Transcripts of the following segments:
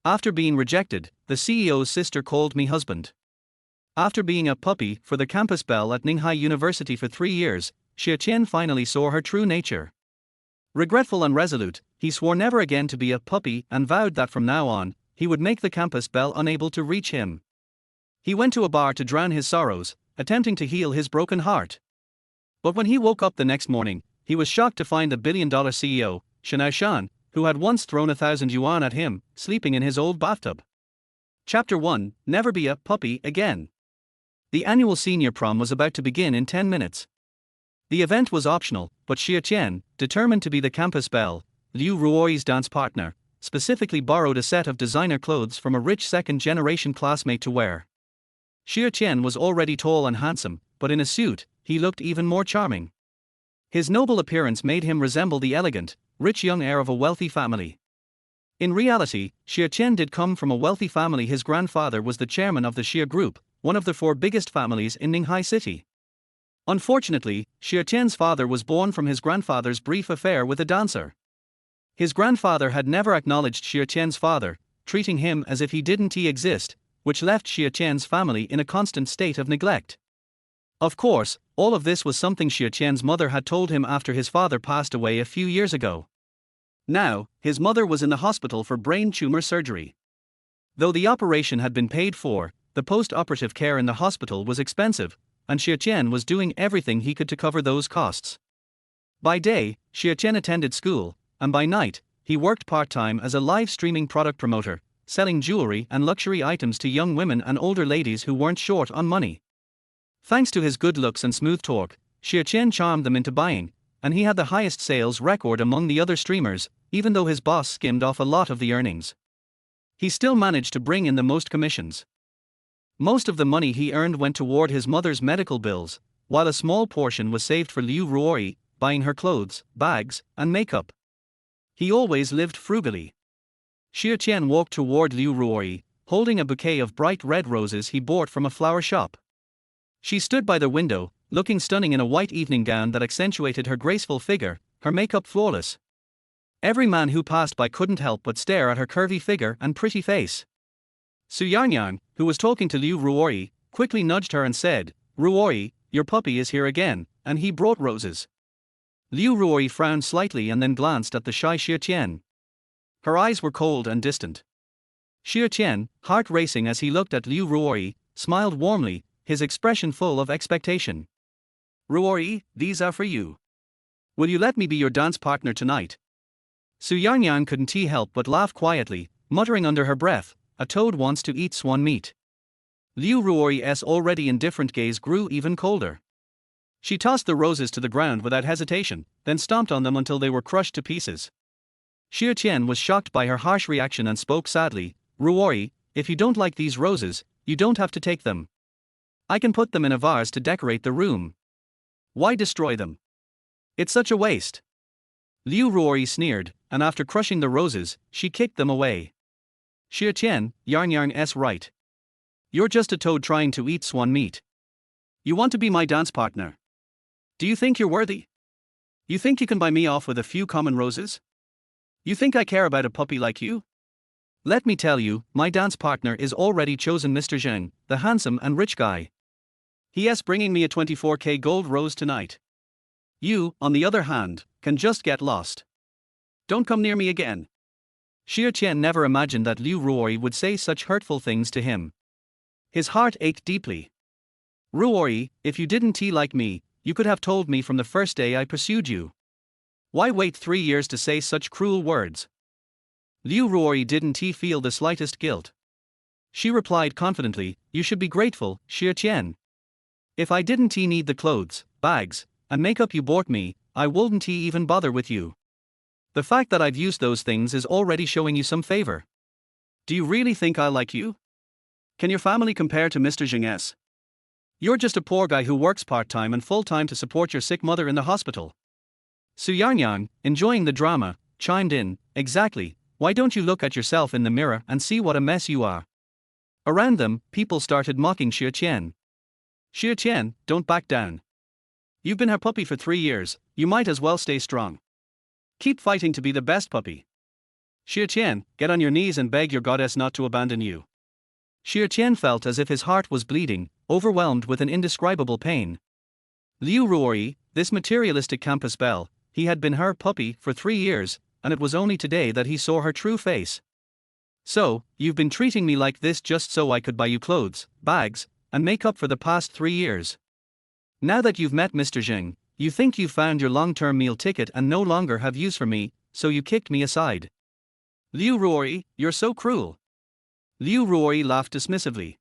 After being rejected, the CEO's sister called me husband. After being a puppy for the campus belle at Ninghai University for 3 years, Xia Tian finally saw her true nature. Regretful and resolute, he swore never again to be a puppy and vowed that from now on, he would make the campus belle unable to reach him. He went to a bar to drown his sorrows, attempting to heal his broken heart. But when he woke up the next morning, he was shocked to find the billion-dollar CEO, Shen Aoshan, who had once thrown 1,000 yuan at him, sleeping in his old bathtub. Chapter 1: Never be a puppy again. The annual senior prom was about to begin in 10 minutes. The event was optional, but Xia Tian, determined to be the campus belle, Liu Ruoyi's dance partner, specifically borrowed a set of designer clothes from a rich second-generation classmate to wear. Xia Tian was already tall and handsome, but in a suit, he looked even more charming. His noble appearance made him resemble the elegant, rich young heir of a wealthy family. In reality, Xia Tian did come from a wealthy family. His grandfather was the chairman of the Xia Group, one of the 4 biggest families in Ninghai City. Unfortunately, Xia Tian's father was born from his grandfather's brief affair with a dancer. His grandfather had never acknowledged Xia Tian's father, treating him as if he didn't exist, which left Xia Tian's family in a constant state of neglect. Of course, all of this was something Xia Tian's mother had told him after his father passed away a few years ago. Now, his mother was in the hospital for brain tumor surgery. Though the operation had been paid for, the post-operative care in the hospital was expensive, and Xia Tian was doing everything he could to cover those costs. By day, Xia Tian attended school, and by night, he worked part-time as a live-streaming product promoter, selling jewelry and luxury items to young women and older ladies who weren't short on money. Thanks to his good looks and smooth talk, Xia Tian charmed them into buying, and he had the highest sales record among the other streamers, even though his boss skimmed off a lot of the earnings. He still managed to bring in the most commissions. Most of the money he earned went toward his mother's medical bills, while a small portion was saved for Liu Ruoyi, buying her clothes, bags, and makeup. He always lived frugally. Xia Tian walked toward Liu Ruoyi, holding a bouquet of bright red roses he bought from a flower shop. She stood by the window, looking stunning in a white evening gown that accentuated her graceful figure, her makeup flawless. Every man who passed by couldn't help but stare at her curvy figure and pretty face. Xia, who was talking to Liu Ruoyi, quickly nudged her and said, "Ruoyi, your puppy is here again, and he brought roses." Liu Ruoyi frowned slightly and then glanced at the shy Xia Tian. Her eyes were cold and distant. Xia Tian, heart racing as he looked at Liu Ruoyi, smiled warmly, his expression full of expectation. "Ruoyi, these are for you. Will you let me be your dance partner tonight?" Xia couldn't help but laugh quietly, muttering under her breath, "A toad wants to eat swan meat." Liu Ruoyi's already indifferent gaze grew even colder. She tossed the roses to the ground without hesitation, then stomped on them until they were crushed to pieces. Xia Tian was shocked by her harsh reaction and spoke sadly, "Ruoyi, if you don't like these roses, you don't have to take them. I can put them in a vase to decorate the room. Why destroy them? It's such a waste." Liu Ruoyi sneered, and after crushing the roses, she kicked them away. "Xia Tian, Yarn's right. You're just a toad trying to eat swan meat. You want to be my dance partner? Do you think you're worthy? You think you can buy me off with a few common roses? You think I care about a puppy like you? Let me tell you, my dance partner is already chosen, Mr. Zheng, the handsome and rich guy. He is bringing me a 24K gold rose tonight. You, on the other hand, can just get lost. Don't come near me again." Xia Tian never imagined that Liu Ruoyi would say such hurtful things to him. His heart ached deeply. "Ruoyi, if you didn't like me, you could have told me from the first day I pursued you. Why wait 3 years to say such cruel words?" Liu Ruoyi didn't feel the slightest guilt. She replied confidently, "You should be grateful, Xia Tian. If I didn't need the clothes, bags, and makeup you bought me, I wouldn't even bother with you. The fact that I've used those things is already showing you some favor. Do you really think I like you? Can your family compare to Mr. Zheng's? You're just a poor guy who works part-time and full-time to support your sick mother in the hospital." Xu, enjoying the drama, chimed in, "Exactly, why don't you look at yourself in the mirror and see what a mess you are?" Around them, people started mocking Xia Tian. "Xia Tian, don't back down. You've been her puppy for 3 years, you might as well stay strong. Keep fighting to be the best puppy." Xia Tian, get on your knees and beg your goddess not to abandon you. Xia Tian felt as if his heart was bleeding, overwhelmed with an indescribable pain. Liu Ruori, this materialistic campus belle, he had been her puppy for 3 years, and it was only today that he saw her true face. So, you've been treating me like this just so I could buy you clothes, bags, and makeup for the past 3 years. Now that you've met Mr. Zheng, you think you've found your long-term meal ticket and no longer have use for me, so you kicked me aside. Liu Ruori, you're so cruel. Liu Ruori laughed dismissively.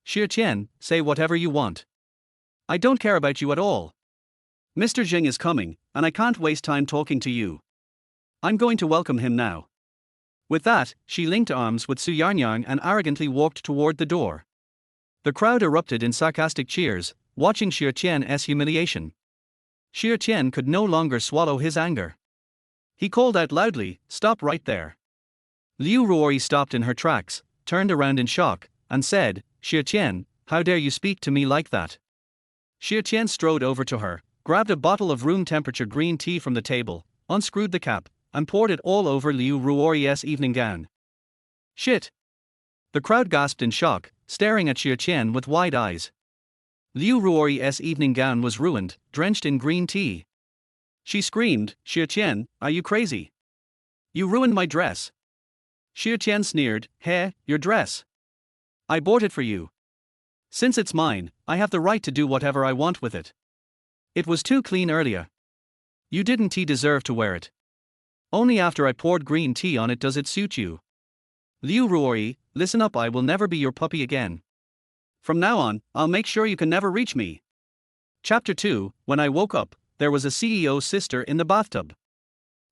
Xia Tian, say whatever you want. I don't care about you at all. Mr. Zheng is coming, and I can't waste time talking to you. I'm going to welcome him now. With that, she linked arms with Su Yarnyang and arrogantly walked toward the door. The crowd erupted in sarcastic cheers, watching Xia Tian's humiliation. Xia Tian could no longer swallow his anger. He called out loudly, "Stop right there." Liu Ruori stopped in her tracks, turned around in shock, and said, "Xia Tian, how dare you speak to me like that?" Xia Tian strode over to her, grabbed a bottle of room-temperature green tea from the table, unscrewed the cap, and poured it all over Liu Ruori's evening gown. Shit! The crowd gasped in shock, staring at Xia Tian with wide eyes. Liu Ruori's evening gown was ruined, drenched in green tea. She screamed, "Xia Tian, are you crazy? You ruined my dress." Xia Tian sneered, "Hey, your dress. I bought it for you. Since it's mine, I have the right to do whatever I want with it. It was too clean earlier. You didn't deserve to wear it. Only after I poured green tea on it does it suit you. Liu Ruori, listen up, I will never be your puppy again. From now on, I'll make sure you can never reach me." Chapter 2, When I woke up, there was a CEO's sister in the bathtub.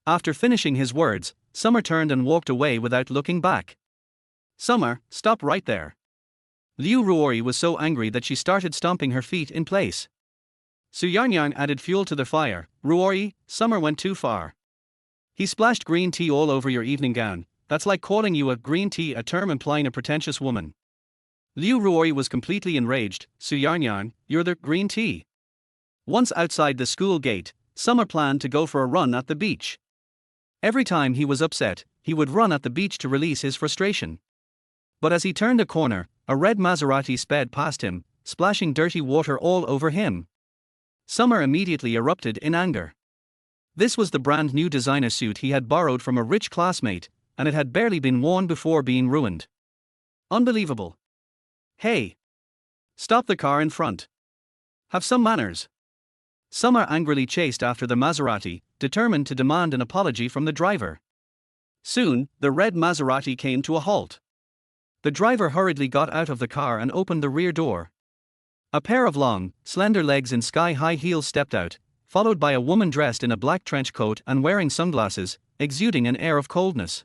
After finishing his words, Summer turned and walked away without looking back. "Summer, stop right there." Liu Ruori was so angry that she started stomping her feet in place. Su Yarnyang added fuel to the fire. "Ruori, Summer went too far. He splashed green tea all over your evening gown. That's like calling you a green tea, a term implying a pretentious woman." Liu Ruori was completely enraged. "Su Yarnyang, you're the green tea." Once outside the school gate, Summer planned to go for a run at the beach. Every time he was upset, he would run at the beach to release his frustration. But as he turned a corner, a red Maserati sped past him, splashing dirty water all over him. Summer immediately erupted in anger. This was the brand new designer suit he had borrowed from a rich classmate, and it had barely been worn before being ruined. Unbelievable. "Hey! Stop the car in front. Have some manners." Summer angrily chased after the Maserati, determined to demand an apology from the driver. Soon, the red Maserati came to a halt. The driver hurriedly got out of the car and opened the rear door. A pair of long, slender legs in sky-high heels stepped out, followed by a woman dressed in a black trench coat and wearing sunglasses, exuding an air of coldness.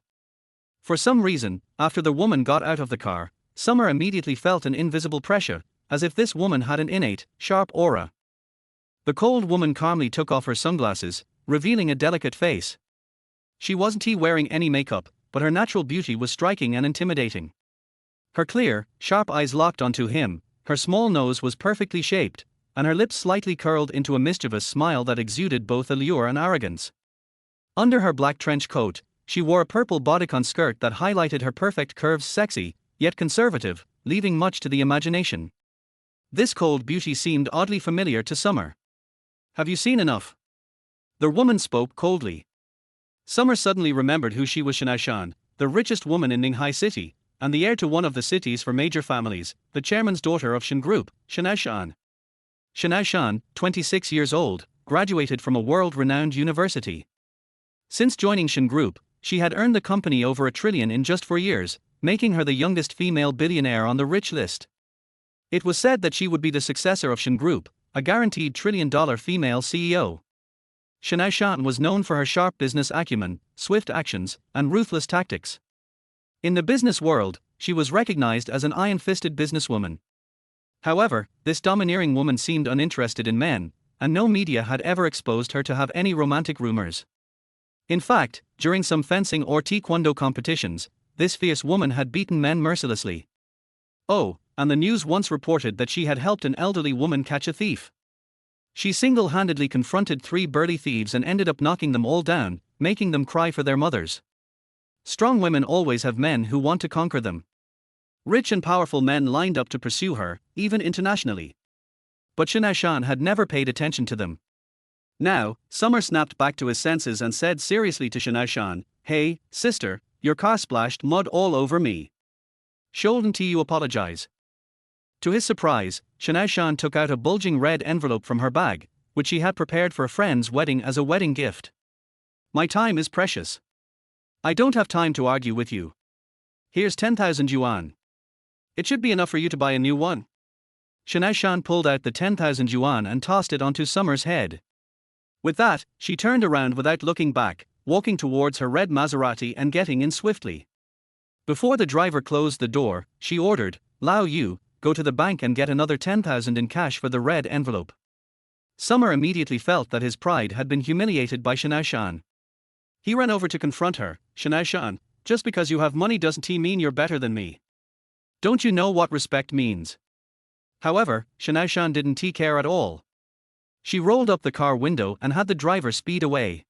For some reason, after the woman got out of the car, Summer immediately felt an invisible pressure, as if this woman had an innate, sharp aura. The cold woman calmly took off her sunglasses, revealing a delicate face. She wasn't wearing any makeup, but her natural beauty was striking and intimidating. Her clear, sharp eyes locked onto him, her small nose was perfectly shaped, and her lips slightly curled into a mischievous smile that exuded both allure and arrogance. Under her black trench coat, she wore a purple bodycon skirt that highlighted her perfect curves, sexy, yet conservative, leaving much to the imagination. This cold beauty seemed oddly familiar to Summer. "Have you seen enough?" The woman spoke coldly. Summer suddenly remembered who she was. Shen Aoshan, the richest woman in Ninghai City, and the heir to one of the city's four major families, the chairman's daughter of Shen Group, Shen Aoshan. Shen Aoshan, 26 years old, graduated from a world-renowned university. Since joining Shen Group, she had earned the company over $1 trillion in just 4 years, making her the youngest female billionaire on the rich list. It was said that she would be the successor of Shen Group, a guaranteed $1 trillion female CEO. Shen Aoshan was known for her sharp business acumen, swift actions, and ruthless tactics. In the business world, she was recognized as an iron-fisted businesswoman. However, this domineering woman seemed uninterested in men, and no media had ever exposed her to have any romantic rumors. In fact, during some fencing or taekwondo competitions, this fierce woman had beaten men mercilessly. Oh, and the news once reported that she had helped an elderly woman catch a thief. She single-handedly confronted 3 burly thieves and ended up knocking them all down, making them cry for their mothers. Strong women always have men who want to conquer them. Rich and powerful men lined up to pursue her, even internationally. But Shen Aoshan had never paid attention to them. Now, Summer snapped back to his senses and said seriously to Shen Aoshan, "Hey, sister, your car splashed mud all over me. Shouldn't you apologize?" To his surprise, Shen Aoshan took out a bulging red envelope from her bag, which she had prepared for a friend's wedding as a wedding gift. "My time is precious. I don't have time to argue with you. Here's 10,000 yuan. It should be enough for you to buy a new one." Shen Aoshan pulled out the 10,000 yuan and tossed it onto Summer's head. With that, she turned around without looking back, walking towards her red Maserati and getting in swiftly. Before the driver closed the door, she ordered, "Lao Yu, go to the bank and get another 10,000 in cash for the red envelope." Summer immediately felt that his pride had been humiliated by Shen Aoshan. He ran over to confront her. "Shen Aoshan, just because you have money doesn't mean you're better than me. Don't you know what respect means?" However, Shen Aoshan didn't care at all. She rolled up the car window and had the driver speed away.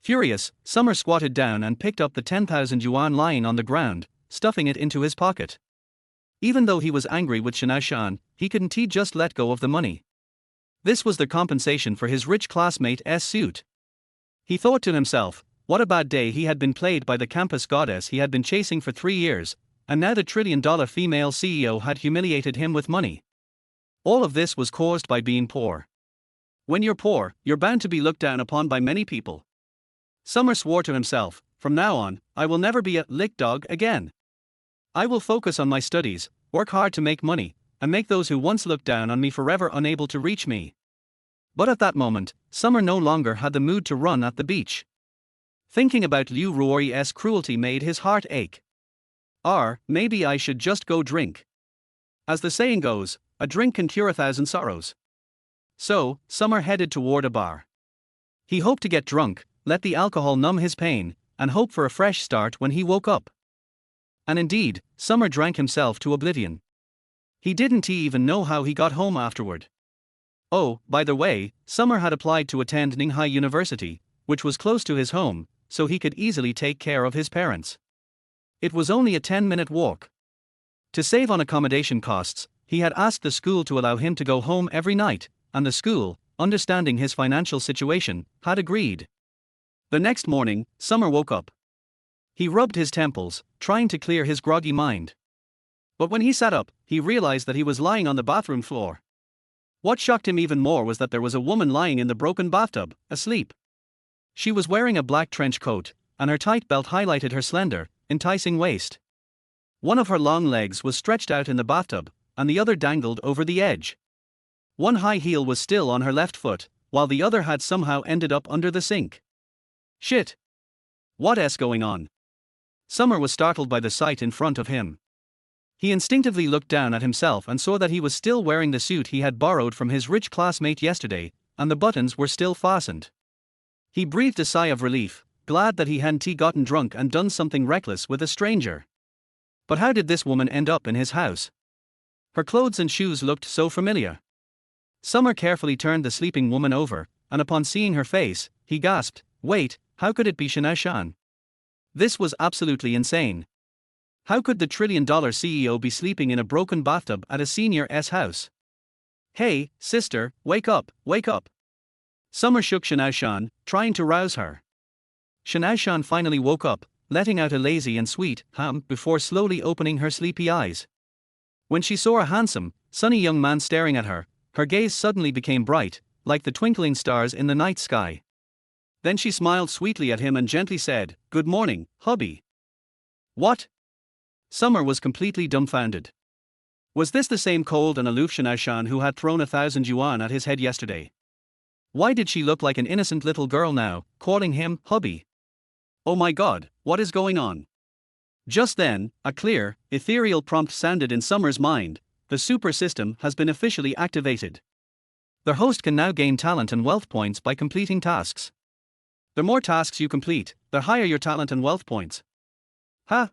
Furious, Summer squatted down and picked up the 10,000 yuan lying on the ground, stuffing it into his pocket. Even though he was angry with Shen Aoshan, he couldn't just let go of the money. This was the compensation for his rich classmate's suit. He thought to himself, what a bad day he had been played by the campus goddess he had been chasing for 3 years, and now the trillion-dollar female CEO had humiliated him with money. All of this was caused by being poor. When you're poor, you're bound to be looked down upon by many people. Summer swore to himself, "From now on, I will never be a lick dog again. I will focus on my studies, work hard to make money, and make those who once looked down on me forever unable to reach me." But at that moment, Summer no longer had the mood to run at the beach. Thinking about Liu Ruoyi's cruelty made his heart ache. Maybe I should just go drink. As the saying goes, a drink can cure 1,000 sorrows. So, Summer headed toward a bar. He hoped to get drunk, let the alcohol numb his pain, and hope for a fresh start when he woke up. And indeed, Summer drank himself to oblivion. He didn't even know how he got home afterward. Oh, by the way, Summer had applied to attend Ninghai University, which was close to his home, so he could easily take care of his parents. It was only a 10-minute walk. To save on accommodation costs, he had asked the school to allow him to go home every night, and the school, understanding his financial situation, had agreed. The next morning, Summer woke up. He rubbed his temples, trying to clear his groggy mind. But when he sat up, he realized that he was lying on the bathroom floor. What shocked him even more was that there was a woman lying in the broken bathtub, asleep. She was wearing a black trench coat, and her tight belt highlighted her slender, enticing waist. One of her long legs was stretched out in the bathtub, and the other dangled over the edge. One high heel was still on her left foot, while the other had somehow ended up under the sink. Shit! What's going on? Summer was startled by the sight in front of him. He instinctively looked down at himself and saw that he was still wearing the suit he had borrowed from his rich classmate yesterday, and the buttons were still fastened. He breathed a sigh of relief, glad that he hadn't gotten drunk and done something reckless with a stranger. But how did this woman end up in his house? Her clothes and shoes looked so familiar. Summer carefully turned the sleeping woman over, and upon seeing her face, he gasped, "Wait, how could it be Shen Aoshan?" This was absolutely insane. How could the trillion-dollar CEO be sleeping in a broken bathtub at a senior's house? "Hey, sister, wake up, wake up." Summer shook Shen Aoshan, trying to rouse her. Shen Aoshan finally woke up, letting out a lazy and sweet hum before slowly opening her sleepy eyes. When she saw a handsome, sunny young man staring at her, her gaze suddenly became bright, like the twinkling stars in the night sky. Then she smiled sweetly at him and gently said, "Good morning, hubby." What? Summer was completely dumbfounded. Was this the same cold and aloof Shen Aoshan who had thrown 1,000 yuan at his head yesterday? Why did she look like an innocent little girl now, calling him hubby? Oh my god, what is going on? Just then, a clear, ethereal prompt sounded in Summer's mind: the super system has been officially activated. The host can now gain talent and wealth points by completing tasks. The more tasks you complete, the higher your talent and wealth points. Huh?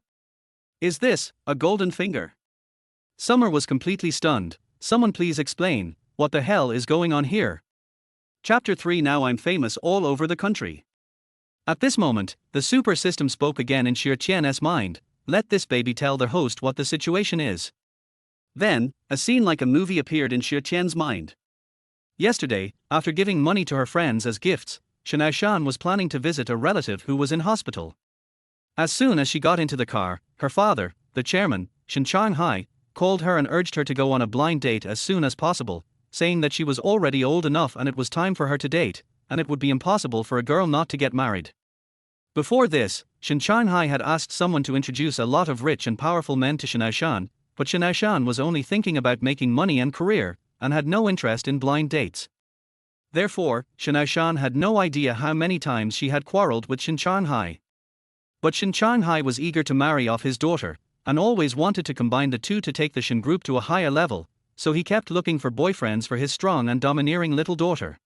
Is this a golden finger? Summer was completely stunned. Someone please explain, what the hell is going on here? Chapter 3. Now I'm famous all over the country. At this moment, the super system spoke again in Xia Tian's mind. Let this baby tell the host what the situation is. Then, a scene like a movie appeared in Xia Tian's mind. Yesterday, after giving money to her friends as gifts, Shen Aoshan was planning to visit a relative who was in hospital. As soon as she got into the car, her father, the chairman, Shen Aoshan, called her and urged her to go on a blind date as soon as possible, saying that she was already old enough and it was time for her to date, and it would be impossible for a girl not to get married. Before this, Shen Aoshan had asked someone to introduce a lot of rich and powerful men to Shen Aoshan, but Shen Aoshan was only thinking about making money and career, and had no interest in blind dates. Therefore, Shen Aoshan had no idea how many times she had quarreled with Shen Aoshan. But Shen Aoshan was eager to marry off his daughter, and always wanted to combine the two to take the Shen group to a higher level, so he kept looking for boyfriends for his strong and domineering little daughter.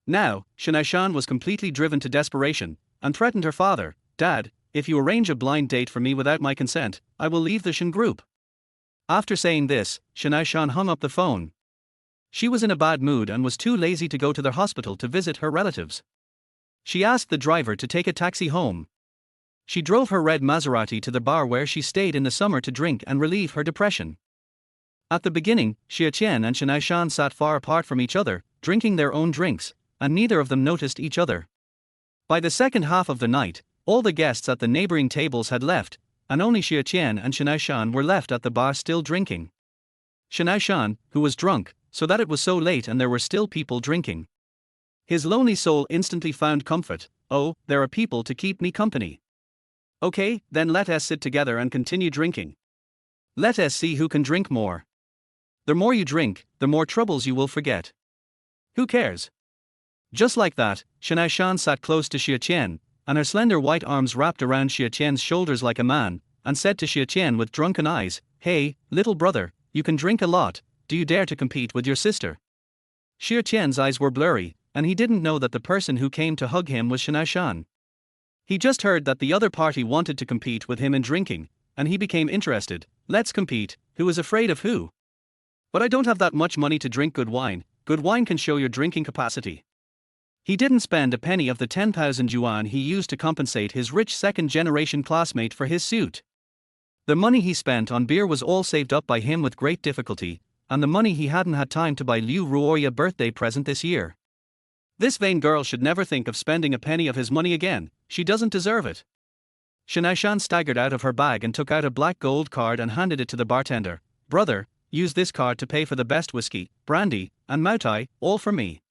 Now, Shen Aoshan was completely driven to desperation, and threatened her father, "Dad, if you arrange a blind date for me without my consent, I will leave the Shen group." After saying this, Shen Aoshan hung up the phone. She was in a bad mood and was too lazy to go to the hospital to visit her relatives. She asked the driver to take a taxi home. She drove her red Maserati to the bar where she stayed in the summer to drink and relieve her depression. At the beginning, Xia Tian and Shen Aoshan sat far apart from each other, drinking their own drinks, and neither of them noticed each other. By the second half of the night, all the guests at the neighboring tables had left, and only Xia Tian and Shen Aoshan were left at the bar still drinking. Shen Aoshan, who was drunk, so that it was so late and there were still people drinking. His lonely soul instantly found comfort. "Oh, there are people to keep me company. Okay, then let us sit together and continue drinking. Let us see who can drink more. The more you drink, the more troubles you will forget. Who cares?" Just like that, Shen Aoshan sat close to Xia Tian, and her slender white arms wrapped around Xia Tian's shoulders like a man, and said to Xia Tian with drunken eyes, "Hey, little brother, you can drink a lot, do you dare to compete with your sister?" Xia Tian's eyes were blurry, and he didn't know that the person who came to hug him was Shen Aoshan. He just heard that the other party wanted to compete with him in drinking, and he became interested. "Let's compete, who is afraid of who? But I don't have that much money to drink good wine can show your drinking capacity." He didn't spend a penny of the 10,000 yuan he used to compensate his rich second-generation classmate for his suit. The money he spent on beer was all saved up by him with great difficulty, and the money he hadn't had time to buy Liu Ruoya a birthday present this year. This vain girl should never think of spending a penny of his money again, she doesn't deserve it. Shen Aoshan staggered out of her bag and took out a black gold card and handed it to the bartender. "Brother, use this card to pay for the best whiskey, brandy, and moutai, all for me."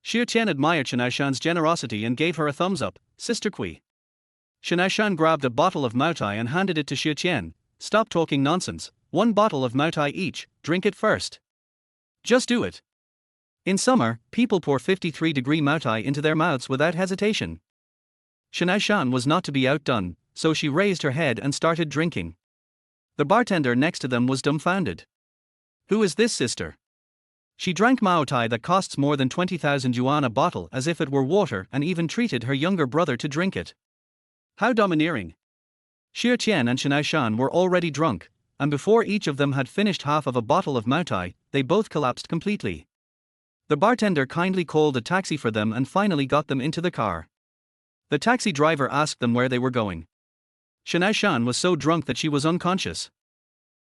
Xia Tian admired Shen Aoshan's generosity and gave her a thumbs up. "Sister Kui." Shen Aoshan grabbed a bottle of moutai and handed it to Xia Tian. "Stop talking nonsense, 1 bottle of moutai each, drink it first. Just do it." In summer, people pour 53-degree moutai into their mouths without hesitation. Shen Aoshan was not to be outdone, so she raised her head and started drinking. The bartender next to them was dumbfounded. "Who is this sister?" She drank moutai that costs more than 20,000 yuan a bottle as if it were water and even treated her younger brother to drink it. How domineering! Xia Tian and Shen Aoshan were already drunk, and before each of them had finished half of a bottle of moutai, they both collapsed completely. The bartender kindly called a taxi for them and finally got them into the car. The taxi driver asked them where they were going. Shen Aoshan was so drunk that she was unconscious.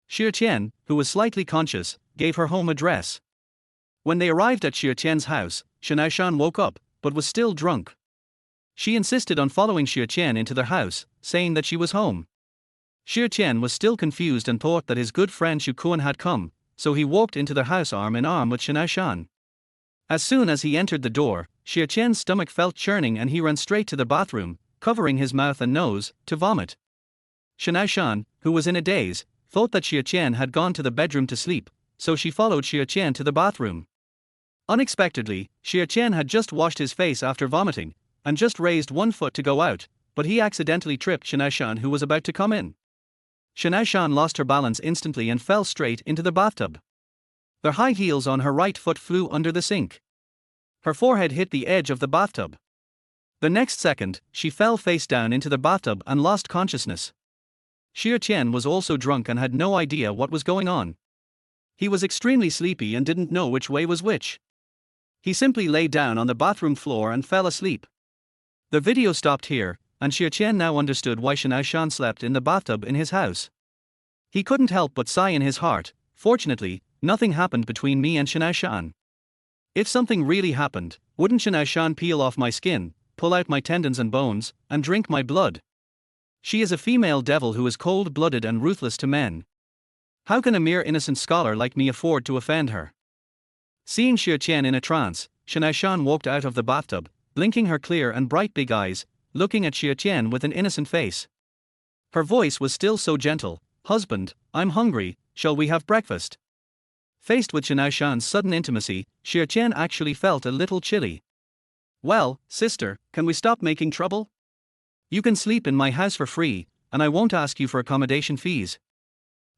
Xia Tian, who was slightly conscious, gave her home address. When they arrived at Xia Tian's house, Shen Aoshan woke up, but was still drunk. She insisted on following Xia Tian into their house, saying that she was home. Xia Tian was still confused and thought that his good friend Xu Kuan had come, so he walked into their house arm in arm with Shen Aoshan. As soon as he entered the door, Xia Tian's stomach felt churning and he ran straight to the bathroom, covering his mouth and nose, to vomit. Shen Aoshan, who was in a daze, thought that Xia Tian had gone to the bedroom to sleep, so she followed Xia Tian to the bathroom. Unexpectedly, Xia Tian had just washed his face after vomiting, and just raised one foot to go out, but he accidentally tripped Shen Aoshan who was about to come in. Shen Aoshan lost her balance instantly and fell straight into the bathtub. The high heels on her right foot flew under the sink. Her forehead hit the edge of the bathtub. The next second, she fell face down into the bathtub and lost consciousness. Xia Tian was also drunk and had no idea what was going on. He was extremely sleepy and didn't know which way was which. He simply lay down on the bathroom floor and fell asleep. The video stopped here, and Xia Tian now understood why Shen Aoshan slept in the bathtub in his house. He couldn't help but sigh in his heart. Fortunately, nothing happened between me and Shen Aoshan. If something really happened, wouldn't Shen Aoshan peel off my skin, pull out my tendons and bones, and drink my blood? She is a female devil who is cold-blooded and ruthless to men. How can a mere innocent scholar like me afford to offend her? Seeing Xia Tian in a trance, Shen Aoshan walked out of the bathtub, blinking her clear and bright big eyes, looking at Xia Tian with an innocent face. Her voice was still so gentle. "Husband, I'm hungry, shall we have breakfast?" Faced with Shen Aoshan's sudden intimacy, Xia Tian actually felt a little chilly. "Well, sister, can we stop making trouble? You can sleep in my house for free, and I won't ask you for accommodation fees.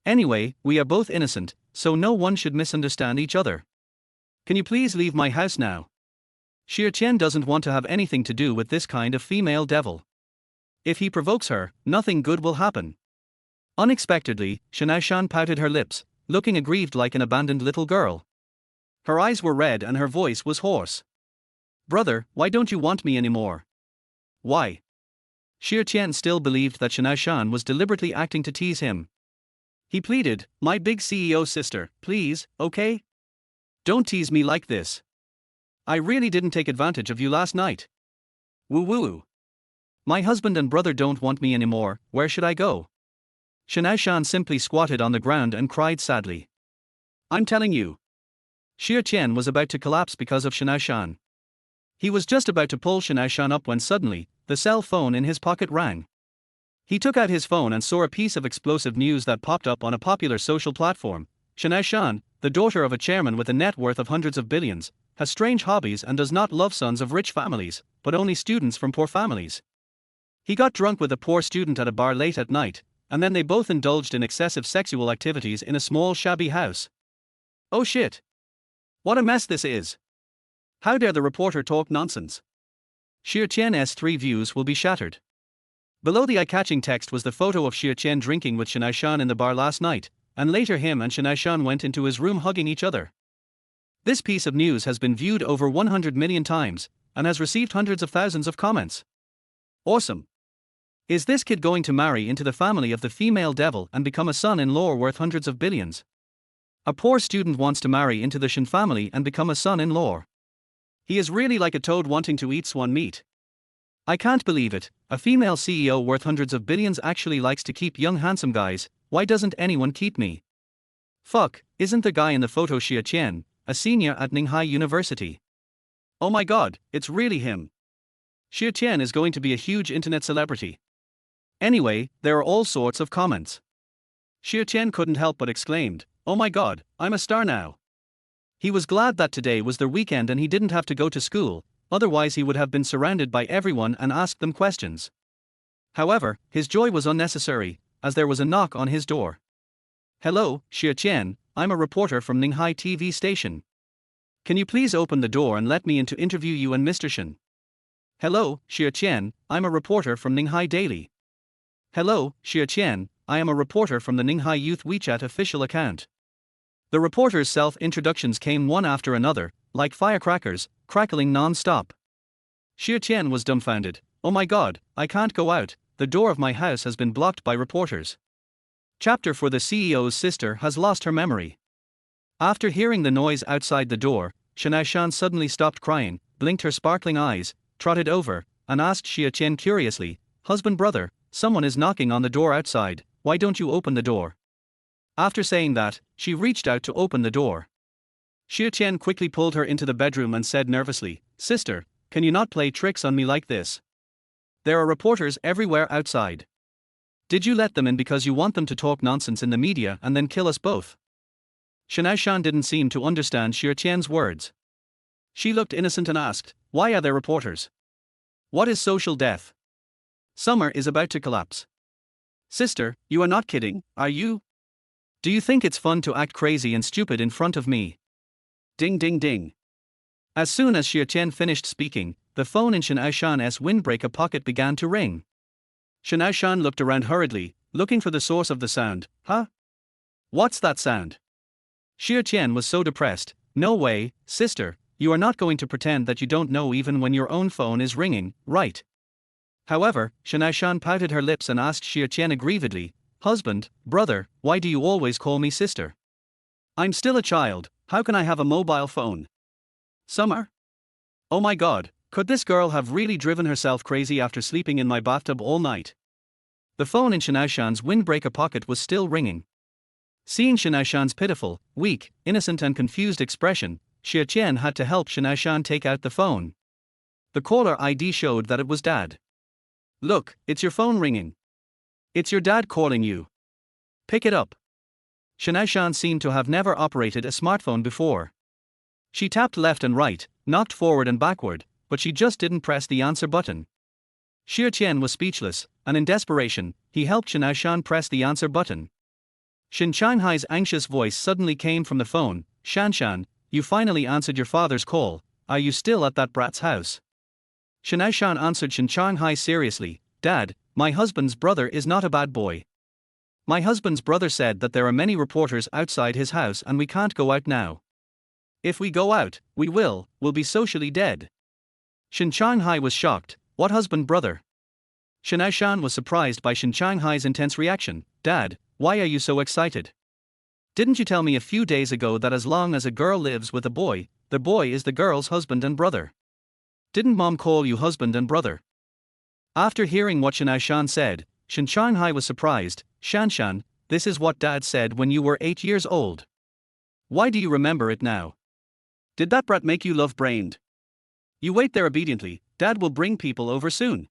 Anyway, we are both innocent, so no one should misunderstand each other. Can you please leave my house now?" Xia Tian doesn't want to have anything to do with this kind of female devil. If he provokes her, nothing good will happen. Unexpectedly, Shen Aoshan pouted her lips, looking aggrieved like an abandoned little girl. Her eyes were red and her voice was hoarse. "Brother, why don't you want me anymore?" "Why?" Xia Tian still believed that Shen Aoshan was deliberately acting to tease him. He pleaded, "My big CEO sister, please, okay? Don't tease me like this. I really didn't take advantage of you last night. Woo-woo. My husband and brother don't want me anymore, where should I go?" Shen Aoshan simply squatted on the ground and cried sadly. "I'm telling you." Xia Tian was about to collapse because of Shen Aoshan. He was just about to pull Shen Aoshan up when suddenly, the cell phone in his pocket rang. He took out his phone and saw a piece of explosive news that popped up on a popular social platform. Shen Aoshan, the daughter of a chairman with a net worth of hundreds of billions, has strange hobbies and does not love sons of rich families, but only students from poor families. He got drunk with a poor student at a bar late at night, and then they both indulged in excessive sexual activities in a small shabby house. Oh shit! What a mess this is! How dare the reporter talk nonsense? Xia Tian's 3 views will be shattered. Below the eye-catching text was the photo of Xia Tian drinking with Shen Aoshan in the bar last night, and later him and Shen Aoshan went into his room hugging each other. This piece of news has been viewed over 100 million times, and has received hundreds of thousands of comments. Awesome! Is this kid going to marry into the family of the female devil and become a son-in-law worth hundreds of billions? A poor student wants to marry into the Shen family and become a son-in-law. He is really like a toad wanting to eat swan meat. I can't believe it, a female CEO worth hundreds of billions actually likes to keep young handsome guys. Why doesn't anyone keep me? Fuck, isn't the guy in the photo Xia Tian, a senior at Ninghai University? Oh my god, it's really him. Xia Tian is going to be a huge internet celebrity. Anyway, there are all sorts of comments. Xia Tian couldn't help but exclaimed, "Oh my god, I'm a star now." He was glad that today was their weekend and he didn't have to go to school, otherwise he would have been surrounded by everyone and asked them questions. However, his joy was unnecessary, as there was a knock on his door. "Hello, Xia Tian, I'm a reporter from Ninghai TV station. Can you please open the door and let me in to interview you and Mr. Shen?" "Hello, Xia Tian, I'm a reporter from Ninghai Daily." "Hello, Xia Tian, I am a reporter from the Ninghai Youth WeChat official account." The reporters' self-introductions came one after another, like firecrackers, crackling non-stop. Xia Tian was dumbfounded. "Oh my god, I can't go out, the door of my house has been blocked by reporters." Chapter for the CEO's sister has lost her memory. After hearing the noise outside the door, Shen Aoshan suddenly stopped crying, blinked her sparkling eyes, trotted over, and asked Xia Tian curiously, "Husband brother, someone is knocking on the door outside, why don't you open the door?" After saying that, she reached out to open the door. Xia Tian quickly pulled her into the bedroom and said nervously, "Sister, can you not play tricks on me like this? There are reporters everywhere outside. Did you let them in because you want them to talk nonsense in the media and then kill us both?" Shen Aoshan didn't seem to understand Xia Tian's words. She looked innocent and asked, "Why are there reporters? What is social death? Summer is about to collapse. Sister, you are not kidding, are you? Do you think it's fun to act crazy and stupid in front of me?" Ding ding ding. As soon as Xia Tian finished speaking, the phone in Shen Aoshan's windbreaker pocket began to ring. Shen Aoshan looked around hurriedly, looking for the source of the sound. "Huh? What's that sound?" Xia Tian was so depressed. "No way, sister, you are not going to pretend that you don't know even when your own phone is ringing, right?" However, Shen Aoshan pouted her lips and asked Xia Tian aggrievedly, "Husband, brother, why do you always call me sister? I'm still a child, how can I have a mobile phone? Summer? Oh my god, could this girl have really driven herself crazy after sleeping in my bathtub all night?" The phone in Shen Aoshan's windbreaker pocket was still ringing. Seeing Shen Aoshan's pitiful, weak, innocent and confused expression, Xia Tian had to help Shen Aoshan take out the phone. The caller ID showed that it was Dad. "Look, it's your phone ringing. It's your dad calling you. Pick it up." Shen Aoshan seemed to have never operated a smartphone before. She tapped left and right, knocked forward and backward, but she just didn't press the answer button. Xia Tian was speechless, and in desperation, he helped Shen Aoshan press the answer button. Shen Shanghai's anxious voice suddenly came from the phone. "Shanshan, you finally answered your father's call. Are you still at that brat's house?" Shen Aoshan answered Shen Shanghai seriously, "Dad, my husband's brother is not a bad boy. My husband's brother said that there are many reporters outside his house and we can't go out now. If we go out, we'll be socially dead." Shen Shanghai was shocked. "What husband-brother?" Shen Aoshan was surprised by Shen Shanghai's intense reaction. "Dad, why are you so excited? Didn't you tell me a few days ago that as long as a girl lives with a boy, the boy is the girl's husband and brother? Didn't Mom call you husband and brother?" After hearing what Shen Aoshan said, Shen Shanghai was surprised. "Shanshan, this is what Dad said when you were 8 years old. Why do you remember it now? Did that brat make you love-brained? You wait there obediently, Dad will bring people over soon."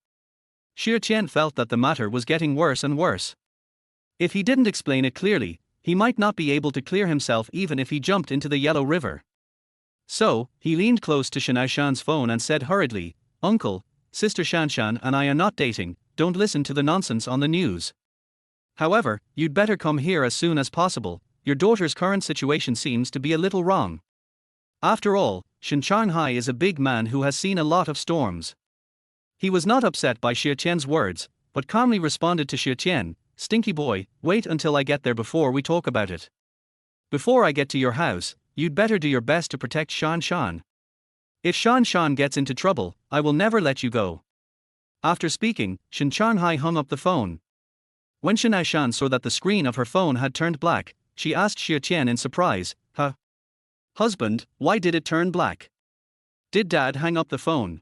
Xia Tian felt that the matter was getting worse and worse. If he didn't explain it clearly, he might not be able to clear himself even if he jumped into the Yellow River. So, he leaned close to Shen Aoshan's phone and said hurriedly, "Uncle, Sister Shanshan and I are not dating, don't listen to the nonsense on the news. However, you'd better come here as soon as possible, your daughter's current situation seems to be a little wrong." After all, Shen Shanghai is a big man who has seen a lot of storms. He was not upset by Xia Tian's words, but calmly responded to Xia Tian, "Stinky boy, wait until I get there before we talk about it. Before I get to your house, you'd better do your best to protect Shanshan. If Shanshan gets into trouble, I will never let you go." After speaking, Shen Shanghai hung up the phone. When Shen Aoshan saw that the screen of her phone had turned black, she asked Xia Tian in surprise, "Husband, why did it turn black? Did Dad hang up the phone?"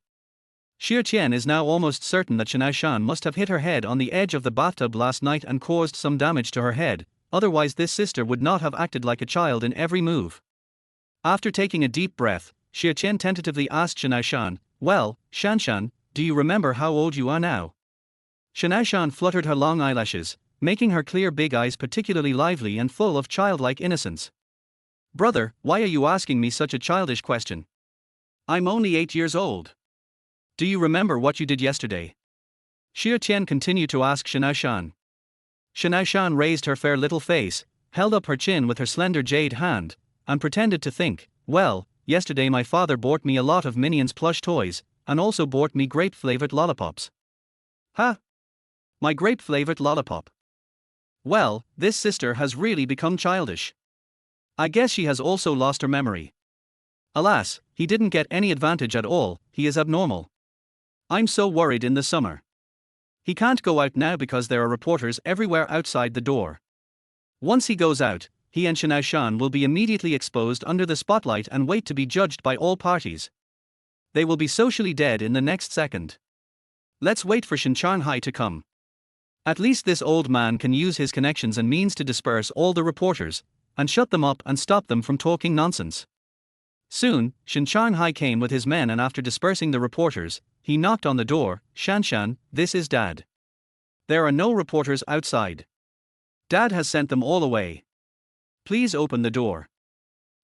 Xia Tian is now almost certain that Shen Aoshan must have hit her head on the edge of the bathtub last night and caused some damage to her head, otherwise this sister would not have acted like a child in every move. After taking a deep breath, Xia Tian tentatively asked Shen Aoshan, "Well, Shanshan, do you remember how old you are now?" Shen Aoshan fluttered her long eyelashes, making her clear big eyes particularly lively and full of childlike innocence. "Brother, why are you asking me such a childish question? I'm only 8 years old. Do you remember what you did yesterday?" Xia Tian continued to ask Shen Aoshan. Shen Aoshan raised her fair little face, held up her chin with her slender jade hand, and pretended to think, "Well, yesterday my father bought me a lot of Minions plush toys, and also bought me grape-flavored lollipops." "Huh? My grape-flavored lollipop? Well, this sister has really become childish. I guess she has also lost her memory." Alas, he didn't get any advantage at all, he is abnormal. "I'm so worried in the summer. He can't go out now because there are reporters everywhere outside the door. Once he goes out, he and Shen Aoshan will be immediately exposed under the spotlight and wait to be judged by all parties. They will be socially dead in the next second. Let's wait for Shen Shanghai to come. At least this old man can use his connections and means to disperse all the reporters, and shut them up and stop them from talking nonsense." Soon, Shen Shanghai came with his men and after dispersing the reporters, he knocked on the door. "Shanshan, this is Dad. There are no reporters outside. Dad has sent them all away. Please open the door."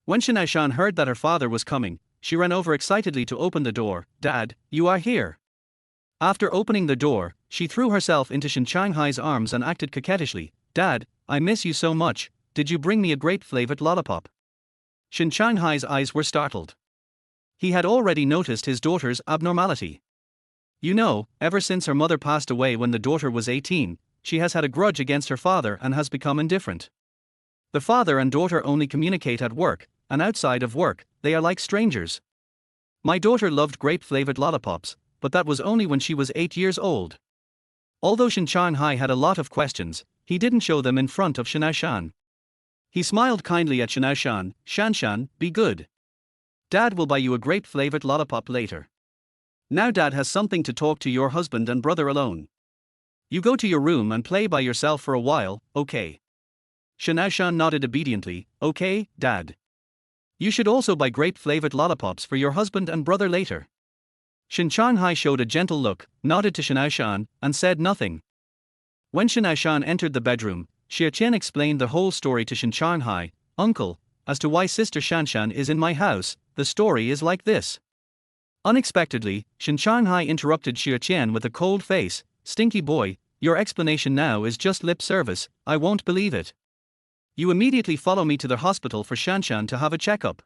When Shen Aoshan heard that her father was coming, she ran over excitedly to open the door. "Dad, you are here." After opening the door, she threw herself into Shen Shanghai's arms and acted coquettishly. "Dad, I miss you so much, did you bring me a grape-flavored lollipop?" Shen Shanghai's eyes were startled. He had already noticed his daughter's abnormality. You know, ever since her mother passed away when the daughter was 18, she has had a grudge against her father and has become indifferent. The father and daughter only communicate at work, and outside of work, they are like strangers. My daughter loved grape-flavored lollipops, but that was only when she was 8 years old. Although Shen Aoshan had a lot of questions, he didn't show them in front of Shen Aoshan. He smiled kindly at Shen Aoshan. "Shanshan, be good. Dad will buy you a grape-flavored lollipop later. Now Dad has something to talk to your husband and brother alone. You go to your room and play by yourself for a while, okay?" Shen Aoshan nodded obediently. "Okay, Dad. You should also buy grape-flavored lollipops for your husband and brother later." Shen Aoshan showed a gentle look, nodded to Shen Aoshan, and said nothing. When Shen Aoshan entered the bedroom, Xia Tian explained the whole story to Shen Aoshan. "Uncle, as to why Sister Shanshan is in my house, the story is like this." Unexpectedly, Shen Aoshan interrupted Xia Tian with a cold face. "Stinky boy, your explanation now is just lip service, I won't believe it. You immediately follow me to the hospital for Shanshan to have a checkup.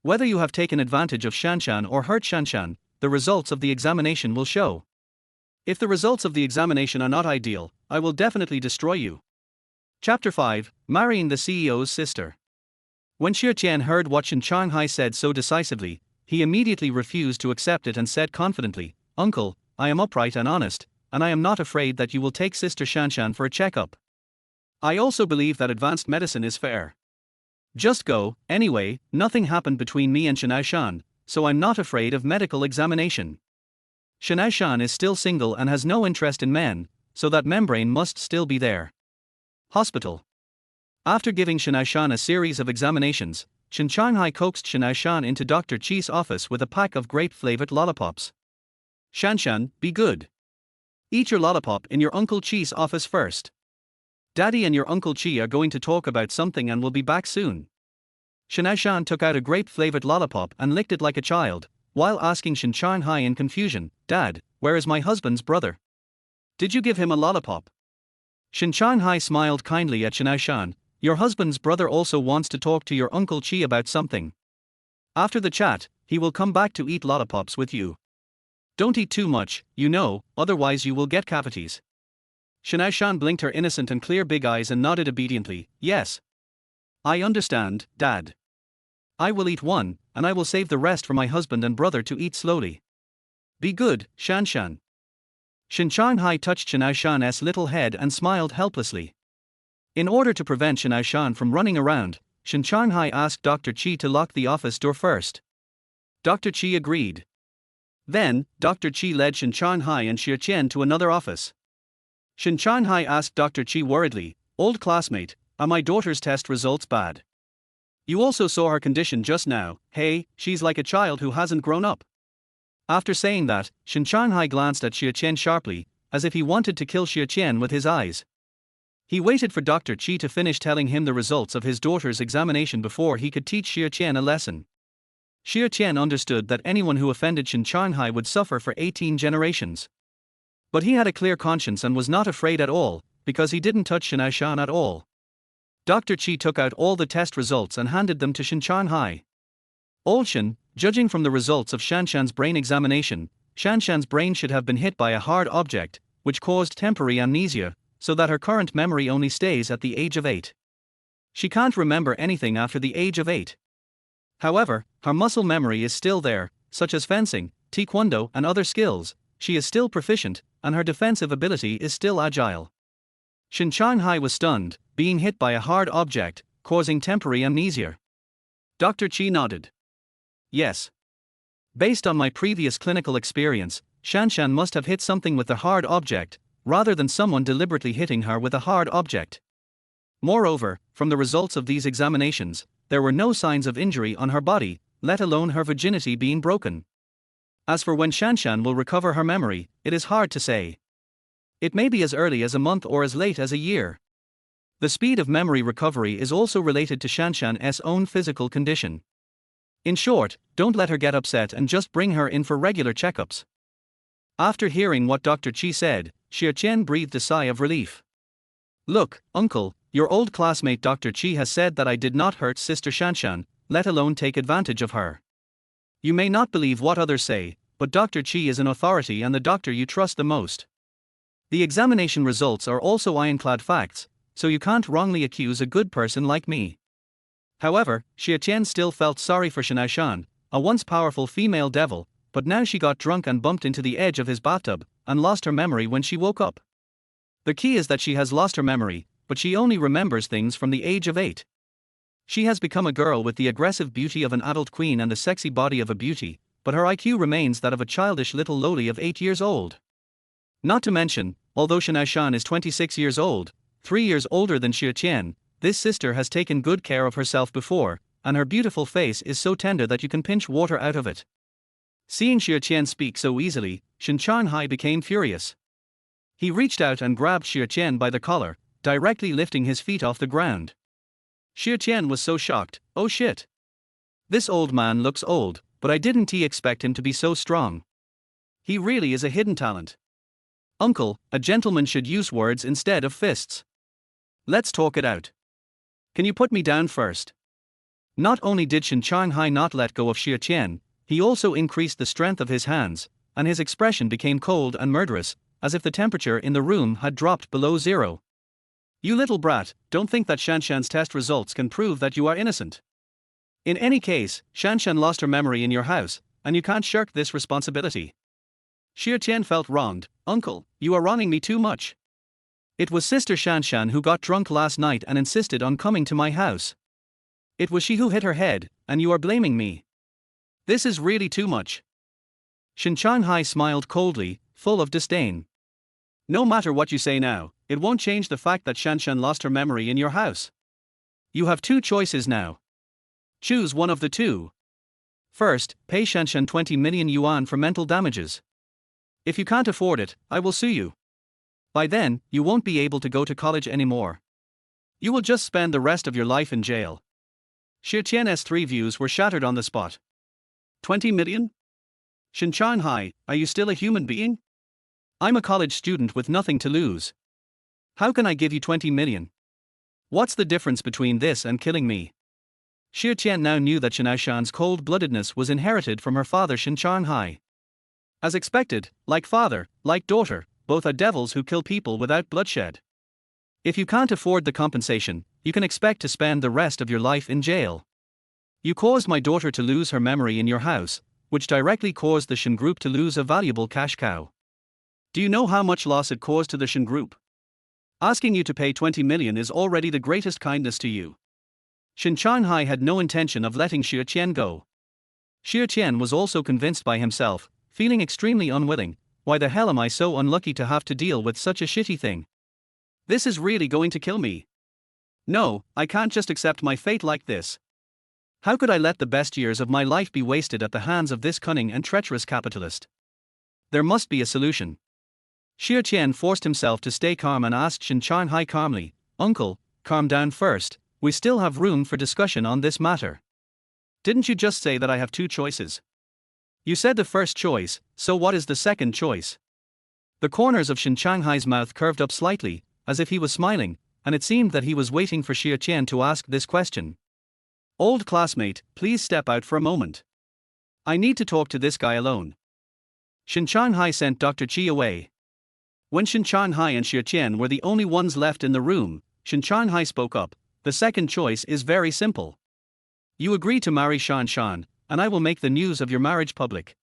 Whether you have taken advantage of Shanshan or hurt Shanshan, the results of the examination will show. If the results of the examination are not ideal, I will definitely destroy you." Chapter 5, Marrying the CEO's Sister. When Xia Tian heard what Shen Aoshan said so decisively, he immediately refused to accept it and said confidently, "Uncle, I am upright and honest, and I am not afraid that you will take Sister Shanshan for a checkup. I also believe that advanced medicine is fair. Just go. Anyway, nothing happened between me and Shen Aoshan, so I'm not afraid of medical examination. Shen Aoshan is still single and has no interest in men, so that membrane must still be there." Hospital. After giving Shen Aoshan a series of examinations, Shen Aoshan coaxed Shen Aoshan into Dr. Chi's office with a pack of grape-flavored lollipops. "Shanshan, be good. Eat your lollipop in your Uncle Chi's office first. Daddy and your Uncle Chi are going to talk about something and will be back soon." Shen Aoshan took out a grape-flavored lollipop and licked it like a child, while asking Shen Aoshan in confusion, "Dad, where is my husband's brother? Did you give him a lollipop?" Shen Aoshan smiled kindly at Shen Aoshan. "Your husband's brother also wants to talk to your Uncle Chi about something. After the chat, he will come back to eat lollipops with you. Don't eat too much, otherwise you will get cavities." Shen Aoshan blinked her innocent and clear big eyes and nodded obediently. "Yes. I understand, Dad. I will eat one, and I will save the rest for my husband and brother to eat slowly. Be good, Shanshan." Shen Aoshan touched Shen Aoshan's little head and smiled helplessly. In order to prevent Shen Aoshan from running around, Shen Aoshan asked Dr. Chi to lock the office door first. Dr. Chi agreed. Then, Dr. Chi led Shen Aoshan and Xia Tian to another office. Shen Aoshan asked Dr. Chi worriedly, "Old classmate, are my daughter's test results bad? You also saw her condition just now. Hey, she's like a child who hasn't grown up." After saying that, Shen Aoshan glanced at Xia Tian sharply, as if he wanted to kill Xia Tian with his eyes. He waited for Dr. Chi to finish telling him the results of his daughter's examination before he could teach Xia Tian a lesson. Xia Tian understood that anyone who offended Shen Aoshan would suffer for 18 generations. But he had a clear conscience and was not afraid at all, because he didn't touch Shen Aoshan at all. Dr. Chi took out all the test results and handed them to Shen Aoshan. "Old Shen, judging from the results of Shanshan's brain examination, Shanshan's brain should have been hit by a hard object, which caused temporary amnesia, so that her current memory only stays at the age of 8. She can't remember anything after the age of 8. However, her muscle memory is still there, such as fencing, taekwondo and other skills. She is still proficient, and her defensive ability is still agile." Shen Aoshan was stunned, being hit by a hard object, causing temporary amnesia. Dr. Chi nodded. "Yes. Based on my previous clinical experience, Shanshan must have hit something with a hard object, rather than someone deliberately hitting her with a hard object. Moreover, from the results of these examinations, there were no signs of injury on her body, let alone her virginity being broken. As for when Shanshan will recover her memory, it is hard to say. It may be as early as a month or as late as a year. The speed of memory recovery is also related to Shanshan's own physical condition. In short, don't let her get upset and just bring her in for regular checkups." After hearing what Dr. Chi said, Xia Tian breathed a sigh of relief. "Look, uncle, your old classmate Dr. Chi has said that I did not hurt Sister Shanshan, let alone take advantage of her. You may not believe what others say, but Dr. Chi is an authority and the doctor you trust the most. The examination results are also ironclad facts, so you can't wrongly accuse a good person like me." However, Xia Tian still felt sorry for Shen Aoshan, a once powerful female devil, but now she got drunk and bumped into the edge of his bathtub, and lost her memory when she woke up. The key is that she has lost her memory, but she only remembers things from the age of 8. She has become a girl with the aggressive beauty of an adult queen and the sexy body of a beauty, but her IQ remains that of a childish little loli of 8 years old. Not to mention, although Shen Aoshan is 26 years old, 3 years older than Xia Tian, this sister has taken good care of herself before, and her beautiful face is so tender that you can pinch water out of it. Seeing Xia Tian speak so easily, Shen Aoshan became furious. He reached out and grabbed Xia Tian by the collar, directly lifting his feet off the ground. Xia Tian was so shocked. Oh shit. This old man looks old, but I didn't expect him to be so strong. He really is a hidden talent. Uncle, a gentleman should use words instead of fists. Let's talk it out. Can you put me down first? Not only did Shen Aoshan not let go of Xia Tian, he also increased the strength of his hands, and his expression became cold and murderous, as if the temperature in the room had dropped below 0. You little brat, don't think that Shanshan's test results can prove that you are innocent. In any case, Shanshan lost her memory in your house, and you can't shirk this responsibility. Xia Tian felt wronged. Uncle, you are wronging me too much. It was Sister Shanshan who got drunk last night and insisted on coming to my house. It was she who hit her head, and you are blaming me. This is really too much. Shen Aoshan smiled coldly, full of disdain. No matter what you say now, it won't change the fact that Shanshan lost her memory in your house. You have 2 choices now. Choose one of the 2. First, pay Shanshan 20 million yuan for mental damages. If you can't afford it, I will sue you. By then, you won't be able to go to college anymore. You will just spend the rest of your life in jail. Xia Tian's 3 views were shattered on the spot. 20 million? Shen Aoshan, are you still a human being? I'm a college student with nothing to lose. How can I give you 20 million? What's the difference between this and killing me? Xia Tian now knew that Shen Aoshan's cold-bloodedness was inherited from her father Shen Aoshan. As expected, like father, like daughter, both are devils who kill people without bloodshed. If you can't afford the compensation, you can expect to spend the rest of your life in jail. You caused my daughter to lose her memory in your house, which directly caused the Shen Group to lose a valuable cash cow. Do you know how much loss it caused to the Shen Group? Asking you to pay 20 million is already the greatest kindness to you. Shen Aoshan had no intention of letting Xia Tian go. Xia Tian was also convinced by himself, feeling extremely unwilling. Why the hell am I so unlucky to have to deal with such a shitty thing? This is really going to kill me. No, I can't just accept my fate like this. How could I let the best years of my life be wasted at the hands of this cunning and treacherous capitalist? There must be a solution. Xia Tian forced himself to stay calm and asked Shen Aoshan calmly, Uncle, calm down first, we still have room for discussion on this matter. Didn't you just say that I have 2 choices? You said the first choice, so what is the second choice? The corners of Shen Aoshan's mouth curved up slightly, as if he was smiling, and it seemed that he was waiting for Xia Tian to ask this question. Old classmate, please step out for a moment. I need to talk to this guy alone. Shen Aoshan sent Dr. Qi away. When Shen Aoshan and Xia Tian were the only ones left in the room, Shen Aoshan spoke up. The second choice is very simple. You agree to marry Shanshan, and I will make the news of your marriage public.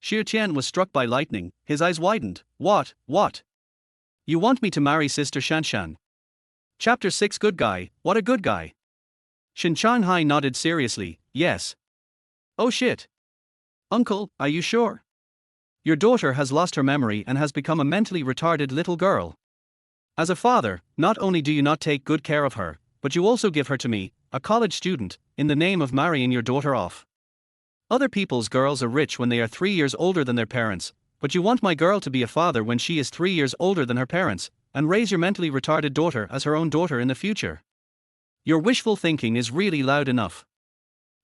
Xia Tian was struck by lightning, his eyes widened. What? You want me to marry Sister Shanshan? Chapter 6 Good Guy, what a good guy. Shen Aoshan nodded seriously, yes. Oh shit. Uncle, are you sure? Your daughter has lost her memory and has become a mentally retarded little girl. As a father, not only do you not take good care of her, but you also give her to me, a college student, in the name of marrying your daughter off. Other people's girls are rich when they are 3 years older than their parents, but you want my girl to be a father when she is 3 years older than her parents, and raise your mentally retarded daughter as her own daughter in the future. Your wishful thinking is really loud enough.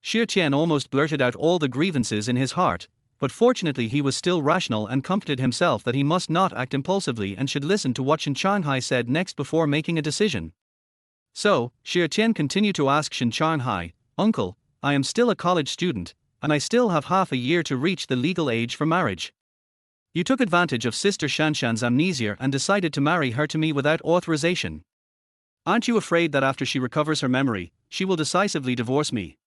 Xia Tian almost blurted out all the grievances in his heart, but fortunately he was still rational and comforted himself that he must not act impulsively and should listen to what Shen Aoshan said next before making a decision. So, Xia Tian continued to ask Shen Aoshan, Uncle, I am still a college student, and I still have half a year to reach the legal age for marriage. You took advantage of Sister Shanshan's amnesia and decided to marry her to me without authorization. Aren't you afraid that after she recovers her memory, she will decisively divorce me?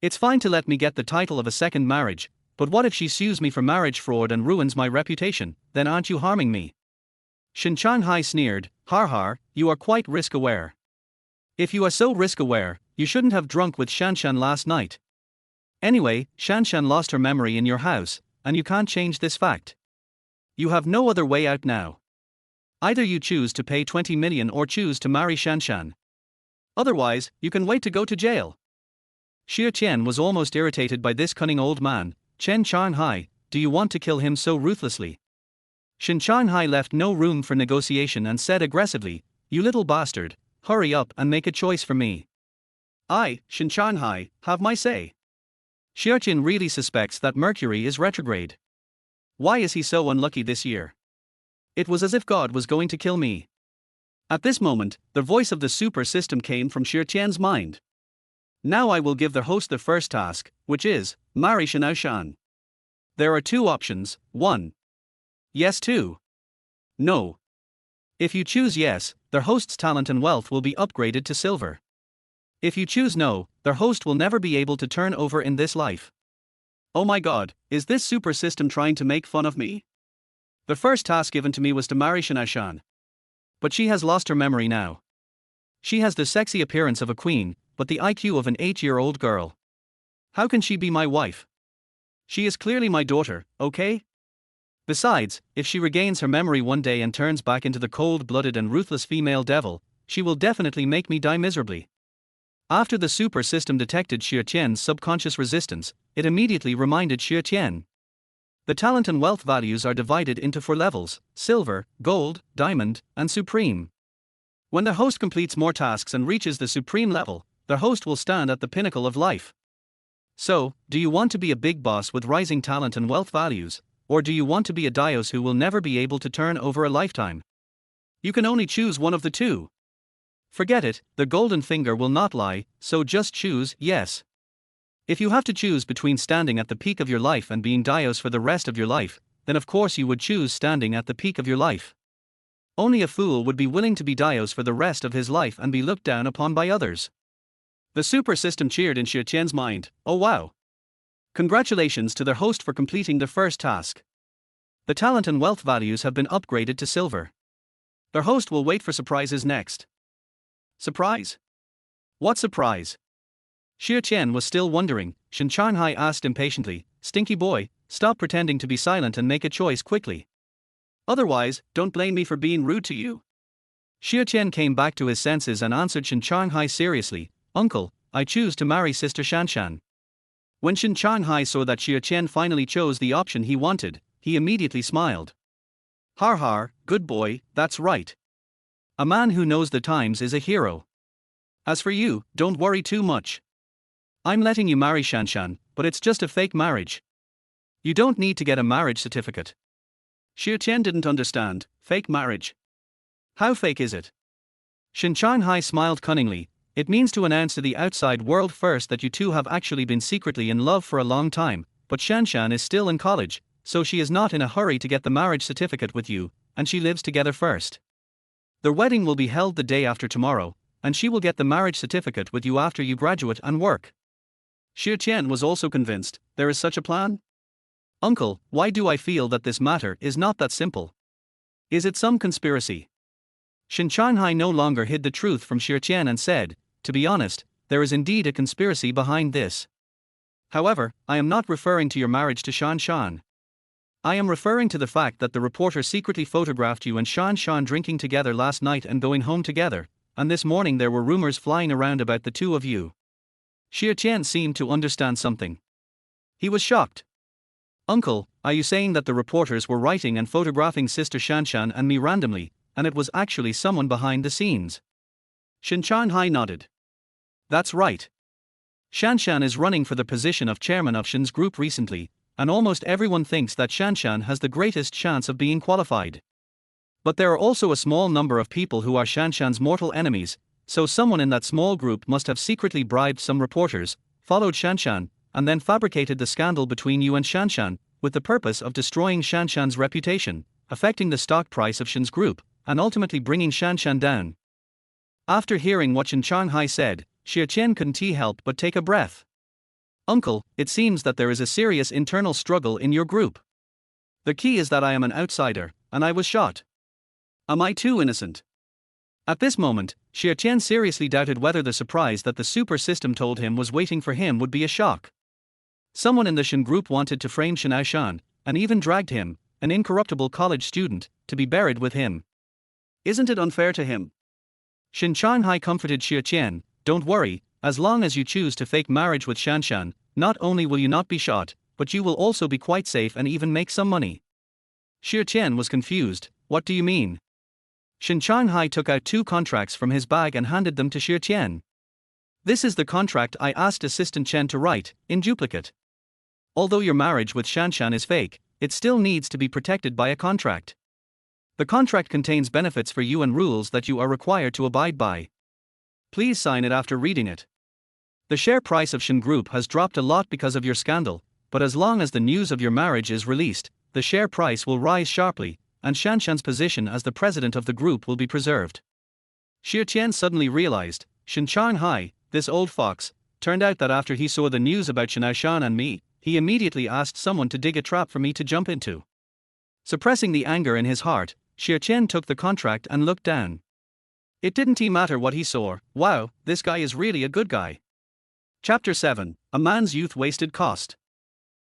It's fine to let me get the title of a second marriage, But what if she sues me for marriage fraud and ruins my reputation? Then aren't you harming me? Shen Aoshan sneered, har har, you are quite risk-aware. If you are so risk-aware, you shouldn't have drunk with Shanshan last night. Anyway, Shanshan lost her memory in your house, and you can't change this fact. You have no other way out now. Either you choose to pay 20 million or choose to marry Shanshan. Otherwise, you can wait to go to jail. Xia Tian was almost irritated by this cunning old man. Shen Aoshan, do you want to kill him so ruthlessly? Shen Aoshan left no room for negotiation and said aggressively, you little bastard, hurry up and make a choice for me. I, Shen Aoshan, have my say. Xia Tian really suspects that Mercury is retrograde. Why is he so unlucky this year? It was as if God was going to kill me. At this moment, the voice of the super system came from Xia Tian's mind. Now I will give the host the first task, which is, marry Shen Aoshan. There are two options, 1. Yes, 2. No. If you choose yes, their host's talent and wealth will be upgraded to silver. If you choose no, their host will never be able to turn over in this life. Oh my god, is this super system trying to make fun of me? The first task given to me was to marry Shen Aoshan. But she has lost her memory now. She has the sexy appearance of a queen, but the IQ of an 8-year-old girl. How can she be my wife? She is clearly my daughter, okay? Besides, if she regains her memory one day and turns back into the cold-blooded and ruthless female devil, she will definitely make me die miserably. After the super system detected Xia Tian's subconscious resistance, it immediately reminded Xia Tian. The talent and wealth values are divided into 4 levels: silver, gold, diamond, and supreme. When the host completes more tasks and reaches the supreme level, the host will stand at the pinnacle of life. So, do you want to be a big boss with rising talent and wealth values, or do you want to be a dios who will never be able to turn over a lifetime? You can only choose one of the two. Forget it, the golden finger will not lie, so just choose yes. If you have to choose between standing at the peak of your life and being dios for the rest of your life, then of course you would choose standing at the peak of your life. Only a fool would be willing to be dios for the rest of his life and be looked down upon by others. The super system cheered in Xia Tian's mind, oh wow. Congratulations to their host for completing the first task. The talent and wealth values have been upgraded to silver. Their host will wait for surprises next. Surprise? What surprise? Xia Tian was still wondering. Shen Aoshan asked impatiently, stinky boy, stop pretending to be silent and make a choice quickly. Otherwise, don't blame me for being rude to you. Xia Tian came back to his senses and answered Shen Aoshan seriously, Uncle, I choose to marry Sister Shanshan. When Shen Aoshan saw that Xia Tian finally chose the option he wanted, he immediately smiled. Har har, good boy, that's right. A man who knows the times is a hero. As for you, don't worry too much. I'm letting you marry Shanshan, but it's just a fake marriage. You don't need to get a marriage certificate. Xia Tian didn't understand. Fake marriage? How fake is it? Shen Aoshan smiled cunningly. It means to announce to the outside world first that you two have actually been secretly in love for a long time, but Shanshan is still in college, so she is not in a hurry to get the marriage certificate with you, and she lives together first. Their wedding will be held the day after tomorrow, and she will get the marriage certificate with you after you graduate and work. Xia Tian was also convinced. There is such a plan? Uncle, why do I feel that this matter is not that simple? Is it some conspiracy? Shen Aoshan no longer hid the truth from Xia Tian and said, to be honest, there is indeed a conspiracy behind this. However, I am not referring to your marriage to Shanshan. I am referring to the fact that the reporter secretly photographed you and Shanshan drinking together last night and going home together, and this morning there were rumors flying around about the two of you. Xia Tian seemed to understand something. He was shocked. Uncle, are you saying that the reporters were writing and photographing Sister Shanshan and me randomly, and it was actually someone behind the scenes? Shen Aoshan nodded. That's right. Shanshan is running for the position of chairman of Shen's group recently, and almost everyone thinks that Shanshan has the greatest chance of being qualified. But there are also a small number of people who are Shanshan's mortal enemies, so someone in that small group must have secretly bribed some reporters, followed Shanshan, and then fabricated the scandal between you and Shanshan, with the purpose of destroying Shanshan's reputation, affecting the stock price of Shen's group, and ultimately bringing Shanshan down. After hearing what Shen Aoshan said, Xia Tian couldn't help but take a breath. Uncle, it seems that there is a serious internal struggle in your group. The key is that I am an outsider, and I was shot. Am I too innocent? At this moment, Xia Tian seriously doubted whether the surprise that the super system told him was waiting for him would be a shock. Someone in the Shen group wanted to frame Shen Aoshan, and even dragged him, an incorruptible college student, to be buried with him. Isn't it unfair to him? Shen Changhai comforted Xia Tian, don't worry, as long as you choose to fake marriage with Shanshan, not only will you not be shot, but you will also be quite safe and even make some money. Xia Tian was confused, what do you mean? Shen Changhai took out 2 contracts from his bag and handed them to Xia Tian. This is the contract I asked Assistant Chen to write, in duplicate. Although your marriage with Shanshan is fake, it still needs to be protected by a contract. The contract contains benefits for you and rules that you are required to abide by. Please sign it after reading it. The share price of Shen Group has dropped a lot because of your scandal, but as long as the news of your marriage is released, the share price will rise sharply, and Shanshan's position as the president of the group will be preserved. Xia Tian suddenly realized, Shen Changhai, this old fox, turned out that after he saw the news about Shen Aoshan and me, he immediately asked someone to dig a trap for me to jump into. Suppressing the anger in his heart, Xia Tian took the contract and looked down. It didn't matter what he saw, wow, this guy is really a good guy. Chapter 7, A Man's Youth Wasted Cost.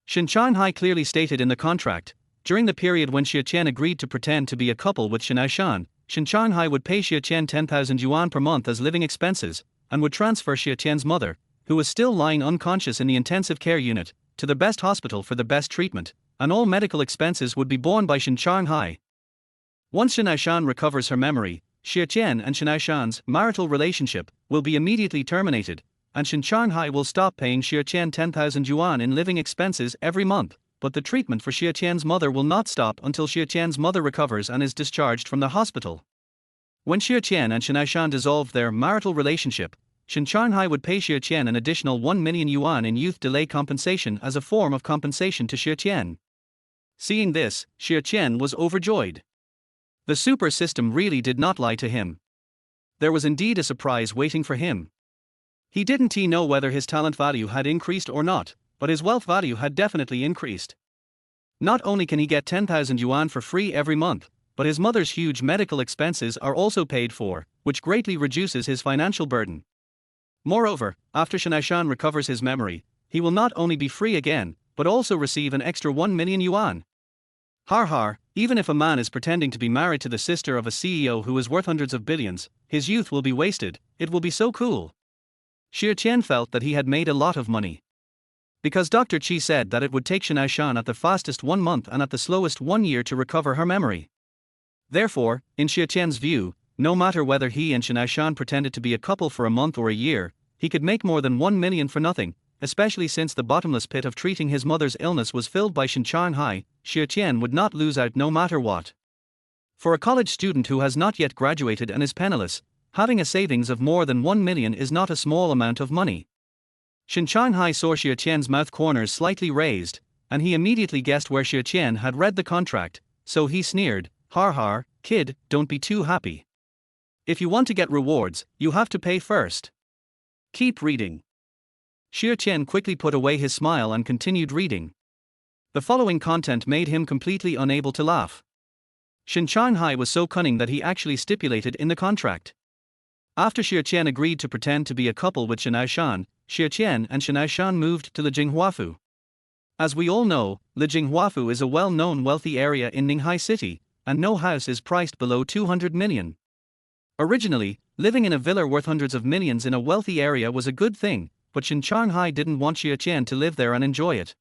Shen Changhai clearly stated in the contract, during the period when Xia Tian agreed to pretend to be a couple with Shen Aoshan, Shen Changhai would pay Xia Tian 10,000 yuan per month as living expenses, and would transfer Xia Tian's mother, who was still lying unconscious in the intensive care unit, to the best hospital for the best treatment, and all medical expenses would be borne by Shen Changhai. Once Shen Aoshan recovers her memory, Xia Tian and Shen Aoshan's marital relationship will be immediately terminated, and Shen Changhai will stop paying Xia Tian 10,000 yuan in living expenses every month, but the treatment for Xia Tian's mother will not stop until Xia Tian's mother recovers and is discharged from the hospital. When Xia Tian and Shen Aoshan dissolved their marital relationship, Shen Changhai would pay Xia Tian an additional 1 million yuan in youth delay compensation as a form of compensation to Xia Tian. Seeing this, Xia Tian was overjoyed. The super system really did not lie to him. There was indeed a surprise waiting for him. He didn't know whether his talent value had increased or not, but his wealth value had definitely increased. Not only can he get 10,000 yuan for free every month, but his mother's huge medical expenses are also paid for, which greatly reduces his financial burden. Moreover, after Shen Aoshan recovers his memory, he will not only be free again, but also receive an extra 1 million yuan. Har har, even if a man is pretending to be married to the sister of a CEO who is worth hundreds of billions, his youth will be wasted, it will be so cool. Xia Tian felt that he had made a lot of money. Because Dr. Qi said that it would take Shen Aoshan at the fastest 1 month and at the slowest 1 year to recover her memory. Therefore, in Xia Tian's view, no matter whether he and Shen Aoshan pretended to be a couple for a month or a year, he could make more than 1 million for nothing, especially since the bottomless pit of treating his mother's illness was filled by Shen Changhai. Xia Tian would not lose out no matter what. For a college student who has not yet graduated and is penniless, having a savings of more than 1 million is not a small amount of money. Shen Changhai saw Xia Tian's mouth corners slightly raised, and he immediately guessed where Xia Tian had read the contract, so he sneered, har har, kid, don't be too happy. If you want to get rewards, you have to pay first. Keep reading. Xia Tian quickly put away his smile and continued reading. The following content made him completely unable to laugh. Shen Changhai was so cunning that he actually stipulated in the contract. After Xia Tian agreed to pretend to be a couple with Shen Aoshan, Xia Tian and Shen Aoshan moved to Jinhuafu. As we all know, Jinhuafu is a well-known wealthy area in Ninghai City, and no house is priced below 200 million. Originally, living in a villa worth hundreds of millions in a wealthy area was a good thing, but Shen Changhai didn't want Xia Tian to live there and enjoy it.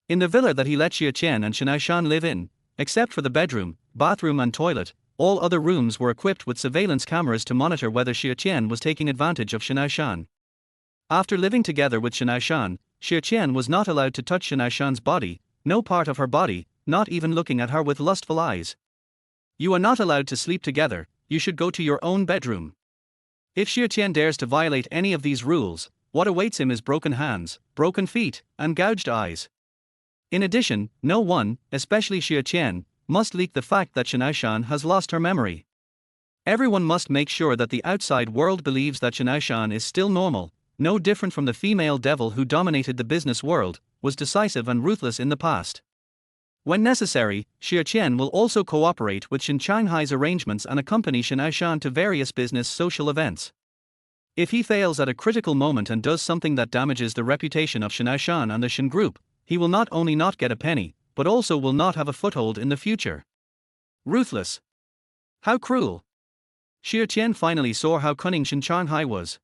In the villa that he let Xia Tian and Shen Aoshan live in, except for the bedroom, bathroom and toilet, all other rooms were equipped with surveillance cameras to monitor whether Xia Tian was taking advantage of Shen Aoshan. After living together with Shen Aoshan, Xia Tian was not allowed to touch Shen Aoshan's body, no part of her body, not even looking at her with lustful eyes. You are not allowed to sleep together, you should go to your own bedroom. If Xia Tian dares to violate any of these rules, what awaits him is broken hands, broken feet, and gouged eyes. In addition, no one, especially Xia Tian, must leak the fact that Shen Aoshan has lost her memory. Everyone must make sure that the outside world believes that Shen Aoshan is still normal, no different from the female devil who dominated the business world, was decisive and ruthless in the past. When necessary, Xia Tian will also cooperate with Shanghai's arrangements and accompany Shen Aoshan to various business social events. If he fails at a critical moment and does something that damages the reputation of Shen Aoshan and the Shen Group, he will not only not get a penny, but also will not have a foothold in the future. Ruthless. How cruel. Xia Tian finally saw how cunning Shanghai was.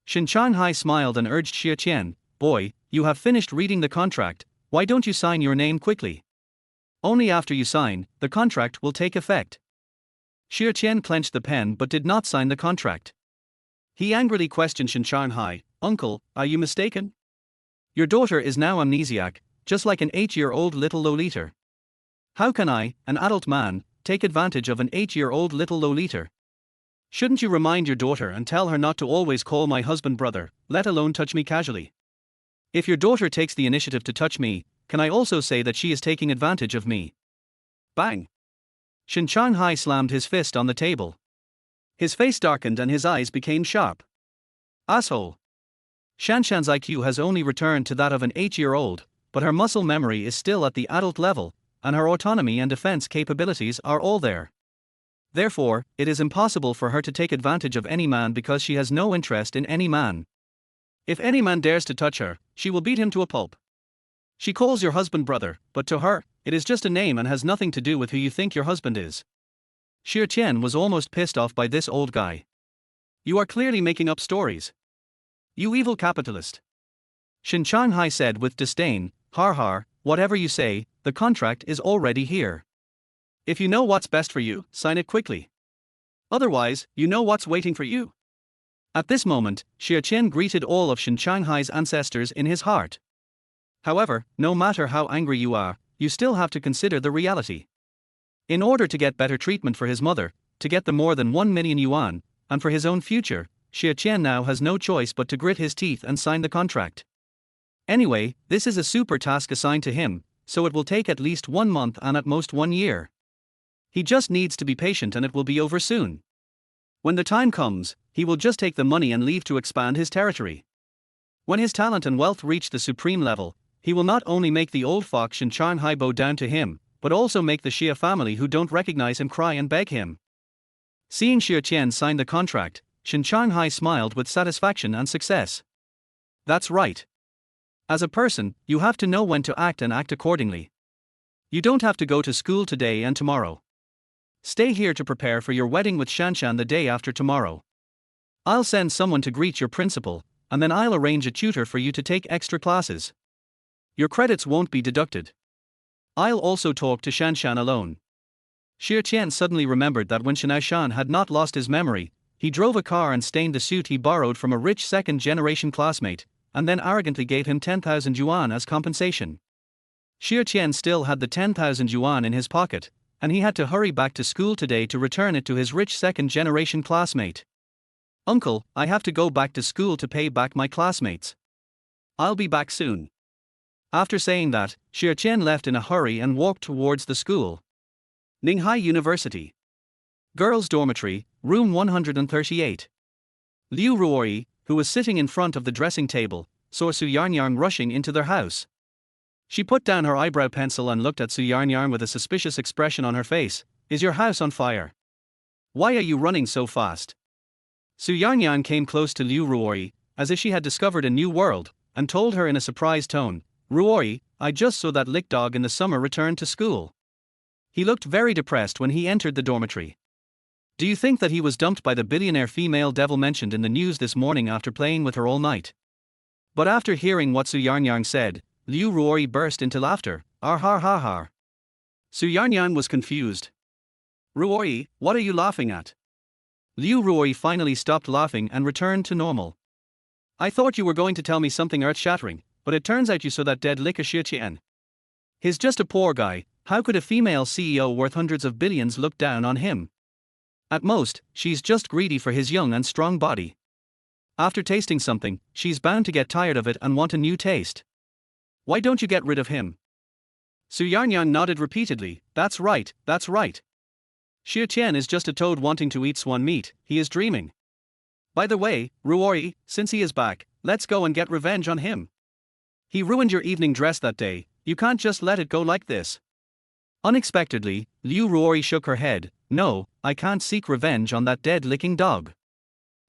Shanghai smiled and urged Xia Tian, "Boy, you have finished reading the contract, why don't you sign your name quickly? Only after you sign, the contract will take effect." Xia Tian clenched the pen but did not sign the contract. He angrily questioned Shanghai, "Uncle, are you mistaken? Your daughter is now amnesiac, just like an 8-year-old little Lolita. How can I, an adult man, take advantage of an 8-year-old little Lolita? Shouldn't you remind your daughter and tell her not to always call my husband brother, let alone touch me casually? If your daughter takes the initiative to touch me, can I also say that she is taking advantage of me?" Bang! Shanghai slammed his fist on the table. His face darkened and his eyes became sharp. Asshole! Shanshan's IQ has only returned to that of an 8-year-old, but her muscle memory is still at the adult level, and her autonomy and defense capabilities are all there. Therefore, it is impossible for her to take advantage of any man because she has no interest in any man. If any man dares to touch her, she will beat him to a pulp. She calls your husband brother, but to her, it is just a name and has nothing to do with who you think your husband is. Xia Tian was almost pissed off by this old guy. "You are clearly making up stories. You evil capitalist." Shanghai said with disdain, "Har har, whatever you say, the contract is already here. If you know what's best for you, sign it quickly. Otherwise, you know what's waiting for you." At this moment, Xia Tian greeted all of Shanghai's ancestors in his heart. However, no matter how angry you are, you still have to consider the reality. In order to get better treatment for his mother, to get the more than 1 million yuan, and for his own future, Xia Tian now has no choice but to grit his teeth and sign the contract. Anyway, this is a super task assigned to him, so it will take at least 1 month and at most 1 year. He just needs to be patient and it will be over soon. When the time comes, he will just take the money and leave to expand his territory. When his talent and wealth reach the supreme level, he will not only make the old fox Shanghai bow down to him, but also make the Xia family who don't recognize him cry and beg him. Seeing Xia Tian sign the contract, Shanghai smiled with satisfaction and success. That's right. As a person, you have to know when to act and act accordingly. You don't have to go to school today and tomorrow. Stay here to prepare for your wedding with Shanshan the day after tomorrow. I'll send someone to greet your principal, and then I'll arrange a tutor for you to take extra classes. Your credits won't be deducted. I'll also talk to Shanshan alone. Xia Tian suddenly remembered that when Shen Aoshan had not lost his memory, he drove a car and stained the suit he borrowed from a rich second-generation classmate, and then arrogantly gave him 10,000 yuan as compensation. Xia Tian still had the 10,000 yuan in his pocket, and he had to hurry back to school today to return it to his rich second-generation classmate. "Uncle, I have to go back to school to pay back my classmates. I'll be back soon." After saying that, Xia Tian left in a hurry and walked towards the school. Ninghai University. Girls' Dormitory, Room 138. Liu Ruori, who was sitting in front of the dressing table, saw Su Yarnyang rushing into their house. She put down her eyebrow pencil and looked at Su Yarnyang with a suspicious expression on her face. "Is your house on fire? Why are you running so fast?" Su Yarnyang came close to Liu Ruori, as if she had discovered a new world, and told her in a surprised tone, "Ruori, I just saw that lick dog in the summer return to school. He looked very depressed when he entered the dormitory. Do you think that he was dumped by the billionaire female devil mentioned in the news this morning after playing with her all night?" But after hearing what Su Yarnyang said, Liu Ruori burst into laughter. "Har har har har." Su Yarnyang was confused. "Ruori, what are you laughing at?" Liu Ruori finally stopped laughing and returned to normal. "I thought you were going to tell me something earth-shattering, but it turns out you saw that dead lick of Xia Tian. He's just a poor guy. How could a female CEO worth hundreds of billions look down on him? At most, she's just greedy for his young and strong body. After tasting something, she's bound to get tired of it and want a new taste. Why don't you get rid of him?" Su Yarnyang nodded repeatedly. That's right, that's right. Xia Tian is just a toad wanting to eat swan meat, he is dreaming. By the way, Ruori, since he is back, let's go and get revenge on him. He ruined your evening dress that day, you can't just let it go like this. Unexpectedly, Liu Ruori shook her head. No, I can't seek revenge on that dead-licking dog.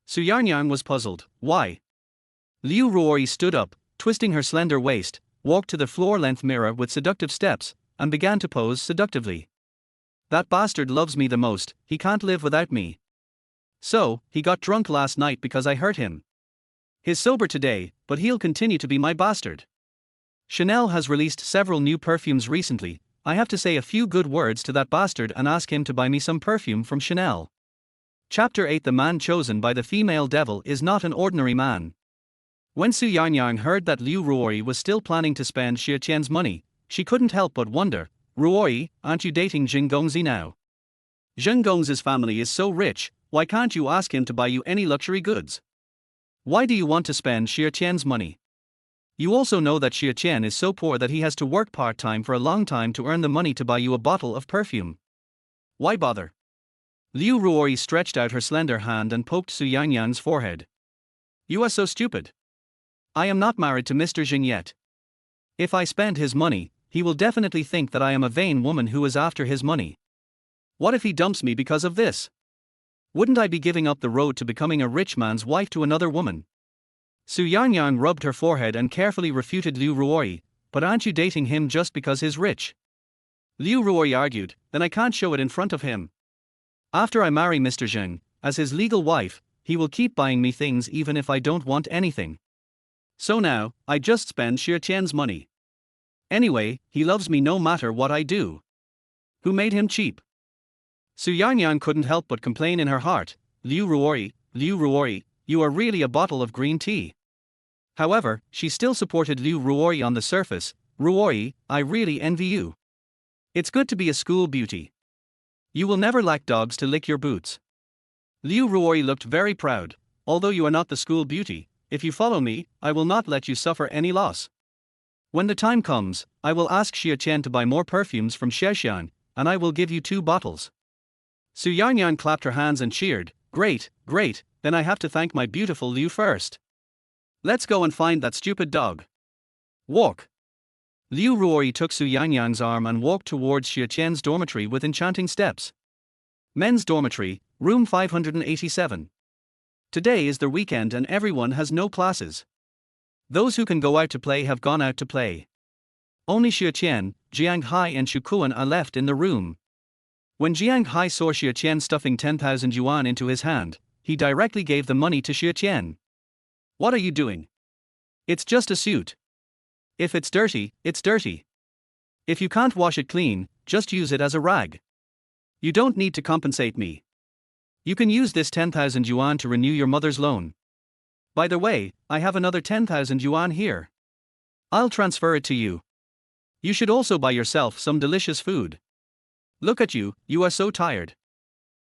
Su Yarnyang was puzzled. Why? Liu Ruori stood up, twisting her slender waist, walked to the floor-length mirror with seductive steps, and began to pose seductively. That bastard loves me the most, he can't live without me. So, he got drunk last night because I hurt him. He's sober today, but he'll continue to be my bastard. Chanel has released several new perfumes recently. I have to say a few good words to that bastard and ask him to buy me some perfume from Chanel. Chapter 8. The man chosen by the female devil is not an ordinary man. When Su Yarnyang heard that Liu Ruori was still planning to spend Xia Tian's money, she couldn't help but wonder, Ruori, aren't you dating Zheng Gongzi now? Zheng Gongzi's family is so rich, why can't you ask him to buy you any luxury goods? Why do you want to spend Xia Tian's money? You also know that Xia Tian is so poor that he has to work part-time for a long time to earn the money to buy you a bottle of perfume. Why bother? Liu Ruori stretched out her slender hand and poked Su Yarnyang's forehead. You are so stupid. I am not married to Mr. Zheng yet. If I spend his money, he will definitely think that I am a vain woman who is after his money. What if he dumps me because of this? Wouldn't I be giving up the road to becoming a rich man's wife to another woman? Su Yarnyang rubbed her forehead and carefully refuted Liu Ruori, but aren't you dating him just because he's rich? Liu Ruori argued, then I can't show it in front of him. After I marry Mr. Zheng, as his legal wife, he will keep buying me things even if I don't want anything. So now, I just spend Xia Tian's money. Anyway, he loves me no matter what I do. Who made him cheap? Su Yarnyang couldn't help but complain in her heart, Liu Ruori, you are really a bottle of green tea. However, she still supported Liu Ruori on the surface. Ruori, I really envy you. It's good to be a school beauty. You will never lack dogs to lick your boots. Liu Ruori looked very proud. Although you are not the school beauty, if you follow me, I will not let you suffer any loss. When the time comes, I will ask Xia Tian to buy more perfumes from Xiaxian, and I will give you 2 bottles. Su Yarnyang clapped her hands and cheered. Great, then I have to thank my beautiful Liu first. Let's go and find that stupid dog. Walk. Liu Ruori took Su Yarnyang's arm and walked towards Xia Tian's dormitory with enchanting steps. Men's dormitory, room 587. Today is the weekend and everyone has no classes. Those who can go out to play have gone out to play. Only Xia Tian, Jiang Hai and Shu Kuan are left in the room. When Jiang Hai saw Xia Tian stuffing 10,000 yuan into his hand, he directly gave the money to Xia Tian. What are you doing? It's just a suit. If it's dirty, it's dirty. If you can't wash it clean, just use it as a rag. You don't need to compensate me. You can use this 10,000 yuan to renew your mother's loan. By the way, I have another 10,000 yuan here. I'll transfer it to you. You should also buy yourself some delicious food. Look at you, you are so tired.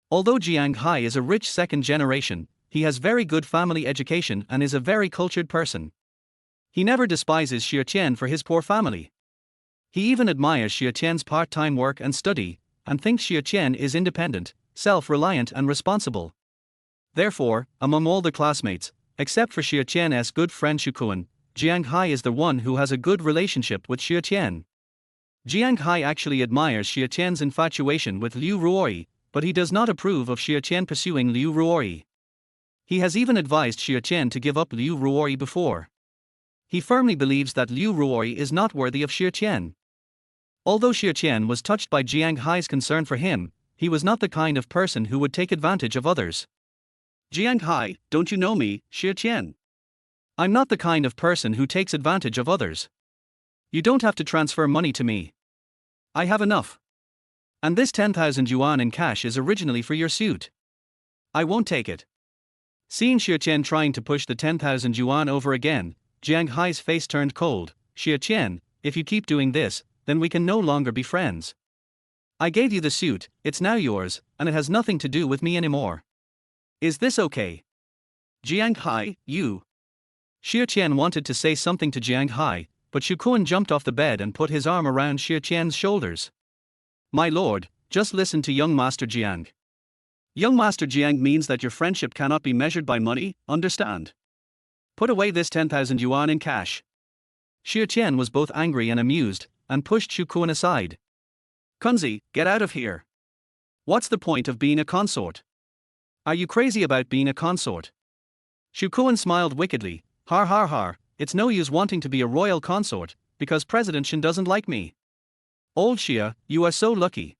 Although Jiang Hai is a rich second generation, he has very good family education and is a very cultured person. He never despises Xia Tian for his poor family. He even admires Xia Tian's part-time work and study, and thinks Xia Tian is independent, self-reliant and responsible. Therefore, among all the classmates, except for Xia Tian's good friend Shu Kuan, Jiang Hai is the one who has a good relationship with Xia Tian. Jiang Hai actually admires Xia Tian's infatuation with Liu Ruori, but he does not approve of Xia Tian pursuing Liu Ruori. He has even advised Xia Tian to give up Liu Ruori before. He firmly believes that Liu Ruori is not worthy of Xia Tian. Although Xia Tian was touched by Jiang Hai's concern for him, he was not the kind of person who would take advantage of others. Jiang Hai, don't you know me, Xia Tian? I'm not the kind of person who takes advantage of others. You don't have to transfer money to me. I have enough. And this 10,000 yuan in cash is originally for your suit. I won't take it. Seeing Xia Tian trying to push the 10,000 yuan over again, Jiang Hai's face turned cold. Xia Tian, if you keep doing this, then we can no longer be friends. I gave you the suit, it's now yours, and it has nothing to do with me anymore. Is this okay? Jiang Hai, you. Xia Tian wanted to say something to Jiang Hai, but Shu Kuan jumped off the bed and put his arm around Xia Tian's shoulders. My lord, just listen to young Master Jiang. Young Master Jiang means that your friendship cannot be measured by money, understand? Put away this 10,000 yuan in cash. Xia Tian was both angry and amused, and pushed Shu Kuan aside. Kunzi, get out of here. What's the point of being a consort? Are you crazy about being a consort? Shu Kuan smiled wickedly. Har har har, it's no use wanting to be a royal consort, because President Shen doesn't like me. Old Xia, you are so lucky.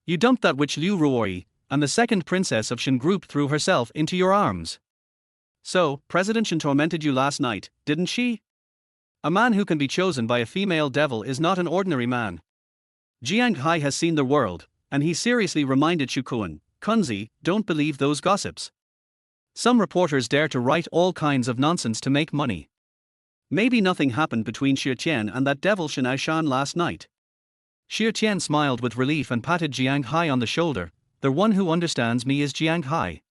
You dumped that witch Liu Ruori, and the second princess of Shen group threw herself into your arms. So, President Shen tormented you last night, didn't she? A man who can be chosen by a female devil is not an ordinary man. Jiang Hai has seen the world, and he seriously reminded Shu Kuan, Kunzi, don't believe those gossips. Some reporters dare to write all kinds of nonsense to make money. Maybe nothing happened between Xia Tian and that devil Shen Aoshan last night. Xia Tian smiled with relief and patted Jiang Hai on the shoulder. The one who understands me is Jiang Hai.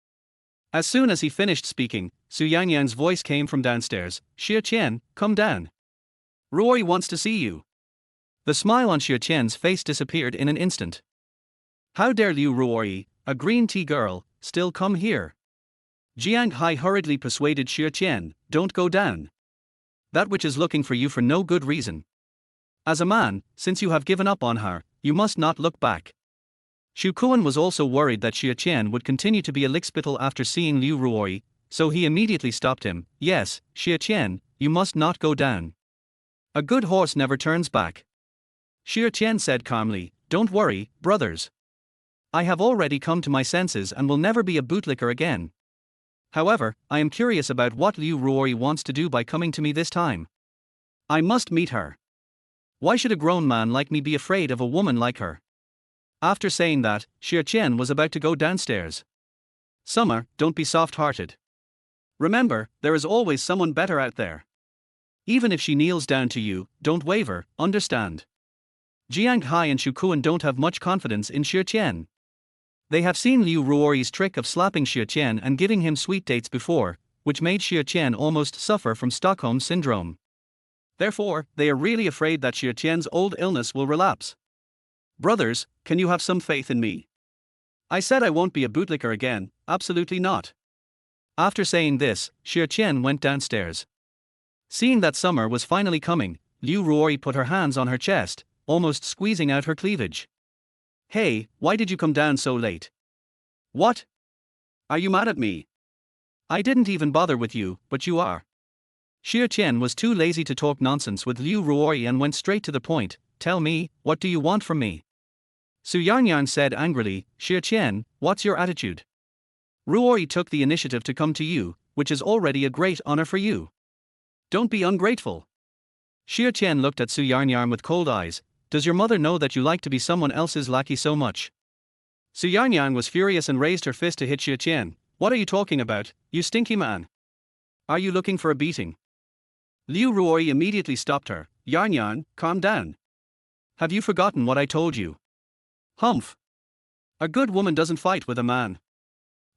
As soon as he finished speaking, Su Yangyang's voice came from downstairs. Xia Tian, come down. Rory wants to see you. The smile on Xia Tian's face disappeared in an instant. How dare Liu Ruori, a green tea girl, still come here? Jiang Hai hurriedly persuaded Xia Tian, don't go down. That witch is looking for you for no good reason. As a man, since you have given up on her, you must not look back. Shu Kuan was also worried that Xia Tian would continue to be a lickspittle after seeing Liu Ruori, so he immediately stopped him. Yes, Xia Tian, you must not go down. A good horse never turns back. Xia Tian said calmly, don't worry, brothers. I have already come to my senses and will never be a bootlicker again. However, I am curious about what Liu Ruori wants to do by coming to me this time. I must meet her. Why should a grown man like me be afraid of a woman like her? After saying that, Xia Tian was about to go downstairs. Summer, don't be soft-hearted. Remember, there is always someone better out there. Even if she kneels down to you, don't waver, understand? Jiang Hai and Shu Kuan don't have much confidence in Xia Tian. They have seen Liu Ruori's trick of slapping Xia Tian and giving him sweet dates before, which made Xia Tian almost suffer from Stockholm Syndrome. Therefore, they are really afraid that Xia Tian's old illness will relapse. Brothers, can you have some faith in me? I said I won't be a bootlicker again, absolutely not. After saying this, Xia Tian went downstairs. Seeing that summer was finally coming, Liu Ruori put her hands on her chest, almost squeezing out her cleavage. Hey, why did you come down so late? What? Are you mad at me? I didn't even bother with you, but you are. Xia Tian was too lazy to talk nonsense with Liu Ruori and went straight to the point. Tell me, what do you want from me? Su Yangyang said angrily, Xia Tian, what's your attitude? Ruori took the initiative to come to you, which is already a great honor for you. Don't be ungrateful. Xia Tian looked at Su Yangyang with cold eyes. Does your mother know that you like to be someone else's lackey so much? Su Yangyang was furious and raised her fist to hit Xia Tian. What are you talking about, you stinky man? Are you looking for a beating? Liu Ruori immediately stopped her. Yangyang, calm down. Have you forgotten what I told you? Humph. A good woman doesn't fight with a man.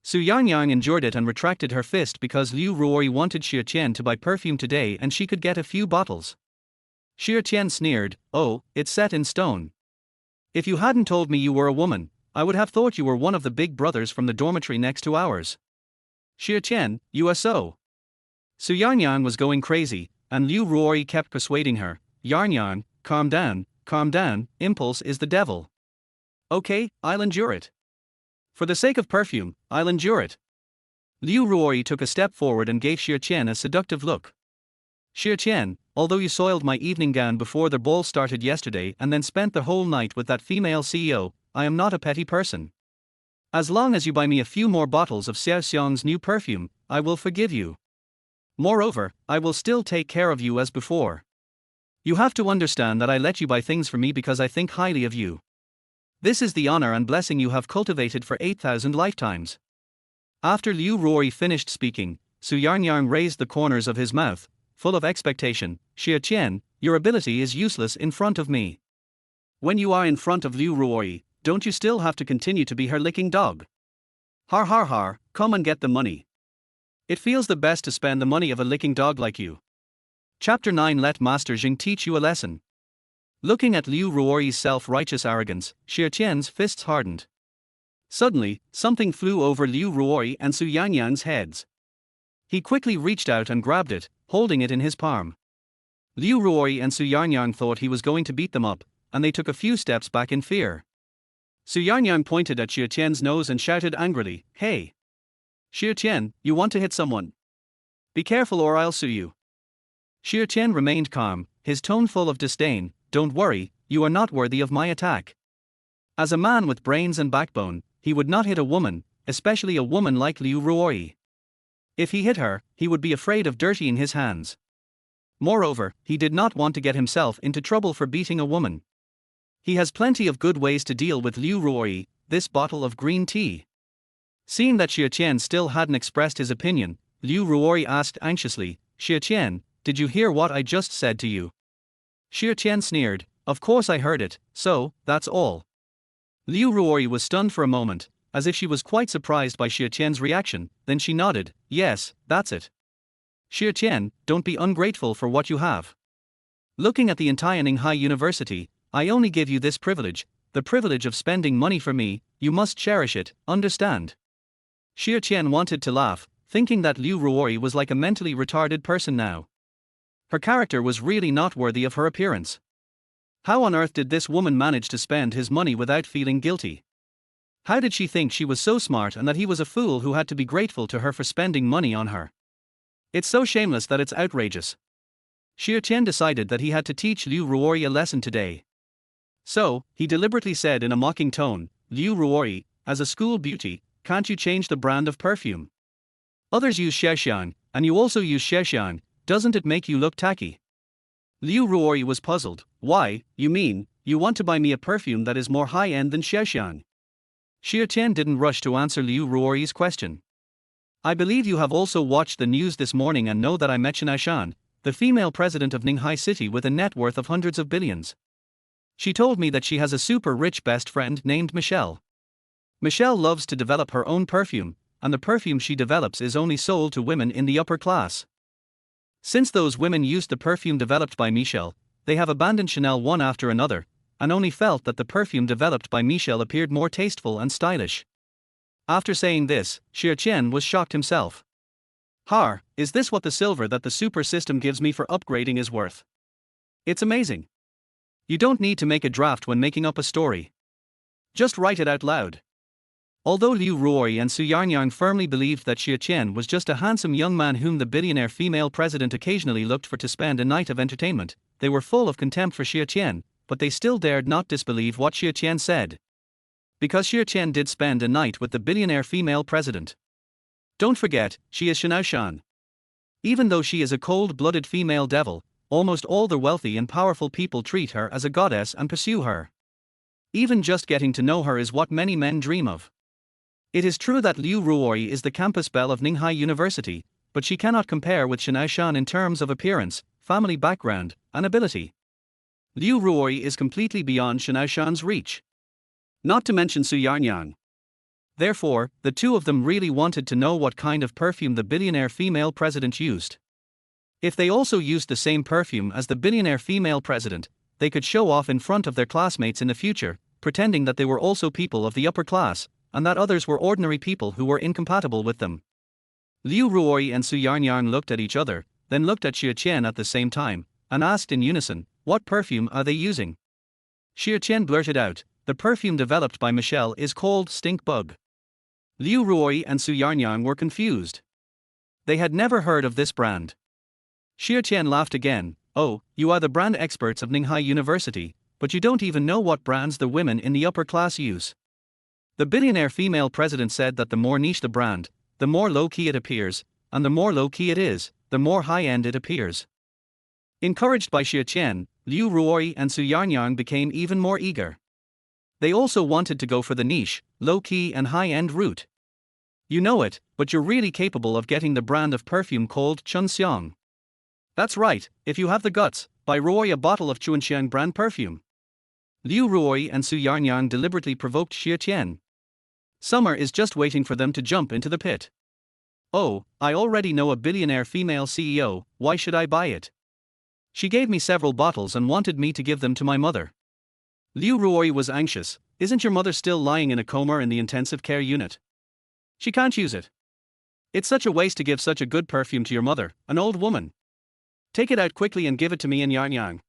Su Yangyang endured it and retracted her fist because Liu Ruori wanted Xia Tian to buy perfume today and she could get a few bottles. Xia Tian sneered, oh, it's set in stone. If you hadn't told me you were a woman, I would have thought you were one of the big brothers from the dormitory next to ours. Xia Tian, you are so. Su Yangyang was going crazy, and Liu Ruori kept persuading her. Yangyang, calm down, impulse is the devil. Okay, I'll endure it. For the sake of perfume, I'll endure it. Liu Ruori took a step forward and gave Xia Tian a seductive look. Xia Tian, although you soiled my evening gown before the ball started yesterday and then spent the whole night with that female CEO, I am not a petty person. As long as you buy me a few more bottles of Xia Xiang's new perfume, I will forgive you. Moreover, I will still take care of you as before. You have to understand that I let you buy things for me because I think highly of you. This is the honor and blessing you have cultivated for 8,000 lifetimes. After Liu Ruori finished speaking, Su Yangyang raised the corners of his mouth, full of expectation. Xia Tian, your ability is useless in front of me. When you are in front of Liu Ruori, don't you still have to continue to be her licking dog? Har har har, come and get the money. It feels the best to spend the money of a licking dog like you. Chapter 9. Let Master Jing teach you a lesson. Looking at Liu Ruori's self-righteous arrogance, Xia Tian's fists hardened. Suddenly, something flew over Liu Ruoi and Su Yanyang's heads. He quickly reached out and grabbed it, holding it in his palm. Liu Ruoi and Su Yanyang thought he was going to beat them up, and they took a few steps back in fear. Su Yanyang pointed at Xia Tian's nose and shouted angrily, "Hey! Xia Tian, you want to hit someone? Be careful or I'll sue you." Xia Tian remained calm, his tone full of disdain. "Don't worry, you are not worthy of my attack." As a man with brains and backbone, he would not hit a woman, especially a woman like Liu Ruoi. If he hit her, he would be afraid of dirtying his hands. Moreover, he did not want to get himself into trouble for beating a woman. He has plenty of good ways to deal with Liu Ruoi, this bottle of green tea. Seeing that Xia Tian still hadn't expressed his opinion, Liu Ruoi asked anxiously, "Xia Tian, did you hear what I just said to you?" Xia Tian sneered, "Of course I heard it, so, that's all." Liu Ruoi was stunned for a moment, as if she was quite surprised by Xia Tian's reaction, then she nodded, "Yes, that's it. Xia Tian, don't be ungrateful for what you have. Looking at the entire Ninghai University, I only give you this privilege, the privilege of spending money for me, you must cherish it, understand?" Xia Tian wanted to laugh, thinking that Liu Ruoi was like a mentally retarded person now. Her character was really not worthy of her appearance. How on earth did this woman manage to spend his money without feeling guilty? How did she think she was so smart and that he was a fool who had to be grateful to her for spending money on her? It's so shameless that it's outrageous. Xia Tian decided that he had to teach Liu Ruoi a lesson today. So, he deliberately said in a mocking tone, "Liu Ruoi, as a school beauty, can't you change the brand of perfume? Others use Shexiang, and you also use Shexiang, doesn't it make you look tacky?" Liu Ruoi was puzzled. "Why, you mean, you want to buy me a perfume that is more high-end than Shexiang?" Xia Tian didn't rush to answer Liu Ruoi's question. "I believe you have also watched the news this morning and know that I met Shen Aoshan, the female president of Ninghai City with a net worth of hundreds of billions. She told me that she has a super rich best friend named Michelle. Michelle loves to develop her own perfume, and the perfume she develops is only sold to women in the upper class. Since those women used the perfume developed by Michelle, they have abandoned Chanel one after another, and only felt that the perfume developed by Michelle appeared more tasteful and stylish." After saying this, Xia Tian was shocked himself. "Har, is this what the silver that the super system gives me for upgrading is worth? It's amazing. You don't need to make a draft when making up a story. Just write it out loud." Although Liu Ruoi and Su Yanyang firmly believed that Xia Tian was just a handsome young man whom the billionaire female president occasionally looked for to spend a night of entertainment, they were full of contempt for Xia Tian, but they still dared not disbelieve what Xia Tian said. Because Xia Tian did spend a night with the billionaire female president. Don't forget, she is Shen Aoshan. Even though she is a cold-blooded female devil, almost all the wealthy and powerful people treat her as a goddess and pursue her. Even just getting to know her is what many men dream of. It is true that Liu Ruoi is the campus belle of Ninghai University, but she cannot compare with Shen Aoshan in terms of appearance, family background, and ability. Liu Ruoi is completely beyond Shen Aoshan's reach. Not to mention Su Yanyang. Therefore, the two of them really wanted to know what kind of perfume the billionaire female president used. If they also used the same perfume as the billionaire female president, they could show off in front of their classmates in the future, pretending that they were also people of the upper class, and that others were ordinary people who were incompatible with them. Liu Ruoi and Su Yanyang looked at each other, then looked at Xia Tian at the same time, and asked in unison, "What perfume are they using?" Xia Tian blurted out, "The perfume developed by Michelle is called Stink Bug." Liu Ruoi and Su Yanyang were confused. They had never heard of this brand. Xia Tian laughed again, "Oh, you are the brand experts of Ninghai University, but you don't even know what brands the women in the upper class use. The billionaire female president said that the more niche the brand, the more low-key it appears, and the more low-key it is, the more high-end it appears." Encouraged by Xia Tian, Liu Ruoi and Su Yanyang became even more eager. They also wanted to go for the niche, low-key and high-end route. "You know it, but you're really capable of getting the brand of perfume called Chunxiang." "That's right, if you have the guts, buy Ruoi a bottle of Chunxiang brand perfume." Liu Ruoi and Su Yanyang deliberately provoked Xia Tian. Summer is just waiting for them to jump into the pit. "Oh, I already know a billionaire female CEO, why should I buy it? She gave me several bottles and wanted me to give them to my mother." Liu Ruoi was anxious, isn't your mother still lying in a coma in the intensive care unit? She can't use it. It's such a waste to give such a good perfume to your mother, an old woman. Take it out quickly and give it to me and Yarnyang.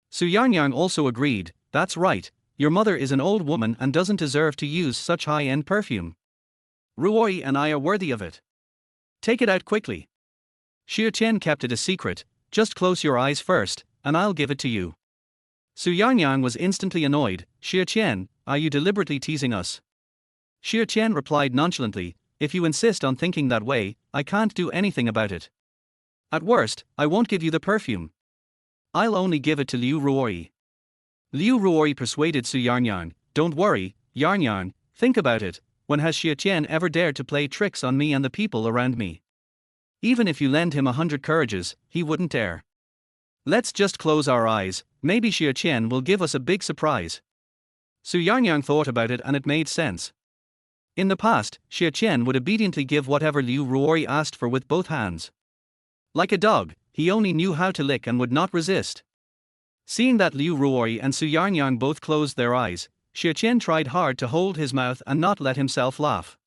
Su Yarnyang also agreed, that's right, your mother is an old woman and doesn't deserve to use such high-end perfume. Ruoi and I are worthy of it. Take it out quickly. Xia Tian kept it a secret, just close your eyes first, and I'll give it to you. Su Yarnyang was instantly annoyed, Xia Tian, are you deliberately teasing us? Xia Tian replied nonchalantly, if you insist on thinking that way, I can't do anything about it. At worst, I won't give you the perfume. I'll only give it to Liu Ruoi. Liu Ruoi persuaded Su Yarnyang, don't worry, Yarnyang, think about it, when has Xia Tian ever dared to play tricks on me and the people around me? Even if you lend him 100 courages, he wouldn't dare. Let's just close our eyes, maybe Xia Tian will give us a big surprise. Su Yarnyang thought about it and it made sense. In the past, Xia Tian would obediently give whatever Liu Ruoi asked for with both hands. Like a dog, he only knew how to lick and would not resist. Seeing that Liu Ruoi and Su Yarnyang both closed their eyes, Xia Tian tried hard to hold his mouth and not let himself laugh.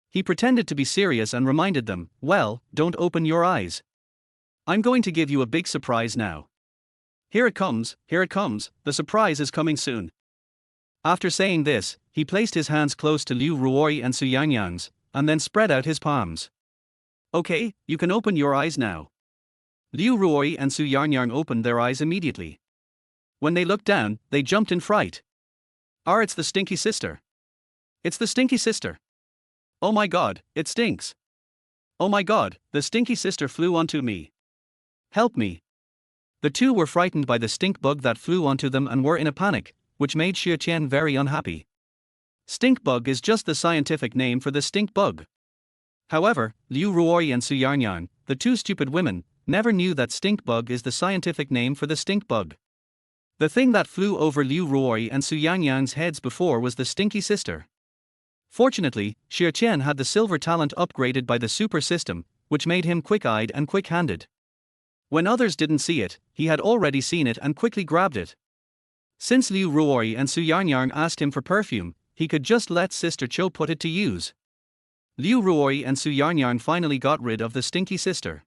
He pretended to be serious and reminded them, well, don't open your eyes. I'm going to give you a big surprise now. Here it comes, the surprise is coming soon. After saying this, he placed his hands close to Liu Ruoi and Su Yarnyang's, and then spread out his palms. Okay, you can open your eyes now. Liu Ruoi and Su Yarnyang opened their eyes immediately. When they looked down, they jumped in fright. It's the stinky sister. It's the stinky sister. Oh my god, it stinks. Oh my god, the stinky sister flew onto me. Help me. The two were frightened by the stink bug that flew onto them and were in a panic, which made Xia Tian very unhappy. Stink bug is just the scientific name for the stink bug. However, Liu Ruoi and Su Yarnyang, the two stupid women, never knew that stink bug is the scientific name for the stink bug. The thing that flew over Liu Ruoi and Su Yarnyang's heads before was the stinky sister. Fortunately, Xia Tian had the silver talent upgraded by the super system, which made him quick-eyed and quick-handed. When others didn't see it, he had already seen it and quickly grabbed it. Since Liu Ruoi and Su Yarnyang asked him for perfume, he could just let Sister Cho put it to use. Liu Ruoi and Su Yarnyang finally got rid of the stinky sister.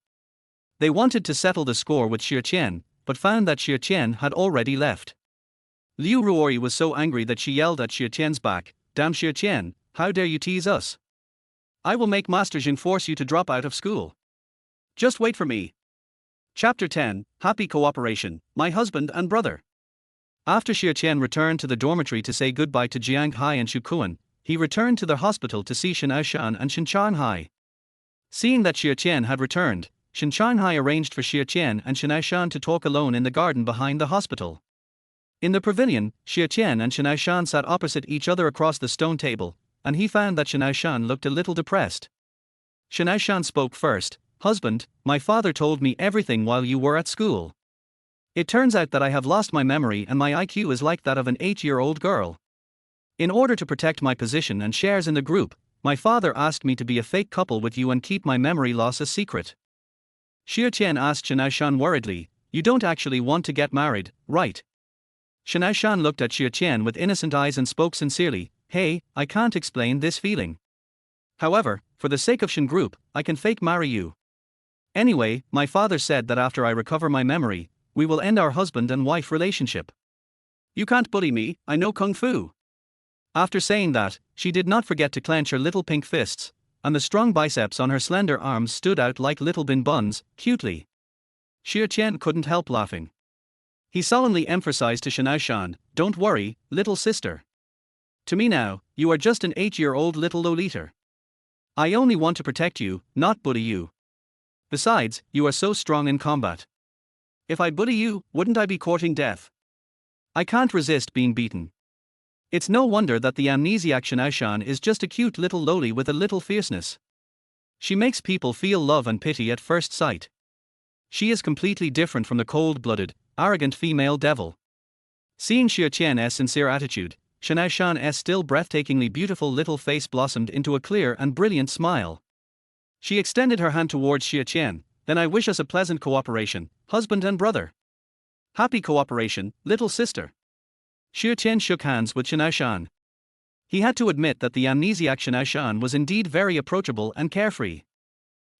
They wanted to settle the score with Xia Tian, but found that Xia Tian had already left. Liu Ruoi was so angry that she yelled at Xia Tian's back, damn Xia Tian, how dare you tease us? I will make Master Jing force you to drop out of school. Just wait for me. Chapter 10, Happy Cooperation, My Husband and Brother. After Xia Tian returned to the dormitory to say goodbye to Jiang Hai and Shu Kuan, he returned to the hospital to see Shen Aoshan and Shen Hai. Seeing that Xia Tian had returned, Shen Hai arranged for Xia Tian and Shen Aoshan to talk alone in the garden behind the hospital. In the pavilion, Xia Tian and Shen Aoshan sat opposite each other across the stone table, and he found that Shen Aoshan looked a little depressed. Shen Aoshan spoke first, husband, my father told me everything while you were at school. It turns out that I have lost my memory and my IQ is like that of an 8-year-old girl. In order to protect my position and shares in the group, my father asked me to be a fake couple with you and keep my memory loss a secret. Xia Tian asked Shen Aoshan worriedly, you don't actually want to get married, right? Shen Aoshan looked at Xia Tian with innocent eyes and spoke sincerely, hey, I can't explain this feeling. However, for the sake of Shen Group, I can fake marry you. Anyway, my father said that after I recover my memory, we will end our husband and wife relationship. You can't bully me, I know Kung Fu. After saying that, she did not forget to clench her little pink fists, and the strong biceps on her slender arms stood out like little bin buns, cutely. Xia Tian couldn't help laughing. He solemnly emphasized to Shen Aoshan, don't worry, little sister. To me now, you are just an 8-year-old little lolita. I only want to protect you, not bully you. Besides, you are so strong in combat. If I bully you, wouldn't I be courting death? I can't resist being beaten. It's no wonder that the amnesiac Shen Aoshan is just a cute little loli with a little fierceness. She makes people feel love and pity at first sight. She is completely different from the cold-blooded, arrogant female devil. Seeing Xia Tian's sincere attitude, Shen Aoshan's still breathtakingly beautiful little face blossomed into a clear and brilliant smile. She extended her hand towards Xia Tian, then I wish us a pleasant cooperation, husband and brother. Happy cooperation, little sister. Xia Tian shook hands with Shen Aoshan. He had to admit that the amnesiac Shen Aoshan was indeed very approachable and carefree.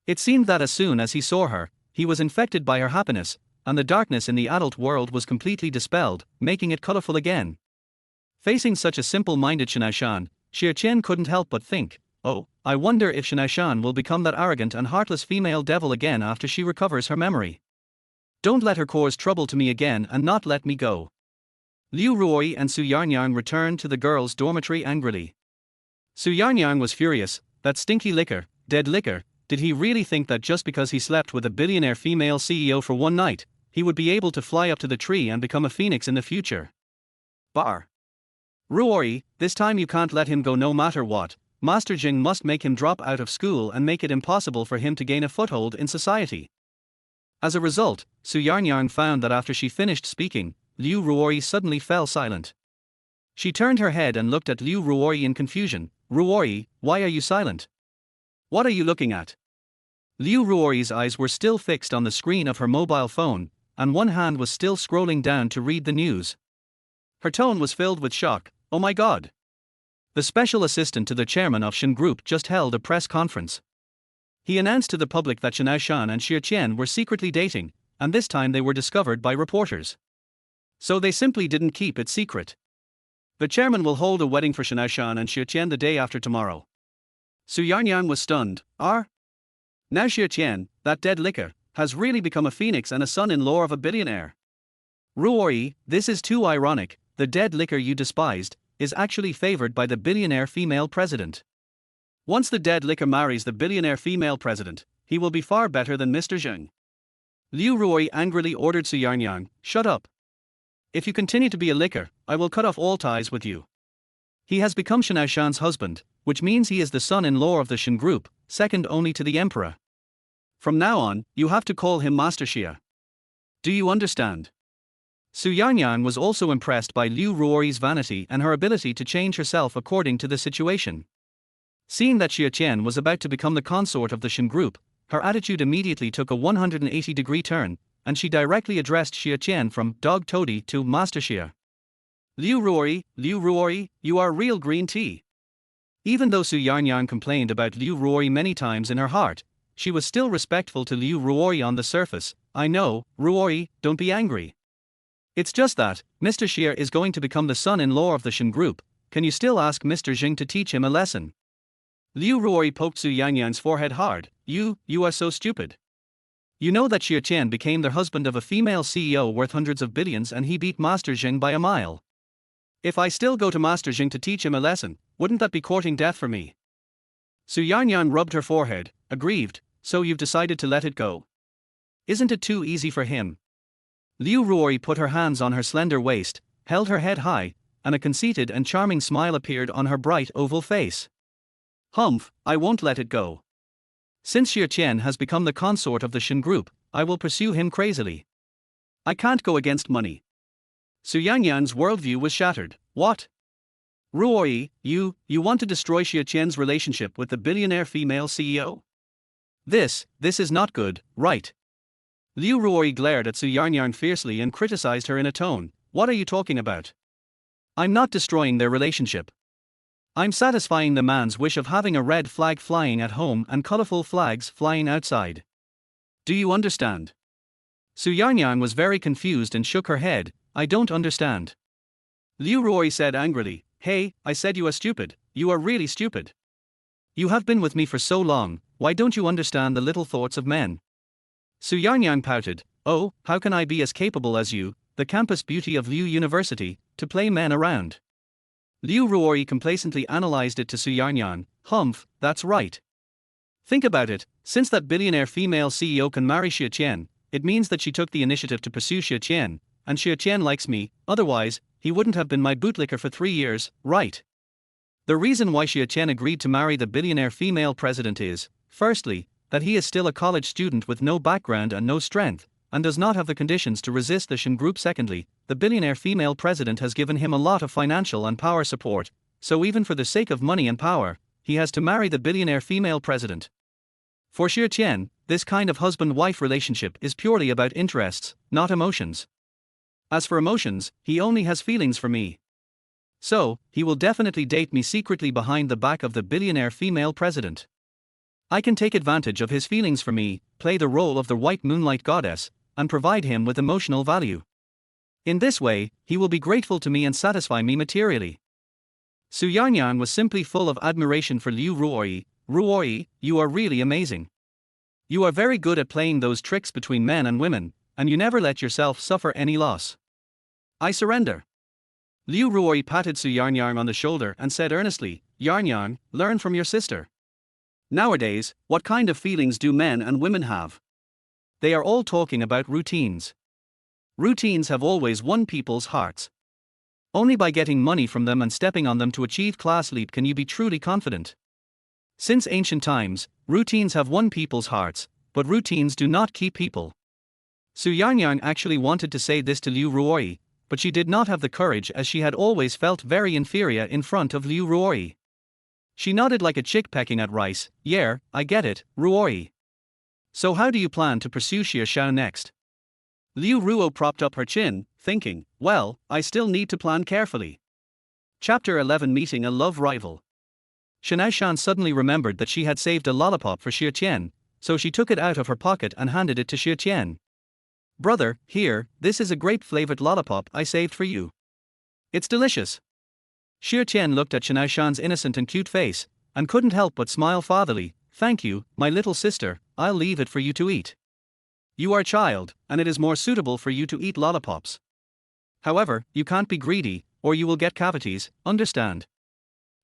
It seemed that as soon as he saw her, he was infected by her happiness, and the darkness in the adult world was completely dispelled, making it colorful again. Facing such a simple-minded Shen Aoshan, Xia Tian couldn't help but think, oh, I wonder if Shen Aoshan will become that arrogant and heartless female devil again after she recovers her memory. Don't let her cause trouble to me again and not let me go. Liu Ruoyi and Su Yarnyang returned to the girls' dormitory angrily. Su Yarnyang was furious. That stinky liquor, dead liquor, did he really think that just because he slept with a billionaire female CEO for one night, he would be able to fly up to the tree and become a phoenix in the future? Bar. Ruoyi, this time you can't let him go no matter what. Master Jing must make him drop out of school and make it impossible for him to gain a foothold in society. As a result, Su Yarnyang found that after she finished speaking, Liu Ruoyi suddenly fell silent. She turned her head and looked at Liu Ruoyi in confusion. Ruoyi, why are you silent? What are you looking at? Liu Ruoyi's eyes were still fixed on the screen of her mobile phone, and one hand was still scrolling down to read the news. Her tone was filled with shock. Oh my god! The special assistant to the chairman of Shen Group just held a press conference. He announced to the public that Shen Aoshan and Xia Tian were secretly dating, and this time they were discovered by reporters. So they simply didn't keep it secret. The chairman will hold a wedding for Shen Aoshan and Xia Tian the day after tomorrow. Su Yarnyang was stunned. Now Xia Tian, that dead liquor, has really become a phoenix and a son-in-law of a billionaire. Ruoyi, this is too ironic. The dead liquor you despised is actually favored by the billionaire female president. Once the dead liquor marries the billionaire female president, he will be far better than Mr. Zheng. Liu Ruoyi angrily ordered Su Yarnyang, shut up. If you continue to be a liquor, I will cut off all ties with you. He has become Shen Aoshan's husband, which means he is the son-in-law of the Shen Group, second only to the emperor. From now on, you have to call him Master Xia. Do you understand? Su Yarnyang was also impressed by Liu Ruoyi's vanity and her ability to change herself according to the situation. Seeing that Xia Tian was about to become the consort of the Shen Group, her attitude immediately took a 180-degree turn, and she directly addressed Xia Tian from Dog Toady to Master Xia. Liu Ruoyi, you are real green tea. Even though Su Yarnyang complained about Liu Ruoyi many times in her heart, she was still respectful to Liu Ruoyi on the surface. I know, Ruoyi, don't be angry. It's just that, Mr. Xia is going to become the son-in-law of the Shen Group. Can you still ask Mr. Jing to teach him a lesson? Liu Ruoyi poked Su Yarnyang's forehead hard. You are so stupid. You know that Xia Tian became the husband of a female CEO worth hundreds of billions and he beat Master Jing by a mile. If I still go to Master Jing to teach him a lesson, wouldn't that be courting death for me? Su Yarnyang rubbed her forehead, aggrieved. So you've decided to let it go? Isn't it too easy for him? Liu Ruoyi put her hands on her slender waist, held her head high, and a conceited and charming smile appeared on her bright oval face. Humph, I won't let it go. Since Xia Tian has become the consort of the Shen Group, I will pursue him crazily. I can't go against money. Su Yarnyang's worldview was shattered. What? Ruoyi, you want to destroy Xia Tian's relationship with the billionaire female CEO? This is not good, right? Liu Ruoyi glared at Su Yarnyang fiercely and criticized her in a tone. What are you talking about? I'm not destroying their relationship. I'm satisfying the man's wish of having a red flag flying at home and colorful flags flying outside. Do you understand? Su Yarnyang was very confused and shook her head. I don't understand. Liu Ruoyi said angrily, hey, I said you are stupid, you are really stupid. You have been with me for so long, why don't you understand the little thoughts of men? Su Yarnyang pouted, oh, how can I be as capable as you, the campus beauty of Liu University, to play men around? Liu Ruoyi complacently analyzed it to Su Yarnyang, humph, that's right. Think about it, since that billionaire female CEO can marry Xia Tian, it means that she took the initiative to pursue Xia Tian, and Xia Tian likes me, otherwise, he wouldn't have been my bootlicker for 3 years, right? The reason why Xia Tian agreed to marry the billionaire female president is, firstly, that he is still a college student with no background and no strength, and does not have the conditions to resist the Shen Group. Secondly, the billionaire female president has given him a lot of financial and power support, so even for the sake of money and power, he has to marry the billionaire female president. For Xia Tian, this kind of husband-wife relationship is purely about interests, not emotions. As for emotions, he only has feelings for me. So, he will definitely date me secretly behind the back of the billionaire female president. I can take advantage of his feelings for me, play the role of the white moonlight goddess, and provide him with emotional value. In this way, he will be grateful to me and satisfy me materially. Su Yarnyang was simply full of admiration for Liu Ruoyi. Ruoyi, you are really amazing. You are very good at playing those tricks between men and women, and you never let yourself suffer any loss. I surrender. Liu Ruoyi patted Su Yarnyang on the shoulder and said earnestly, Yarnyang, learn from your sister. Nowadays, what kind of feelings do men and women have? They are all talking about routines. Routines have always won people's hearts. Only by getting money from them and stepping on them to achieve class leap can you be truly confident. Since ancient times, routines have won people's hearts, but routines do not keep people. Su Yarnyang actually wanted to say this to Liu Ruoyi, but she did not have the courage as she had always felt very inferior in front of Liu Ruoyi. She nodded like a chick pecking at rice. Yeah, I get it, Ruoyi. So how do you plan to pursue Xia Tian next? Liu Ruo propped up her chin, thinking, well, I still need to plan carefully. Chapter 11 Meeting a Love Rival. Shen Aoshan suddenly remembered that she had saved a lollipop for Xia Tian, so she took it out of her pocket and handed it to Xia Tian. Brother, here, this is a grape-flavored lollipop I saved for you. It's delicious. Xia Tian looked at Shen Aoshan's innocent and cute face, and couldn't help but smile fatherly. Thank you, my little sister, I'll leave it for you to eat. You are a child, and it is more suitable for you to eat lollipops. However, you can't be greedy, or you will get cavities, understand?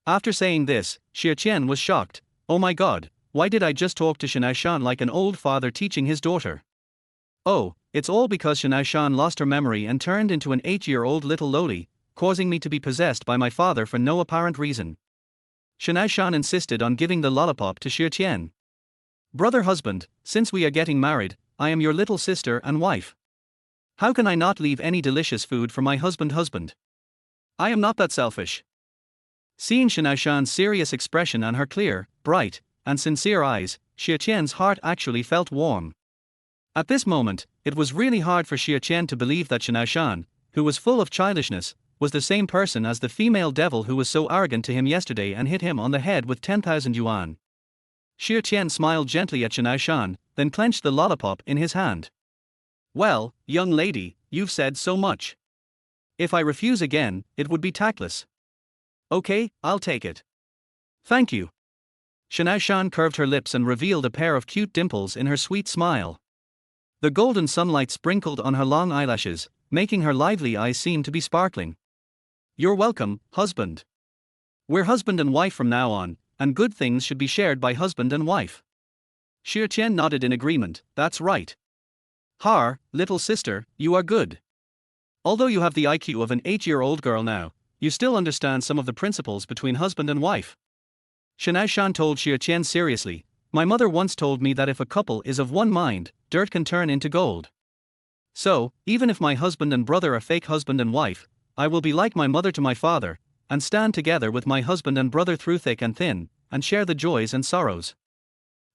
After saying this, Xia Tian was shocked. Oh my god, why did I just talk to Shen Aoshan like an old father teaching his daughter? Oh, it's all because Shen Aoshan lost her memory and turned into an 8-year-old little loli, causing me to be possessed by my father for no apparent reason. Shen Aoshan insisted on giving the lollipop to Xia Tian. Brother husband, since we are getting married, I am your little sister and wife. How can I not leave any delicious food for my husband? I am not that selfish. Seeing Shen Aoshan's serious expression and her clear, bright, and sincere eyes, Xia Tian's heart actually felt warm. At this moment, it was really hard for Xia Tian to believe that Shen Aoshan, who was full of childishness, was the same person as the female devil who was so arrogant to him yesterday and hit him on the head with 10,000 yuan. Xia Tian smiled gently at Shen Aoshan, then clenched the lollipop in his hand. Well, young lady, you've said so much. If I refuse again, it would be tactless. Okay, I'll take it. Thank you. Shen Aoshan curved her lips and revealed a pair of cute dimples in her sweet smile. The golden sunlight sprinkled on her long eyelashes, making her lively eyes seem to be sparkling. You're welcome, husband. We're husband and wife from now on, and good things should be shared by husband and wife. Xia Tian nodded in agreement. That's right. Har, little sister, you are good. Although you have the IQ of an 8-year-old girl now, you still understand some of the principles between husband and wife. Shen Aoshan told Xia Tian seriously, my mother once told me that if a couple is of one mind, dirt can turn into gold. So, even if my husband and brother are fake husband and wife, I will be like my mother to my father, and stand together with my husband and brother through thick and thin, and share the joys and sorrows.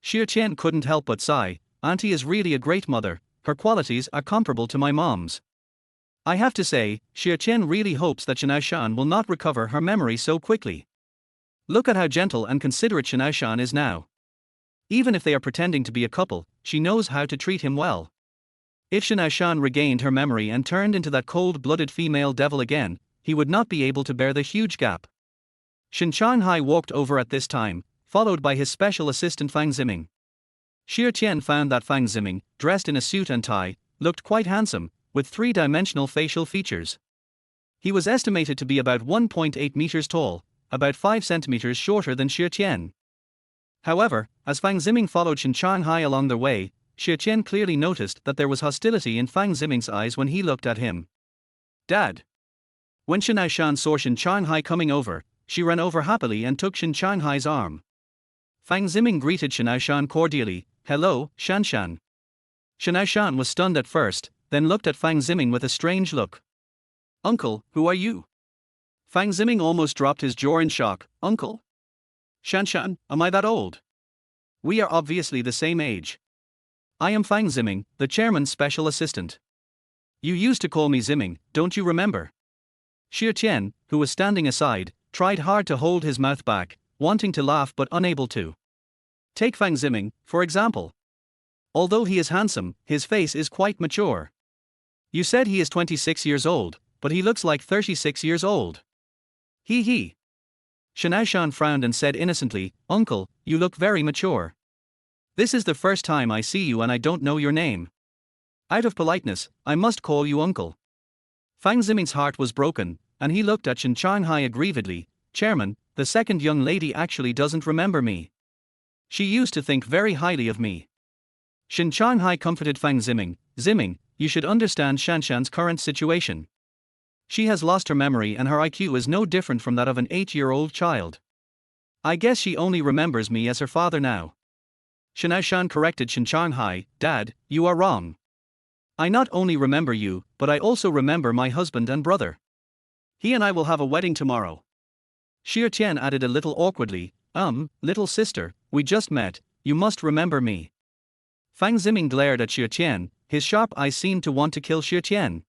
Xia Tian couldn't help but sigh. Auntie is really a great mother, her qualities are comparable to my mom's. I have to say, Xia Tian really hopes that Shen Aoshan will not recover her memory so quickly. Look at how gentle and considerate Shen Aoshan is now. Even if they are pretending to be a couple, she knows how to treat him well. If Shen Aoshan regained her memory and turned into that cold-blooded female devil again, he would not be able to bear the huge gap. Shen Changhai walked over at this time, followed by his special assistant Fang Ziming. Xia Tian found that Fang Ziming, dressed in a suit and tie, looked quite handsome, with 3-dimensional facial features. He was estimated to be about 1.8 meters tall, about 5 centimeters shorter than Xia Tian. However, as Fang Ziming followed Shen Changhai along their way, Xia Tian clearly noticed that there was hostility in Fang Ziming's eyes when he looked at him. Dad. When Shen Aoshan saw Shen Changhai coming over, she ran over happily and took Shen Changhai's arm. Fang Ziming greeted Shen Aoshan cordially. Hello, Shanshan. Shen Aoshan was stunned at first, then looked at Fang Ziming with a strange look. Uncle, who are you? Fang Ziming almost dropped his jaw in shock. Uncle? Shanshan, am I that old? We are obviously the same age. I am Fang Ziming, the chairman's special assistant. You used to call me Ziming, don't you remember? Xia Tian, who was standing aside, tried hard to hold his mouth back, wanting to laugh but unable to. Take Fang Ziming, for example. Although he is handsome, his face is quite mature. You said he is 26 years old, but he looks like 36 years old. Hee hee. Shen Aoshan frowned and said innocently, Uncle, you look very mature. This is the first time I see you and I don't know your name. Out of politeness, I must call you uncle. Fang Ziming's heart was broken, and he looked at Shen Changhai aggrievedly. Chairman, the second young lady actually doesn't remember me. She used to think very highly of me. Shen Changhai comforted Fang Ziming. Ziming, you should understand Shanshan's current situation. She has lost her memory and her IQ is no different from that of an 8-year-old child. I guess she only remembers me as her father now. Shen Aoshan corrected Shen Changhai. Dad, you are wrong. I not only remember you, but I also remember my husband and brother. He and I will have a wedding tomorrow. Xia Tian added a little awkwardly, little sister, we just met, you must remember me. Fang Ziming glared at Xia Tian, his sharp eyes seemed to want to kill Xia Tian.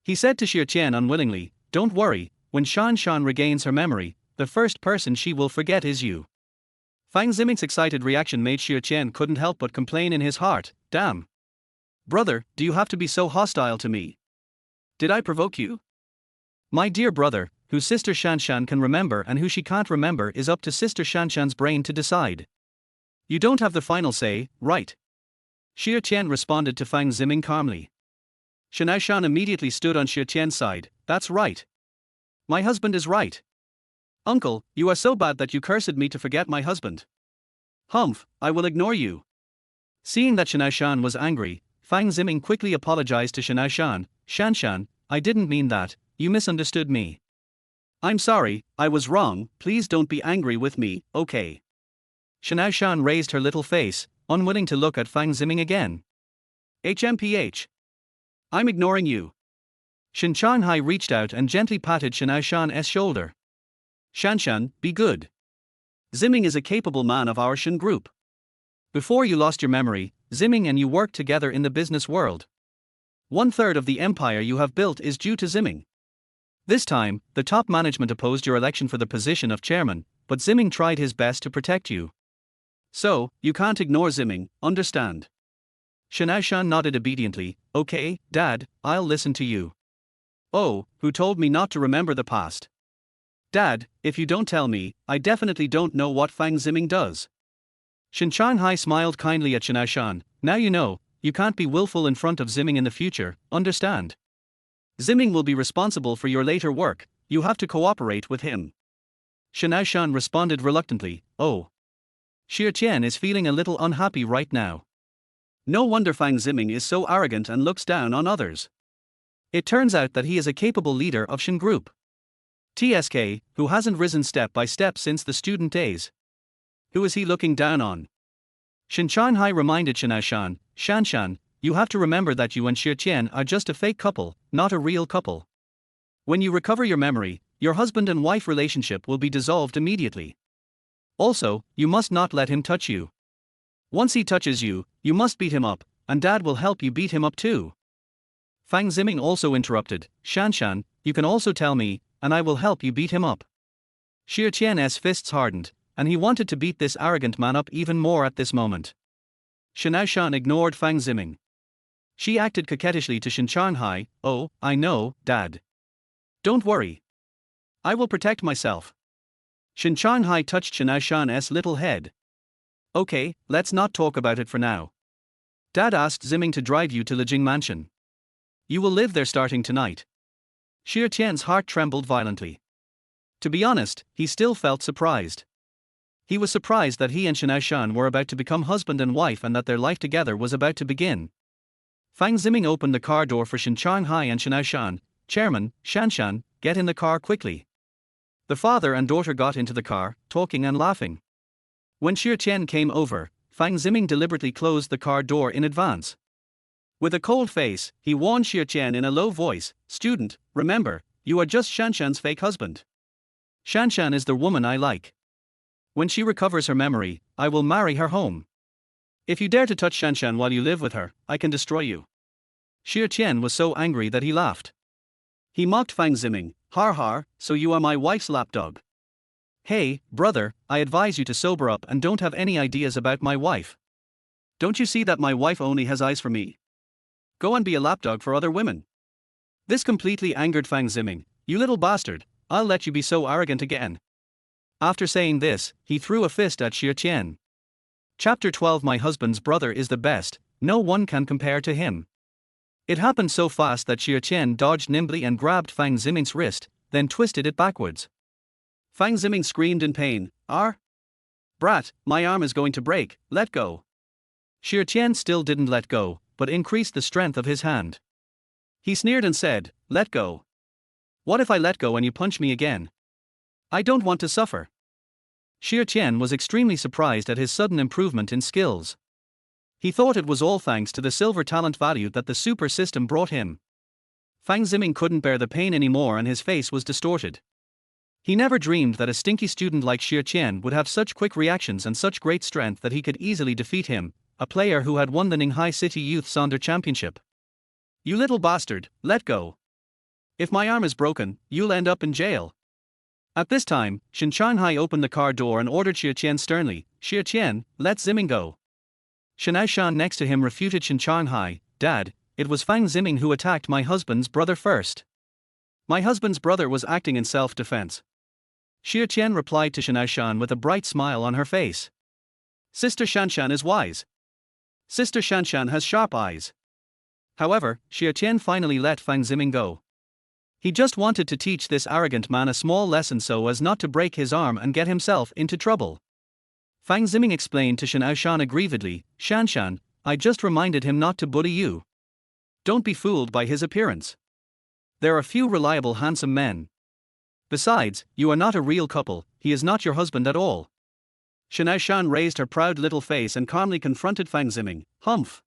He said to Xia Tian unwillingly, don't worry, when Shanshan regains her memory, the first person she will forget is you. Fang Ziming's excited reaction made Xia Tian couldn't help but complain in his heart, damn. Brother, do you have to be so hostile to me? Did I provoke you? My dear brother, whose sister Shanshan can remember and who she can't remember is up to sister Shanshan's brain to decide. You don't have the final say, right? Xia Tian responded to Fang Ziming calmly. Shen Aoshan immediately stood on Xia Tian's side. That's right. My husband is right. Uncle, you are so bad that you cursed me to forget my husband. Humph, I will ignore you. Seeing that Shen Aoshan was angry, Fang Ziming quickly apologized to Shen Aoshan. Shanshan, I didn't mean that, you misunderstood me. I'm sorry, I was wrong, please don't be angry with me, okay? Shen Aoshan raised her little face, unwilling to look at Fang Ziming again. HMPH. I'm ignoring you. Shen Changhai reached out and gently patted Shen Aoshan's shoulder. Shanshan, be good. Ziming is a capable man of our Shen group. Before you lost your memory, Ziming and you worked together in the business world. 1/3 of the empire you have built is due to Ziming. This time, the top management opposed your election for the position of chairman, but Ziming tried his best to protect you. So, you can't ignore Ziming, understand? Shen Aoshan nodded obediently. Okay, Dad, I'll listen to you. Oh, who told me not to remember the past? Dad, if you don't tell me, I definitely don't know what Fang Ziming does. Shen Changhai smiled kindly at Shen Aoshan. Now you know, you can't be willful in front of Ziming in the future, understand? Ziming will be responsible for your later work, you have to cooperate with him. Shen Aoshan responded reluctantly. Oh. Xia Tian is feeling a little unhappy right now. No wonder Fang Ziming is so arrogant and looks down on others. It turns out that he is a capable leader of Shen Group. TSK, who hasn't risen step by step since the student days. Who is he looking down on? Shen Changhai reminded Shen Aoshan. Shanshan, you have to remember that you and Xia Tian are just a fake couple, not a real couple. When you recover your memory, your husband and wife relationship will be dissolved immediately. Also, you must not let him touch you. Once he touches you, you must beat him up, and Dad will help you beat him up too. Fang Ziming also interrupted. Shanshan, you can also tell me, and I will help you beat him up. Xia Tian's fists hardened, and he wanted to beat this arrogant man up even more at this moment. Shen Aoshan ignored Fang Ziming. She acted coquettishly to Shen Changhai. Oh, I know, Dad. Don't worry. I will protect myself. Shen Changhai touched Shen Aoshan's little head. Okay, let's not talk about it for now. Dad asked Ziming to drive you to Lijing Mansion. You will live there starting tonight. Xia Tian's heart trembled violently. To be honest, he still felt surprised. He was surprised that he and Shen Aoshan were about to become husband and wife and that their life together was about to begin. Fang Ziming opened the car door for Shen Changhai and Shen Aoshan. Chairman, Shanshan, get in the car quickly. The father and daughter got into the car, talking and laughing. When Xia Tian came over, Fang Ziming deliberately closed the car door in advance. With a cold face, he warned Xia Tian in a low voice, Student, remember, you are just Shanshan's fake husband. Shanshan is the woman I like. When she recovers her memory, I will marry her home. If you dare to touch Shanshan while you live with her, I can destroy you. Xia Tian was so angry that he laughed. He mocked Fang Ziming. Har har, so you are my wife's lapdog. Hey, brother, I advise you to sober up and don't have any ideas about my wife. Don't you see that my wife only has eyes for me? Go and be a lapdog for other women. This completely angered Fang Ziming. You little bastard, I'll let you be so arrogant again. After saying this, he threw a fist at Xia Tian. Chapter 12. My husband's brother is the best, no one can compare to him. It happened so fast that Xia Tian dodged nimbly and grabbed Fang Ziming's wrist, then twisted it backwards. Fang Ziming screamed in pain, Brat, my arm is going to break, let go. Xia Tian still didn't let go, but increased the strength of his hand. He sneered and said, let go. What if I let go and you punch me again? I don't want to suffer. Xia Tian was extremely surprised at his sudden improvement in skills. He thought it was all thanks to the silver talent value that the super system brought him. Fang Ziming couldn't bear the pain anymore and his face was distorted. He never dreamed that a stinky student like Xia Tian would have such quick reactions and such great strength that he could easily defeat him, a player who had won the Ninghai City Youth Sonder Championship. You little bastard, let go. If my arm is broken, you'll end up in jail. At this time, Shen Aoshan opened the car door and ordered Xia Tian sternly, Xia Tian, let Ziming go. Shen Aoshan next to him refuted Shen Aoshan, Dad, it was Fang Ziming who attacked my husband's brother first. My husband's brother was acting in self-defense. Xia Tian replied to Shen Aoshan with a bright smile on her face. Sister Shanshan is wise. Sister Shanshan has sharp eyes. However, Xia Tian finally let Fang Ziming go. He just wanted to teach this arrogant man a small lesson so as not to break his arm and get himself into trouble. Fang Ziming explained to Shen Aoshan aggrievedly, Shanshan, I just reminded him not to bully you. Don't be fooled by his appearance. There are few reliable handsome men. Besides, you are not a real couple, he is not your husband at all. Shen Aoshan raised her proud little face and calmly confronted Fang Ziming, Humph.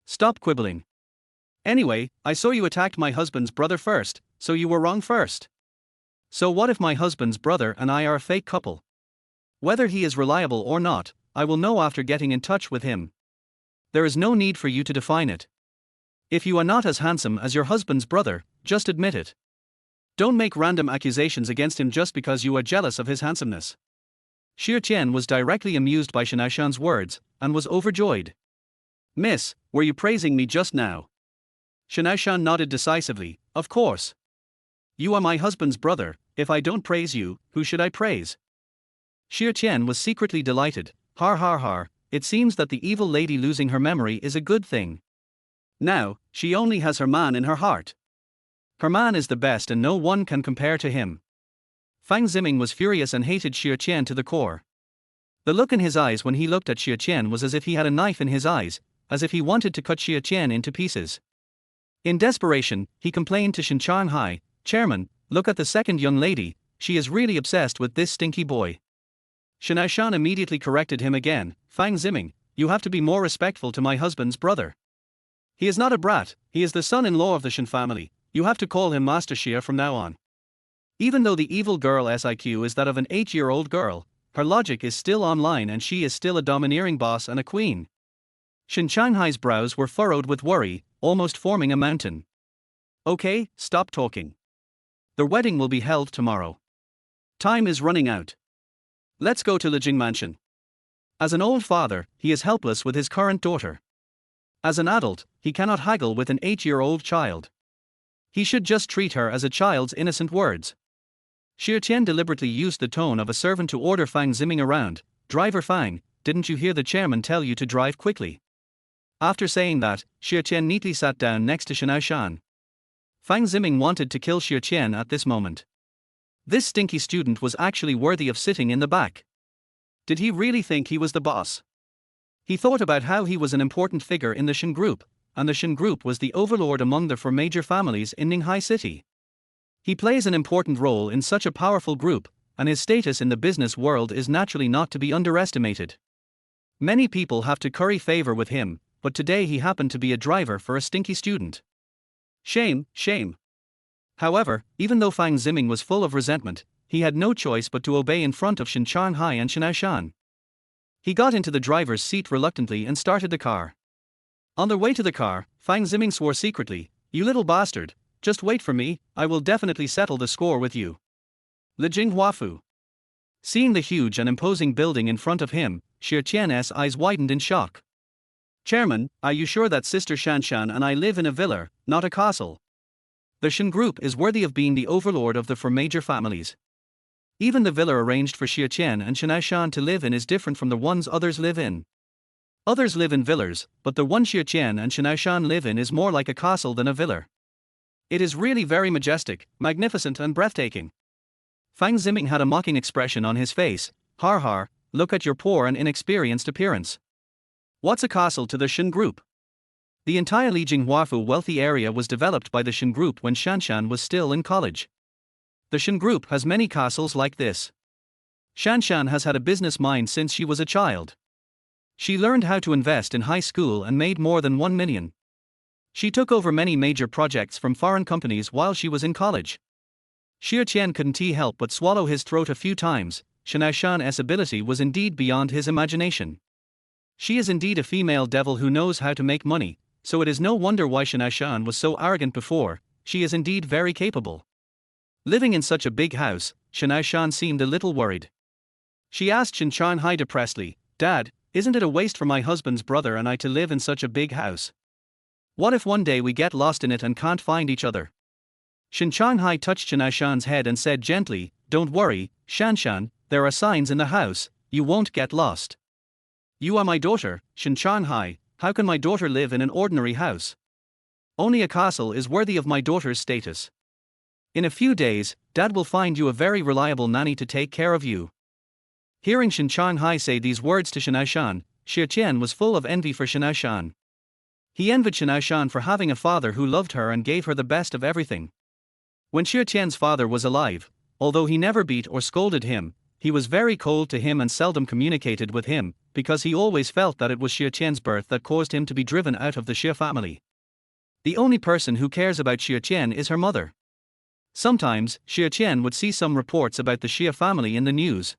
Stop quibbling. Anyway, I saw you attacked my husband's brother first, so you were wrong first. So what if my husband's brother and I are a fake couple? Whether he is reliable or not, I will know after getting in touch with him. There is no need for you to define it. If you are not as handsome as your husband's brother, just admit it. Don't make random accusations against him just because you are jealous of his handsomeness. Xia Tian was directly amused by Shen Aoshan's words, and was overjoyed. Miss, were you praising me just now? Shen Aoshan nodded decisively, of course. You are my husband's brother, if I don't praise you, who should I praise? Xia Tian was secretly delighted, har har har, it seems that the evil lady losing her memory is a good thing. Now, she only has her man in her heart. Her man is the best and no one can compare to him. Fang Ziming was furious and hated Xia Tian to the core. The look in his eyes when he looked at Xia Tian was as if he had a knife in his eyes, as if he wanted to cut Xia Tian into pieces. In desperation, he complained to Shen Aoshan, Chairman, look at the second young lady, she is really obsessed with this stinky boy. Shen Aoshan immediately corrected him again, Fang Ziming, you have to be more respectful to my husband's brother. He is not a brat, he is the son-in-law of the Shen family, you have to call him Master Xia from now on. Even though the evil girl's IQ is that of an 8-year-old girl, her logic is still online and she is still a domineering boss and a queen. Shen Aoshan's brows were furrowed with worry, almost forming a mountain. Okay, stop talking. The wedding will be held tomorrow. Time is running out. Let's go to Lijing Mansion. As an old father, he is helpless with his current daughter. As an adult, he cannot haggle with an 8-year-old child. He should just treat her as a child's innocent words. Xia Tian deliberately used the tone of a servant to order Fang Ziming around, Driver Fang, didn't you hear the chairman tell you to drive quickly? After saying that, Xia Tian neatly sat down next to Shen Aoshan. Fang Ziming wanted to kill Xia Tian at this moment. This stinky student was actually worthy of sitting in the back. Did he really think he was the boss? He thought about how he was an important figure in the Shen group, and the Shen group was the overlord among the 4 major families in Ninghai City. He plays an important role in such a powerful group, and his status in the business world is naturally not to be underestimated. Many people have to curry favor with him, but today he happened to be a driver for a stinky student. Shame, shame. However, even though Fang Ziming was full of resentment, he had no choice but to obey in front of Shen Aoshan and Shen Aoshan. He got into the driver's seat reluctantly and started the car. On their way to the car, Fang Ziming swore secretly, you little bastard, just wait for me, I will definitely settle the score with you. Li Jinghuafu. Seeing the huge and imposing building in front of him, Xia Tian's eyes widened in shock. Chairman, are you sure that Sister Shanshan and I live in a villa, not a castle? The Shen group is worthy of being the overlord of the four major families. Even the villa arranged for Xia Tian and Shen Aoshan to live in is different from the ones others live in. Others live in villas, but the one Xia Tian and Shen Aoshan live in is more like a castle than a villa. It is really very majestic, magnificent and breathtaking. Fang Ziming had a mocking expression on his face. Har har, look at your poor and inexperienced appearance. What's a castle to the Shen group? The entire Li Jinghuafu wealthy area was developed by the Shen group when Shanshan was still in college. The Shen group has many castles like this. Shanshan has had a business mind since she was a child. She learned how to invest in high school and made more than 1 million. She took over many major projects from foreign companies while she was in college. Xia Tian couldn't help but swallow his throat a few times. Shen Aoshan's ability was indeed beyond his imagination. She is indeed a female devil who knows how to make money, so it is no wonder why Shen Aoshan was so arrogant before. She is indeed very capable. Living in such a big house, Shen Aoshan seemed a little worried. She asked Shen Changhai depressedly, Dad, isn't it a waste for my husband's brother and I to live in such a big house? What if one day we get lost in it and can't find each other? Shen Changhai touched Shen Aoshan's head and said gently, Don't worry, Shanshan, there are signs in the house, you won't get lost. You are my daughter, Shen Changhai, how can my daughter live in an ordinary house? Only a castle is worthy of my daughter's status. In a few days, Dad will find you a very reliable nanny to take care of you. Hearing Shen Changhai say these words to Shen Aoshan, Xia Tian was full of envy for Shen Aoshan. He envied Shen Aoshan for having a father who loved her and gave her the best of everything. When Xia Tian's father was alive, although he never beat or scolded him, he was very cold to him and seldom communicated with him, because he always felt that it was Xia Tian's birth that caused him to be driven out of the Xia family. The only person who cares about Xia Tian is her mother. Sometimes, Xia Tian would see some reports about the Xia family in the news.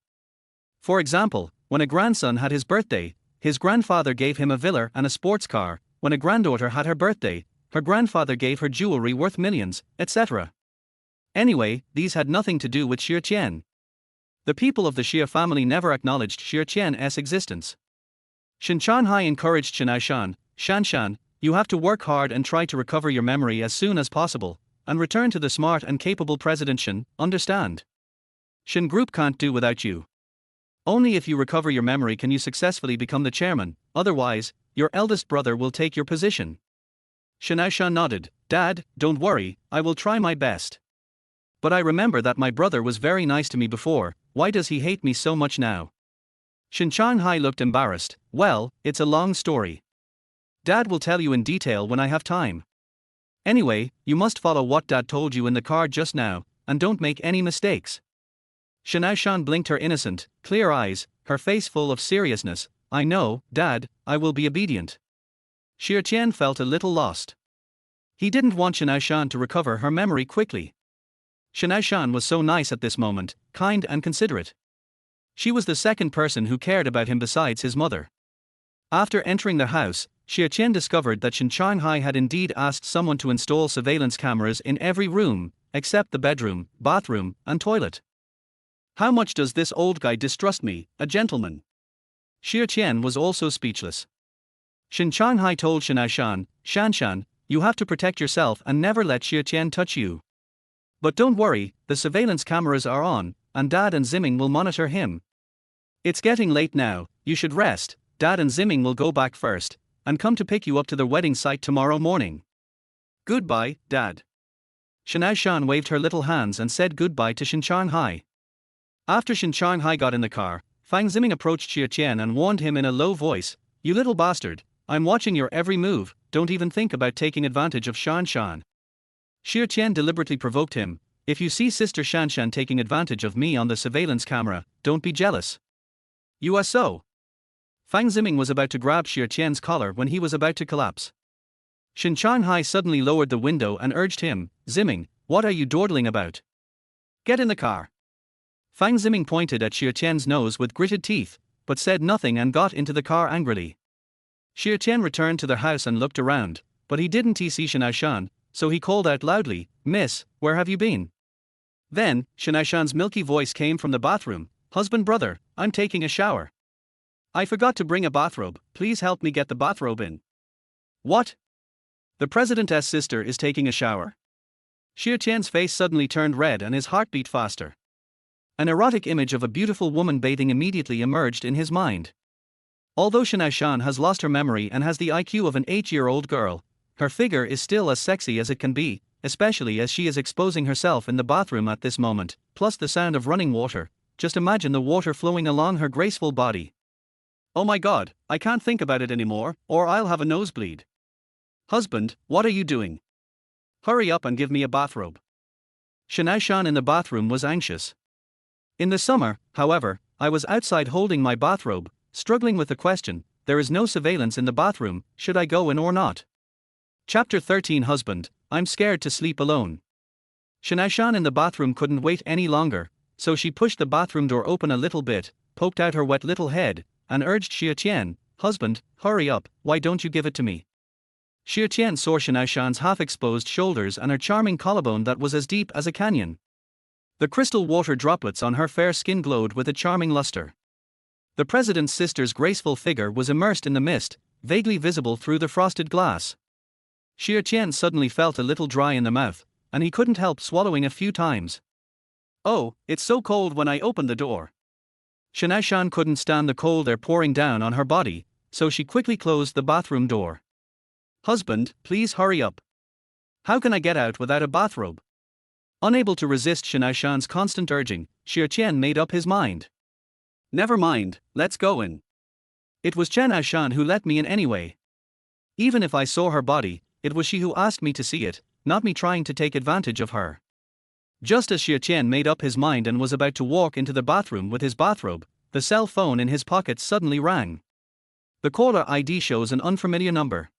For example, when a grandson had his birthday, his grandfather gave him a villa and a sports car. When a granddaughter had her birthday, her grandfather gave her jewelry worth millions, etc. Anyway, these had nothing to do with Xia Tian. The people of the Xia family never acknowledged Xia Tian's existence. Shen Changhai encouraged Shen Aoshan, Shanshan, you have to work hard and try to recover your memory as soon as possible, and return to the smart and capable President Shen, understand? Shen Group can't do without you. Only if you recover your memory can you successfully become the chairman, otherwise, your eldest brother will take your position. Shen Aoshan nodded, Dad, don't worry, I will try my best. But I remember that my brother was very nice to me before, why does he hate me so much now? Shen Changhai looked embarrassed, well, it's a long story. Dad will tell you in detail when I have time. Anyway, you must follow what Dad told you in the car just now, and don't make any mistakes. Shen Aoshan blinked her innocent, clear eyes, her face full of seriousness. I know, Dad, I will be obedient. Xia Tian felt a little lost. He didn't want Shen Aoshan to recover her memory quickly. Shen Aoshan was so nice at this moment, kind and considerate. She was the second person who cared about him besides his mother. After entering the house, Xia Tian discovered that Shen Changhai had indeed asked someone to install surveillance cameras in every room, except the bedroom, bathroom, and toilet. How much does this old guy distrust me, a gentleman? Xia Tian was also speechless. Shen Changhai told Shen Aoshan, Shanshan, you have to protect yourself and never let Xia Tian touch you. But don't worry, the surveillance cameras are on, and Dad and Ziming will monitor him. It's getting late now, you should rest. Dad and Ziming will go back first, and come to pick you up to the wedding site tomorrow morning. Goodbye, Dad. Shen Aoshan waved her little hands and said goodbye to Shen Changhai. After Shen Changhai got in the car, Fang Ziming approached Xia Tian and warned him in a low voice, You little bastard, I'm watching your every move, don't even think about taking advantage of Shanshan. Xia Tian deliberately provoked him, If you see Sister Shanshan taking advantage of me on the surveillance camera, don't be jealous. You are so. Fang Ziming was about to grab Xia Tian's collar when he was about to collapse. Shen Changhai suddenly lowered the window and urged him, Ziming, what are you dawdling about? Get in the car. Fang Ziming pointed at Xia Tian's nose with gritted teeth, but said nothing and got into the car angrily. Xia Tian returned to the house and looked around, but he didn't see Shen Aoshan, so he called out loudly, "Miss, where have you been?" Then, Shen Aoshan's milky voice came from the bathroom, "Husband brother, I'm taking a shower. I forgot to bring a bathrobe, please help me get the bathrobe in." What? The president's sister is taking a shower? Xia Tian's face suddenly turned red and his heart beat faster. An erotic image of a beautiful woman bathing immediately emerged in his mind. Although Shen Aoshan has lost her memory and has the IQ of an 8-year-old girl, her figure is still as sexy as it can be, especially as she is exposing herself in the bathroom at this moment, plus the sound of running water. Just imagine the water flowing along her graceful body. Oh my god, I can't think about it anymore, or I'll have a nosebleed. Husband, what are you doing? Hurry up and give me a bathrobe. Shen Aoshan in the bathroom was anxious. In the summer, however, I was outside holding my bathrobe, struggling with the question, there is no surveillance in the bathroom, should I go in or not? Chapter 13 Husband, I'm scared to sleep alone. Shen Aoshan in the bathroom couldn't wait any longer, so she pushed the bathroom door open a little bit, poked out her wet little head, and urged Xia Tian, "Husband, hurry up, why don't you give it to me?" Xia Tian saw Shen Aoshan's half-exposed shoulders and her charming collarbone that was as deep as a canyon. The crystal water droplets on her fair skin glowed with a charming luster. The president's sister's graceful figure was immersed in the mist, vaguely visible through the frosted glass. Xia Tian suddenly felt a little dry in the mouth, and he couldn't help swallowing a few times. Oh, it's so cold when I opened the door. Shen Aoshan couldn't stand the cold air pouring down on her body, so she quickly closed the bathroom door. Husband, please hurry up. How can I get out without a bathrobe? Unable to resist Shen Aoshan's constant urging, Xia Tian made up his mind. Never mind, let's go in. It was Shen Aoshan who let me in anyway. Even if I saw her body, it was she who asked me to see it, not me trying to take advantage of her. Just as Xia Tian made up his mind and was about to walk into the bathroom with his bathrobe, the cell phone in his pocket suddenly rang. The caller ID shows an unfamiliar number.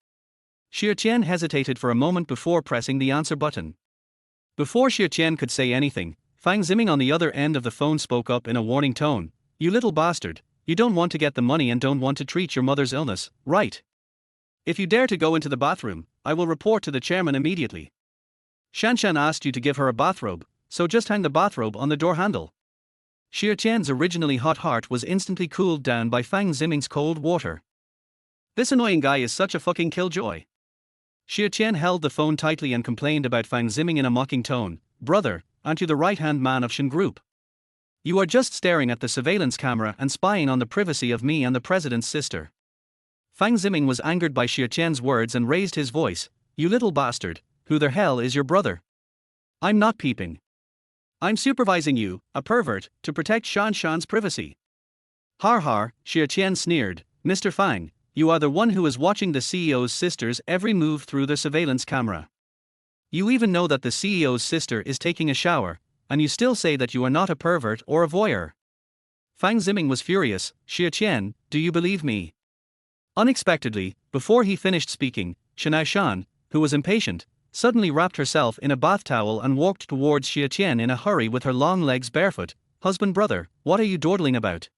Xia Tian hesitated for a moment before pressing the answer button. Before Xia Tian could say anything, Fang Ziming on the other end of the phone spoke up in a warning tone, "You little bastard, you don't want to get the money and don't want to treat your mother's illness, right? If you dare to go into the bathroom, I will report to the chairman immediately. Shanshan asked you to give her a bathrobe, so just hang the bathrobe on the door handle." Xia Tian's originally hot heart was instantly cooled down by Fang Ziming's cold water. This annoying guy is such a fucking killjoy. Xia Tian held the phone tightly and complained about Fang Ziming in a mocking tone, "Brother, aren't you the right-hand man of Shen Group? You are just staring at the surveillance camera and spying on the privacy of me and the president's sister." Fang Ziming was angered by Xia Tian's words and raised his voice, "You little bastard, who the hell is your brother? I'm not peeping. I'm supervising you, a pervert, to protect Shanshan's privacy." "Har har," Xia Tian sneered, "Mr. Fang, you are the one who is watching the CEO's sister's every move through the surveillance camera. You even know that the CEO's sister is taking a shower, and you still say that you are not a pervert or a voyeur." Fang Ziming was furious. "Xia Tian, do you believe me?" Unexpectedly, before he finished speaking, Shen Aoshan, who was impatient, suddenly wrapped herself in a bath towel and walked towards Xia Tian in a hurry with her long legs barefoot. "Husband brother, what are you dawdling about?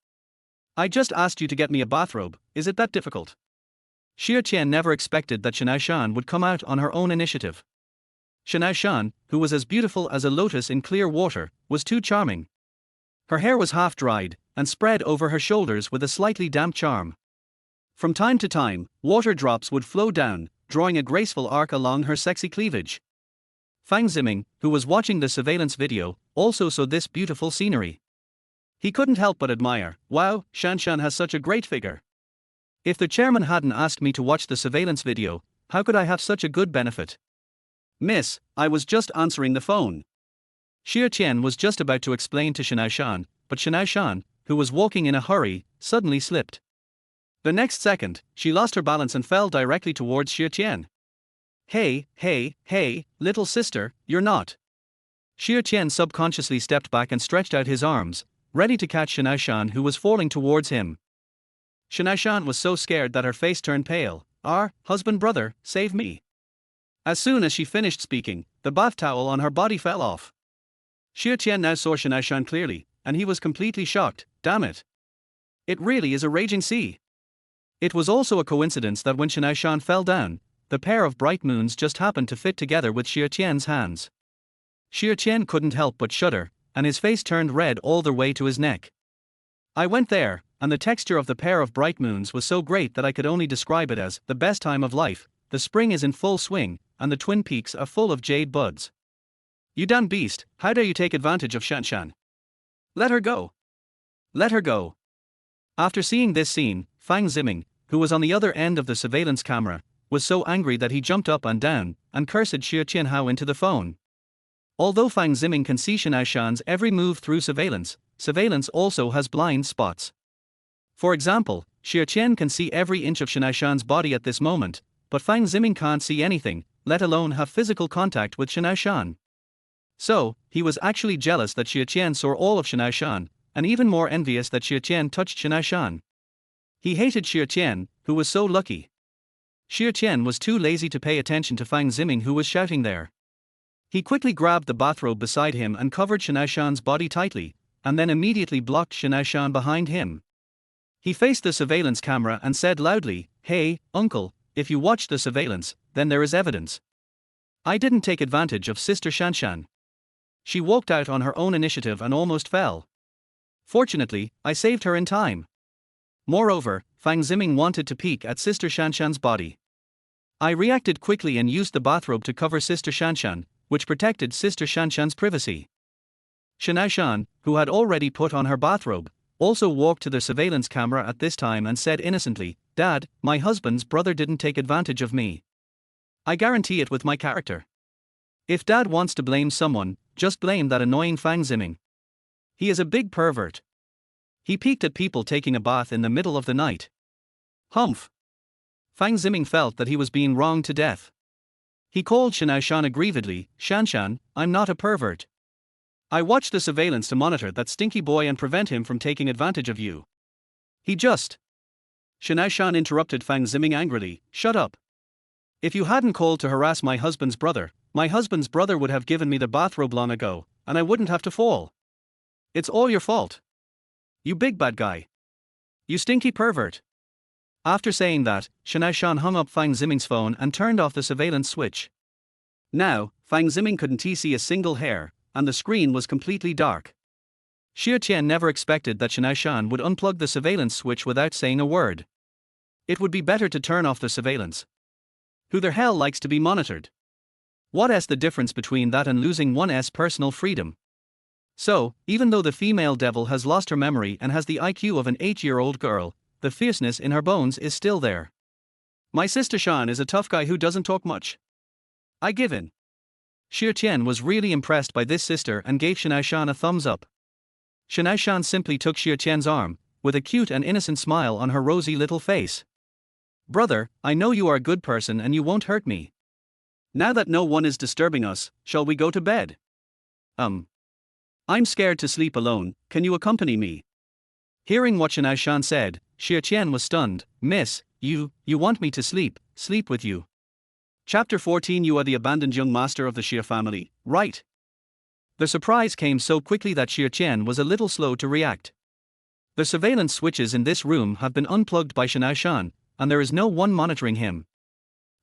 I just asked you to get me a bathrobe, is it that difficult?" Xia Tian never expected that Shen Aoshan would come out on her own initiative. Shen Aoshan, who was as beautiful as a lotus in clear water, was too charming. Her hair was half dried, and spread over her shoulders with a slightly damp charm. From time to time, water drops would flow down, drawing a graceful arc along her sexy cleavage. Fang Ziming, who was watching the surveillance video, also saw this beautiful scenery. He couldn't help but admire, "Wow, Shanshan has such a great figure. If the chairman hadn't asked me to watch the surveillance video, how could I have such a good benefit?" "Miss, I was just answering the phone." Xia Tian was just about to explain to Shen Aoshan, but Shen Aoshan, who was walking in a hurry, suddenly slipped. The next second, she lost her balance and fell directly towards Xia Tian. Hey, little sister, you're not." Xia Tian subconsciously stepped back and stretched out his arms, ready to catch Shen Aoshan, who was falling towards him. Shen Aoshan was so scared that her face turned pale. Husband brother, save me." As soon as she finished speaking, the bath towel on her body fell off. Xia Tian now saw Shen Aoshan clearly, and he was completely shocked. Damn it. It really is a raging sea. It was also a coincidence that when Shen Aoshan fell down, the pair of bright moons just happened to fit together with Xia Tian's hands. Xia Tian couldn't help but shudder, and his face turned red all the way to his neck. I went there, and the texture of the pair of bright moons was so great that I could only describe it as the best time of life. The spring is in full swing, and the twin peaks are full of jade buds. You damn beast, how dare you take advantage of Shen Aoshan? Let her go. Let her go. After seeing this scene, Fang Ziming, who was on the other end of the surveillance camera, was so angry that he jumped up and down and cursed Xia Tianhao into the phone. Although Fang Ziming can see Shen Aoshan's every move through surveillance, surveillance also has blind spots. For example, Xia Tian can see every inch of Shen Aoshan's body at this moment, but Fang Ziming can't see anything, let alone have physical contact with Shen Aoshan. So, he was actually jealous that Xia Tian saw all of Shen Aoshan, and even more envious that Xia Tian touched Shen Aoshan. He hated Xia Tian, who was so lucky. Xia Tian was too lazy to pay attention to Fang Ziming, who was shouting there. He quickly grabbed the bathrobe beside him and covered Shen Aoshan's body tightly, and then immediately blocked Shen Aoshan behind him. He faced the surveillance camera and said loudly, "Hey, uncle, if you watch the surveillance, then there is evidence. I didn't take advantage of Sister Shen Aoshan. She walked out on her own initiative and almost fell. Fortunately, I saved her in time." Moreover, Fang Ziming wanted to peek at Sister Shen Aoshan's body. I reacted quickly and used the bathrobe to cover Sister Shen Aoshan, which protected Sister Shen Aoshan's privacy. Shen Aoshan, who had already put on her bathrobe, also walked to the surveillance camera at this time and said innocently, "Dad, my husband's brother didn't take advantage of me. I guarantee it with my character. If Dad wants to blame someone, just blame that annoying Fang Ziming. He is a big pervert. He peeked at people taking a bath in the middle of the night." Humph. Fang Ziming felt that he was being wronged to death. He called Shen Aoshan aggrievedly, "Shan Shan, I'm not a pervert. I watched the surveillance to monitor that stinky boy and prevent him from taking advantage of you. He just..." Shen Aoshan interrupted Fang Ziming angrily, "Shut up. If you hadn't called to harass my husband's brother would have given me the bathrobe long ago, and I wouldn't have to fall. It's all your fault. You big bad guy. You stinky pervert." After saying that, Shen Aoshan hung up Fang Ziming's phone and turned off the surveillance switch. Now, Fang Ziming couldn't see a single hair, and the screen was completely dark. Xia Tian never expected that Shen Aoshan would unplug the surveillance switch without saying a word. It would be better to turn off the surveillance. Who the hell likes to be monitored? What's the difference between that and losing one's personal freedom? So, even though the female devil has lost her memory and has the IQ of an 8-year-old girl, the fierceness in her bones is still there. My sister Shan is a tough guy who doesn't talk much. I give in. Xia Tian was really impressed by this sister and gave Shen Aoshan a thumbs up. Shen Aoshan simply took Xia Tian's arm, with a cute and innocent smile on her rosy little face. "Brother, I know you are a good person and you won't hurt me. Now that no one is disturbing us, shall we go to bed?" I'm scared to sleep alone, can you accompany me?" Hearing what Shen Aoshan said, Xia Tian was stunned. "Miss, you want me to sleep with you?" Chapter 14. You are the abandoned young master of the Xia family, right? The surprise came so quickly that Xia Tian was a little slow to react. The surveillance switches in this room have been unplugged by Shen Aoshan, and there is no one monitoring him.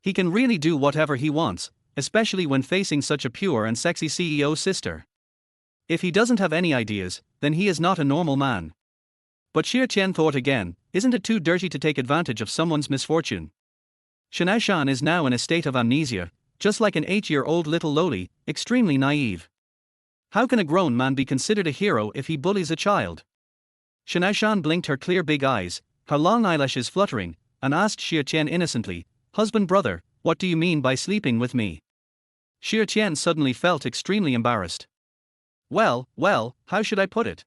He can really do whatever he wants, especially when facing such a pure and sexy CEO sister. If he doesn't have any ideas, then he is not a normal man. But Xia Tian thought again, isn't it too dirty to take advantage of someone's misfortune? Shen Aoshan is now in a state of amnesia, just like an 8-year-old little loli, extremely naive. How can a grown man be considered a hero if he bullies a child? Shen Aoshan blinked her clear big eyes, her long eyelashes fluttering, and asked Xia Tian innocently, "Husband brother, what do you mean by sleeping with me?" Xia Tian suddenly felt extremely embarrassed. Well, how should I put it?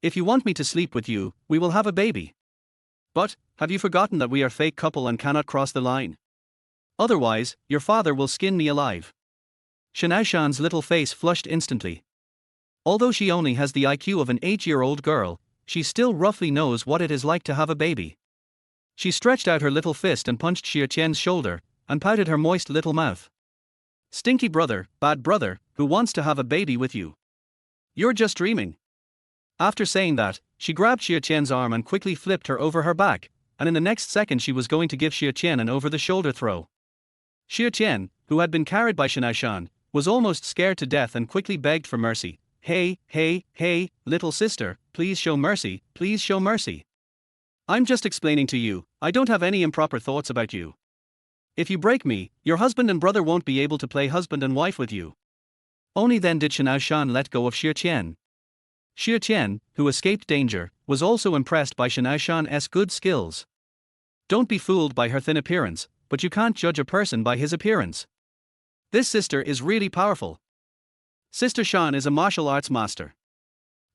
If you want me to sleep with you, we will have a baby. But, have you forgotten that we are a fake couple and cannot cross the line? Otherwise, your father will skin me alive. Shen Aoshan's little face flushed instantly. Although she only has the IQ of an 8-year-old girl, she still roughly knows what it is like to have a baby. She stretched out her little fist and punched Xia Tian's shoulder, and pouted her moist little mouth. "Stinky brother, bad brother, who wants to have a baby with you? You're just dreaming." After saying that, she grabbed Xia Tian's arm and quickly flipped her over her back, and in the next second she was going to give Xia Tian an over-the-shoulder throw. Xia Tian, who had been carried by Shen Aoshan, was almost scared to death and quickly begged for mercy. Hey, hey, hey, little sister, please show mercy, please show mercy. I'm just explaining to you, I don't have any improper thoughts about you. If you break me, your husband and brother won't be able to play husband and wife with you. Only then did Shen Aoshan let go of Xia Tian. Xia Tian, who escaped danger, was also impressed by Shen Aoshan's good skills. Don't be fooled by her thin appearance, but you can't judge a person by his appearance. This sister is really powerful. Sister Shan is a martial arts master.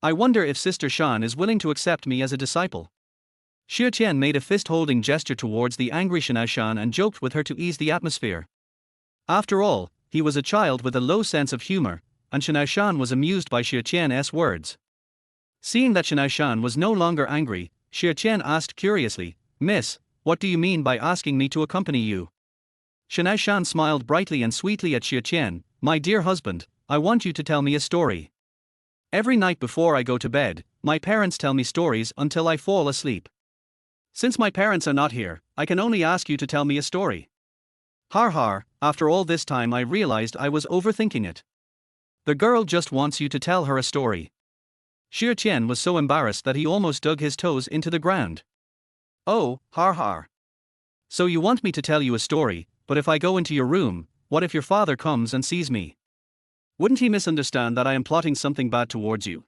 I wonder if Sister Shan is willing to accept me as a disciple. Xia Tian made a fist-holding gesture towards the angry Shen Aoshan and joked with her to ease the atmosphere. After all, he was a child with a low sense of humor, and Shen Aoshan was amused by Xia Tian's words. Seeing that Shen Aoshan was no longer angry, Xia Tian asked curiously, "Miss, what do you mean by asking me to accompany you?" Shen Aoshan smiled brightly and sweetly at Xia Tian. "My dear husband, I want you to tell me a story. Every night before I go to bed, my parents tell me stories until I fall asleep. Since my parents are not here, I can only ask you to tell me a story." Har har, after all this time I realized I was overthinking it. The girl just wants you to tell her a story. Xia Tian was so embarrassed that he almost dug his toes into the ground. Oh, har har. So you want me to tell you a story, but if I go into your room, what if your father comes and sees me? Wouldn't he misunderstand that I am plotting something bad towards you?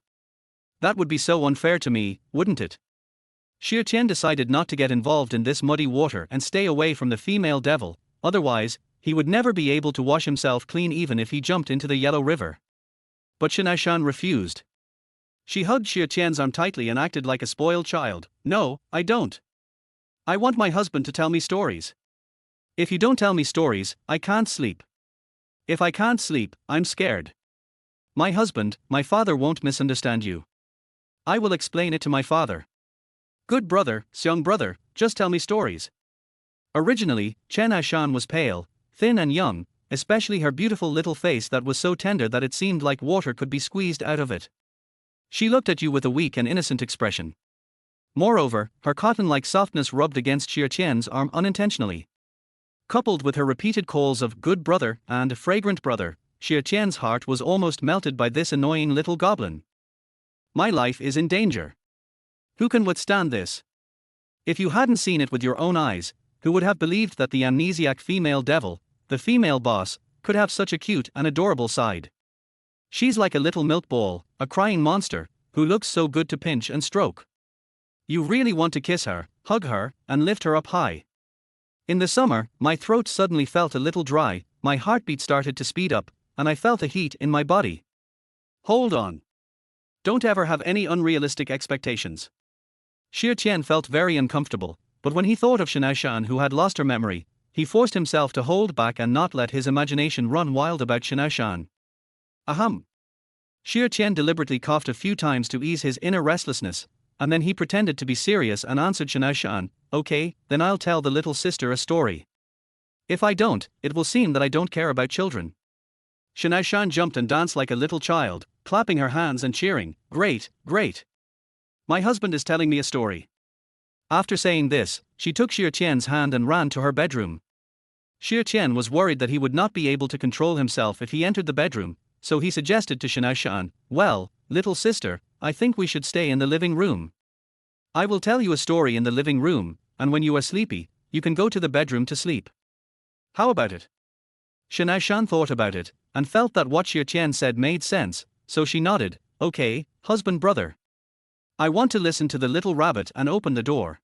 That would be so unfair to me, wouldn't it? Xia Tian decided not to get involved in this muddy water and stay away from the female devil, otherwise, he would never be able to wash himself clean even if he jumped into the Yellow River. But Shen Aoshan refused. She hugged Xia Tian's arm tightly and acted like a spoiled child. "No, I don't. I want my husband to tell me stories. If you don't tell me stories, I can't sleep. If I can't sleep, I'm scared. My husband, my father won't misunderstand you. I will explain it to my father. Good brother, young brother, just tell me stories." Originally, Shen Aoshan was pale, thin and young, especially her beautiful little face that was so tender that it seemed like water could be squeezed out of it. She looked at you with a weak and innocent expression. Moreover, her cotton-like softness rubbed against Xia Tian's arm unintentionally. Coupled with her repeated calls of "good brother" and "fragrant brother," Xia Tian's heart was almost melted by this annoying little goblin. My life is in danger. Who can withstand this? If you hadn't seen it with your own eyes, who would have believed that the amnesiac female devil, the female boss, could have such a cute and adorable side? She's like a little milk ball, a crying monster, who looks so good to pinch and stroke. You really want to kiss her, hug her, and lift her up high. In the summer, my throat suddenly felt a little dry, my heartbeat started to speed up, and I felt a heat in my body. Hold on. Don't ever have any unrealistic expectations. Xia Tian felt very uncomfortable, but when he thought of Shen Aoshan who had lost her memory, he forced himself to hold back and not let his imagination run wild about Shen Aoshan. Ahem. Xia Tian deliberately coughed a few times to ease his inner restlessness, and then he pretended to be serious and answered Shen Aoshan, "Okay, then I'll tell the little sister a story. If I don't, it will seem that I don't care about children." Shen Aoshan jumped and danced like a little child, clapping her hands and cheering, "Great, great! My husband is telling me a story." After saying this, she took Xia Tian's hand and ran to her bedroom. Xia Tian was worried that he would not be able to control himself if he entered the bedroom, so he suggested to Shen Aoshan, "Well, little sister, I think we should stay in the living room. I will tell you a story in the living room, and when you are sleepy, you can go to the bedroom to sleep. How about it?" Shen Aoshan thought about it, and felt that what Xia Tian said made sense, so she nodded, "Okay, husband brother. I want to listen to the little rabbit and open the door."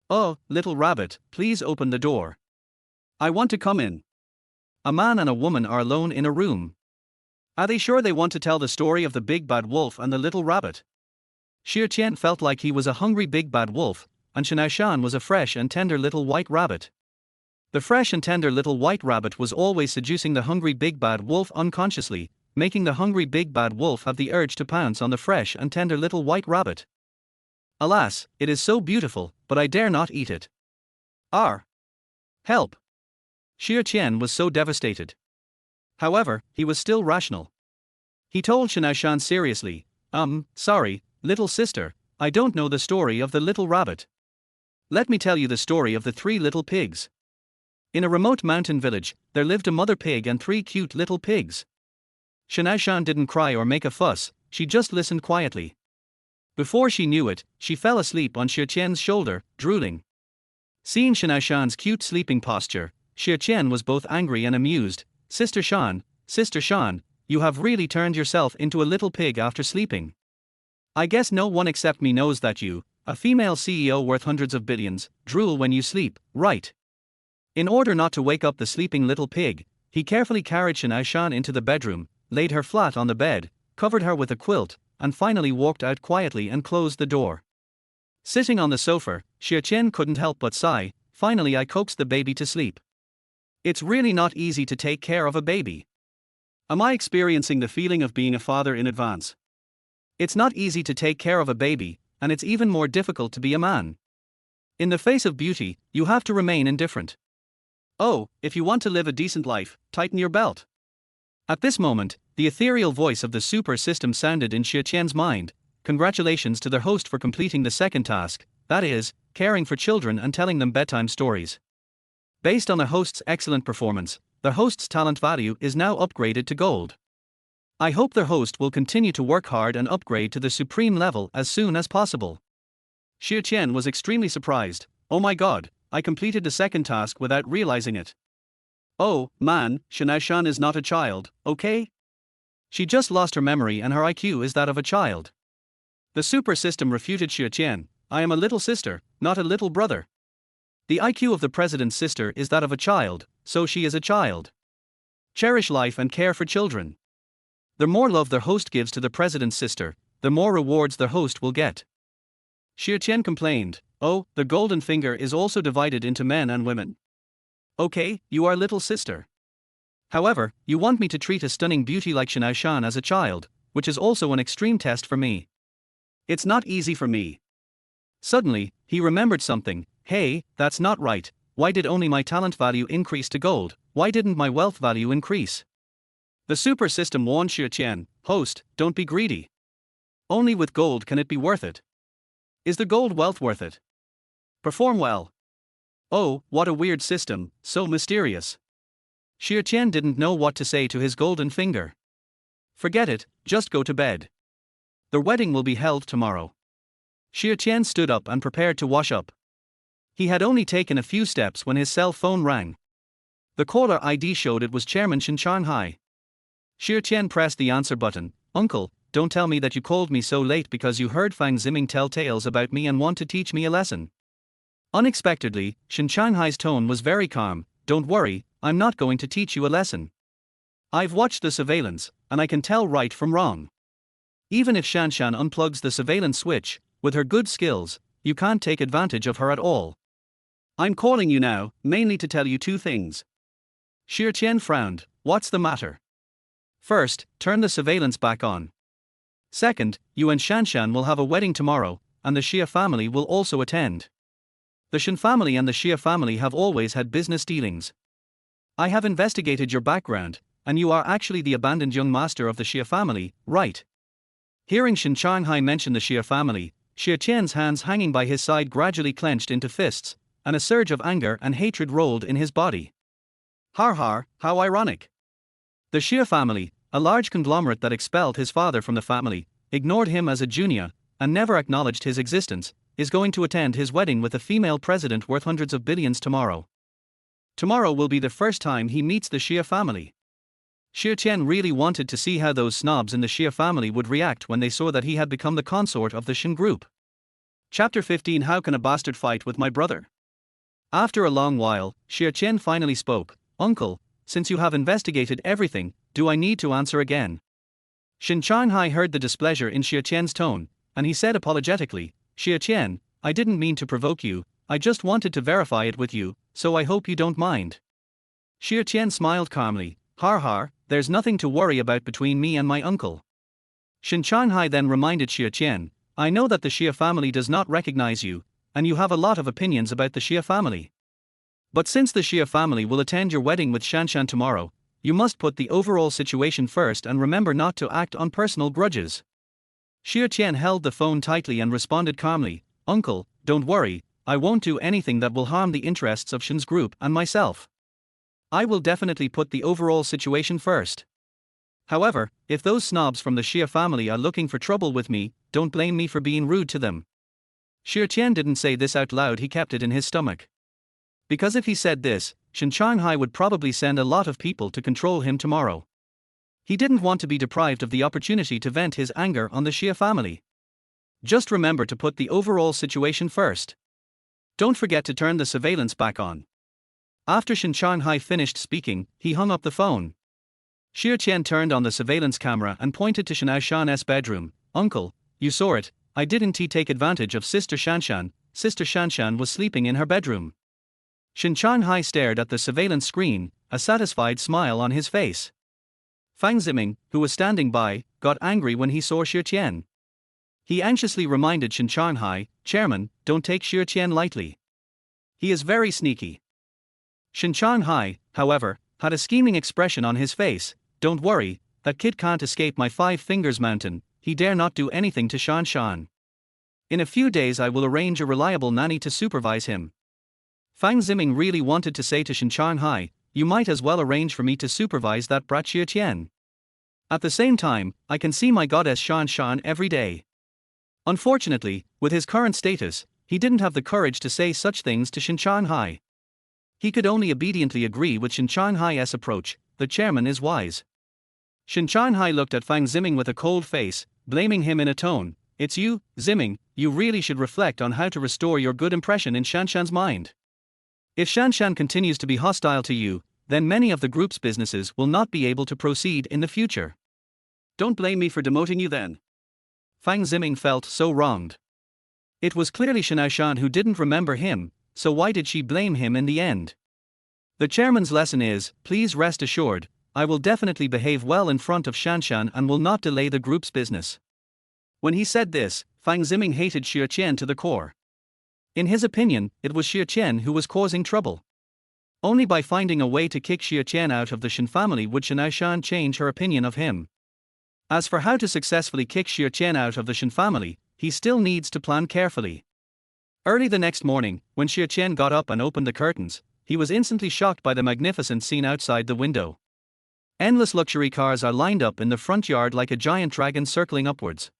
"Oh, little rabbit, please open the door. I want to come in." A man and a woman are alone in a room. Are they sure they want to tell the story of the big bad wolf and the little rabbit? Xia Tian felt like he was a hungry big bad wolf, and Shen Aoshan was a fresh and tender little white rabbit. The fresh and tender little white rabbit was always seducing the hungry big bad wolf unconsciously, making the hungry big bad wolf have the urge to pounce on the fresh and tender little white rabbit. Alas, it is so beautiful, but I dare not eat it. Arr! Help! Xia Tian was so devastated. However, he was still rational. He told Shen Aoshan seriously, "Sorry, little sister, I don't know the story of the little rabbit. Let me tell you the story of the 3 little pigs. In a remote mountain village, there lived a mother pig and 3 cute little pigs. Shen Aoshan didn't cry or make a fuss, she just listened quietly. Before she knew it, she fell asleep on Xia Tian's shoulder, drooling. Seeing Shen Aoshan's cute sleeping posture, Xia Tian was both angry and amused. Sister Shan, you have really turned yourself into a little pig after sleeping. I guess no one except me knows that you, a female CEO worth hundreds of billions, drool when you sleep, right? In order not to wake up the sleeping little pig, he carefully carried Shen Aoshan into the bedroom, laid her flat on the bed, covered her with a quilt, and finally walked out quietly and closed the door. Sitting on the sofa, Xia Tian couldn't help but sigh. Finally I coaxed the baby to sleep. It's really not easy to take care of a baby. Am I experiencing the feeling of being a father in advance? It's not easy to take care of a baby, and it's even more difficult to be a man. In the face of beauty, you have to remain indifferent. Oh, if you want to live a decent life, tighten your belt. At this moment, the ethereal voice of the super system sounded in Xia Tian's mind. Congratulations to their host for completing the second task, that is, caring for children and telling them bedtime stories. Based on the host's excellent performance, the host's talent value is now upgraded to gold. I hope the host will continue to work hard and upgrade to the supreme level as soon as possible. Xia Tian was extremely surprised. Oh my god, I completed the second task without realizing it. Oh, man, Shen Aoshan is not a child, okay? She just lost her memory and her IQ is that of a child. The super system refuted Xia Tian. I am a little sister, not a little brother. The IQ of the president's sister is that of a child, so she is a child. Cherish life and care for children. The more love their host gives to the president's sister, the more rewards their host will get. Xia Tian complained. Oh, the golden finger is also divided into men and women. Okay, you are little sister. However, you want me to treat a stunning beauty like Shen Aoshan as a child, which is also an extreme test for me. It's not easy for me. Suddenly, he remembered something. Hey, that's not right. Why did only my talent value increase to gold? Why didn't my wealth value increase? The super system warned Xia Tian, host, don't be greedy. Only with gold can it be worth it. Is the gold wealth worth it? Perform well. Oh, what a weird system, so mysterious. Xia Tian didn't know what to say to his golden finger. Forget it, just go to bed. The wedding will be held tomorrow. Xia Tian stood up and prepared to wash up. He had only taken a few steps when his cell phone rang. The caller ID showed it was Chairman Shen Aoshan. Xia Tian pressed the answer button. Uncle, don't tell me that you called me so late because you heard Fang Ziming tell tales about me and want to teach me a lesson. Unexpectedly, Shen Aoshan's tone was very calm. Don't worry, I'm not going to teach you a lesson. I've watched the surveillance, and I can tell right from wrong. Even if Shan Shan unplugs the surveillance switch, with her good skills, you can't take advantage of her at all. I'm calling you now, mainly to tell you two things. Xia Tian frowned. What's the matter? First, turn the surveillance back on. Second, you and Shan Shan will have a wedding tomorrow, and the Xia family will also attend. The Shen family and the Xia family have always had business dealings. I have investigated your background, and you are actually the abandoned young master of the Xia family, right? Hearing Shen Aoshan mention the Xia family, Xia Tian's hands hanging by his side gradually clenched into fists, and a surge of anger and hatred rolled in his body. Har har, how ironic. The Xia family, a large conglomerate that expelled his father from the family, ignored him as a junior, and never acknowledged his existence, is going to attend his wedding with a female president worth hundreds of billions tomorrow. Tomorrow will be the first time he meets the Xia family. Xia Tian really wanted to see how those snobs in the Xia family would react when they saw that he had become the consort of the Shen group. Chapter 15. How can a bastard fight with my brother? After a long while, Xia Tian finally spoke. Uncle, since you have investigated everything, do I need to answer again? Shen Aoshan heard the displeasure in Xia Tian's tone, and he said apologetically, Xia Tian, I didn't mean to provoke you, I just wanted to verify it with you, so I hope you don't mind. Xia Tian smiled calmly. Har har, there's nothing to worry about between me and my uncle. Shen Aoshan then reminded Xia Tian, I know that the Xia family does not recognize you, and you have a lot of opinions about the Xia family. But since the Xia family will attend your wedding with Shan Shan tomorrow, you must put the overall situation first and remember not to act on personal grudges. Xia Tian held the phone tightly and responded calmly, Uncle, don't worry, I won't do anything that will harm the interests of Shen's group and myself. I will definitely put the overall situation first. However, if those snobs from the Xia family are looking for trouble with me, don't blame me for being rude to them. Xia Tian didn't say this out loud, he kept it in his stomach. Because if he said this, Shen Aoshan would probably send a lot of people to control him tomorrow. He didn't want to be deprived of the opportunity to vent his anger on the Xia family. Just remember to put the overall situation first. Don't forget to turn the surveillance back on. After Shen Aoshan finished speaking, he hung up the phone. Xia Tian turned on the surveillance camera and pointed to Shen Aoshan's bedroom. Uncle, you saw it, I didn't take advantage of Sister Shanshan. Sister Shanshan was sleeping in her bedroom. Shen Aoshan stared at the surveillance screen, a satisfied smile on his face. Fang Ziming, who was standing by, got angry when he saw Xia Tian. He anxiously reminded Shen Aoshan, Chairman, don't take Xia Tian lightly. He is very sneaky. Shen Aoshan, however, had a scheming expression on his face. Don't worry, that kid can't escape my 5 fingers mountain, he dare not do anything to Shan Shan. In a few days I will arrange a reliable nanny to supervise him. Fang Ziming really wanted to say to Shen Aoshan, you might as well arrange for me to supervise that brat Xia Tian. At the same time, I can see my goddess Shan Shan every day. Unfortunately, with his current status, he didn't have the courage to say such things to Shen Aoshan. He could only obediently agree with Shen Aoshan's approach. The chairman is wise. Shen Aoshan looked at Fang Ziming with a cold face, blaming him in a tone. It's you, Ziming, you really should reflect on how to restore your good impression in Shanshan's mind. If Shanshan continues to be hostile to you, then many of the group's businesses will not be able to proceed in the future. Don't blame me for demoting you then. Fang Ziming felt so wronged. It was clearly Shen Aoshan who didn't remember him, so why did she blame him in the end? The chairman's lesson is, please rest assured, I will definitely behave well in front of Shanshan and will not delay the group's business. When he said this, Fang Ziming hated Xia Tian to the core. In his opinion, it was Xia Tian who was causing trouble. Only by finding a way to kick Xia Tian out of the Shen family would Shen Aoshan change her opinion of him. As for how to successfully kick Xia Tian out of the Shen family, he still needs to plan carefully. Early the next morning, when Xia Tian got up and opened the curtains, he was instantly shocked by the magnificent scene outside the window. Endless luxury cars are lined up in the front yard like a giant dragon circling upwards.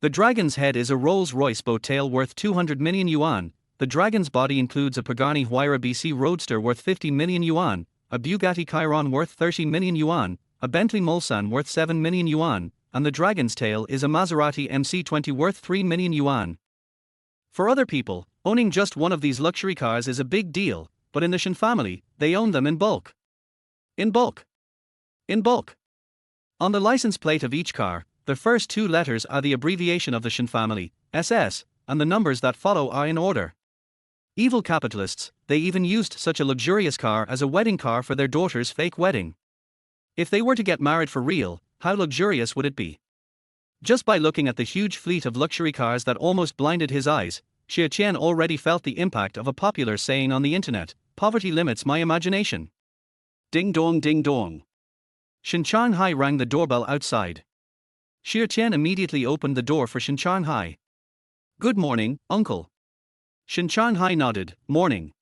The dragon's head is a Rolls-Royce boat tail worth 200 million yuan, the dragon's body includes a Pagani Huayra BC Roadster worth 50 million yuan, a Bugatti Chiron worth 30 million yuan, a Bentley Mulsanne worth 7 million yuan, and the dragon's tail is a Maserati MC20 worth 3 million yuan. For other people, owning just one of these luxury cars is a big deal, but in the Shen family, they own them in bulk. In bulk. In bulk. On the license plate of each car, the first 2 letters are the abbreviation of the Shen family, SS, and the numbers that follow are in order. Evil capitalists, they even used such a luxurious car as a wedding car for their daughter's fake wedding. If they were to get married for real, how luxurious would it be? Just by looking at the huge fleet of luxury cars that almost blinded his eyes, Xia Tian already felt the impact of a popular saying on the internet, poverty limits my imagination. Ding dong ding dong. Shen Aoshan rang the doorbell outside. Xia Tian immediately opened the door for Shen Aoshan. Good morning, uncle. Shen Aoshan nodded, morning.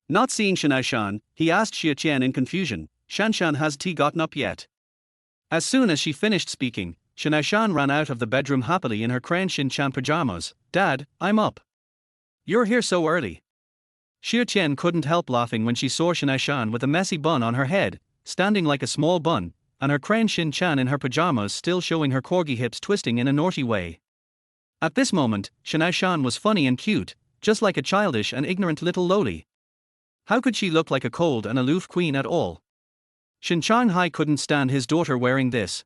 Not seeing Shen Aoshan, he asked Xia Tian in confusion, Shanshan has tea gotten up yet? As soon as she finished speaking, Shen Aoshan ran out of the bedroom happily in her Cran Shin Chan pajamas. Dad, I'm up. You're here so early. Xia Tian couldn't help laughing when she saw Shen Aoshan with a messy bun on her head, standing like a small bun, and her Cran Shin Chan in her pajamas still showing her corgi hips twisting in a naughty way. At this moment, Shen Aoshan was funny and cute, just like a childish and ignorant little loli. How could she look like a cold and aloof queen at all? Shen Aoshan couldn't stand his daughter wearing this.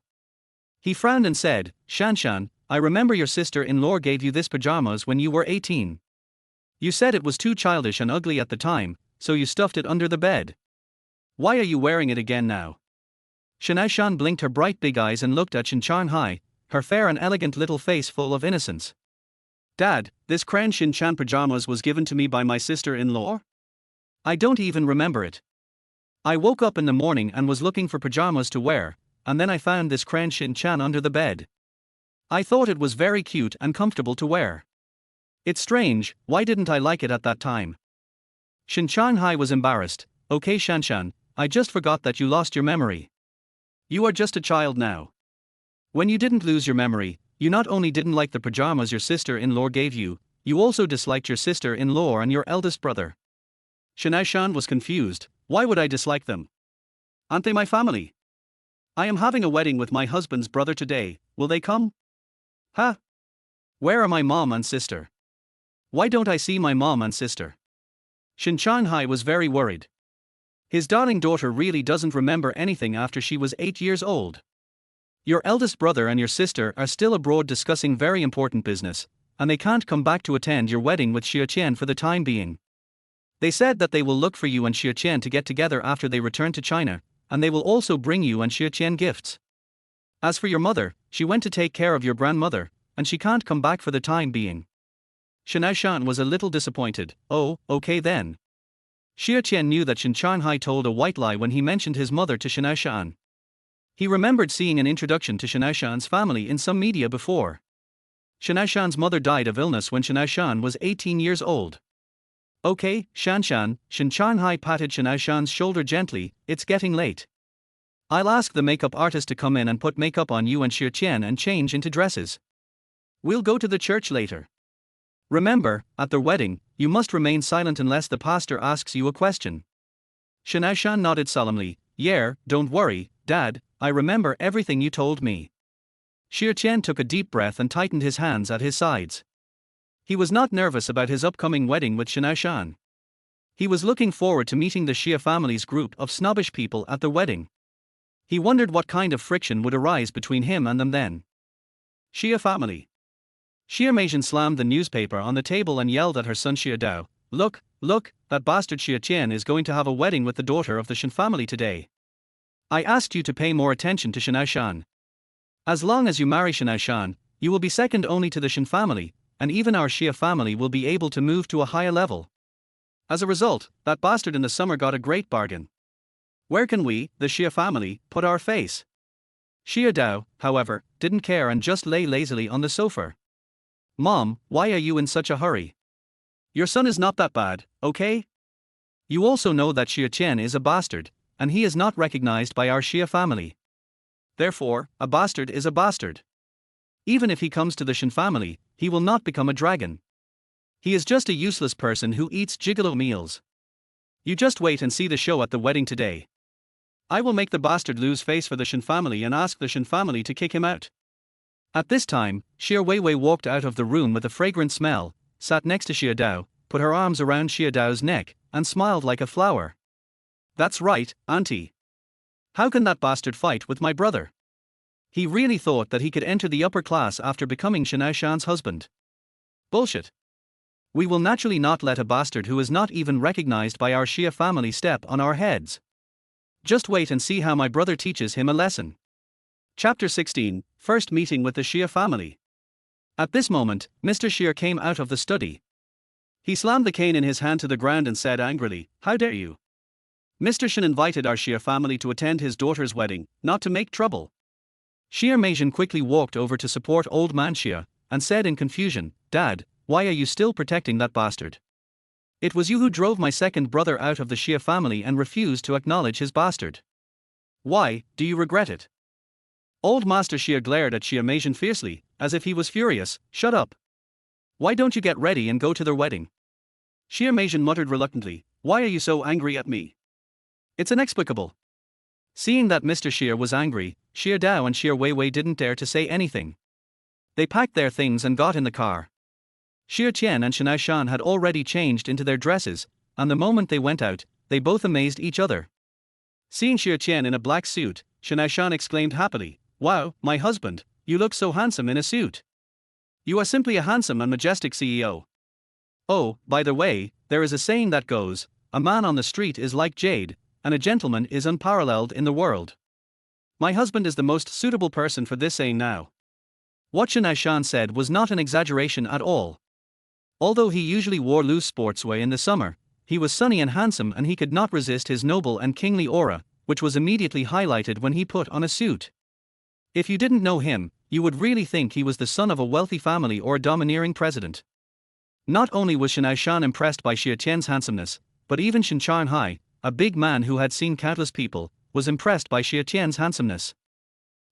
He frowned and said, Shanshan, I remember your sister-in-law gave you this pajamas when you were 18. You said it was too childish and ugly at the time, so you stuffed it under the bed. Why are you wearing it again now? Shen Aoshan blinked her bright big eyes and looked at Shen Aoshan, her fair and elegant little face full of innocence. Dad, this Cran Shin Chan pajamas was given to me by my sister-in-law? I don't even remember it. I woke up in the morning and was looking for pajamas to wear, and then I found this Cran Shin Chan under the bed. I thought it was very cute and comfortable to wear. It's strange, why didn't I like it at that time? Shen Aoshan was embarrassed. Okay Shanshan, I just forgot that you lost your memory. You are just a child now. When you didn't lose your memory, you not only didn't like the pajamas your sister-in-law gave you, you also disliked your sister-in-law and your eldest brother. Shen Aoshan was confused. Why would I dislike them? Aren't they my family? I am having a wedding with my husband's brother today, will they come? Huh? Where are my mom and sister? Why don't I see my mom and sister? Ninghai was very worried. His darling daughter really doesn't remember anything after she was 8 years old. Your eldest brother and your sister are still abroad discussing very important business, and they can't come back to attend your wedding with Xia Tian for the time being. They said that they will look for you and Xia Tian to get together after they return to China, and they will also bring you and Xia Tian gifts. As for your mother, she went to take care of your grandmother, and she can't come back for the time being. Shen Aoshan was a little disappointed. Oh, okay then. Xia Tian knew that Ninghai told a white lie when he mentioned his mother to Shen Aoshan. He remembered seeing an introduction to Shen Aoshan's family in some media before. Shen Aoshan's mother died of illness when Shen Aoshan was 18 years old. Okay, Shanshan, Ninghai patted Shen Aoshan's shoulder gently, it's getting late. I'll ask the makeup artist to come in and put makeup on you and Xia Tian and change into dresses. We'll go to the church later. Remember, at their wedding, you must remain silent unless the pastor asks you a question. Shen Aoshan nodded solemnly. Yeah, don't worry, Dad, I remember everything you told me. Xia Tian took a deep breath and tightened his hands at his sides. He was not nervous about his upcoming wedding with Shen Aoshan. He was looking forward to meeting the Xia family's group of snobbish people at the wedding. He wondered what kind of friction would arise between him and them then. Xia family. Xia Meishan slammed the newspaper on the table and yelled at her son Xia Dao, Look, that bastard Xia Tian is going to have a wedding with the daughter of the Shen family today. I asked you to pay more attention to Shen Aoshan. As long as you marry Shen Aoshan, you will be second only to the Shen family, and even our Xia family will be able to move to a higher level. As a result, that bastard in the summer got a great bargain. Where can we, the Xia family, put our face? Xia Dao, however, didn't care and just lay lazily on the sofa. Mom, why are you in such a hurry? Your son is not that bad, okay? You also know that Xia Tian is a bastard, and he is not recognized by our Xia family. Therefore, a bastard is a bastard. Even if he comes to the Shen family, he will not become a dragon. He is just a useless person who eats gigolo meals. You just wait and see the show at the wedding today. I will make the bastard lose face for the Shen family and ask the Shen family to kick him out. At this time, Xia Weiwei walked out of the room with a fragrant smell, sat next to Xia Dao, put her arms around Xia Dao's neck, and smiled like a flower. That's right, Auntie. How can that bastard fight with my brother? He really thought that he could enter the upper class after becoming Shen Aoshan's husband. Bullshit. We will naturally not let a bastard who is not even recognized by our Xia family step on our heads. Just wait and see how my brother teaches him a lesson. Chapter 16, First Meeting with the Xia Family. At this moment, Mr. Xia came out of the study. He slammed the cane in his hand to the ground and said angrily, How dare you? Mr. Shen invited our Xia family to attend his daughter's wedding, not to make trouble. Xia Meishan quickly walked over to support old man Xia, and said in confusion, Dad, why are you still protecting that bastard? It was you who drove my second brother out of the Xia family and refused to acknowledge his bastard. Why, do you regret it? Old Master Xia glared at Xia Meishan fiercely, as if he was furious. Shut up. Why don't you get ready and go to their wedding? Xia Meishan muttered reluctantly, Why are you so angry at me? It's inexplicable. Seeing that Mr. Xia was angry, Xia Dao and Xia Weiwei didn't dare to say anything. They packed their things and got in the car. Xia Tian and Shen Aoshan had already changed into their dresses, and the moment they went out, they both amazed each other. Seeing Xia Tian in a black suit, Shen Aoshan exclaimed happily, Wow, my husband, you look so handsome in a suit. You are simply a handsome and majestic CEO. Oh, by the way, there is a saying that goes, a man on the street is like jade, and a gentleman is unparalleled in the world. My husband is the most suitable person for this saying now. What Shen Aoshan said was not an exaggeration at all. Although he usually wore loose sportswear in the summer, he was sunny and handsome and he could not resist his noble and kingly aura, which was immediately highlighted when he put on a suit. If you didn't know him, you would really think he was the son of a wealthy family or a domineering president. Not only was Shen Aoshan impressed by Xia Tian's handsomeness, but even Ninghai, a big man who had seen countless people, was impressed by Xia Tian's handsomeness.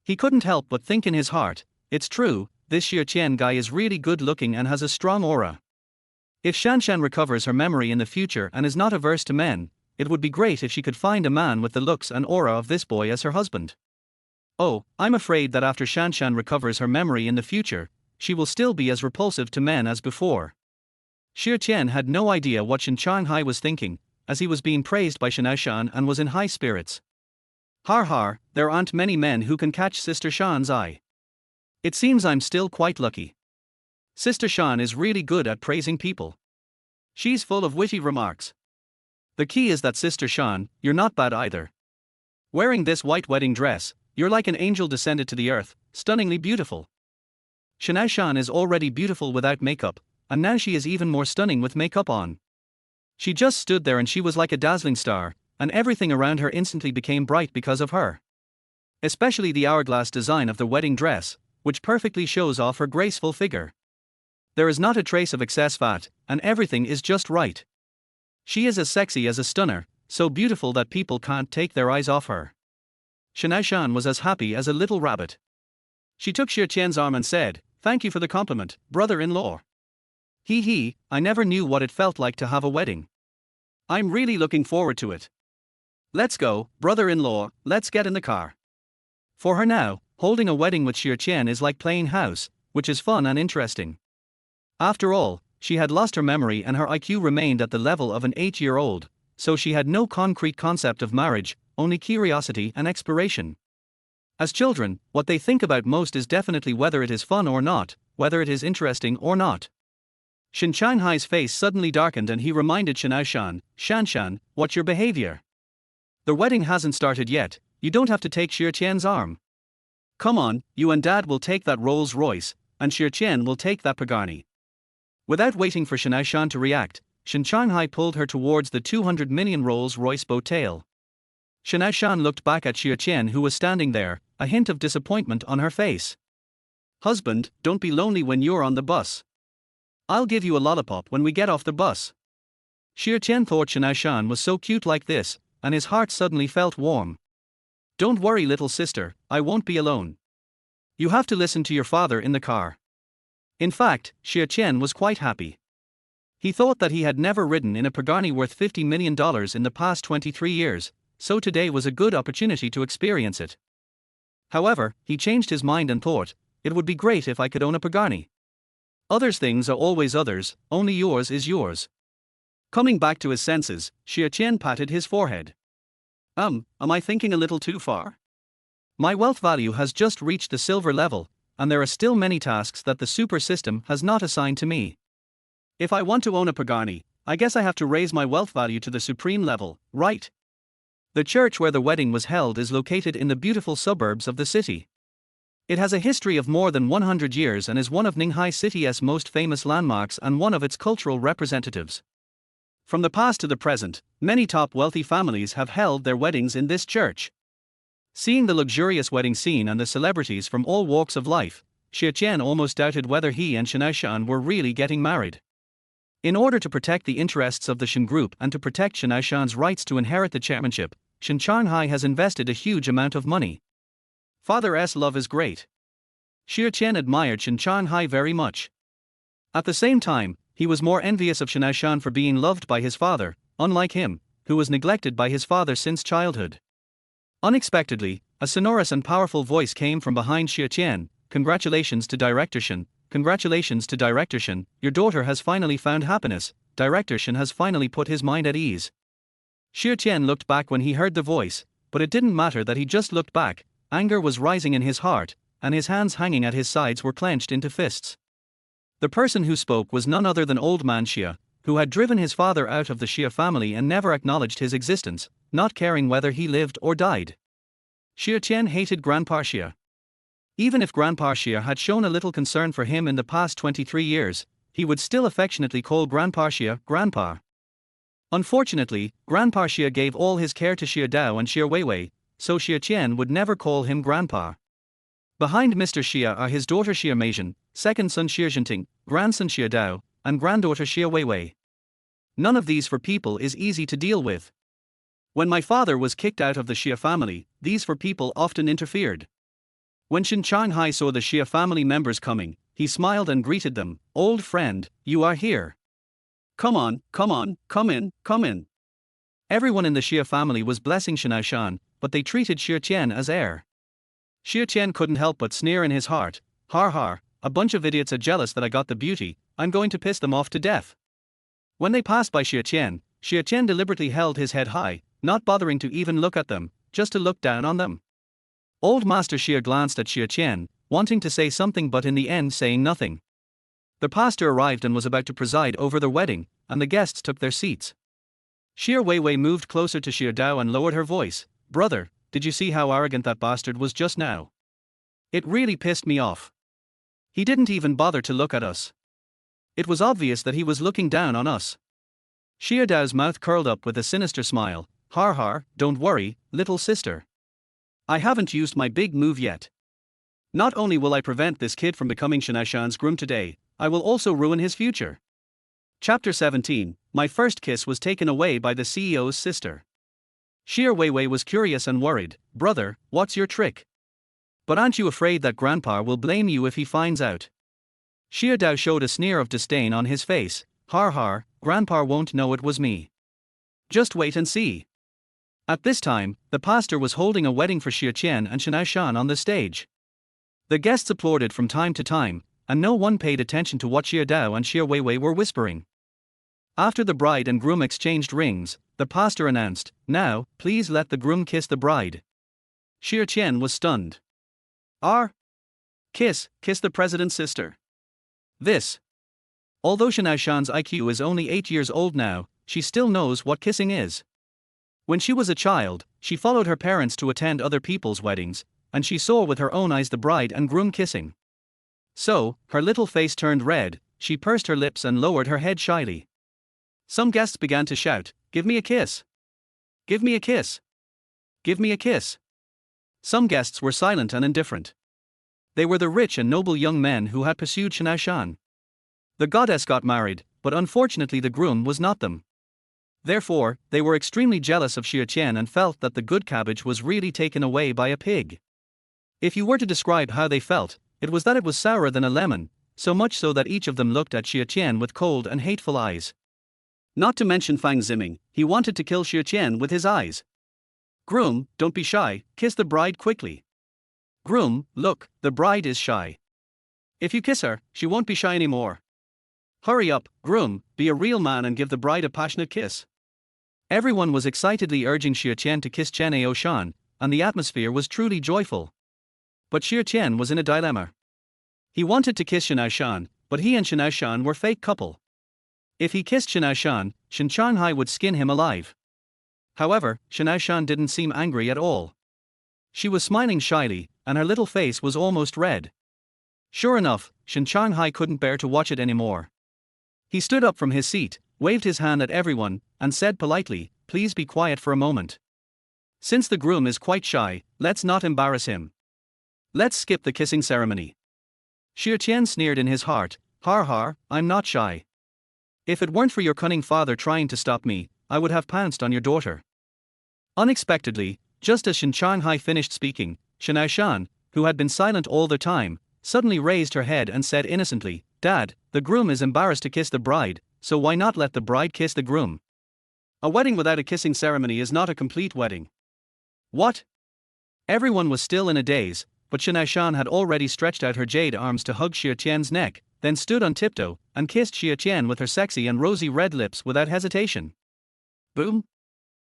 He couldn't help but think in his heart, it's true, this Xia Tian guy is really good looking and has a strong aura. If Shan Shan recovers her memory in the future and is not averse to men, it would be great if she could find a man with the looks and aura of this boy as her husband. Oh, I'm afraid that after Shan Shan recovers her memory in the future, she will still be as repulsive to men as before. Xia Tian had no idea what Shen Changhai was thinking, as he was being praised by Shen Aoshan and was in high spirits. Har har, there aren't many men who can catch Sister Shan's eye. It seems I'm still quite lucky. Sister Shan is really good at praising people. She's full of witty remarks. The key is that Sister Shan, you're not bad either. Wearing this white wedding dress, you're like an angel descended to the earth, stunningly beautiful. Shen Aoshan is already beautiful without makeup, and now she is even more stunning with makeup on. She just stood there and she was like a dazzling star, and everything around her instantly became bright because of her. Especially the hourglass design of the wedding dress, which perfectly shows off her graceful figure. There is not a trace of excess fat, and everything is just right. She is as sexy as a stunner, so beautiful that people can't take their eyes off her. Shen Aoshan was as happy as a little rabbit. She took Xia Tian's arm and said, "Thank you for the compliment, brother-in-law. Hee, I never knew what it felt like to have a wedding. I'm really looking forward to it. Let's go, brother-in-law, let's get in the car." For her now, holding a wedding with Xia Tian is like playing house, which is fun and interesting. After all, she had lost her memory and her IQ remained at the level of an 8-year-old, so she had no concrete concept of marriage, only curiosity and exploration. As children, what they think about most is definitely whether it is fun or not, whether it is interesting or not. Shen Changhai's face suddenly darkened and he reminded Shen Aoshan, "Shan Shan, what's your behavior? The wedding hasn't started yet, you don't have to take Xia Tian's arm. Come on, you and Dad will take that Rolls Royce, and Xia Tian will take that Pagani." Without waiting for Shen Aoshan to react, Shen Changhai pulled her towards the 200 million Rolls Royce boat tail. Shen Aoshan looked back at Xia Tian who was standing there, a hint of disappointment on her face. "Husband, don't be lonely when you're on the bus. I'll give you a lollipop when we get off the bus." Xia Tian thought Shen Aoshan was so cute like this, and his heart suddenly felt warm. "Don't worry little sister, I won't be alone. You have to listen to your father in the car." In fact, Xia Tian was quite happy. He thought that he had never ridden in a Pagani worth $50 million in the past 23 years, so today was a good opportunity to experience it. However, he changed his mind and thought, it would be great if I could own a Pagani. Others' things are always others, only yours is yours. Coming back to his senses, Xia Tian patted his forehead. Am I thinking a little too far? My wealth value has just reached the silver level, and there are still many tasks that the super system has not assigned to me. If I want to own a Pagani, I guess I have to raise my wealth value to the supreme level, right? The church where the wedding was held is located in the beautiful suburbs of the city. It has a history of more than 100 years and is one of Ninghai City's most famous landmarks and one of its cultural representatives. From the past to the present, many top wealthy families have held their weddings in this church. Seeing the luxurious wedding scene and the celebrities from all walks of life, Xia Tian almost doubted whether he and Shen Aoshan were really getting married. In order to protect the interests of the Shen Group and to protect Shen Aoshan's rights to inherit the chairmanship, Shen Changhai has invested a huge amount of money. Father's love is great. Xia Tian admired Shen Changhai very much. At the same time, he was more envious of Shen Aoshan for being loved by his father, unlike him, who was neglected by his father since childhood. Unexpectedly, a sonorous and powerful voice came from behind Xia Tian. "Congratulations to Director Shen, congratulations to Director Shen, your daughter has finally found happiness, Director Shen has finally put his mind at ease." Xia Tian looked back when he heard the voice, but it didn't matter that he just looked back, anger was rising in his heart, and his hands hanging at his sides were clenched into fists. The person who spoke was none other than Old Man Xia, who had driven his father out of the Xia family and never acknowledged his existence, not caring whether he lived or died. Xia Tian hated Grandpa Xia. Even if Grandpa Xia had shown a little concern for him in the past 23 years, he would still affectionately call Grandpa Xia Grandpa. Unfortunately, Grandpa Xia gave all his care to Xia Dao and Xia Weiwei, so Xia Tian would never call him Grandpa. Behind Mr. Xia are his daughter Xia Meizhen, second son Xia Zhenting, grandson Xia Dao, and granddaughter Xia Weiwei. None of these for people is easy to deal with. When my father was kicked out of the Xia family, these four people often interfered. When Shen Aoshan saw the Xia family members coming, he smiled and greeted them. Old friend, you are here. Come on, come in. Everyone in the Xia family was blessing Shen Aoshan, but they treated Xia Tian as heir. Xia Tian couldn't help but sneer in his heart. Har har, a bunch of idiots are jealous that I got the beauty, I'm going to piss them off to death. When they passed by Xia Tian deliberately held his head high, not bothering to even look at them, just to look down on them. Old Master Xia glanced at Xia Tian, wanting to say something but in the end saying nothing. The pastor arrived and was about to preside over the wedding, and the guests took their seats. Xia Weiwei moved closer to Xia Dao and lowered her voice. Brother, did you see how arrogant that bastard was just now? It really pissed me off. He didn't even bother to look at us. It was obvious that he was looking down on us. Xia Dao's mouth curled up with a sinister smile. Har har, don't worry, little sister. I haven't used my big move yet. Not only will I prevent this kid from becoming Shen Aoshan's groom today, I will also ruin his future. Chapter 17. My first kiss was taken away by the CEO's sister. Xia Weiwei was curious and worried. Brother, what's your trick? But aren't you afraid that Grandpa will blame you if he finds out? Xia Dao showed a sneer of disdain on his face. Har har, Grandpa won't know it was me. Just wait and see. At this time, the pastor was holding a wedding for Xia Tian and Shen Aoshan on the stage. The guests applauded from time to time, and no one paid attention to what Xia Dao and Xia Weiwei were whispering. After the bride and groom exchanged rings, the pastor announced, Now, please let the groom kiss the bride. Xia Tian was stunned. Kiss the president's sister. This. Although Shen Aoshan's IQ is only 8 years old now, she still knows what kissing is. When she was a child, she followed her parents to attend other people's weddings, and she saw with her own eyes the bride and groom kissing. So, her little face turned red, she pursed her lips and lowered her head shyly. Some guests began to shout, Give me a kiss! Give me a kiss! Give me a kiss! Some guests were silent and indifferent. They were the rich and noble young men who had pursued Shen Aoshan. The goddess got married, but unfortunately the groom was not them. Therefore, they were extremely jealous of Xia Tian and felt that the good cabbage was really taken away by a pig. If you were to describe how they felt, it was that it was sourer than a lemon, so much so that each of them looked at Xia Tian with cold and hateful eyes. Not to mention Fang Ziming, he wanted to kill Xia Tian with his eyes. Groom, don't be shy, kiss the bride quickly. Groom, look, the bride is shy. If you kiss her, she won't be shy anymore. Hurry up, groom, be a real man and give the bride a passionate kiss. Everyone was excitedly urging Xia Tian to kiss Shen Aoshan, and the atmosphere was truly joyful. But Xia Tian was in a dilemma. He wanted to kiss Shen Aoshan, but he and Shen Aoshan were fake couple. If he kissed Shen Aoshan, Shen Aoshan would skin him alive. However, Shen Aoshan didn't seem angry at all. She was smiling shyly, and her little face was almost red. Sure enough, Shen Aoshan couldn't bear to watch it anymore. He stood up from his seat, waved his hand at everyone, and said politely, Please be quiet for a moment. Since the groom is quite shy, let's not embarrass him. Let's skip the kissing ceremony. Xia Tian sneered in his heart, Har har, I'm not shy. If it weren't for your cunning father trying to stop me, I would have pounced on your daughter. Unexpectedly, just as Shen Aoshan finished speaking, Shen Aoshan, who had been silent all the time, suddenly raised her head and said innocently, Dad, the groom is embarrassed to kiss the bride, so why not let the bride kiss the groom? A wedding without a kissing ceremony is not a complete wedding. What? Everyone was still in a daze, but Shen Aoshan had already stretched out her jade arms to hug Xia Tian's neck, then stood on tiptoe and kissed Xia Tian with her sexy and rosy red lips without hesitation. Boom!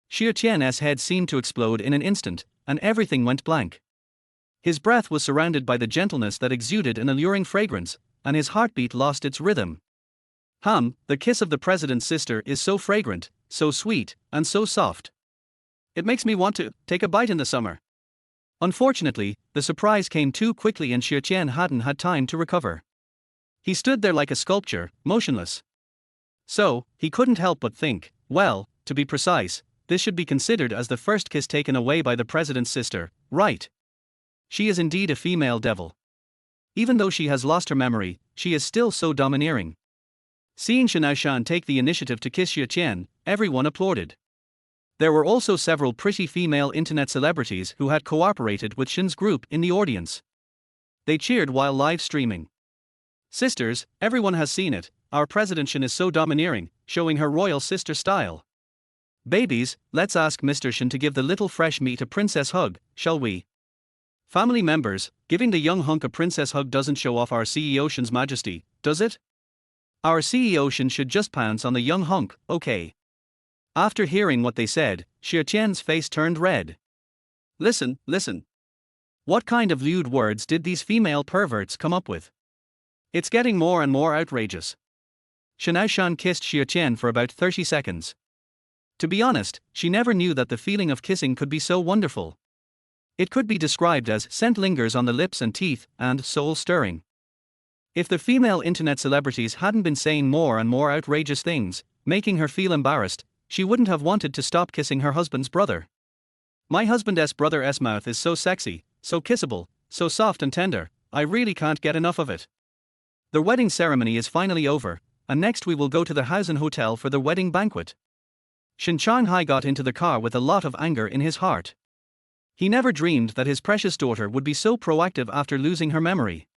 Xia Tian's head seemed to explode in an instant, and everything went blank. His breath was surrounded by the gentleness that exuded an alluring fragrance, and his heartbeat lost its rhythm. The kiss of the president's sister is so fragrant, so sweet, and so soft. It makes me want to take a bite in the summer. Unfortunately, the surprise came too quickly and Xia Tian hadn't had time to recover. He stood there like a sculpture, motionless. So, he couldn't help but think, well, to be precise, this should be considered as the first kiss taken away by the president's sister, right? She is indeed a female devil. Even though she has lost her memory, she is still so domineering. Seeing Shen Aoshan take the initiative to kiss Xia Tian, everyone applauded. There were also several pretty female internet celebrities who had cooperated with Shen's group in the audience. They cheered while live streaming. Sisters, everyone has seen it, our President Shen is so domineering, showing her royal sister style. Babies, let's ask Mr. Shen to give the little fresh meat a princess hug, shall we? Family members, giving the young hunk a princess hug doesn't show off our CEO Shen's majesty, does it? Our CEO Shen should just pounce on the young hunk, okay? After hearing what they said, Xia Tian's face turned red. Listen. What kind of lewd words did these female perverts come up with? It's getting more and more outrageous. Shen Aoshan kissed Xia Tian for about 30 seconds. To be honest, she never knew that the feeling of kissing could be so wonderful. It could be described as scent lingers on the lips and teeth, and soul-stirring. If the female internet celebrities hadn't been saying more and more outrageous things, making her feel embarrassed, she wouldn't have wanted to stop kissing her husband's brother. My husband's brother's mouth is so sexy, so kissable, so soft and tender, I really can't get enough of it. The wedding ceremony is finally over, and next we will go to the Hausen Hotel for the wedding banquet. Shen Aoshan got into the car with a lot of anger in his heart. He never dreamed that his precious daughter would be so proactive after losing her memory.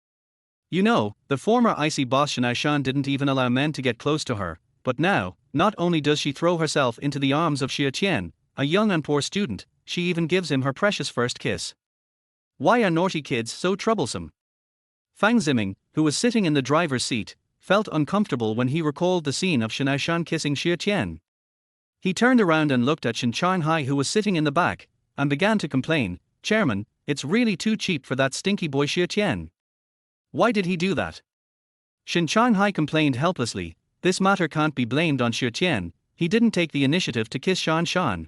You know, the former icy boss Shen Aoshan didn't even allow men to get close to her, but now, not only does she throw herself into the arms of Xia Tian, a young and poor student, she even gives him her precious first kiss. Why are naughty kids so troublesome? Fang Ziming, who was sitting in the driver's seat, felt uncomfortable when he recalled the scene of Shen Aoshan kissing Xia Tian. He turned around and looked at Shen Aoshan, who was sitting in the back, and began to complain, "Chairman, it's really too cheap for that stinky boy Xia Tian. Why did he do that?" Shen Aoshan complained helplessly, "This matter can't be blamed on Xia Tian, he didn't take the initiative to kiss Shen Aoshan."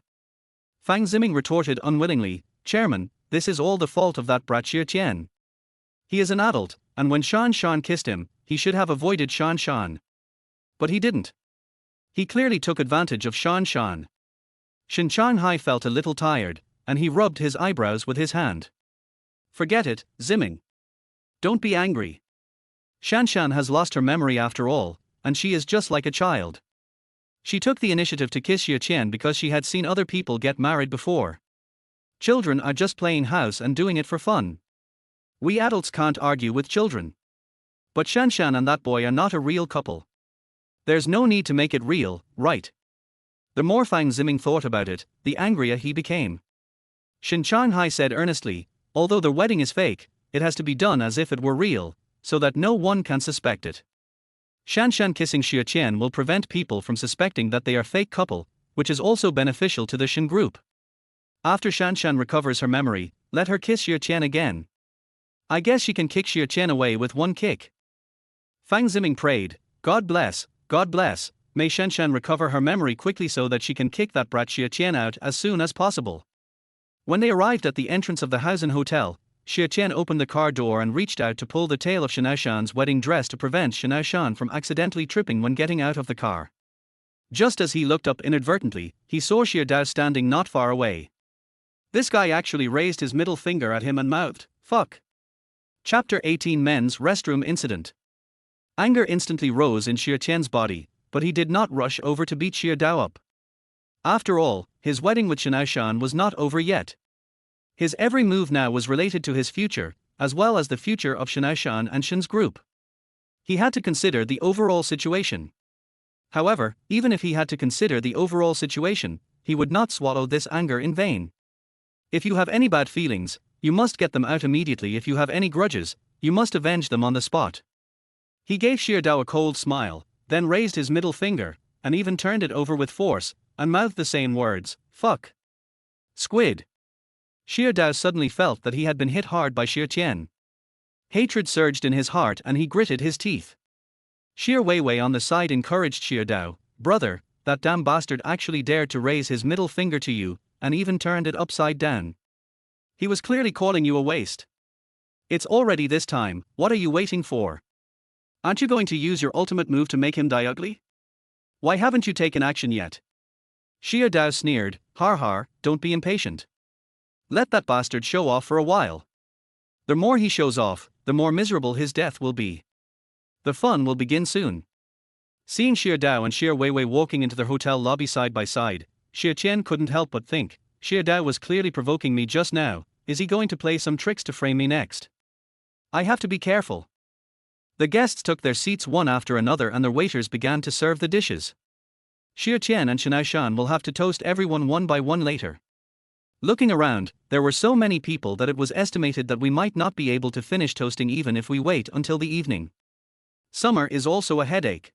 Fang Ziming retorted unwillingly, "Chairman, this is all the fault of that brat Xia Tian. He is an adult, and when Shen Aoshan kissed him, he should have avoided Shen Aoshan. But he didn't. He clearly took advantage of Shen Aoshan." Shen Aoshan felt a little tired, and he rubbed his eyebrows with his hand. "Forget it, Ziming. Don't be angry. Shen Aoshan has lost her memory after all, and she is just like a child. She took the initiative to kiss Xia Tian because she had seen other people get married before. Children are just playing house and doing it for fun. We adults can't argue with children. But Shen Aoshan and that boy are not a real couple. There's no need to make it real, right?" The more Fang Ziming thought about it, the angrier he became. Shen Aoshan said earnestly, "Although the wedding is fake, it has to be done as if it were real, so that no one can suspect it. Shen Aoshan kissing Xia Tian will prevent people from suspecting that they are fake couple, which is also beneficial to the Shen group. After Shen Aoshan recovers her memory, let her kiss Xia Tian again. I guess she can kick Xia Tian away with one kick." Fang Ziming prayed, God bless, may Shen Aoshan recover her memory quickly so that she can kick that brat Xia Tian out as soon as possible." When they arrived at the entrance of the Hausen Hotel, Xia Tian opened the car door and reached out to pull the tail of Shen Aoshan's wedding dress to prevent Shen Aoshan from accidentally tripping when getting out of the car. Just as he looked up inadvertently, he saw Xia Dao standing not far away. This guy actually raised his middle finger at him and mouthed, "Fuck." Chapter 18 Men's Restroom Incident. Anger instantly rose in Xia Tian's body, but he did not rush over to beat Xia Dao up. After all, his wedding with Shen Aoshan was not over yet. His every move now was related to his future, as well as the future of Shen Aoshan and Shen's group. He had to consider the overall situation. However, even if he had to consider the overall situation, he would not swallow this anger in vain. If you have any bad feelings, you must get them out immediately. If you have any grudges, you must avenge them on the spot. He gave Xia Dao a cold smile, then raised his middle finger, and even turned it over with force, and mouthed the same words, "Fuck. Squid." Xia Dao suddenly felt that he had been hit hard by Xia Tian. Hatred surged in his heart and he gritted his teeth. Xia Weiwei on the side encouraged Xia Dao, "Brother, that damn bastard actually dared to raise his middle finger to you, and even turned it upside down. He was clearly calling you a waste. It's already this time, what are you waiting for? Aren't you going to use your ultimate move to make him die ugly? Why haven't you taken action yet?" Xia Dao sneered, Har, don't be impatient. Let that bastard show off for a while. The more he shows off, the more miserable his death will be. The fun will begin soon." Seeing Xia Dao and Xia Weiwei walking into the hotel lobby side by side, Xia Tian couldn't help but think, Xia Dao was clearly provoking me just now. Is he going to play some tricks to frame me next? I have to be careful. The guests took their seats one after another and the waiters began to serve the dishes. Xia Tian and Shen Aoshan will have to toast everyone one by one later. Looking around, there were so many people that it was estimated that we might not be able to finish toasting even if we wait until the evening. Summer is also a headache.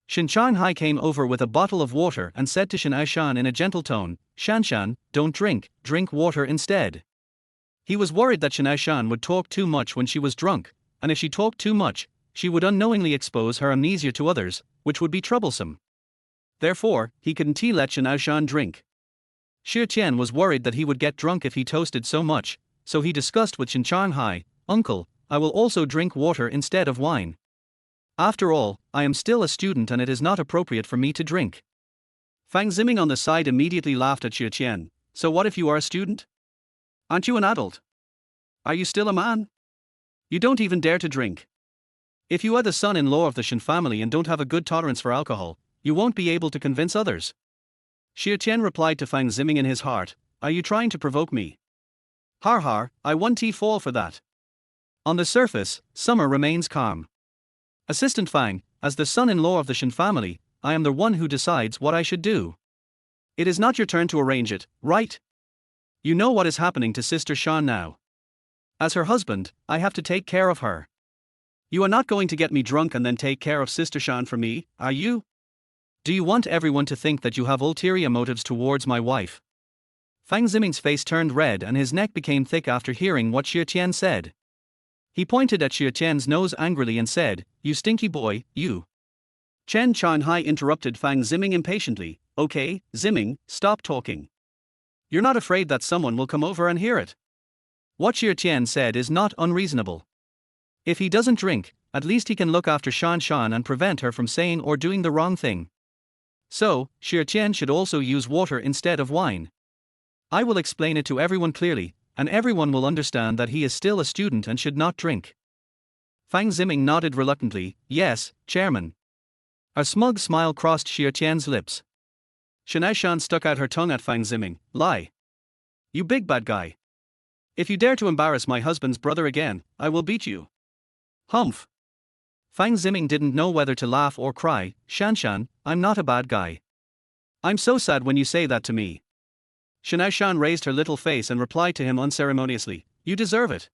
Shen Hai came over with a bottle of water and said to Shen Aoshan in a gentle tone, Shan, don't drink water instead. He was worried that Shen Aoshan would talk too much when she was drunk, and if she talked too much, she would unknowingly expose her amnesia to others, which would be troublesome. Therefore, he couldn't let Shen Aoshan drink. Xia Tian was worried that he would get drunk if he toasted so much, so he discussed with Shen Hai, Uncle, I will also drink water instead of wine. After all, I am still a student and it is not appropriate for me to drink. Fang Ziming on the side immediately laughed at Xia Tian. So what if you are a student? Aren't you an adult? Are you still a man? You don't even dare to drink. If you are the son-in-law of the Shen family and don't have a good tolerance for alcohol, you won't be able to convince others. Xia Tian replied to Fang Ziming in his heart, are you trying to provoke me? Har, I won't fall for that. On the surface, Summer remains calm. Assistant Fang, as the son-in-law of the Shen family, I am the one who decides what I should do. It is not your turn to arrange it, right? You know what is happening to Sister Shan now. As her husband, I have to take care of her. You are not going to get me drunk and then take care of Sister Shan for me, are you? Do you want everyone to think that you have ulterior motives towards my wife? Fang Ziming's face turned red and his neck became thick after hearing what Xia Tian said. He pointed at Xia Tian's nose angrily and said, you stinky boy, you. Chen Hai interrupted Fang Ziming impatiently, okay, Ziming, stop talking. You're not afraid that someone will come over and hear it. What Xia Tian said is not unreasonable. If he doesn't drink, at least he can look after Shan and prevent her from saying or doing the wrong thing. So, Xia Tian should also use water instead of wine. I will explain it to everyone clearly, and everyone will understand that he is still a student and should not drink. Fang Ziming nodded reluctantly, yes, Chairman. A smug smile crossed Xia Tian's lips. Shen Aoshan stuck out her tongue at Fang Ziming, lie. You big bad guy. If you dare to embarrass my husband's brother again, I will beat you. Humph. Fang Ziming didn't know whether to laugh or cry, Shan, I'm not a bad guy. I'm so sad when you say that to me. Shen Aoshan raised her little face and replied to him unceremoniously, you deserve it.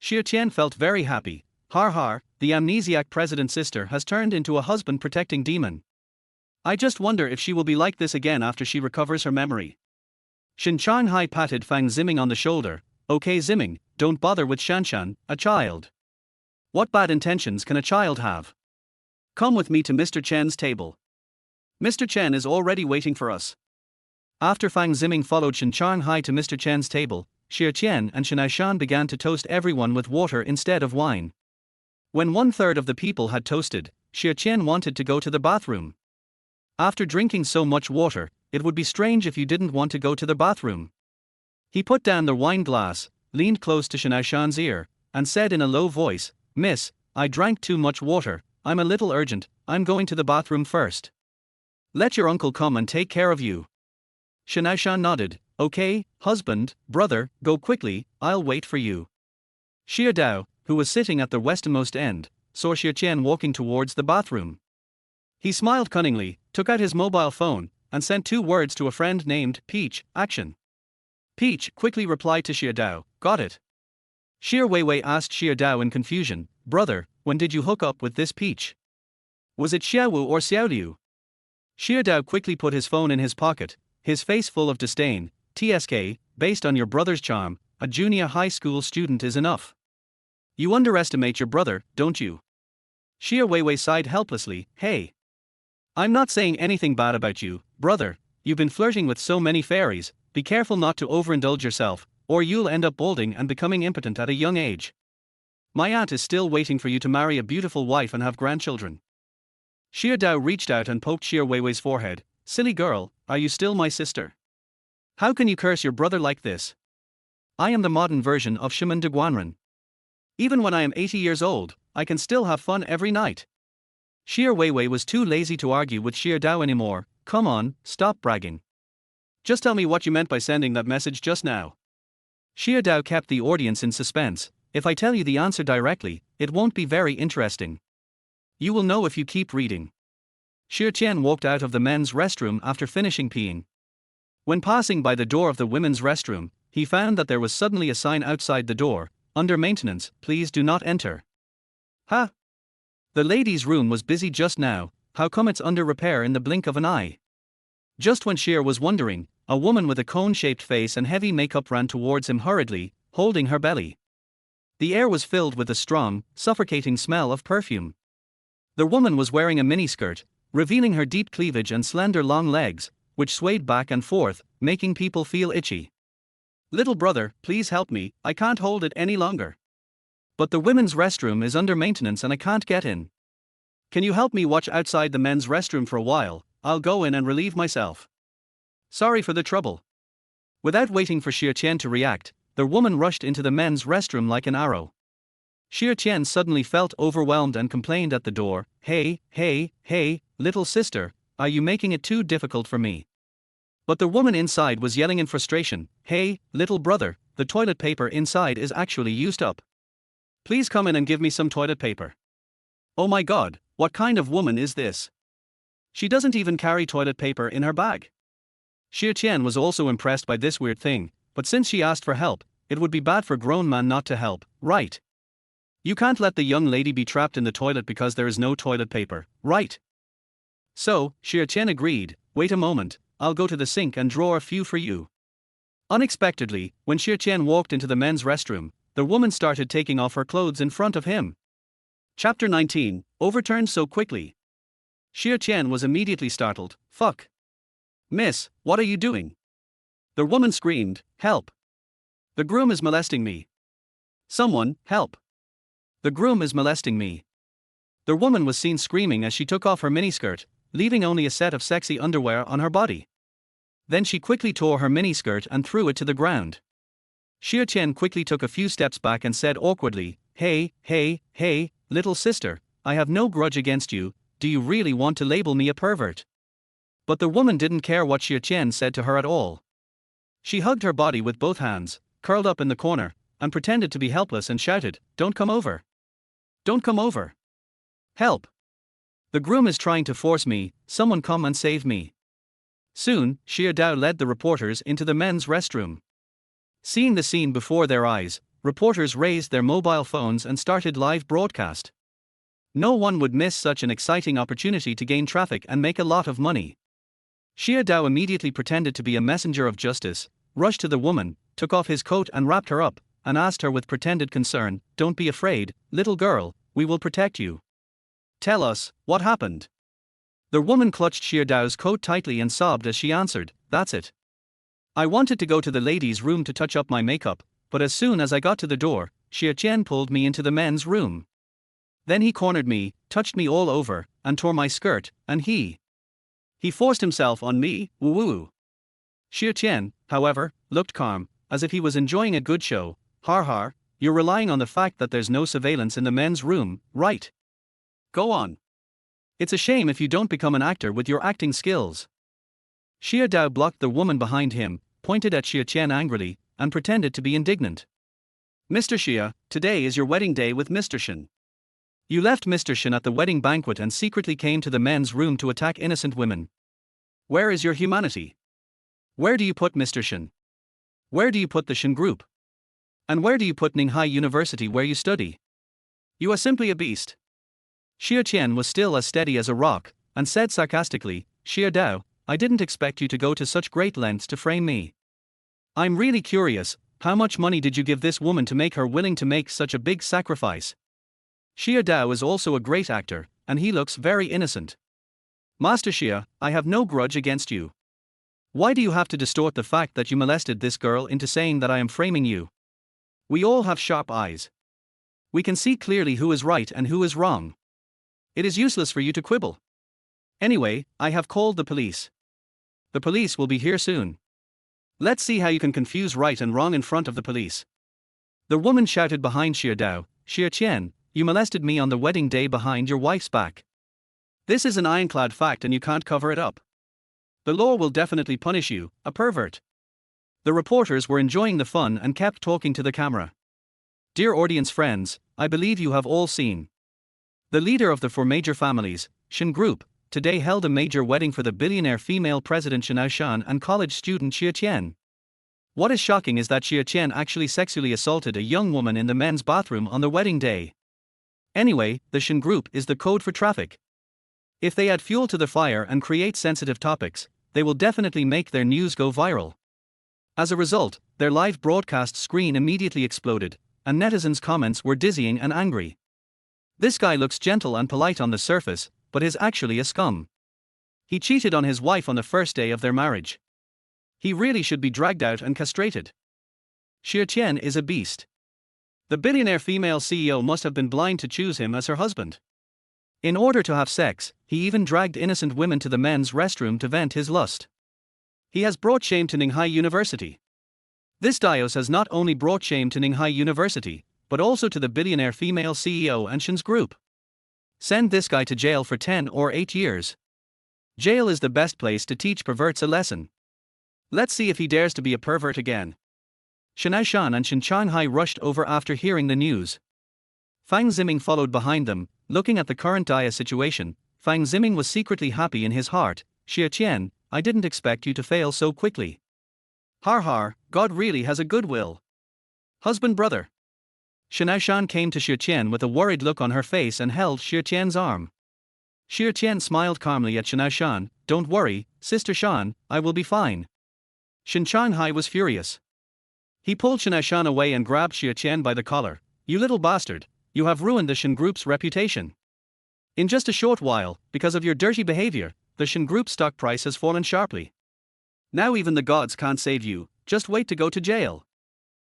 Xia Tian felt very happy. Har, the amnesiac president's sister has turned into a husband-protecting demon. I just wonder if she will be like this again after she recovers her memory. Shen Hai patted Fang Ziming on the shoulder, okay Ziming, don't bother with Shan, a child. What bad intentions can a child have? Come with me to Mr. Chen's table. Mr. Chen is already waiting for us. After Fang Ziming followed Shen Hai to Mr. Chen's table, Xia Tian and Shen Aoshan began to toast everyone with water instead of wine. When 1/3 of the people had toasted, Xia Tian wanted to go to the bathroom. After drinking so much water, it would be strange if you didn't want to go to the bathroom. He put down the wine glass, leaned close to Shen Aoshan's ear, and said in a low voice, Miss, I drank too much water, I'm a little urgent, I'm going to the bathroom first. Let your uncle come and take care of you. Shen Aoshan nodded, okay, husband, brother, go quickly, I'll wait for you. Xia Dao, who was sitting at the westernmost end, saw Xia Tian walking towards the bathroom. He smiled cunningly, took out his mobile phone, and sent 2 words to a friend named Peach, action. Peach quickly replied to Xia Dao, got it. Xia Weiwei asked Xia Dao in confusion, brother, when did you hook up with this Peach? Was it Xiaowu or Xiaoliu? Xia Dao quickly put his phone in his pocket, his face full of disdain, TSK, based on your brother's charm, a junior high school student is enough. You underestimate your brother, don't you? Xia Weiwei sighed helplessly, hey. I'm not saying anything bad about you, brother, you've been flirting with so many fairies, be careful not to overindulge yourself, or you'll end up balding and becoming impotent at a young age. My aunt is still waiting for you to marry a beautiful wife and have grandchildren. Xia Dao reached out and poked Xia Weiwei's forehead, silly girl, are you still my sister? How can you curse your brother like this? I am the modern version of Shaman de Guanren. Even when I am 80 years old, I can still have fun every night. Xia Weiwei was too lazy to argue with Xia Dao anymore, come on, stop bragging. Just tell me what you meant by sending that message just now. Xia Dao kept the audience in suspense. If I tell you the answer directly, it won't be very interesting. You will know if you keep reading. Xia Tian walked out of the men's restroom after finishing peeing. When passing by the door of the women's restroom, he found that there was suddenly a sign outside the door, under maintenance, please do not enter. Ha! The ladies' room was busy just now, how come it's under repair in the blink of an eye? Just when Xia was wondering, a woman with a cone-shaped face and heavy makeup ran towards him hurriedly, holding her belly. The air was filled with a strong, suffocating smell of perfume. The woman was wearing a miniskirt, revealing her deep cleavage and slender long legs, which swayed back and forth, making people feel itchy. Little brother, please help me, I can't hold it any longer. But the women's restroom is under maintenance and I can't get in. Can you help me watch outside the men's restroom for a while? I'll go in and relieve myself. Sorry for the trouble. Without waiting for Xia Tian to react, the woman rushed into the men's restroom like an arrow. Xia Tian suddenly felt overwhelmed and complained at the door, hey, little sister, are you making it too difficult for me? But the woman inside was yelling in frustration, hey, little brother, the toilet paper inside is actually used up. Please come in and give me some toilet paper. Oh my god, what kind of woman is this? She doesn't even carry toilet paper in her bag. Xia Tian was also impressed by this weird thing, but since she asked for help, it would be bad for grown man not to help, right? You can't let the young lady be trapped in the toilet because there is no toilet paper, right? So, Xia Tian agreed, wait a moment, I'll go to the sink and draw a few for you. Unexpectedly, when Xia Tian walked into the men's restroom, the woman started taking off her clothes in front of him. Chapter 19, overturned so quickly. Xia Tian was immediately startled, fuck. Miss, what are you doing? The woman screamed, help. The groom is molesting me. Someone, help. The groom is molesting me. The woman was seen screaming as she took off her miniskirt, leaving only a set of sexy underwear on her body. Then she quickly tore her miniskirt and threw it to the ground. Xia Tian quickly took a few steps back and said awkwardly, hey, little sister, I have no grudge against you, do you really want to label me a pervert? But the woman didn't care what Xia Tian said to her at all. She hugged her body with both hands, curled up in the corner, and pretended to be helpless and shouted, don't come over. Don't come over. Help. The groom is trying to force me, someone come and save me. Soon, Xia Dao led the reporters into the men's restroom. Seeing the scene before their eyes, reporters raised their mobile phones and started live broadcast. No one would miss such an exciting opportunity to gain traffic and make a lot of money. Xia Dao immediately pretended to be a messenger of justice, rushed to the woman, took off his coat and wrapped her up, and asked her with pretended concern, don't be afraid, little girl, we will protect you. Tell us, what happened? The woman clutched Xia Dao's coat tightly and sobbed as she answered, that's it. I wanted to go to the ladies' room to touch up my makeup, but as soon as I got to the door, Xia Tian pulled me into the men's room. Then he cornered me, touched me all over, and tore my skirt, and he forced himself on me, woo-woo. Xia Tian, however, looked calm, as if he was enjoying a good show. Har, you're relying on the fact that there's no surveillance in the men's room, right? Go on. It's a shame if you don't become an actor with your acting skills. Xia Dao blocked the woman behind him, pointed at Xia Tian angrily, and pretended to be indignant. Mr. Xia, today is your wedding day with Mr. Shen. You left Mr. Shen at the wedding banquet and secretly came to the men's room to attack innocent women. Where is your humanity? Where do you put Mr. Shen? Where do you put the Shen group? And where do you put Ninghai University where you study? You are simply a beast. Xia Tian was still as steady as a rock, and said sarcastically, Xia Dao, I didn't expect you to go to such great lengths to frame me. I'm really curious, how much money did you give this woman to make her willing to make such a big sacrifice? Xia Dao is also a great actor, and he looks very innocent. Master Xia, I have no grudge against you. Why do you have to distort the fact that you molested this girl into saying that I am framing you? We all have sharp eyes. We can see clearly who is right and who is wrong. It is useless for you to quibble. Anyway, I have called the police. The police will be here soon. Let's see how you can confuse right and wrong in front of the police. The woman shouted behind Xia Dao, Xia Tian, you molested me on the wedding day behind your wife's back. This is an ironclad fact and you can't cover it up. The law will definitely punish you, a pervert. The reporters were enjoying the fun and kept talking to the camera. Dear audience friends, I believe you have all seen. The leader of the four major families, Shen Group, today held a major wedding for the billionaire female president Shen Aoshan and college student Xia Tian. What is shocking is that Xia Tian actually sexually assaulted a young woman in the men's bathroom on the wedding day. Anyway, the Shen Group is the code for traffic. If they add fuel to the fire and create sensitive topics, they will definitely make their news go viral. As a result, their live broadcast screen immediately exploded, and netizens' comments were dizzying and angry. This guy looks gentle and polite on the surface, but is actually a scum. He cheated on his wife on the first day of their marriage. He really should be dragged out and castrated. Xia Tian is a beast. The billionaire female CEO must have been blind to choose him as her husband. In order to have sex, he even dragged innocent women to the men's restroom to vent his lust. He has brought shame to Ninghai University. This Dios has not only brought shame to Ninghai University, but also to the billionaire female CEO and Shen's group. Send this guy to jail for 10 or 8 years. Jail is the best place to teach perverts a lesson. Let's see if he dares to be a pervert again. Shen Aoshan and Shen Changhai rushed over after hearing the news. Fang Ziming followed behind them, looking at the current dire situation. Fang Ziming was secretly happy in his heart. Xia Tian, I didn't expect you to fail so quickly. Har har, God really has a good will. Husband brother. Shen Aoshan came to Xia Tian with a worried look on her face and held Xia Tian's arm. Xia Tian smiled calmly at Shen Aoshan. Don't worry, Sister Shan, I will be fine. Shen Changhai was furious. He pulled Shen Aoshan away and grabbed Xia Tian by the collar. You little bastard, you have ruined the Shen Group's reputation. In just a short while, because of your dirty behavior, the Shen Group stock price has fallen sharply. Now even the gods can't save you, just wait to go to jail.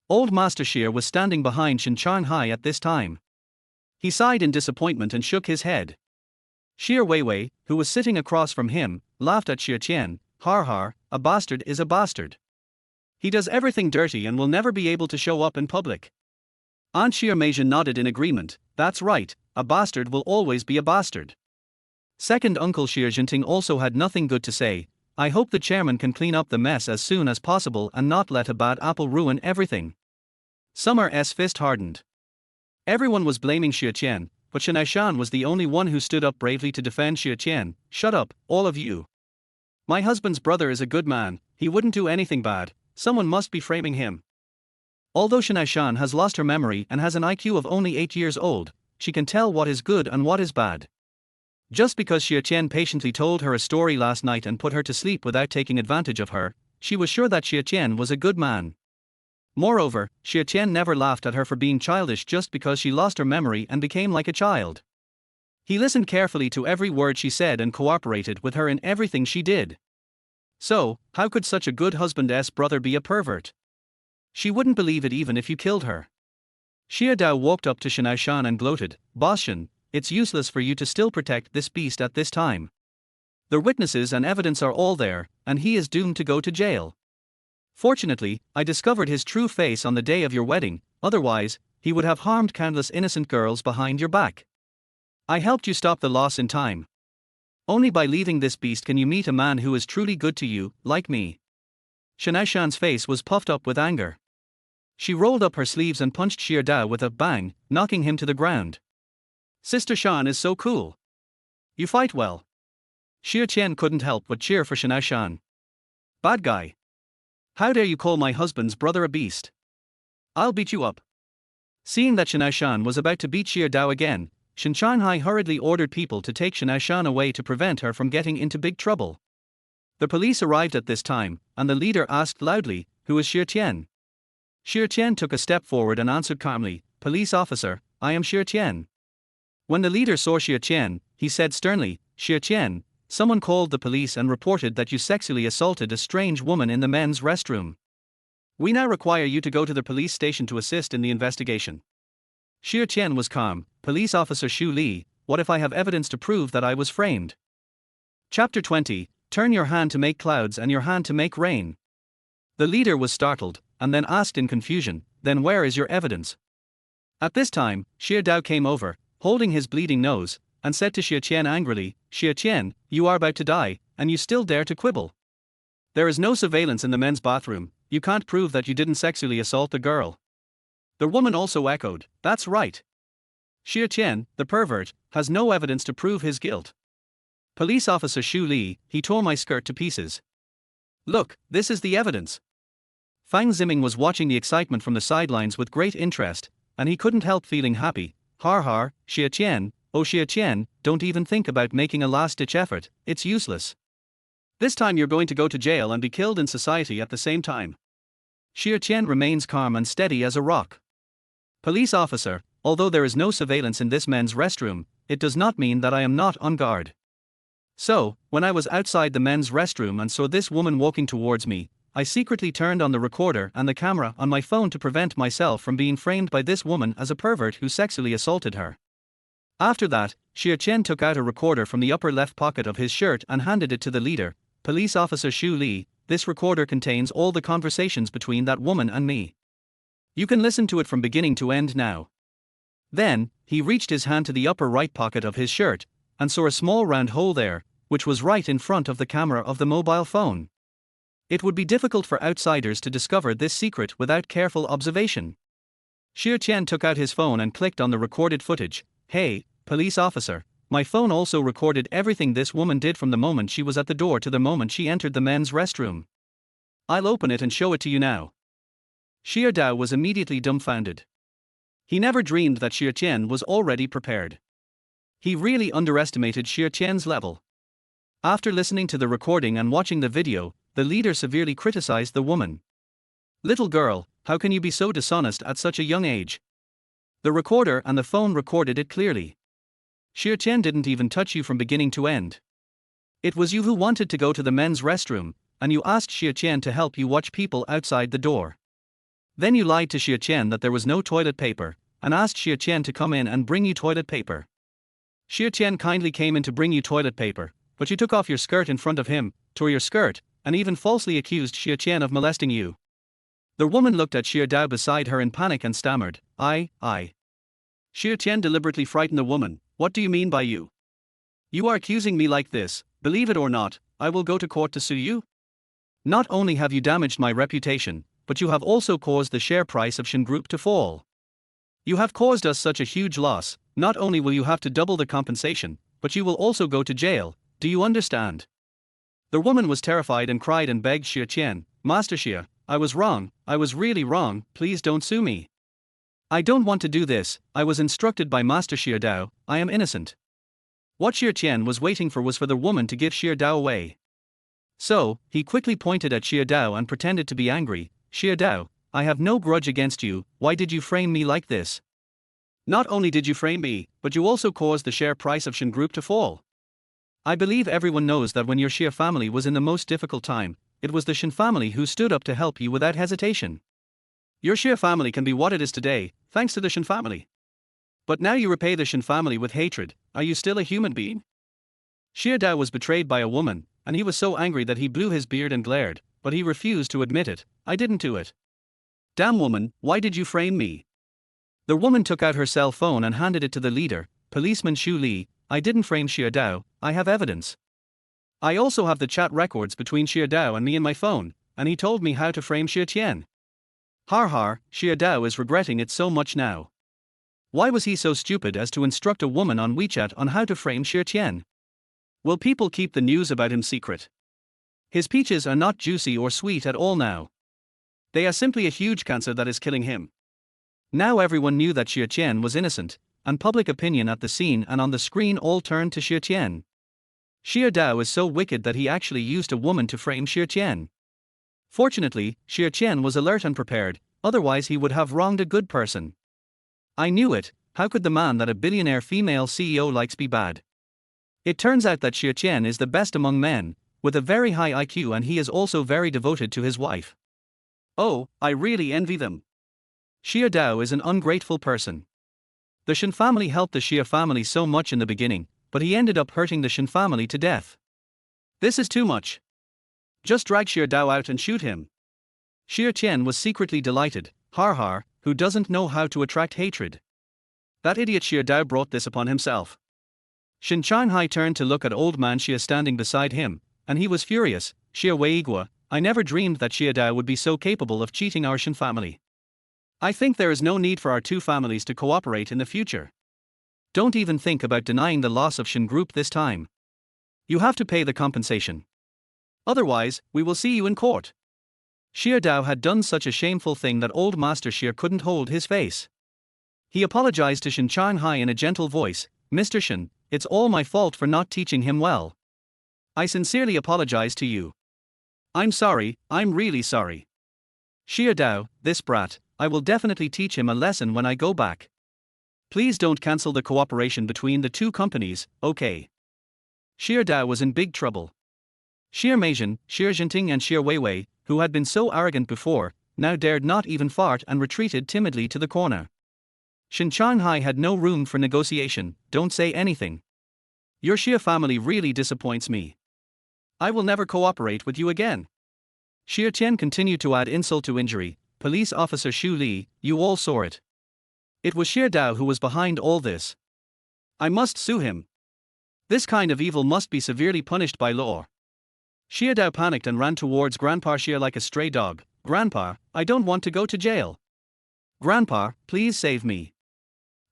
Old Master Xia was standing behind Shen Changhai at this time. He sighed in disappointment and shook his head. Xia Weiwei, who was sitting across from him, laughed at Xia Tian. Har har, a bastard is a bastard. He does everything dirty and will never be able to show up in public. Aunt Xia Meijin nodded in agreement. That's right, a bastard will always be a bastard. Second Uncle Xia Jinting also had nothing good to say. I hope the chairman can clean up the mess as soon as possible and not let a bad apple ruin everything. Summer's fist hardened. Everyone was blaming Xia Tian, but Shen Aoshan was the only one who stood up bravely to defend Xia Tian. Shut up, all of you. My husband's brother is a good man, he wouldn't do anything bad, someone must be framing him. Although Shen Aoshan has lost her memory and has an IQ of only 8 years old, she can tell what is good and what is bad. Just because Xia Tian patiently told her a story last night and put her to sleep without taking advantage of her, she was sure that Xia Tian was a good man. Moreover, Xia Tian never laughed at her for being childish just because she lost her memory and became like a child. He listened carefully to every word she said and cooperated with her in everything she did. So, how could such a good husband's brother be a pervert? She wouldn't believe it even if you killed her. Xia Dao walked up to Shen Aoshan and gloated, Boss Shen, it's useless for you to still protect this beast at this time. The witnesses and evidence are all there, and he is doomed to go to jail. Fortunately, I discovered his true face on the day of your wedding, otherwise, he would have harmed countless innocent girls behind your back. I helped you stop the loss in time. Only by leaving this beast can you meet a man who is truly good to you, like me. Shen Aoshan's face was puffed up with anger. She rolled up her sleeves and punched Xia Dao with a bang, knocking him to the ground. Sister Shan is so cool. You fight well. Xia Tian couldn't help but cheer for Shen Aoshan. Bad guy. How dare you call my husband's brother a beast? I'll beat you up. Seeing that Shen Aoshan was about to beat Xia Dao again, Shen Changhai hurriedly ordered people to take Shen Aoshan away to prevent her from getting into big trouble. The police arrived at this time, and the leader asked loudly, Who is Xia Tian? Xia Tian took a step forward and answered calmly, Police officer, I am Xia Tian. When the leader saw Xia Tian, he said sternly, Xia Tian, someone called the police and reported that you sexually assaulted a strange woman in the men's restroom. We now require you to go to the police station to assist in the investigation. Xia Tian was calm. Police officer Xu Li, what if I have evidence to prove that I was framed? Chapter 20, Turn your hand to make clouds and your hand to make rain. The leader was startled, and then asked in confusion, Then where is your evidence? At this time, Xia Dao came over, holding his bleeding nose, and said to Xia Tian angrily, Xia Tian, you are about to die, and you still dare to quibble. There is no surveillance in the men's bathroom, you can't prove that you didn't sexually assault the girl. The woman also echoed, that's right. Xia Tian, the pervert, has no evidence to prove his guilt. Police officer Xu Li, he tore my skirt to pieces. Look, this is the evidence. Fang Ziming was watching the excitement from the sidelines with great interest, and he couldn't help feeling happy. Har har, Xia Tian, oh Xia Tian, don't even think about making a last-ditch effort, it's useless. This time you're going to go to jail and be killed in society at the same time. Xia Tian remains calm and steady as a rock. Police officer, although there is no surveillance in this men's restroom, it does not mean that I am not on guard. So, when I was outside the men's restroom and saw this woman walking towards me, I secretly turned on the recorder and the camera on my phone to prevent myself from being framed by this woman as a pervert who sexually assaulted her. After that, Xia Tian took out a recorder from the upper left pocket of his shirt and handed it to the leader, Police Officer Xu Li. This recorder contains all the conversations between that woman and me. You can listen to it from beginning to end now. Then, he reached his hand to the upper right pocket of his shirt, and saw a small round hole there, which was right in front of the camera of the mobile phone. It would be difficult for outsiders to discover this secret without careful observation. Xia Tian took out his phone and clicked on the recorded footage. Hey, police officer, my phone also recorded everything this woman did from the moment she was at the door to the moment she entered the men's restroom. I'll open it and show it to you now. Xia Dao was immediately dumbfounded. He never dreamed that Xia Tian was already prepared. He really underestimated Xia Tian's level. After listening to the recording and watching the video, the leader severely criticized the woman. Little girl, how can you be so dishonest at such a young age? The recorder and the phone recorded it clearly. Xia Tian didn't even touch you from beginning to end. It was you who wanted to go to the men's restroom, and you asked Xia Tian to help you watch people outside the door. Then you lied to Xia Tian that there was no toilet paper, and asked Xia Tian to come in and bring you toilet paper. Xia Tian kindly came in to bring you toilet paper, but you took off your skirt in front of him, tore your skirt, and even falsely accused Xia Tian of molesting you. The woman looked at Xia Dao beside her in panic and stammered, I. Xia Tian deliberately frightened the woman, what do you mean by you? You are accusing me like this, believe it or not, I will go to court to sue you. Not only have you damaged my reputation, but you have also caused the share price of Shen Group to fall. You have caused us such a huge loss, not only will you have to double the compensation, but you will also go to jail, do you understand? The woman was terrified and cried and begged Xia Tian, Master Xia, I was wrong, I was really wrong, please don't sue me. I don't want to do this, I was instructed by Master Xia Dao, I am innocent. What Xia Tian was waiting for was for the woman to give Xia Dao away. So, he quickly pointed at Xia Dao and pretended to be angry, Xia Dao, I have no grudge against you, why did you frame me like this? Not only did you frame me, but you also caused the share price of Shen Group to fall. I believe everyone knows that when your Xia family was in the most difficult time, it was the Shen family who stood up to help you without hesitation. Your Xia family can be what it is today, thanks to the Shen family. But now you repay the Shen family with hatred, are you still a human being? Xia Dao was betrayed by a woman, and he was so angry that he blew his beard and glared, but he refused to admit it, I didn't do it. Damn woman, why did you frame me? The woman took out her cell phone and handed it to the leader, Policeman Xu Li, I didn't frame Xia Dao, I have evidence. I also have the chat records between Xia Dao and me in my phone, and he told me how to frame Xia Tian. Har har, Xia Dao is regretting it so much now. Why was he so stupid as to instruct a woman on WeChat on how to frame Xia Tian? Will people keep the news about him secret? His peaches are not juicy or sweet at all now. They are simply a huge cancer that is killing him. Now everyone knew that Xia Tian was innocent, and public opinion at the scene and on the screen all turned to Xia Tian. Xia Dao is so wicked that he actually used a woman to frame Xia Tian. Fortunately, Xia Tian was alert and prepared, otherwise he would have wronged a good person. I knew it, how could the man that a billionaire female CEO likes be bad? It turns out that Xia Tian is the best among men, with a very high IQ, and he is also very devoted to his wife. Oh, I really envy them. Xia Dao is an ungrateful person. The Shen family helped the Xia family so much in the beginning, but he ended up hurting the Shen family to death. This is too much. Just drag Xia Dao out and shoot him. Xia Tian was secretly delighted, har har, who doesn't know how to attract hatred. That idiot Xia Dao brought this upon himself. Shen Changhai turned to look at old man Xia standing beside him, and he was furious, Xia Weigua, I never dreamed that Xia Dao would be so capable of cheating our Shen family. I think there is no need for our two families to cooperate in the future. Don't even think about denying the loss of Shen Group this time. You have to pay the compensation. Otherwise, we will see you in court. Xia Dao had done such a shameful thing that old Master Xia couldn't hold his face. He apologized to Shen Changhai in a gentle voice. Mr. Shen, it's all my fault for not teaching him well. I sincerely apologize to you. I'm sorry, I'm really sorry. Xia Dao, this brat, I will definitely teach him a lesson when I go back. Please don't cancel the cooperation between the two companies, okay? Xia Dao was in big trouble. Xia Meizhen, Xia Jinting and Xia Weiwei, who had been so arrogant before, now dared not even fart and retreated timidly to the corner. Shen Changhai had no room for negotiation. Don't say anything. Your Xia family really disappoints me. I will never cooperate with you again. Xia Tian continued to add insult to injury. Police officer Xu Li, you all saw it. It was Xia Dao who was behind all this. I must sue him. This kind of evil must be severely punished by law. Xia Dao panicked and ran towards Grandpa Xia like a stray dog. Grandpa, I don't want to go to jail. Grandpa, please save me.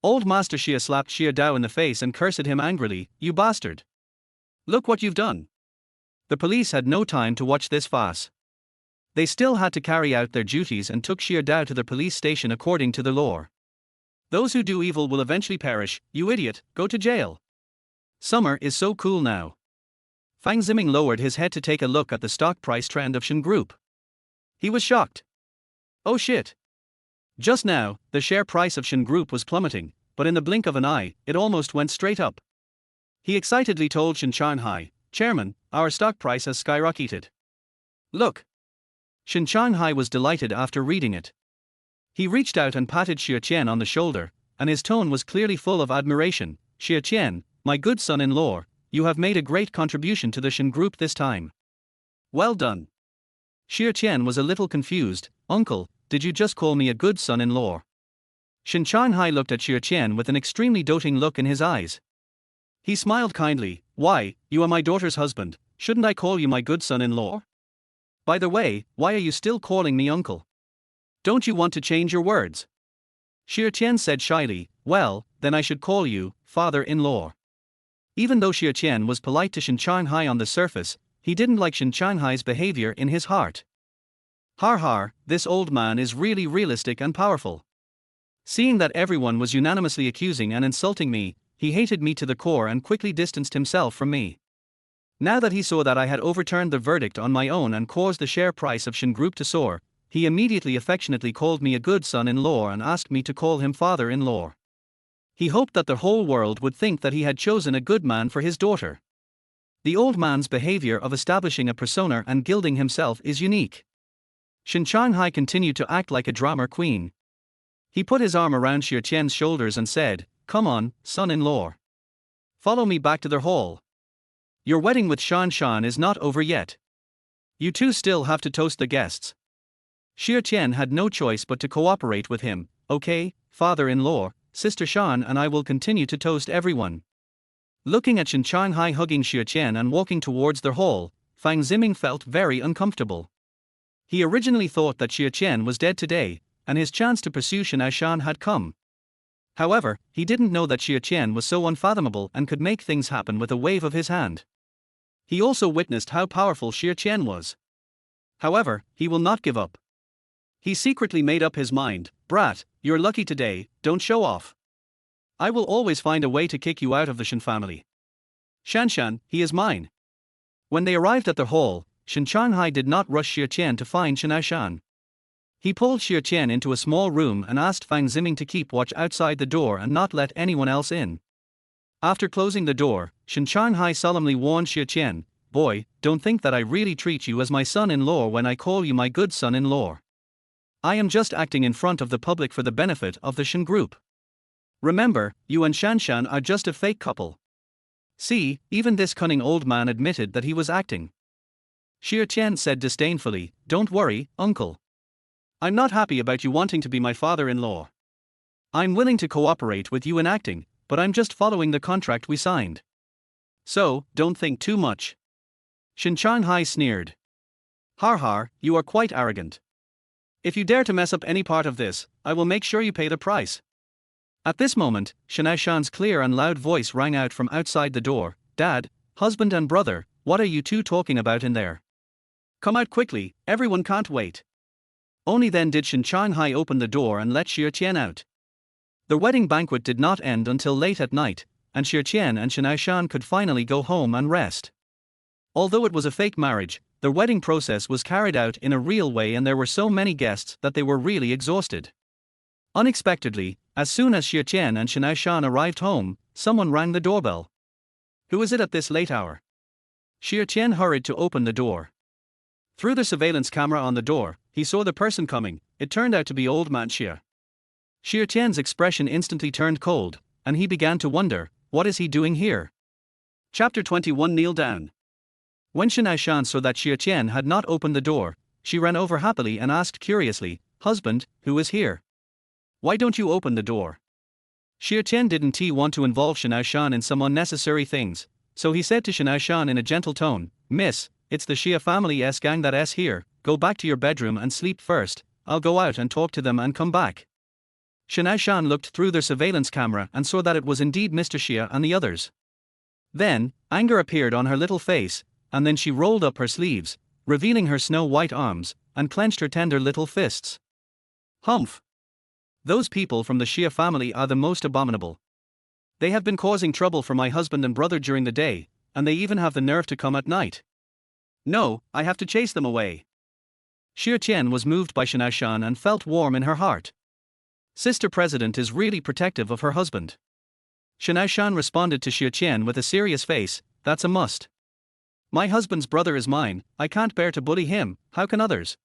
Old Master Xia slapped Xia Dao in the face and cursed him angrily. You bastard. Look what you've done. The police had no time to watch this farce. They still had to carry out their duties and took Xia Dao to the police station according to the law. Those who do evil will eventually perish. You idiot, go to jail. Summer is so cool now. Fang Ziming lowered his head to take a look at the stock price trend of Shen Group. He was shocked. Oh shit. Just now, the share price of Shen Group was plummeting, but in the blink of an eye, it almost went straight up. He excitedly told Shen Changhai, Chairman, our stock price has skyrocketed. Look. Shen Changhai was delighted after reading it. He reached out and patted Xia Tian on the shoulder, and his tone was clearly full of admiration. Xia Tian, my good son-in-law, you have made a great contribution to the Shen Group this time. Well done. Xia Tian was a little confused. Uncle, did you just call me a good son-in-law? Shen Changhai looked at Xia Tian with an extremely doting look in his eyes. He smiled kindly. Why, you are my daughter's husband, shouldn't I call you my good son-in-law? By the way, why are you still calling me uncle? Don't you want to change your words? Xia Tian said shyly, well, then I should call you father-in-law. Even though Xia Tian was polite to Shen Changhai on the surface, he didn't like Shen Changhai's behavior in his heart. Har har, this old man is really realistic and powerful. Seeing that everyone was unanimously accusing and insulting me, he hated me to the core and quickly distanced himself from me. Now that he saw that I had overturned the verdict on my own and caused the share price of Shen Group to soar, he immediately affectionately called me a good son-in-law and asked me to call him father-in-law. He hoped that the whole world would think that he had chosen a good man for his daughter. The old man's behavior of establishing a persona and gilding himself is unique. Shen Changhai continued to act like a drama queen. He put his arm around Xia Tian's shoulders and said, come on, son-in-law. Follow me back to their hall. Your wedding with Shan Shan is not over yet. You two still have to toast the guests. Xia Tian had no choice but to cooperate with him. Okay, father-in-law, Sister Shan and I will continue to toast everyone. Looking at Shen Changhai hugging Xia Tian and walking towards their hall, Fang Ziming felt very uncomfortable. He originally thought that Xia Tian was dead today, and his chance to pursue Shen Aoshan had come. However, he didn't know that Xia Tian was so unfathomable and could make things happen with a wave of his hand. He also witnessed how powerful Xia Tian was. However, he will not give up. He secretly made up his mind, brat, you're lucky today, don't show off. I will always find a way to kick you out of the Shen family. Shanshan, he is mine. When they arrived at the hall, Shen Changhai did not rush Xia Tian to find Shen Aoshan. He pulled Xia Tian into a small room and asked Fang Ziming to keep watch outside the door and not let anyone else in. After closing the door, Shen Changhai solemnly warned Xia Tian, boy, don't think that I really treat you as my son-in-law when I call you my good son-in-law. I am just acting in front of the public for the benefit of the Shen Group. Remember, you and Shanshan are just a fake couple. See, even this cunning old man admitted that he was acting. Xia Tian said disdainfully, don't worry, uncle. I'm not happy about you wanting to be my father-in-law. I'm willing to cooperate with you in acting, but I'm just following the contract we signed. So, don't think too much. Shen Changhai sneered. Har har, you are quite arrogant. If you dare to mess up any part of this, I will make sure you pay the price. At this moment, Shen Aoshan's clear and loud voice rang out from outside the door. Dad, husband and brother, what are you two talking about in there? Come out quickly, everyone can't wait. Only then did Shen Shanghai open the door and let Xia Tian out. The wedding banquet did not end until late at night, and Xia Tian and Shen Aoshan could finally go home and rest. Although it was a fake marriage, the wedding process was carried out in a real way and there were so many guests that they were really exhausted. Unexpectedly, as soon as Xia Tian and Shen Aoshan arrived home, someone rang the doorbell. Who is it at this late hour? Xia Tian hurried to open the door. Through the surveillance camera on the door, he saw the person coming. It turned out to be old man Xia. Xia Tian's expression instantly turned cold, and he began to wonder, what is he doing here? Chapter 21. Kneel down. When Shen Aoshan saw that Xia Tian had not opened the door, she ran over happily and asked curiously, Husband, who is here? Why don't you open the door? Xia Tian didn't want to involve Shen Aoshan in some unnecessary things, so he said to Shen Aoshan in a gentle tone, Miss, it's the Xia family's gang that's here, go back to your bedroom and sleep first, I'll go out and talk to them and come back. Shen Aoshan looked through their surveillance camera and saw that it was indeed Mr. Xia and the others. Then, anger appeared on her little face, and then she rolled up her sleeves, revealing her snow-white arms, and clenched her tender little fists. Humph! Those people from the Xia family are the most abominable. They have been causing trouble for my husband and brother during the day, and they even have the nerve to come at night. No, I have to chase them away. Xia Tian was moved by Shen Aoshan and felt warm in her heart. Sister President is really protective of her husband. Shen Aoshan responded to Xia Tian with a serious face, that's a must. My husband's brother is mine, I can't bear to bully him, how can others?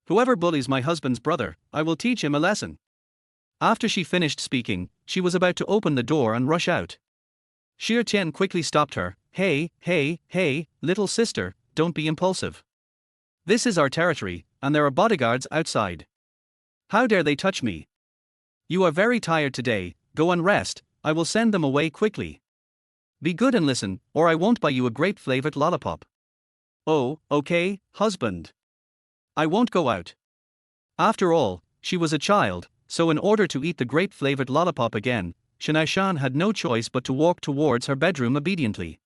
Whoever bullies my husband's brother, I will teach him a lesson. After she finished speaking, she was about to open the door and rush out. Xia Tian quickly stopped her. Hey, little sister, don't be impulsive. This is our territory, and there are bodyguards outside. How dare they touch me? You are very tired today, go and rest, I will send them away quickly. Be good and listen, or I won't buy you a grape-flavored lollipop. Oh, okay, husband. I won't go out. After all, she was a child, so in order to eat the grape-flavored lollipop again, Shen Aoshan had no choice but to walk towards her bedroom obediently.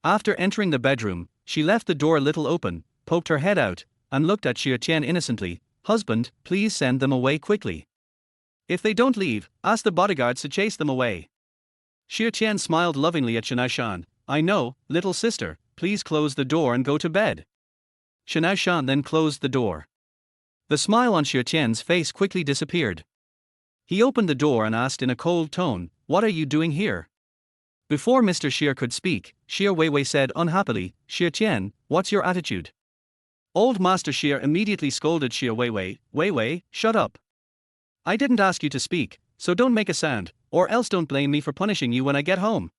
After entering the bedroom, she left the door a little open, poked her head out, and looked at Xia Tian innocently. Husband, please send them away quickly. If they don't leave, ask the bodyguards to chase them away. Xia Tian smiled lovingly at Shen Aoshan. I know, little sister, please close the door and go to bed. Shen Aoshan then closed the door. The smile on Xia Tian's face quickly disappeared. He opened the door and asked in a cold tone, what are you doing here? Before Mr. Xia could speak, Xia Weiwei said unhappily, Xia Tian, what's your attitude? Old Master Xia immediately scolded Xia Weiwei, Weiwei, shut up. I didn't ask you to speak, so don't make a sound, or else don't blame me for punishing you when I get home.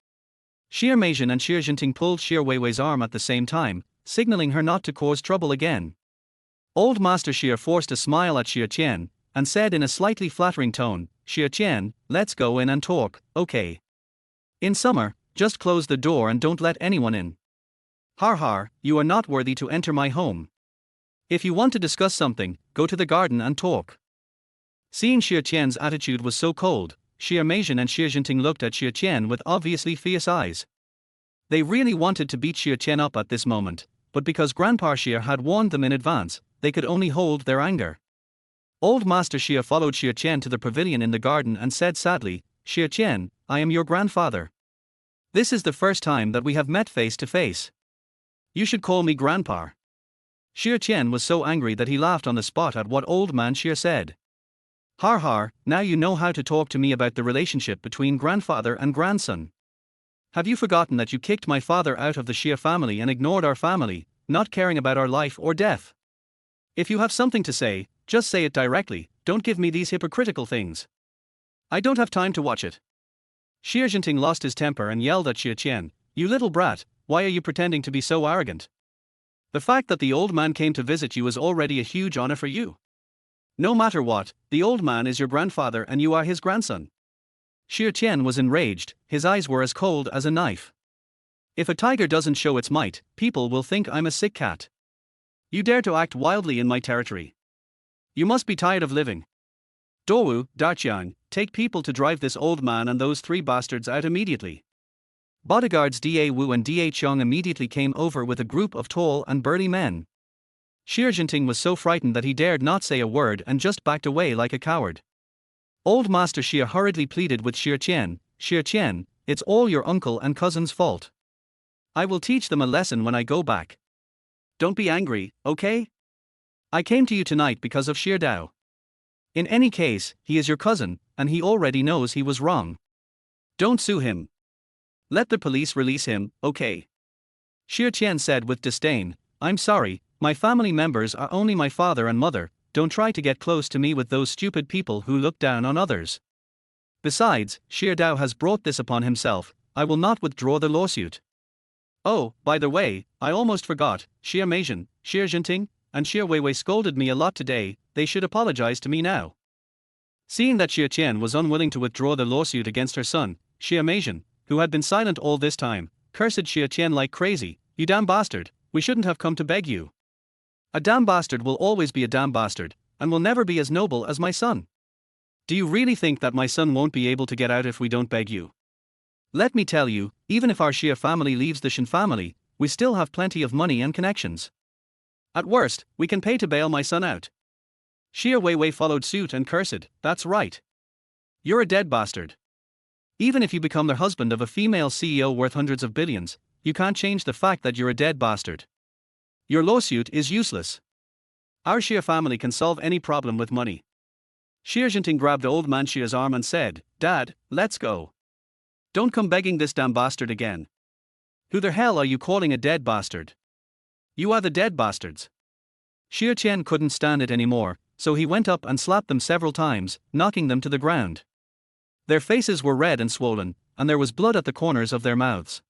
Xia Meizhen and Xia Jinting pulled Xia Weiwei's arm at the same time, signaling her not to cause trouble again. Old Master Xia forced a smile at Xia Tian, and said in a slightly flattering tone, Xia Tian, let's go in and talk, okay? In summer, just close the door and don't let anyone in. Har har, you are not worthy to enter my home. If you want to discuss something, go to the garden and talk. Seeing Xia Tian's attitude was so cold, Xia Meizhen and Xia Jinting looked at Xia Tian with obviously fierce eyes. They really wanted to beat Xia Tian up at this moment, but because Grandpa Xia had warned them in advance, they could only hold their anger. Old Master Xia followed Xia Tian to the pavilion in the garden and said sadly, Xia Tian, I am your grandfather. This is the first time that we have met face to face. You should call me Grandpa. Xia Tian was so angry that he laughed on the spot at what old man Xia said. Har har, now you know how to talk to me about the relationship between grandfather and grandson. Have you forgotten that you kicked my father out of the Xia family and ignored our family, not caring about our life or death? If you have something to say, just say it directly, don't give me these hypocritical things. I don't have time to watch it. Xia Jinting lost his temper and yelled at Xia Tian, you little brat, why are you pretending to be so arrogant? The fact that the old man came to visit you is already a huge honor for you. No matter what, the old man is your grandfather and you are his grandson. Xia Tian was enraged, his eyes were as cold as a knife. If a tiger doesn't show its might, people will think I'm a sick cat. You dare to act wildly in my territory. You must be tired of living. Dowu, Daqiang, take people to drive this old man and those three bastards out immediately. Bodyguards Da Wu and Da Qiang immediately came over with a group of tall and burly men. Xia Jinting was so frightened that he dared not say a word and just backed away like a coward. Old Master Xia hurriedly pleaded with Xia Tian, "Xia Tian, it's all your uncle and cousin's fault. I will teach them a lesson when I go back. Don't be angry, okay? I came to you tonight because of Xia Dao. In any case, he is your cousin, and he already knows he was wrong. Don't sue him. Let the police release him, okay?" Xia Tian said with disdain, "I'm sorry, my family members are only my father and mother. Don't try to get close to me with those stupid people who look down on others. Besides, Xia Dao has brought this upon himself. I will not withdraw the lawsuit. Oh, by the way, I almost forgot, Xia Meizhen, Xia Jinting, and Xia Weiwei scolded me a lot today. They should apologize to me now." Seeing that Xia Tian was unwilling to withdraw the lawsuit against her son, Xia Meizhen, who had been silent all this time, cursed Xia Tian like crazy. "You damn bastard, we shouldn't have come to beg you. A damn bastard will always be a damn bastard, and will never be as noble as my son. Do you really think that my son won't be able to get out if we don't beg you? Let me tell you, even if our Xia family leaves the Shen family, we still have plenty of money and connections. At worst, we can pay to bail my son out." Xia Weiwei followed suit and cursed, "That's right. You're a dead bastard. Even if you become the husband of a female CEO worth hundreds of billions, you can't change the fact that you're a dead bastard. Your lawsuit is useless. Our Xia family can solve any problem with money." Xia Jinting grabbed old man Xia's arm and said, "Dad, let's go. Don't come begging this damn bastard again. Who the hell are you calling a dead bastard? You are the dead bastards." Xia Tian couldn't stand it anymore, so he went up and slapped them several times, knocking them to the ground. Their faces were red and swollen, and there was blood at the corners of their mouths.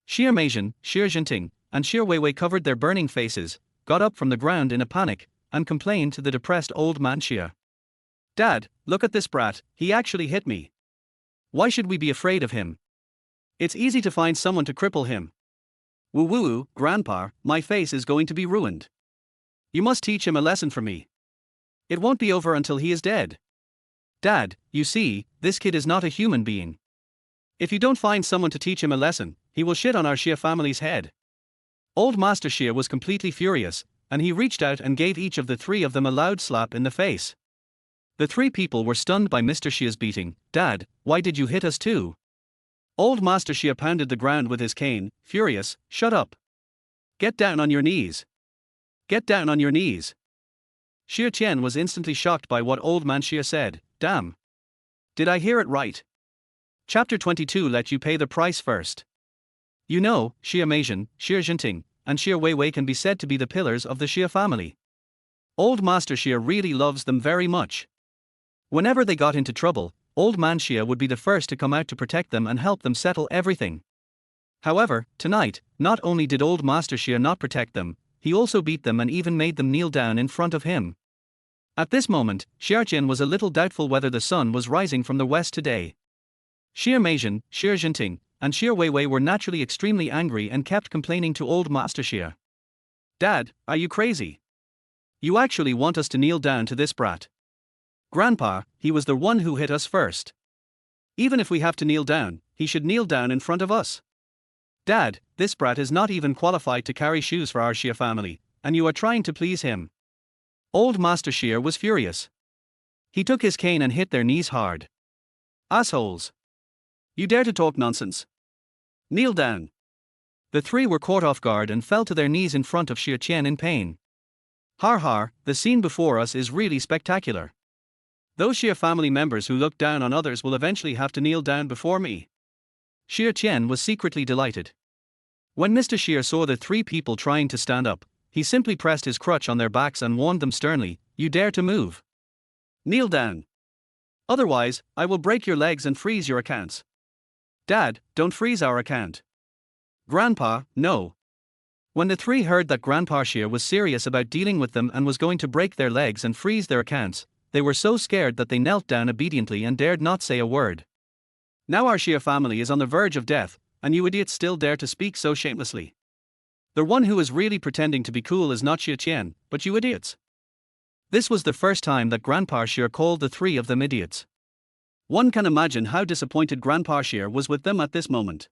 Xia Meizhen, Xia Jinting, and Xia Weiwei covered their burning faces, got up from the ground in a panic, and complained to the depressed old man Xia. "Dad, look at this brat, he actually hit me. Why should we be afraid of him? It's easy to find someone to cripple him. Woo, Grandpa, my face is going to be ruined. You must teach him a lesson for me. It won't be over until he is dead. Dad, you see, this kid is not a human being. If you don't find someone to teach him a lesson, he will shit on our Xia family's head." Old Master Xia was completely furious, and he reached out and gave each of the three of them a loud slap in the face. The three people were stunned by Mr. Xia's beating. "Dad, why did you hit us too?" Old Master Xia pounded the ground with his cane, furious. "Shut up. Get down on your knees. Get down on your knees." Xia Tian was instantly shocked by what old man Xia said. "Damn. Did I hear it right? Chapter 22 let you pay the price first. You know, Xia Meizhen, Xia Jinting, and Xia Weiwei can be said to be the pillars of the Xia family. Old Master Xia really loves them very much. Whenever they got into trouble, old man Xia would be the first to come out to protect them and help them settle everything. However, tonight, not only did old Master Xia not protect them, he also beat them and even made them kneel down in front of him. At this moment, Xia Tian was a little doubtful whether the sun was rising from the west today. Xia Meizhen, Xia Jinting, and Xia Weiwei were naturally extremely angry and kept complaining to old Master Xia. "Dad, are you crazy? You actually want us to kneel down to this brat? Grandpa, he was the one who hit us first. Even if we have to kneel down, he should kneel down in front of us. Dad, this brat is not even qualified to carry shoes for our Xia family, and you are trying to please him." Old Master Xia was furious. He took his cane and hit their knees hard. "Assholes! You dare to talk nonsense? Kneel down." The three were caught off guard and fell to their knees in front of Xia Tian in pain. Har, the scene before us is really spectacular. Those Xia family members who look down on others will eventually have to kneel down before me. Xia Tian was secretly delighted. When Mr. Xia saw the three people trying to stand up, he simply pressed his crutch on their backs and warned them sternly, "You dare to move? Kneel down. Otherwise, I will break your legs and freeze your accounts." "Dad, don't freeze our account." "Grandpa, no." When the three heard that Grandpa Xia was serious about dealing with them and was going to break their legs and freeze their accounts, they were so scared that they knelt down obediently and dared not say a word. "Now our Xia family is on the verge of death, and you idiots still dare to speak so shamelessly. The one who is really pretending to be cool is not Xia Tian, but you idiots. This was the first time that Grandpa Xia called the three of them idiots. One can imagine how disappointed Grandpa Xia was with them at this moment.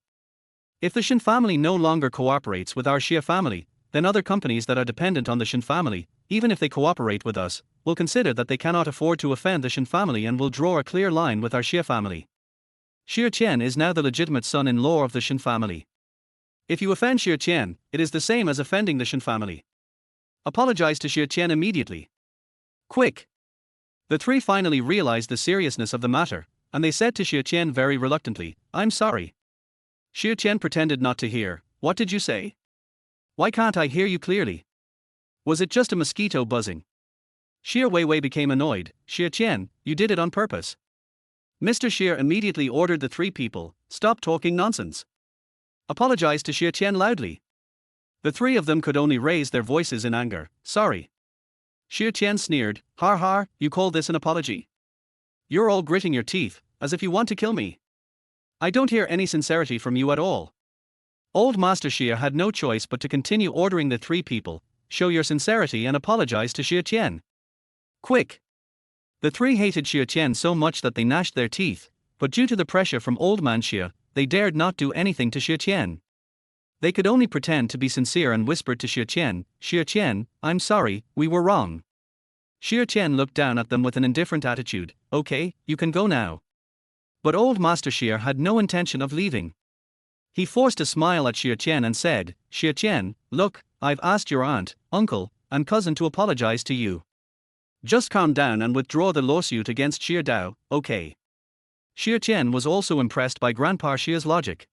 If the Shen family no longer cooperates with our Xia family, then other companies that are dependent on the Shen family, even if they cooperate with us, will consider that they cannot afford to offend the Shen family and will draw a clear line with our Xia family. Xia Tian is now the legitimate son-in-law of the Shen family. If you offend Xia Tian, it is the same as offending the Shen family. Apologize to Xia Tian immediately. Quick! The three finally realized the seriousness of the matter, and they said to Xia Tian very reluctantly, "I'm sorry." Xia Tian pretended not to hear. "What did you say? Why can't I hear you clearly? Was it just a mosquito buzzing?" Xia Weiwei became annoyed. "Xia Tian, you did it on purpose." Mr. Xia immediately ordered the three people, "Stop talking nonsense. Apologize to Xia Tian loudly." The three of them could only raise their voices in anger. "Sorry." Xia Tian sneered. "Har har, you call this an apology? You're all gritting your teeth, as if you want to kill me. I don't hear any sincerity from you at all." Old Master Xia had no choice but to continue ordering the three people, "Show your sincerity and apologize to Xia Tian. Quick!" The three hated Xia Tian so much that they gnashed their teeth, but due to the pressure from Old Man Xia, they dared not do anything to Xia Tian. They could only pretend to be sincere and whispered to Xia Tian, "Xia Tian, I'm sorry, we were wrong." Xia Tian looked down at them with an indifferent attitude. "Okay, you can go now." But Old Master Xia had no intention of leaving. He forced a smile at Xia Tian and said, "Xia Tian, look, I've asked your aunt, uncle, and cousin to apologize to you. Just calm down and withdraw the lawsuit against Xia Dao, okay?" Xia Tian was also impressed by Grandpa Xia's logic.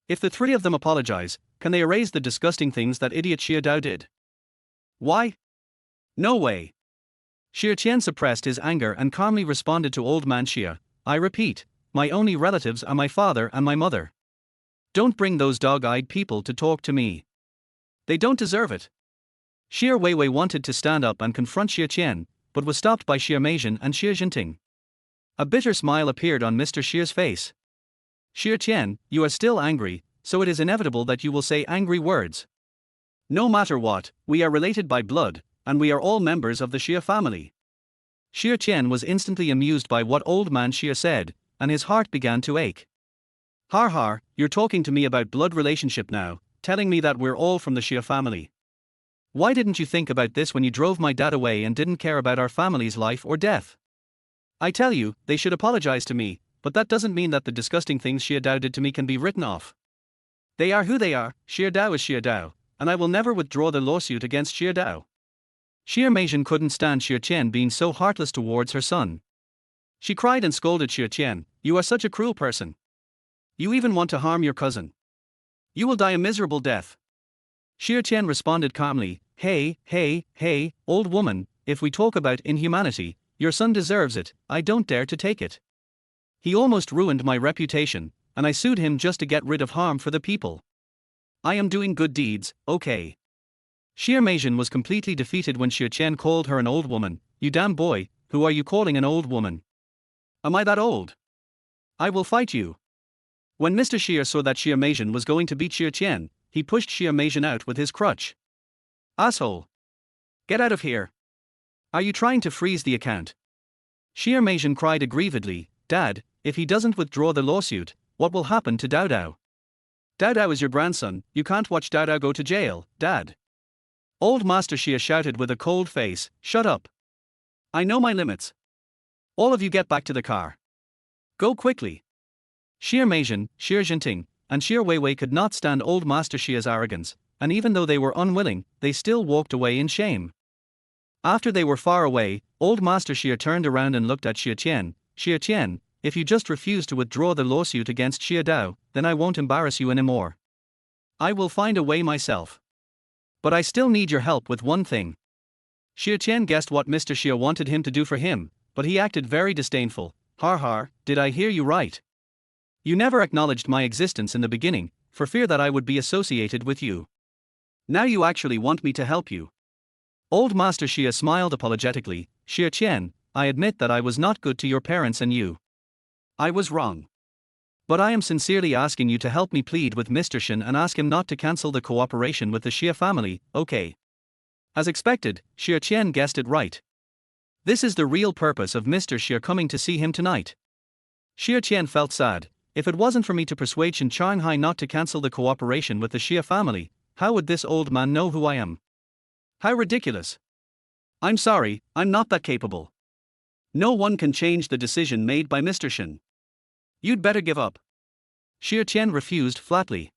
If the three of them apologize, can they erase the disgusting things that idiot Xia Dao did? Why? No way. Xia Tian suppressed his anger and calmly responded to Old Man Xia, "I repeat, my only relatives are my father and my mother. Don't bring those dog-eyed people to talk to me. They don't deserve it." Xia Weiwei wanted to stand up and confront Xia Tian, but was stopped by Xia Meishan and Xia Jinting. A bitter smile appeared on Mr. Xia's face. "Xia Tian, you are still angry, so it is inevitable that you will say angry words. No matter what, we are related by blood, and we are all members of the Xia family." Xia Tian was instantly amused by what Old Man Xia said, and his heart began to ache. "Har har, you're talking to me about blood relationship now, telling me that we're all from the Xia family. Why didn't you think about this when you drove my dad away and didn't care about our family's life or death? I tell you, they should apologize to me, but that doesn't mean that the disgusting things Xia Dao did to me can be written off. They are who they are, Xia Dao is Xia Dao, and I will never withdraw the lawsuit against Xia Dao." Xia Meishan couldn't stand Xia Tian being so heartless towards her son. She cried and scolded Xia Tian, "You are such a cruel person. You even want to harm your cousin. You will die a miserable death." Xia Tian responded calmly, Hey, old woman, if we talk about inhumanity, your son deserves it, I don't dare to take it. He almost ruined my reputation, and I sued him just to get rid of harm for the people. I am doing good deeds, okay?" Xia Meishan was completely defeated when Xia Tian called her an old woman. "You damn boy, who are you calling an old woman? Am I that old? I will fight you." When Mr. Xia saw that Xia Meishan was going to beat Xia Tian, he pushed Xia Meishan out with his crutch. "Asshole! Get out of here! Are you trying to freeze the account?" Xia Meishan cried aggrievedly, "Dad, if he doesn't withdraw the lawsuit, what will happen to Dao Dao? Dao Dao is your grandson, you can't watch Dao Dao go to jail, Dad." Old Master Xia shouted with a cold face, "Shut up! I know my limits. All of you get back to the car. Go quickly." Xia Meishan, Xia Jinting, and Xia Weiwei could not stand Old Master Xia's arrogance, and even though they were unwilling, they still walked away in shame. After they were far away, Old Master Xia turned around and looked at Xia Tian. "Xia Tian, if you just refuse to withdraw the lawsuit against Xia Dao, then I won't embarrass you anymore. I will find a way myself. But I still need your help with one thing." Xia Tian guessed what Mr. Xia wanted him to do for him, but he acted very disdainful. "Har har, did I hear you right? You never acknowledged my existence in the beginning, for fear that I would be associated with you. Now you actually want me to help you." Old Master Xia smiled apologetically. "Xia Tian, I admit that I was not good to your parents and you. I was wrong. But I am sincerely asking you to help me plead with Mr. Shen and ask him not to cancel the cooperation with the Xia family, okay? As expected, Xia Tian guessed it right. This is the real purpose of Mr. Xia coming to see him tonight. Xia Tian felt sad. If it wasn't for me to persuade Shen Changhai not to cancel the cooperation with the Xia family, how would this old man know who I am? How ridiculous. I'm sorry, I'm not that capable. No one can change the decision made by Mr. Shen. You'd better give up. Xia Tian refused flatly.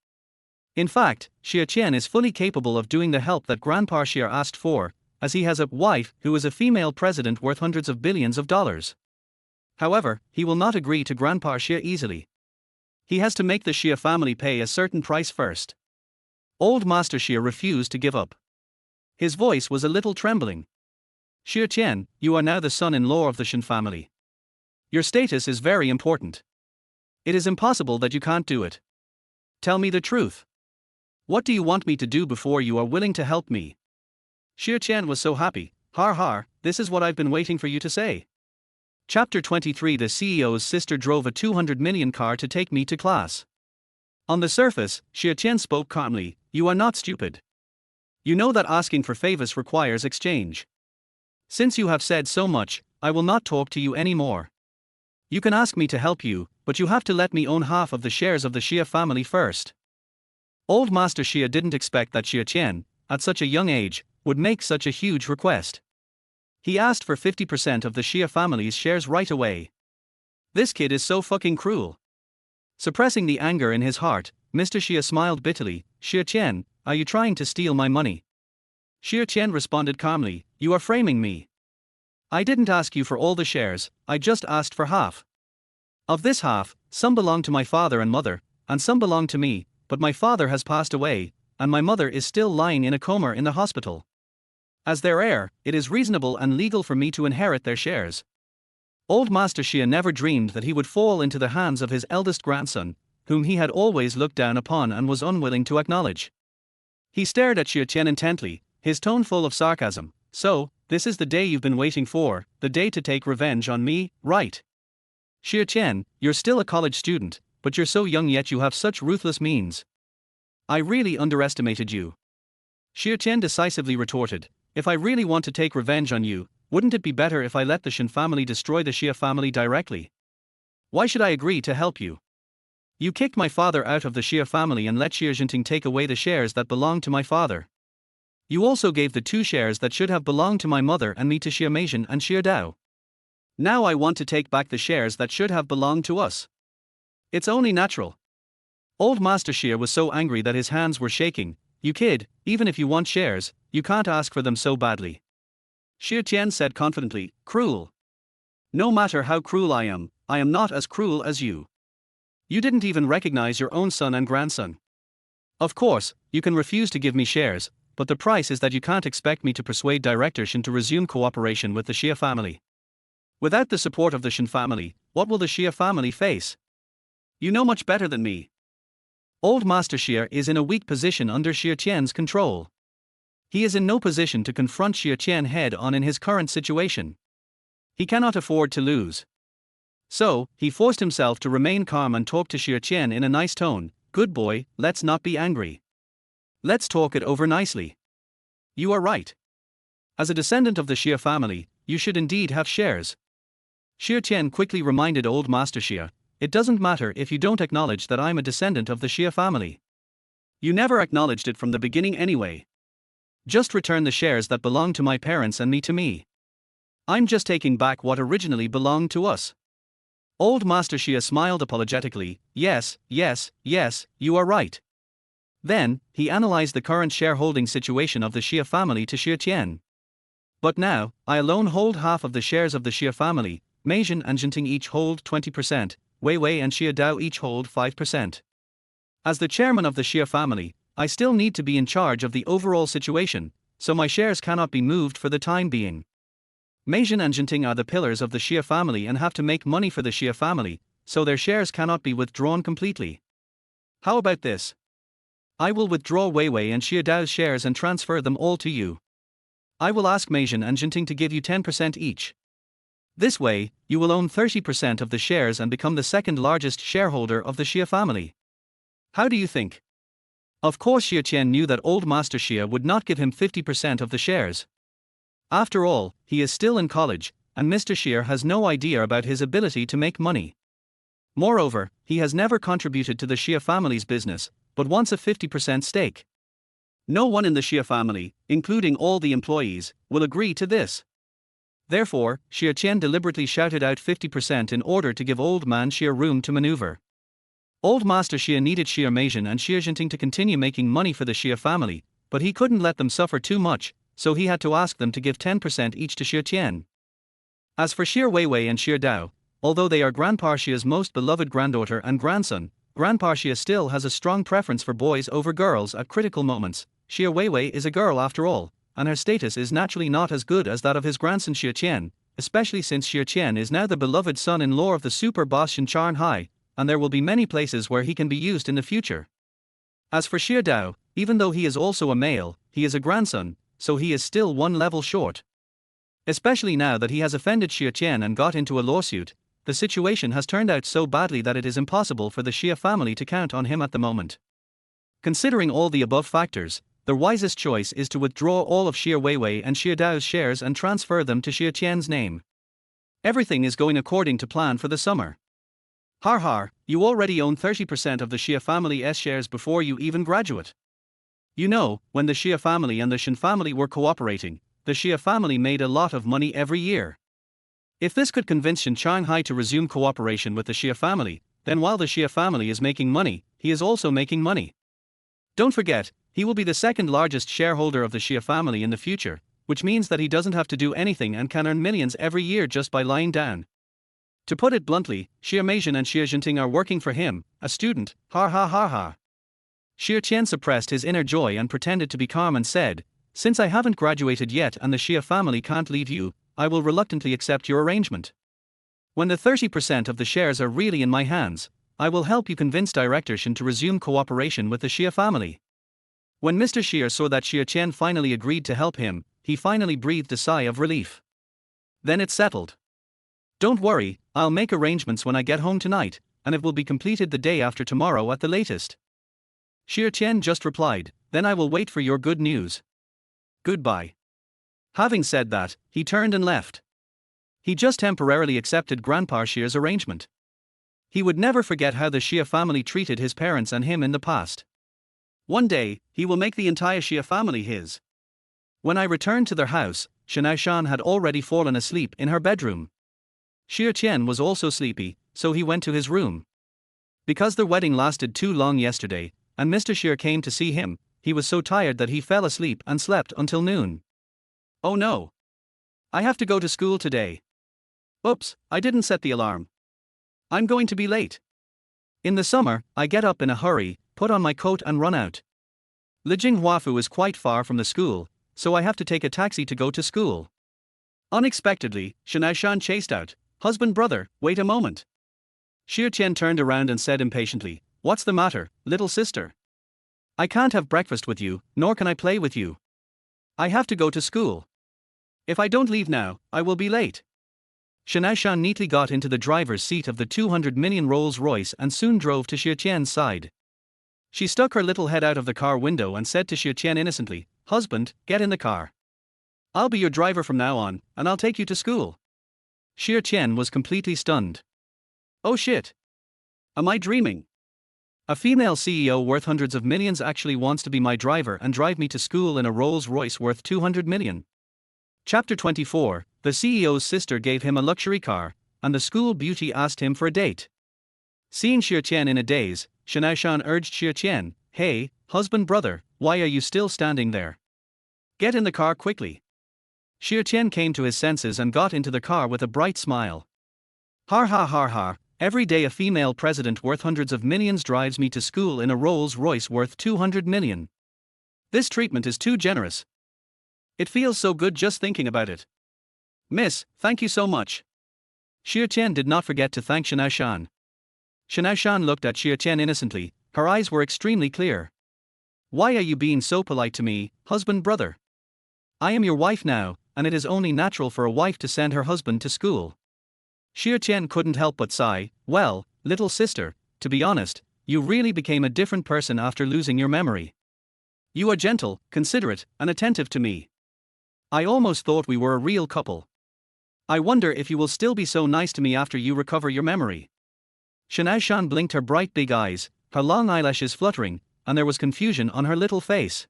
In fact, Xia Tian is fully capable of doing the help that Grandpa Xia asked for, as he has a wife who is a female president worth hundreds of billions of dollars. However, he will not agree to Grandpa Xia easily. He has to make the Xia family pay a certain price first. Old Master Xia refused to give up. His voice was a little trembling. Xia Tian, you are now the son-in-law of the Shen family. Your status is very important. It is impossible that you can't do it. Tell me the truth. What do you want me to do before you are willing to help me? Xia Tian was so happy. Har har, this is what I've been waiting for you to say. Chapter 23. The CEO's sister drove a 200 million car to take me to class. On the surface, Xia Tian spoke calmly. You are not stupid. You know that asking for favors requires exchange. Since you have said so much, I will not talk to you anymore. You can ask me to help you, but you have to let me own half of the shares of the Xia family first. Old Master Xia didn't expect that Xia Tian, at such a young age, would make such a huge request. He asked for 50% of the Xia family's shares right away. This kid is so fucking cruel. Suppressing the anger in his heart, Mr. Xia smiled bitterly. Xia Tian, are you trying to steal my money? Xia Tian responded calmly, you are framing me. I didn't ask you for all the shares, I just asked for half. Of this half, some belong to my father and mother, and some belong to me, but my father has passed away, and my mother is still lying in a coma in the hospital. As their heir, it is reasonable and legal for me to inherit their shares. Old Master Xia never dreamed that he would fall into the hands of his eldest grandson, whom he had always looked down upon and was unwilling to acknowledge. He stared at Xia Tian intently, his tone full of sarcasm. So, this is the day you've been waiting for, the day to take revenge on me, right? Xia Tian, you're still a college student, but you're so young yet you have such ruthless means. I really underestimated you. Xia Tian decisively retorted, if I really want to take revenge on you, wouldn't it be better if I let the Shen family destroy the Xia family directly? Why should I agree to help you? You kicked my father out of the Xia family and let Xia Jinting take away the shares that belonged to my father. You also gave the 2 shares that should have belonged to my mother and me to Xia Meishan and Xia Dao. Now I want to take back the shares that should have belonged to us. It's only natural. Old Master Xia was so angry that his hands were shaking. You kid, even if you want shares, you can't ask for them so badly. Xia Tian said confidently, cruel. No matter how cruel I am not as cruel as you. You didn't even recognize your own son and grandson. Of course, you can refuse to give me shares, but the price is that you can't expect me to persuade Director Shen to resume cooperation with the Xia family. Without the support of the Shen family, what will the Xia family face? You know much better than me. Old Master Xia is in a weak position under Xia Tian's control. He is in no position to confront Xia Tian head-on in his current situation. He cannot afford to lose. So, he forced himself to remain calm and talk to Xia Tian in a nice tone. Good boy, let's not be angry. Let's talk it over nicely. You are right. As a descendant of the Xia family, you should indeed have shares. Xia Tian quickly reminded Old Master Xia, it doesn't matter if you don't acknowledge that I'm a descendant of the Xia family. You never acknowledged it from the beginning anyway. Just return the shares that belong to my parents and me to me. I'm just taking back what originally belonged to us. Old Master Xia smiled apologetically, yes, you are right. Then, he analyzed the current shareholding situation of the Xia family to Xia Tian. But now, I alone hold half of the shares of the Xia family, Meishan and Jinting each hold 20%, Wei Wei and Xia Dao each hold 5%. As the chairman of the Xia family, I still need to be in charge of the overall situation, so my shares cannot be moved for the time being. Meishan and Jinting are the pillars of the Xia family and have to make money for the Xia family, so their shares cannot be withdrawn completely. How about this? I will withdraw Wei Wei and Xia Dao's shares and transfer them all to you. I will ask Meishan and Jinting to give you 10% each. This way, you will own 30% of the shares and become the second largest shareholder of the Xia family. How do you think? Of course, Xia Tian knew that old Master Xia would not give him 50% of the shares. After all, he is still in college, and Mr. Xia has no idea about his ability to make money. Moreover, he has never contributed to the Xia family's business, but wants a 50% stake. No one in the Xia family, including all the employees, will agree to this. Therefore, Xia Tian deliberately shouted out 50% in order to give old man Xia room to maneuver. Old Master Xia needed Xia Meishan and Xia Jinting to continue making money for the Xia family, but he couldn't let them suffer too much, so he had to ask them to give 10% each to Xia Tian. As for Xia Weiwei and Xia Dao, although they are Grandpa Xia's most beloved granddaughter and grandson, Grandpa Xia still has a strong preference for boys over girls at critical moments. Xia Weiwei is a girl after all, and her status is naturally not as good as that of his grandson Xia Tian, especially since Xia Tian is now the beloved son-in-law of the super boss Shen Aoshan, and there will be many places where he can be used in the future. As for Xia Dao, even though he is also a male, he is a grandson, so he is still one level short. Especially now that he has offended Xia Tian and got into a lawsuit, the situation has turned out so badly that it is impossible for the Xia family to count on him at the moment. Considering all the above factors, the wisest choice is to withdraw all of Xia Weiwei and Xia Dao's shares and transfer them to Xia Tian's name. Everything is going according to plan for the summer. Har har, you already own 30% of the Xia family's shares before you even graduate. You know, when the Xia family and the Shen family were cooperating, the Xia family made a lot of money every year. If this could convince Shen Aoshan to resume cooperation with the Xia family, then while the Xia family is making money, he is also making money. Don't forget, he will be the second largest shareholder of the Xia family in the future, which means that he doesn't have to do anything and can earn millions every year just by lying down. To put it bluntly, Xia Meishan and Xia Jinting are working for him, a student, ha ha ha ha. Xia Tian suppressed his inner joy and pretended to be calm and said, "Since I haven't graduated yet and the Xia family can't leave you, I will reluctantly accept your arrangement. When the 30% of the shares are really in my hands, I will help you convince Director Shen to resume cooperation with the Xia family." When Mr. Xia saw that Xia Tian finally agreed to help him, he finally breathed a sigh of relief. Then it's settled. Don't worry, I'll make arrangements when I get home tonight, and it will be completed the day after tomorrow at the latest. Xia Tian just replied, "Then I will wait for your good news. Goodbye." Having said that, he turned and left. He just temporarily accepted Grandpa Xia's arrangement. He would never forget how the Xia family treated his parents and him in the past. One day, he will make the entire Xia family his. When I returned to their house, Shen Aoshan had already fallen asleep in her bedroom. Xia Tian was also sleepy, so he went to his room. Because the wedding lasted too long yesterday, and Mr. Xia came to see him, he was so tired that he fell asleep and slept until noon. Oh no! I have to go to school today. Oops, I didn't set the alarm. I'm going to be late. In the summer, I get up in a hurry, put on my coat and run out. Lijing Huafu is quite far from the school, so I have to take a taxi to go to school. Unexpectedly, Shen Aoshan chased out, "Husband brother, wait a moment." Xia Tian turned around and said impatiently, "What's the matter, little sister? I can't have breakfast with you, nor can I play with you. I have to go to school. If I don't leave now, I will be late." Shen Aoshan neatly got into the driver's seat of the 200 million Rolls-Royce and soon drove to Xia Tian's side. She stuck her little head out of the car window and said to Xia Tian innocently, "Husband, get in the car. I'll be your driver from now on, and I'll take you to school." Xia Tian was completely stunned. Oh shit! Am I dreaming? A female CEO worth hundreds of millions actually wants to be my driver and drive me to school in a Rolls-Royce worth 200 million. Chapter 24, the CEO's sister gave him a luxury car, and the school beauty asked him for a date. Seeing Xia Tian in a daze, Shen Aoshan urged Xia Tian, "Hey, husband brother, why are you still standing there? Get in the car quickly." Xia Tian came to his senses and got into the car with a bright smile. Har har har har, every day a female president worth hundreds of millions drives me to school in a Rolls-Royce worth 200 million. This treatment is too generous. It feels so good just thinking about it. Miss, thank you so much. Xia Tian did not forget to thank Shen Aoshan. Shen Aoshan looked at Xia Tian innocently, her eyes were extremely clear. "Why are you being so polite to me, husband brother? I am your wife now, and it is only natural for a wife to send her husband to school. Xia Tian couldn't help but sigh. Well, little sister, to be honest, you really became a different person after losing your memory. You are gentle, considerate, and attentive to me. I almost thought we were a real couple. I wonder if you will still be so nice to me after you recover your memory. Shen Aoshan blinked her bright big eyes, her long eyelashes fluttering, and there was confusion on her little face.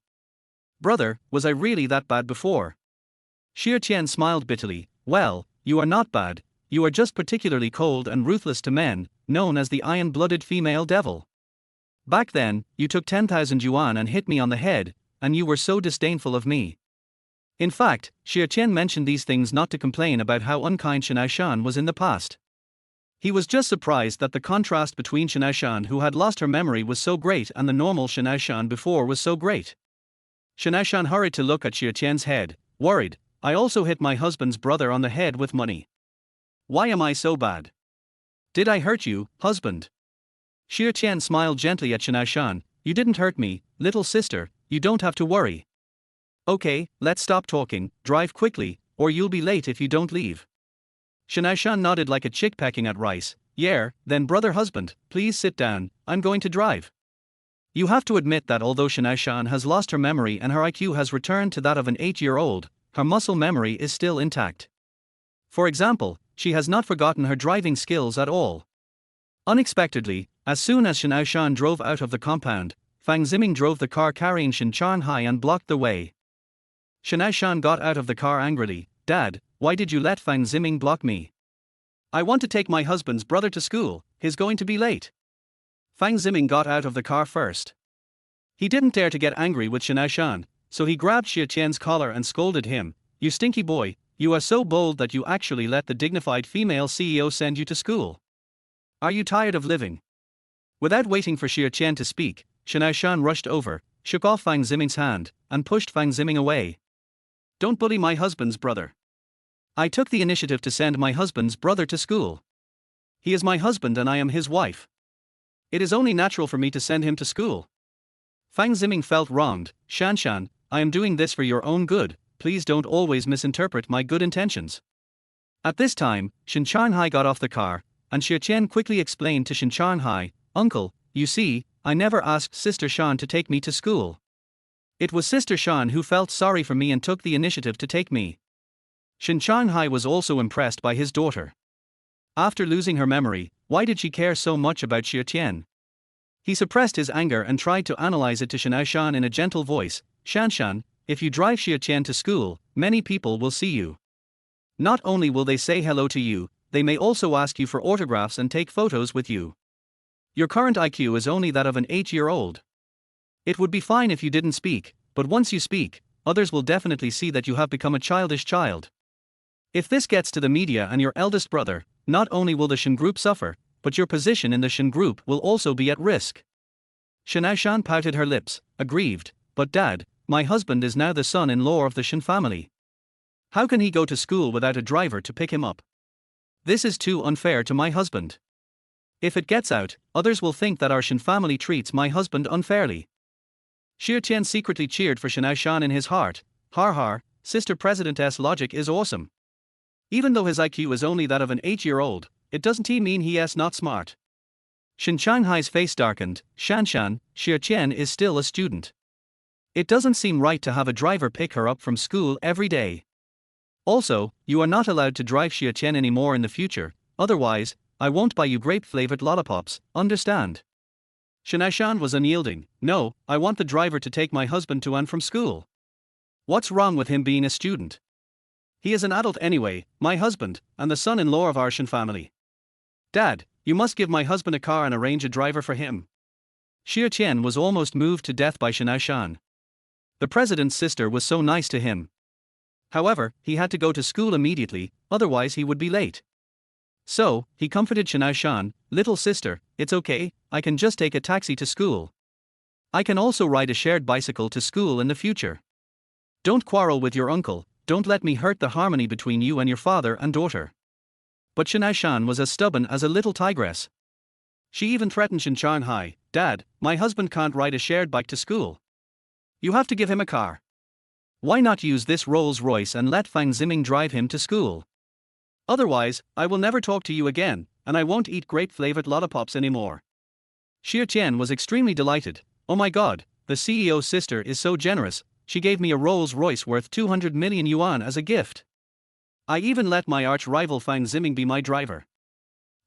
Brother, was I really that bad before? Xia Tian smiled bitterly. Well, you are not bad, you are just particularly cold and ruthless to men, known as the iron-blooded female devil. Back then, you took 10,000 yuan and hit me on the head, and you were so disdainful of me. In fact, Xia Tian mentioned these things not to complain about how unkind Shen Aoshan was in the past. He was just surprised that the contrast between Shen Aoshan, who had lost her memory, was so great, and the normal Shen Aoshan before was so great. Shen Aoshan hurried to look at Xia Tian's head, worried. I also hit my husband's brother on the head with money. Why am I so bad? Did I hurt you, husband? Xia Tian smiled gently at Shen Aoshan. You didn't hurt me, little sister, you don't have to worry. Okay, let's stop talking, drive quickly, or you'll be late if you don't leave. Shen Aoshan nodded like a chick pecking at rice. Yeah, then brother husband, please sit down, I'm going to drive. You have to admit that although Shen Aoshan has lost her memory and her IQ has returned to that of an 8-year-old, her muscle memory is still intact. For example, she has not forgotten her driving skills at all. Unexpectedly, as soon as Shen Aoshan drove out of the compound, Fang Ziming drove the car carrying Shen Chanhai and blocked the way. Shen Aoshan got out of the car angrily. Dad, why did you let Fang Ziming block me? I want to take my husband's brother to school, he's going to be late. Fang Ziming got out of the car first. He didn't dare to get angry with Shen Aoshan, so he grabbed Xia Tian's collar and scolded him. You stinky boy, you are so bold that you actually let the dignified female CEO send you to school. Are you tired of living? Without waiting for Xia Tian to speak, Shen Aoshan rushed over, shook off Fang Ziming's hand, and pushed Fang Ziming away. Don't bully my husband's brother. I took the initiative to send my husband's brother to school. He is my husband and I am his wife. It is only natural for me to send him to school. Fang Ziming felt wronged. Shanshan, I am doing this for your own good, please don't always misinterpret my good intentions. At this time, Shen Chanhai got off the car, and Xia Tian quickly explained to Shen Chanhai, Uncle, you see, I never asked Sister Shan to take me to school. It was Sister Shan who felt sorry for me and took the initiative to take me. Shen Chanhai was also impressed by his daughter. After losing her memory, why did she care so much about Xia Tian? He suppressed his anger and tried to analyze it to Shen Aoshan in a gentle voice. Shanshan, if you drive Xia Tian to school, many people will see you. Not only will they say hello to you, they may also ask you for autographs and take photos with you. Your current IQ is only that of an 8-year-old. It would be fine if you didn't speak, but once you speak, others will definitely see that you have become a childish child. If this gets to the media and your eldest brother, not only will the Shen group suffer, but your position in the Shen group will also be at risk. Shen Aoshan pouted her lips, aggrieved, but Dad, my husband is now the son-in-law of the Shen family. How can he go to school without a driver to pick him up? This is too unfair to my husband. If it gets out, others will think that our Shen family treats my husband unfairly. Xia Tian secretly cheered for Shen Aoshan in his heart. Har har, Sister President's logic is awesome. Even though his IQ is only that of an 8-year-old, it doesn't mean he is not smart. Shen Changhai's face darkened. Shanshan, Xia Tian is still a student. It doesn't seem right to have a driver pick her up from school every day. Also, you are not allowed to drive Xia Tian anymore in the future, otherwise, I won't buy you grape-flavored lollipops, understand? Shen Aoshan was unyielding. No, I want the driver to take my husband to and from school. What's wrong with him being a student? He is an adult anyway, my husband, and the son-in-law of our Shen family. Dad, you must give my husband a car and arrange a driver for him. Xia Tian was almost moved to death by Shen Aoshan. The president's sister was so nice to him. However, he had to go to school immediately, otherwise he would be late. So, he comforted Shen Aoshan, little sister, it's okay, I can just take a taxi to school. I can also ride a shared bicycle to school in the future. Don't quarrel with your uncle, don't let me hurt the harmony between you and your father and daughter. But Shen Aoshan was as stubborn as a little tigress. She even threatened Shen Chanhai, Dad, my husband can't ride a shared bike to school. You have to give him a car. Why not use this Rolls-Royce and let Fang Ziming drive him to school? Otherwise, I will never talk to you again, and I won't eat grape-flavored lollipops anymore. Xia Tian was extremely delighted. Oh my god, the CEO's sister is so generous, she gave me a Rolls-Royce worth 200 million yuan as a gift. I even let my arch-rival Fang Ziming be my driver.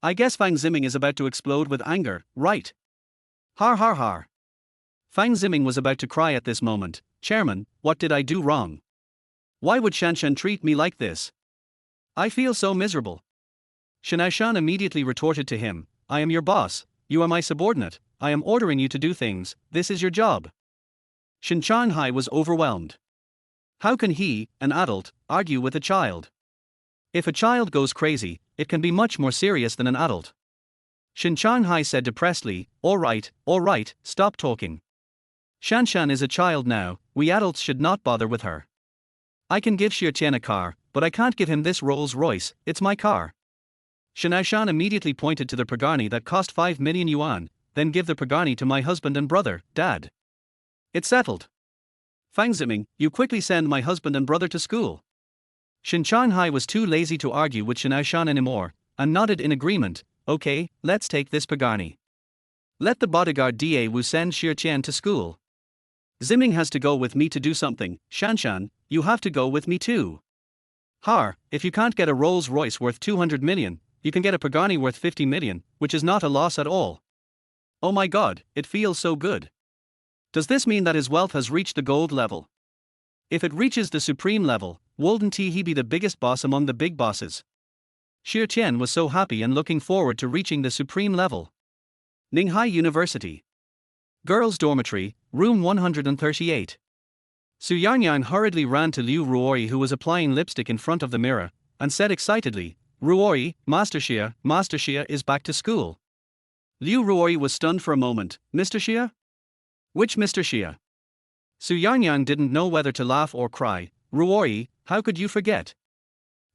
I guess Fang Ziming is about to explode with anger, right? Har har har. Fang Ziming was about to cry at this moment. Chairman, what did I do wrong? Why would Shen Aoshan treat me like this? I feel so miserable. Shen Aoshan immediately retorted to him, I am your boss, you are my subordinate, I am ordering you to do things, this is your job. Shen Ninghai was overwhelmed. How can he, an adult, argue with a child? If a child goes crazy, it can be much more serious than an adult. Shen Ninghai said depressedly, all right, stop talking. Shan Shan is a child now, we adults should not bother with her. I can give Xia Tian a car, but I can't give him this Rolls-Royce, it's my car. Shen Aoshan immediately pointed to the Pagani that cost 5 million yuan, then give the Pagani to my husband and brother, Dad. It's settled. Fang Ziming, you quickly send my husband and brother to school. Shen Ninghai was too lazy to argue with Shen Aoshan anymore, and nodded in agreement, okay, let's take this Pagani. Let the bodyguard Da Wu send Xia Tian to school. Ziming has to go with me to do something, Shan Shan, you have to go with me too. Har, if you can't get a Rolls-Royce worth 200 million, you can get a Pagani worth 50 million, which is not a loss at all. Oh my god, it feels so good. Does this mean that his wealth has reached the gold level? If it reaches the supreme level, wouldn't he be the biggest boss among the big bosses? Xia Tian was so happy and looking forward to reaching the supreme level. Ninghai University. Girls' Dormitory, Room 138. Su Yangyang hurriedly ran to Liu Ruori, who was applying lipstick in front of the mirror, and said excitedly, Ruori, Master Xia is back to school. Liu Ruori was stunned for a moment. Mr. Xia? Which Mr. Xia? Su Yangyang didn't know whether to laugh or cry. Ruori, how could you forget?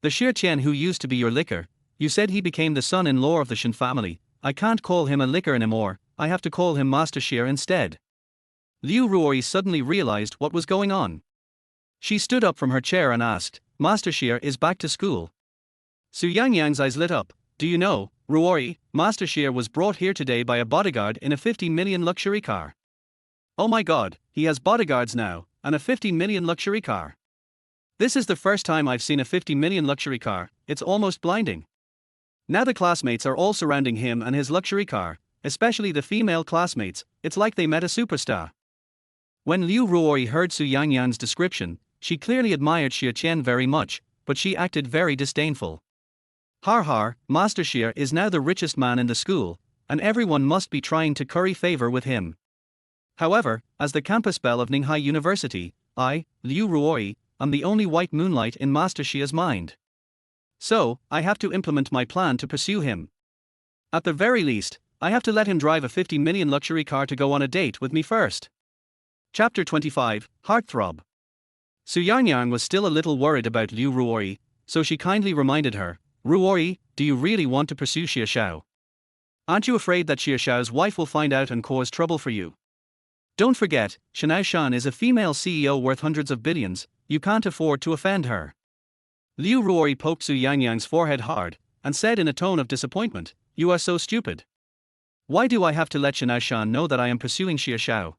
The Xia Tian who used to be your licker, you said he became the son-in-law of the Shen family. I can't call him a licker anymore, I have to call him Master Xia instead. Liu Ruori suddenly realized what was going on. She stood up from her chair and asked, Master Xia is back to school. Su Yangyang's eyes lit up. Do you know, Ruori, Master Xia was brought here today by a bodyguard in a 50 million luxury car. Oh my god, he has bodyguards now, and a 50 million luxury car. This is the first time I've seen a 50 million luxury car, it's almost blinding. Now the classmates are all surrounding him and his luxury car, especially the female classmates, it's like they met a superstar. When Liu Ruori heard Su Yangyang's description, she clearly admired Xia Tian very much, but she acted very disdainful. Har har, Master Xia is now the richest man in the school, and everyone must be trying to curry favor with him. However, as the campus belle of Ninghai University, I, Liu Ruori, am the only white moonlight in Master Xia's mind. So, I have to implement my plan to pursue him. At the very least, I have to let him drive a 50 million luxury car to go on a date with me first. Chapter 25, Heartthrob. Su Yangyang was still a little worried about Liu Ruori, so she kindly reminded her, Ruori, do you really want to pursue Xia Xiao? Aren't you afraid that Xia Xiao's wife will find out and cause trouble for you? Don't forget, Shen Aoshan is a female CEO worth hundreds of billions, you can't afford to offend her. Liu Ruori poked Su Yangyang's forehead hard, and said in a tone of disappointment, you are so stupid. Why do I have to let Shen Aoshan know that I am pursuing Xia Xiao?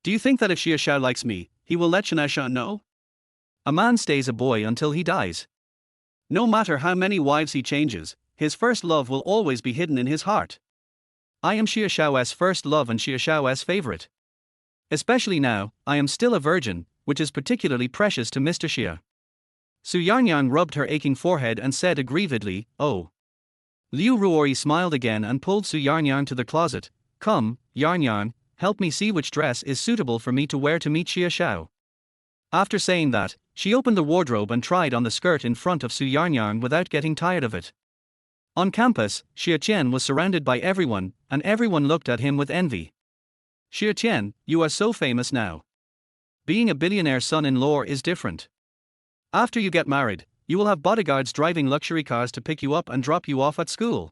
Do you think that if Xia Xiao likes me, he will let Shen Aoshan know? A man stays a boy until he dies. No matter how many wives he changes, his first love will always be hidden in his heart. I am Xia Xiao's first love and Xia Xiao's favorite. Especially now, I am still a virgin, which is particularly precious to Mr. Xia. Su Yangyang rubbed her aching forehead and said aggrievedly, oh. Liu Ruori smiled again and pulled Su Yangyang to the closet. Come, Yangyang, help me see which dress is suitable for me to wear to meet Xia Xiao. After saying that, she opened the wardrobe and tried on the skirt in front of Su Yangyang without getting tired of it. On campus, Xia Tian was surrounded by everyone, and everyone looked at him with envy. Xia Tian, you are so famous now. Being a billionaire son-in-law is different. After you get married, you will have bodyguards driving luxury cars to pick you up and drop you off at school.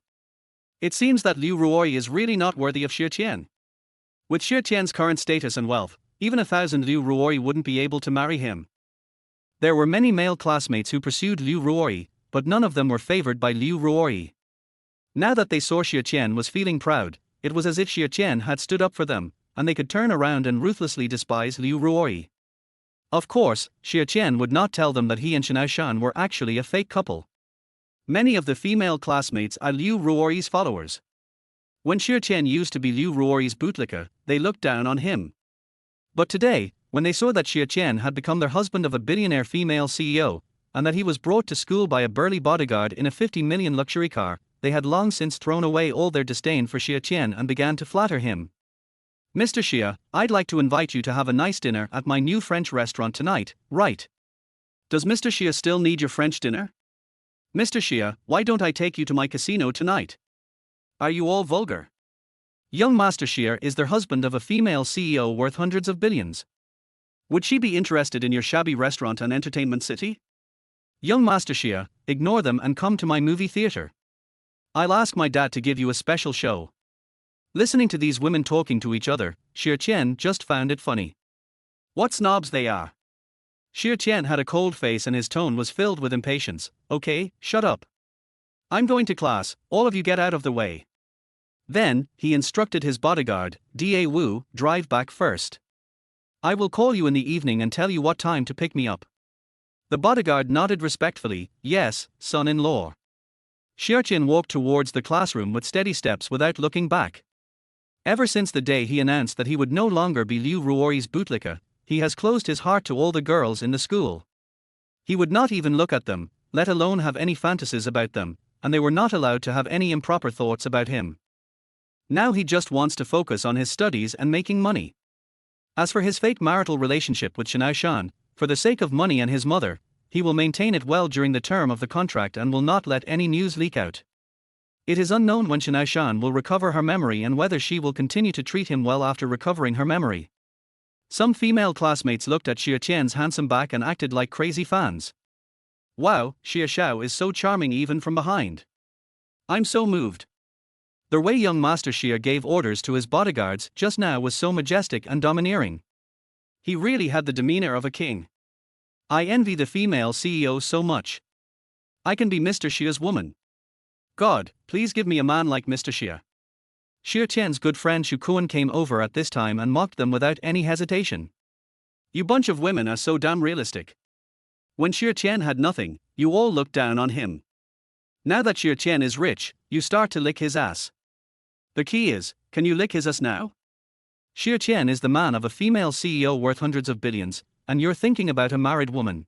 It seems that Liu Ruori is really not worthy of Xia Tian. With Xia Tian's current status and wealth, even 1,000 Liu Ruori wouldn't be able to marry him. There were many male classmates who pursued Liu Ruori, but none of them were favored by Liu Ruori. Now that they saw Xia Tian was feeling proud, it was as if Xia Tian had stood up for them, and they could turn around and ruthlessly despise Liu Ruori. Of course, Xia Tian would not tell them that he and Shen Aoshan were actually a fake couple. Many of the female classmates are Liu Ruori's followers. When Xia Tian used to be Liu Ruori's bootlicker, they looked down on him. But today, when they saw that Xia Tian had become their husband of a billionaire female CEO, and that he was brought to school by a burly bodyguard in a 50 million luxury car, they had long since thrown away all their disdain for Xia Tian and began to flatter him. "Mr. Xia, I'd like to invite you to have a nice dinner at my new French restaurant tonight, right? Does Mr. Xia still need your French dinner? Mr. Xia, why don't I take you to my casino tonight? Are you all vulgar?" Young Master Xia is their husband of a female CEO worth hundreds of billions. Would she be interested in your shabby restaurant and entertainment city? Young Master Xia, ignore them and come to my movie theater. I'll ask my dad to give you a special show. Listening to these women talking to each other, Xia Tian just found it funny. What snobs they are. Xia Tian had a cold face and his tone was filled with impatience. "Okay, shut up. I'm going to class, all of you get out of the way." Then, he instructed his bodyguard, Da Wu, drive back first. "I will call you in the evening and tell you what time to pick me up." The bodyguard nodded respectfully. "Yes, son-in-law." Xia Tian walked towards the classroom with steady steps without looking back. Ever since the day he announced that he would no longer be Liu Ruori's bootlicker, he has closed his heart to all the girls in the school. He would not even look at them, let alone have any fantasies about them, and they were not allowed to have any improper thoughts about him. Now he just wants to focus on his studies and making money. As for his fake marital relationship with Shen Aoshan, for the sake of money and his mother, he will maintain it well during the term of the contract and will not let any news leak out. It is unknown when Shen Aoshan will recover her memory and whether she will continue to treat him well after recovering her memory. Some female classmates looked at Xia Tian's handsome back and acted like crazy fans. "Wow, Xia Xiao is so charming even from behind. I'm so moved." The way young Master Xia gave orders to his bodyguards just now was so majestic and domineering. He really had the demeanor of a king. I envy the female CEO so much. I can be Mr. Xia's woman. God, please give me a man like Mr. Xia. Xia Tian's good friend Shu Kuan came over at this time and mocked them without any hesitation. "You bunch of women are so damn realistic. When Xia Tian had nothing, you all looked down on him. Now that Xia Tian is rich, you start to lick his ass. The key is, can you lick his ass now? Xia Tian is the man of a female CEO worth hundreds of billions, and you're thinking about a married woman.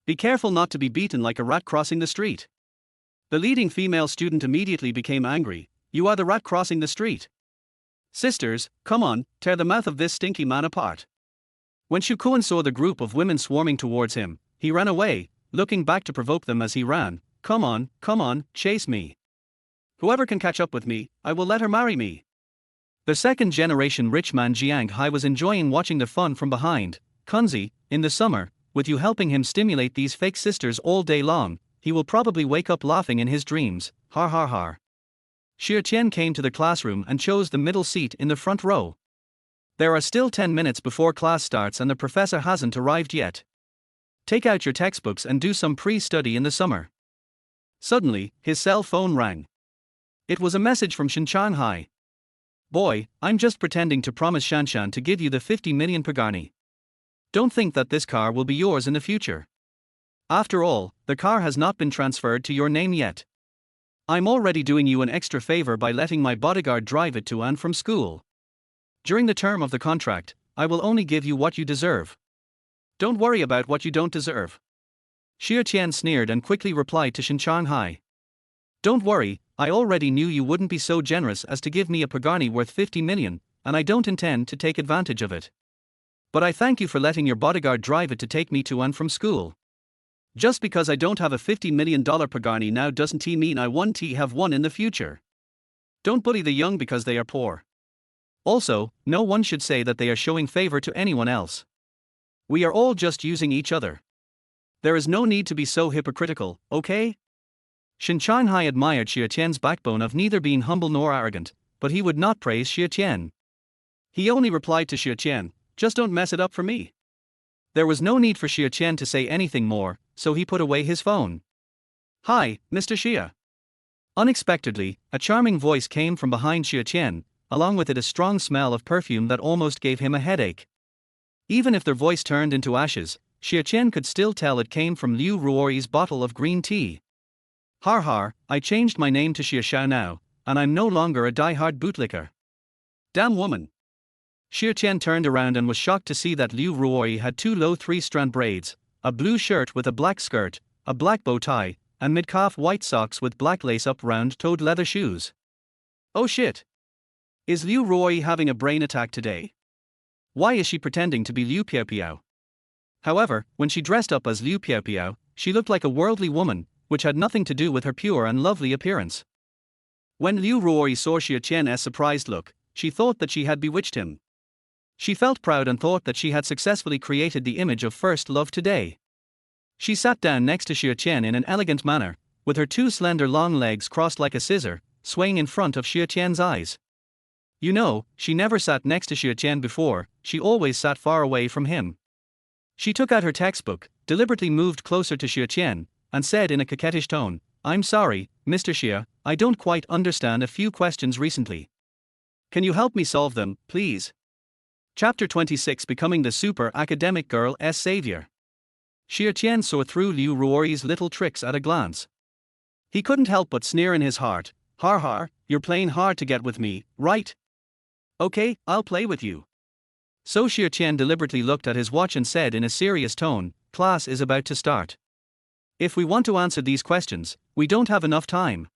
Be careful not to be beaten like a rat crossing the street." The leading female student immediately became angry. "You are the rat crossing the street. Sisters, come on, tear the mouth of this stinky man apart." When Shu Kuan saw the group of women swarming towards him, he ran away, looking back to provoke them as he ran. Come on, chase me. Whoever can catch up with me, I will let her marry me." The second-generation rich man Jiang Hai was enjoying watching the fun from behind. "Kunzi, in the summer, with you helping him stimulate these fake sisters all day long, he will probably wake up laughing in his dreams, har har har." Xia Tian came to the classroom and chose the middle seat in the front row. There are still 10 minutes before class starts and the professor hasn't arrived yet. Take out your textbooks and do some pre-study in the summer. Suddenly, his cell phone rang. It was a message from Ninghai. "Boy, I'm just pretending to promise Shanshan to give you the 50 million pagani. Don't think that this car will be yours in the future. After all, the car has not been transferred to your name yet. I'm already doing you an extra favor by letting my bodyguard drive it to and from school. During the term of the contract, I will only give you what you deserve. Don't worry about what you don't deserve." Xia Tian sneered and quickly replied to Ninghai. "Don't worry, I already knew you wouldn't be so generous as to give me a pagani worth 50 million, and I don't intend to take advantage of it. But I thank you for letting your bodyguard drive it to take me to and from school. Just because I don't have a $50 million pagani now doesn't mean I won't have one in the future. Don't bully the young because they are poor. Also, no one should say that they are showing favor to anyone else. We are all just using each other. There is no need to be so hypocritical, okay?" Ninghai admired Xia Tian's backbone of neither being humble nor arrogant, but he would not praise Xia Tian. He only replied to Xia Tian, "Just don't mess it up for me." There was no need for Xia Tian to say anything more, so he put away his phone. Hi, Mr. Xia. Unexpectedly, a charming voice came from behind Xia Tian, along with it a strong smell of perfume that almost gave him a headache. Even if their voice turned into ashes, Xia Tian could still tell it came from Liu Ruoyi's bottle of green tea. Har har, I changed my name to Xia Xiao now, and I'm no longer a die-hard bootlicker. Damn woman. Xia Tian turned around and was shocked to see that Liu Ruoyi had two low three-strand braids, a blue shirt with a black skirt, a black bow tie, and mid-calf white socks with black lace-up round-toed leather shoes. Oh shit. Is Liu Ruoyi having a brain attack today? Why is she pretending to be Liu Piao? However, when she dressed up as Liu Piao, she looked like a worldly woman, which had nothing to do with her pure and lovely appearance. When Liu Ruoyi saw Xia Tian's surprised look, she thought that she had bewitched him. She felt proud and thought that she had successfully created the image of first love today. She sat down next to Xia Tian in an elegant manner, with her two slender long legs crossed like a scissor, swaying in front of Xia Tian's eyes. You know, she never sat next to Xia Tian before, she always sat far away from him. She took out her textbook, deliberately moved closer to Xia Tian, and said in a coquettish tone, I'm sorry, Mr. Xia, I don't quite understand a few questions recently. Can you help me solve them, please? Chapter 26 Becoming the Super Academic Girl's Savior. Xia Tian saw through Liu Ruoyi's little tricks at a glance. He couldn't help but sneer in his heart, har har, you're playing hard to get with me, right? Okay, I'll play with you. So Xia Tian deliberately looked at his watch and said in a serious tone, class is about to start. If we want to answer these questions, we don't have enough time.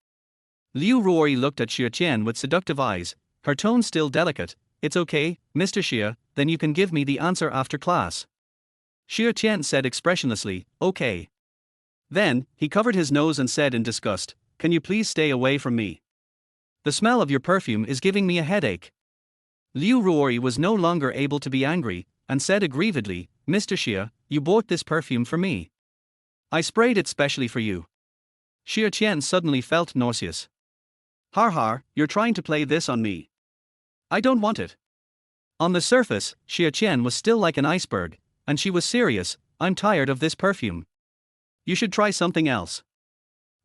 Liu Ruoyi looked at Xia Tian with seductive eyes, her tone still delicate. It's okay, Mr. Xia, then you can give me the answer after class. Xia Tian said expressionlessly, okay. Then, he covered his nose and said in disgust, can you please stay away from me? The smell of your perfume is giving me a headache. Liu Ruoyi was no longer able to be angry, and said aggrievedly, Mr. Xia, you bought this perfume for me. I sprayed it specially for you. Xia Tian suddenly felt nauseous. Har har, you're trying to play this on me. I don't want it. On the surface, Xia Tian was still like an iceberg, and she was serious, I'm tired of this perfume. You should try something else.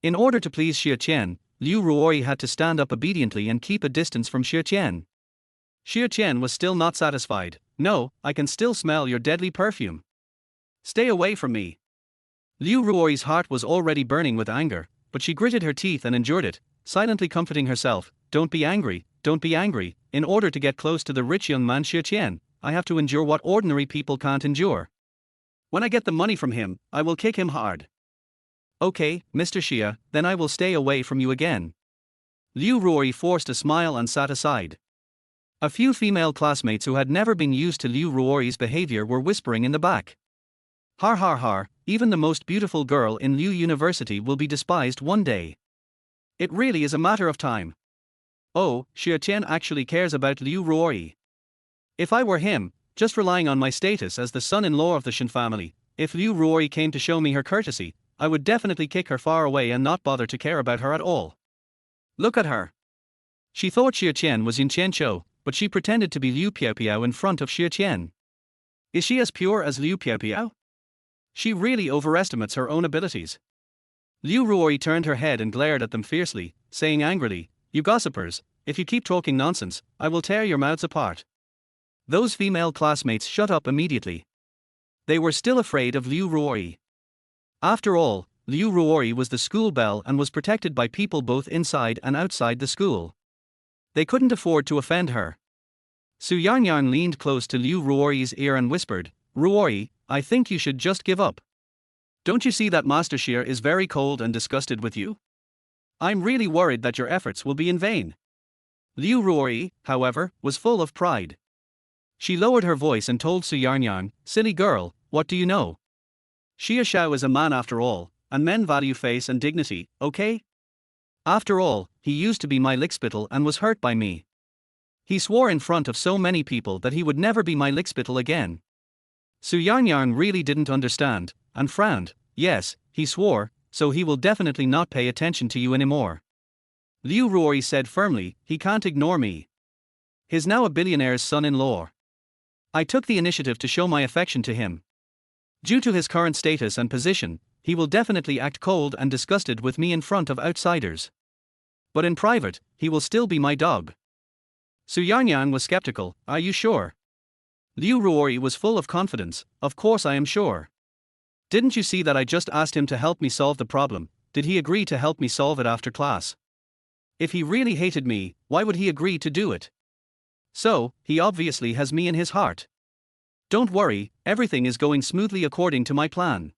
In order to please Xia Tian, Liu Ruoyi had to stand up obediently and keep a distance from Xia Tian. Xia Tian was still not satisfied. No, I can still smell your deadly perfume. Stay away from me. Liu Ruoyi's heart was already burning with anger, but she gritted her teeth and endured it, silently comforting herself, don't be angry, in order to get close to the rich young man Xia Tian, I have to endure what ordinary people can't endure. When I get the money from him, I will kick him hard. Okay, Mr. Xia, then I will stay away from you again. Liu Ruoyi forced a smile and sat aside. A few female classmates who had never been used to Liu Ruoyi's behavior were whispering in the back. Har har har, even the most beautiful girl in Liu University will be despised one day. It really is a matter of time. Oh, Xia Tian actually cares about Liu Ruoyi. If I were him, just relying on my status as the son-in-law of the Shen family, if Liu Ruoyi came to show me her courtesy, I would definitely kick her far away and not bother to care about her at all. Look at her. She thought Xia Tian was Yin Qianqiu, but she pretended to be Liu Piao in front of Xia Tian. Is she as pure as Liu Piao? She really overestimates her own abilities. Liu Ruoyi turned her head and glared at them fiercely, saying angrily, you gossipers, if you keep talking nonsense, I will tear your mouths apart. Those female classmates shut up immediately. They were still afraid of Liu Ruoyi. After all, Liu Ruoyi was the school belle and was protected by people both inside and outside the school. They couldn't afford to offend her. Su Yarnyang leaned close to Liu Ruoyi's ear and whispered, Ruoyi, I think you should just give up. Don't you see that Master Xia is very cold and disgusted with you? I'm really worried that your efforts will be in vain. Liu Ruoyi, however, was full of pride. She lowered her voice and told Su Yarnyang, silly girl, what do you know? Xia Xiao is a man after all, and men value face and dignity, okay? After all, he used to be my lickspittle and was hurt by me. He swore in front of so many people that he would never be my lickspittle again. Su Yarnyang really didn't understand, and frowned. Yes, he swore, so he will definitely not pay attention to you anymore. Liu Ruoyi said firmly, he can't ignore me. He's now a billionaire's son-in-law. I took the initiative to show my affection to him. Due to his current status and position, he will definitely act cold and disgusted with me in front of outsiders. But in private, he will still be my dog. Su Yarnyang was skeptical. Are you sure? Liu Ruori was full of confidence. Of course I am sure. Didn't you see that I just asked him to help me solve the problem? Did he agree to help me solve it after class? If he really hated me, why would he agree to do it? So, he obviously has me in his heart. Don't worry, everything is going smoothly according to my plan.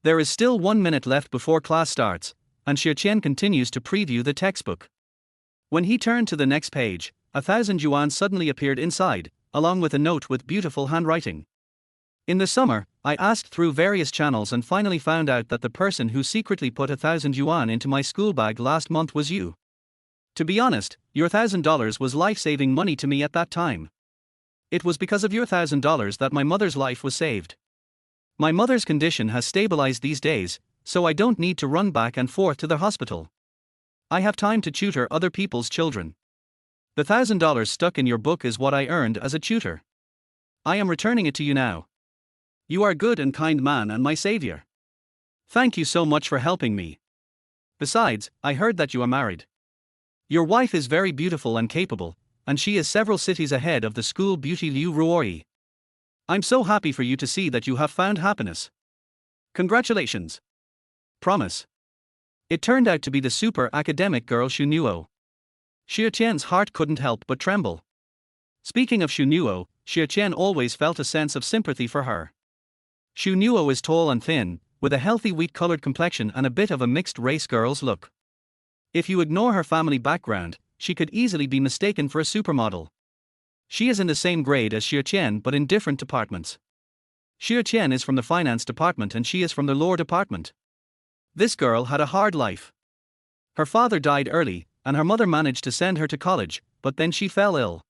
There is still 1 minute left before class starts, and Xia Tian continues to preview the textbook. When he turned to the next page, 1,000 yuan suddenly appeared inside, along with a note with beautiful handwriting. In the summer, I asked through various channels and finally found out that the person who secretly put 1,000 yuan into my school bag last month was you. To be honest, your $1,000 was life-saving money to me at that time. It was because of your $1,000 that my mother's life was saved. My mother's condition has stabilized these days, so I don't need to run back and forth to the hospital. I have time to tutor other people's children. The $1,000 stuck in your book is what I earned as a tutor. I am returning it to you now. You are a good and kind man and my savior. Thank you so much for helping me. Besides, I heard that you are married. Your wife is very beautiful and capable, and she is several cities ahead of the school beauty Liu Ruori. I'm so happy for you to see that you have found happiness. Congratulations. Promise. It turned out to be the super academic girl Shunuo. Xia Tian's heart couldn't help but tremble. Speaking of Shunuo, Xia Tian always felt a sense of sympathy for her. Shunuo is tall and thin, with a healthy wheat-colored complexion and a bit of a mixed-race girl's look. If you ignore her family background, she could easily be mistaken for a supermodel. She is in the same grade as Xia Tian but in different departments. Xia Tian is from the finance department and she is from the law department. This girl had a hard life. Her father died early, and her mother managed to send her to college, but then she fell ill.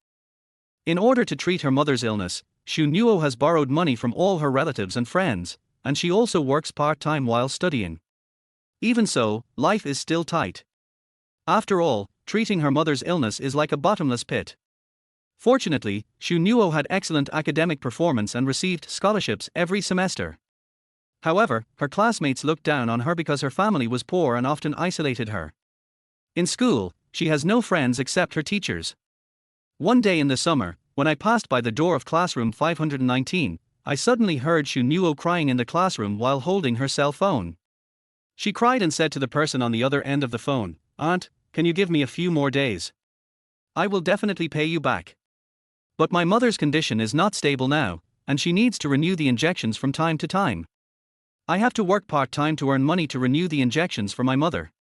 In order to treat her mother's illness, Shunuo has borrowed money from all her relatives and friends, and she also works part-time while studying. Even so, life is still tight. After all, treating her mother's illness is like a bottomless pit. Fortunately, Shunuo had excellent academic performance and received scholarships every semester. However, her classmates looked down on her because her family was poor and often isolated her. In school, she has no friends except her teachers. One day in the summer, when I passed by the door of classroom 519, I suddenly heard Shunuo crying in the classroom while holding her cell phone. She cried and said to the person on the other end of the phone, "Aunt, can you give me a few more days? I will definitely pay you back. But my mother's condition is not stable now, and she needs to renew the injections from time to time. I have to work part-time to earn money to renew the injections for my mother.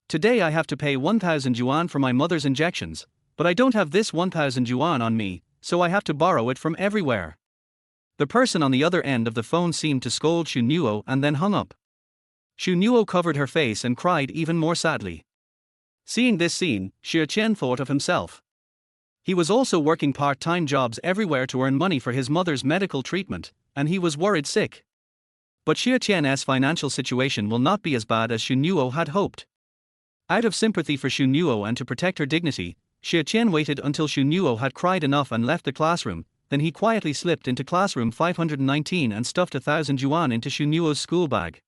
Today I have to pay 1,000 yuan for my mother's injections, but I don't have this 1,000 yuan on me, so I have to borrow it from everywhere." The person on the other end of the phone seemed to scold Shunuo and then hung up. Shunuo covered her face and cried even more sadly. Seeing this scene, Xia Tian thought of himself. He was also working part-time jobs everywhere to earn money for his mother's medical treatment, and he was worried sick. But Xia Tian's financial situation will not be as bad as Shunuo had hoped. Out of sympathy for Shunuo and to protect her dignity, Xia Tian waited until Shunuo had cried enough and left the classroom, then he quietly slipped into classroom 519 and stuffed 1,000 yuan into Shunuo's school bag.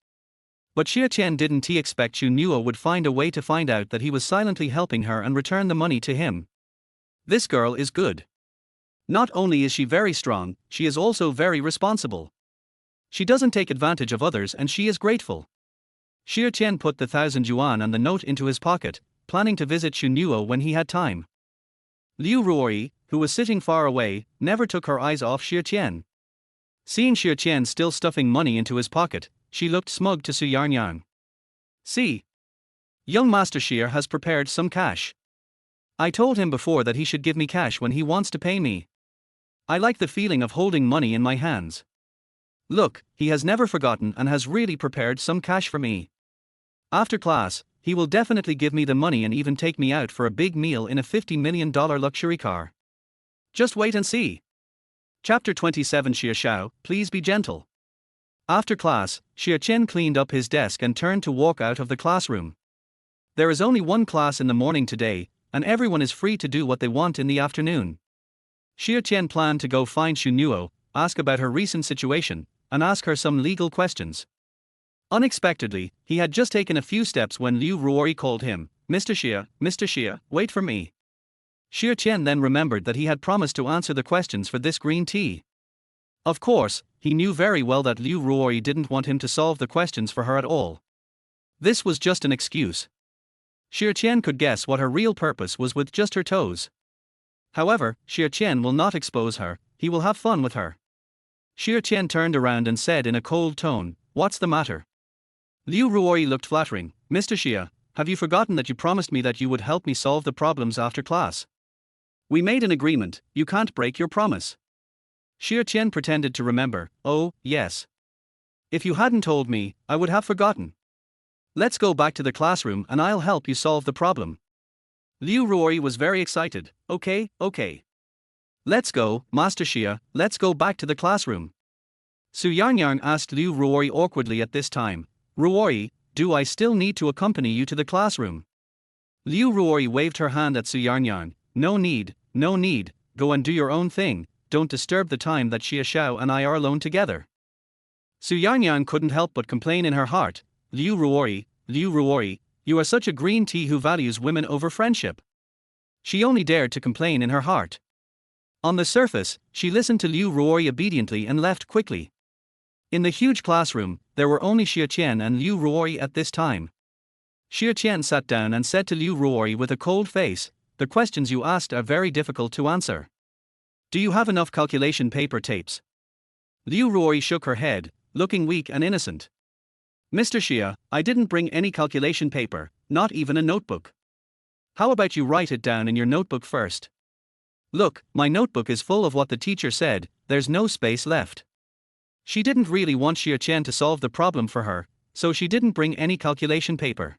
But Xia Tian didn't expect Shunuo would find a way to find out that he was silently helping her and return the money to him. This girl is good. Not only is she very strong, she is also very responsible. She doesn't take advantage of others and she is grateful. Xia Tian put the 1,000 yuan and the note into his pocket, planning to visit Shunuo when he had time. Liu Ruori, who was sitting far away, never took her eyes off Xia Tian. Seeing Xia Tian still stuffing money into his pocket, she looked smug to Su Yarnyang. "See. Young Master Xia has prepared some cash. I told him before that he should give me cash when he wants to pay me. I like the feeling of holding money in my hands. Look, he has never forgotten and has really prepared some cash for me. After class, he will definitely give me the money and even take me out for a big meal in a $50 million luxury car. Just wait and see." Chapter 27 Xia Xiao, please be gentle. After class, Xia Chen cleaned up his desk and turned to walk out of the classroom. There is only one class in the morning today, and everyone is free to do what they want in the afternoon. Xia Chen planned to go find Shunuo, ask about her recent situation, and ask her some legal questions. Unexpectedly, he had just taken a few steps when Liu Ruori called him, Mr. Xia, wait for me. Xia Tian then remembered that he had promised to answer the questions for this green tea. Of course, he knew very well that Liu Ruori didn't want him to solve the questions for her at all. This was just an excuse. Xia Tian could guess what her real purpose was with just her toes. However, Xia Tian will not expose her, he will have fun with her. Xia Tian turned around and said in a cold tone, "What's the matter?" Liu Ruori looked flattering. "Mr. Xia, have you forgotten that you promised me that you would help me solve the problems after class? We made an agreement, you can't break your promise." Xia Tian pretended to remember. "Oh, yes. If you hadn't told me, I would have forgotten. Let's go back to the classroom and I'll help you solve the problem." Liu Ruori was very excited. Okay. Let's go, Master Xia, let's go back to the classroom. Su Yarnyang asked Liu Ruori awkwardly at this time. "Ruori, do I still need to accompany you to the classroom?" Liu Ruori waved her hand at Su Yarnyang. No need, go and do your own thing, don't disturb the time that Xia Xiao and I are alone together. Su Yarnyang couldn't help but complain in her heart. Liu Ruori, you are such a green tea who values women over friendship." She only dared to complain in her heart. On the surface, she listened to Liu Ruori obediently and left quickly. In the huge classroom, there were only Xia Tian and Liu Ruori at this time. Xia Tian sat down and said to Liu Ruori with a cold face, "The questions you asked are very difficult to answer. Do you have enough calculation paper tapes?" Liu Ruori shook her head, looking weak and innocent. "Mr. Xia, I didn't bring any calculation paper, not even a notebook. How about you write it down in your notebook first? Look, my notebook is full of what the teacher said, there's no space left." She didn't really want Xia Tian to solve the problem for her, so she didn't bring any calculation paper.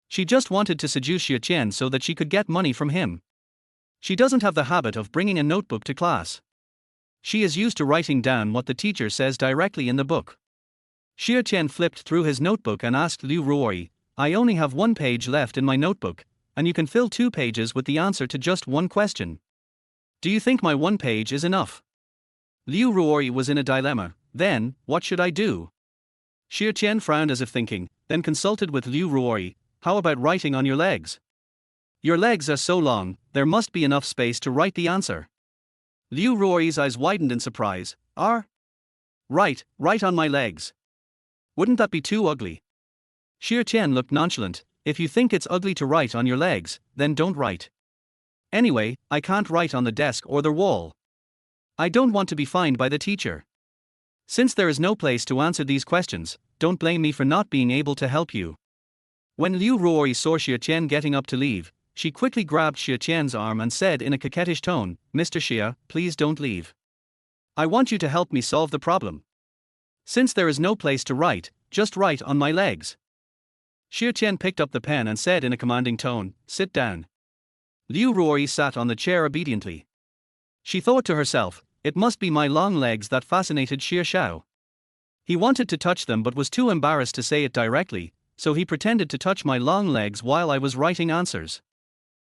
She just wanted to seduce Xia Tian so that she could get money from him. She doesn't have the habit of bringing a notebook to class. She is used to writing down what the teacher says directly in the book. Xia Tian flipped through his notebook and asked Liu Ruori, "I only have 1 page left in my notebook, and you can fill 2 pages with the answer to just one question. Do you think my 1 page is enough?" Liu Ruori was in a dilemma. Then, what should I do? Xia Tian frowned as if thinking, then consulted with Liu Ruori. "How about writing on your legs? Your legs are so long, there must be enough space to write the answer." Liu Ruori's eyes widened in surprise. Right on my legs. Wouldn't that be too ugly?" Xia Tian looked nonchalant. "If you think it's ugly to write on your legs, then don't write. Anyway, I can't write on the desk or the wall. I don't want to be fined by the teacher. Since there is no place to answer these questions, don't blame me for not being able to help you." When Liu Ruori saw Xia Tian getting up to leave, she quickly grabbed Xia Tian's arm and said in a coquettish tone, "Mr. Xia, please don't leave. I want you to help me solve the problem. Since there is no place to write, just write on my legs." Xia Tian picked up the pen and said in a commanding tone, "Sit down." Liu Ruori sat on the chair obediently. She thought to herself, it must be my long legs that fascinated Xia Xiao. He wanted to touch them but was too embarrassed to say it directly, so he pretended to touch my long legs while I was writing answers.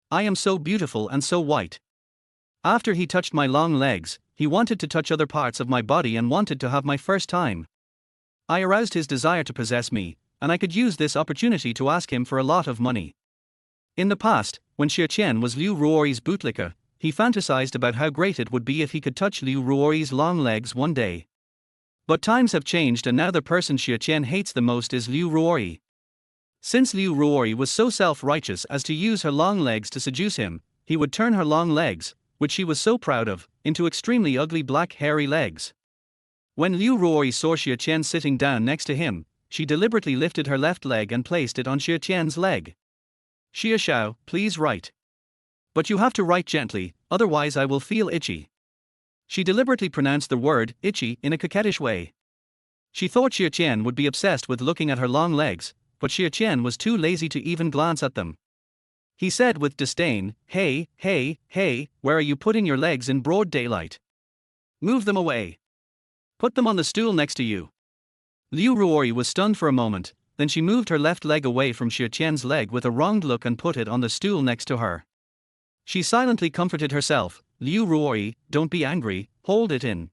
I am so beautiful and so white. After he touched my long legs, he wanted to touch other parts of my body and wanted to have my first time. I aroused his desire to possess me, and I could use this opportunity to ask him for a lot of money. In the past, when Xia Tian was Liu Ruori's bootlicker, he fantasized about how great it would be if he could touch Liu Ruori's long legs one day. But times have changed and now the person Xia Tian hates the most is Liu Ruori. Since Liu Ruori was so self-righteous as to use her long legs to seduce him, he would turn her long legs, which she was so proud of, into extremely ugly black hairy legs. When Liu Ruori saw Xia Tian sitting down next to him, she deliberately lifted her left leg and placed it on Xia Tian's leg. "Xia Xiao, please write. But you have to write gently, otherwise I will feel itchy." She deliberately pronounced the word itchy in a coquettish way. She thought Xia Tian would be obsessed with looking at her long legs, but Xia Tian was too lazy to even glance at them. He said with disdain, hey, where are you putting your legs in broad daylight? Move them away. Put them on the stool next to you." Liu Ruori was stunned for a moment, then she moved her left leg away from Xia Tian's leg with a wronged look and put it on the stool next to her. She silently comforted herself, "Liu Ruori, don't be angry, hold it in.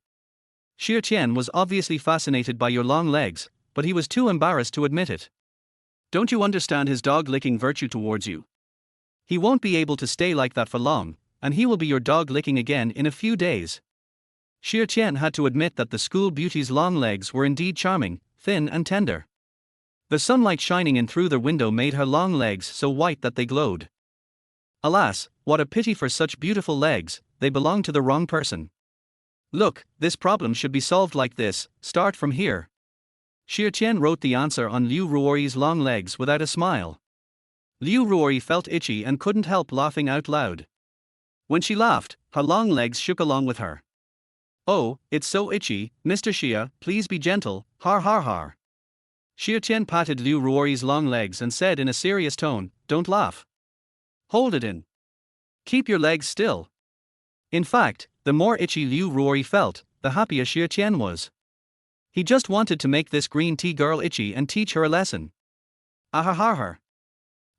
Xia Tian was obviously fascinated by your long legs, but he was too embarrassed to admit it. Don't you understand his dog-licking virtue towards you? He won't be able to stay like that for long, and he will be your dog-licking again in a few days. Xia Tian had to admit that the school beauty's long legs were indeed charming, thin and tender. The sunlight shining in through the window made her long legs so white that they glowed. Alas, what a pity for such beautiful legs, they belong to the wrong person. Look, this problem should be solved like this, start from here. Xia Tian wrote the answer on Liu Ruoyi's long legs without a smile. Liu Ruoyi felt itchy and couldn't help laughing out loud. When she laughed, her long legs shook along with her. Oh, it's so itchy, Mr. Xia, please be gentle, har har har. Xia Tian patted Liu Ruoyi's long legs and said in a serious tone, don't laugh. Hold it in. Keep your legs still. In fact, the more itchy Liu Ruoyi felt, the happier Xia Tian was. He just wanted to make this green tea girl itchy and teach her a lesson. Ahahar.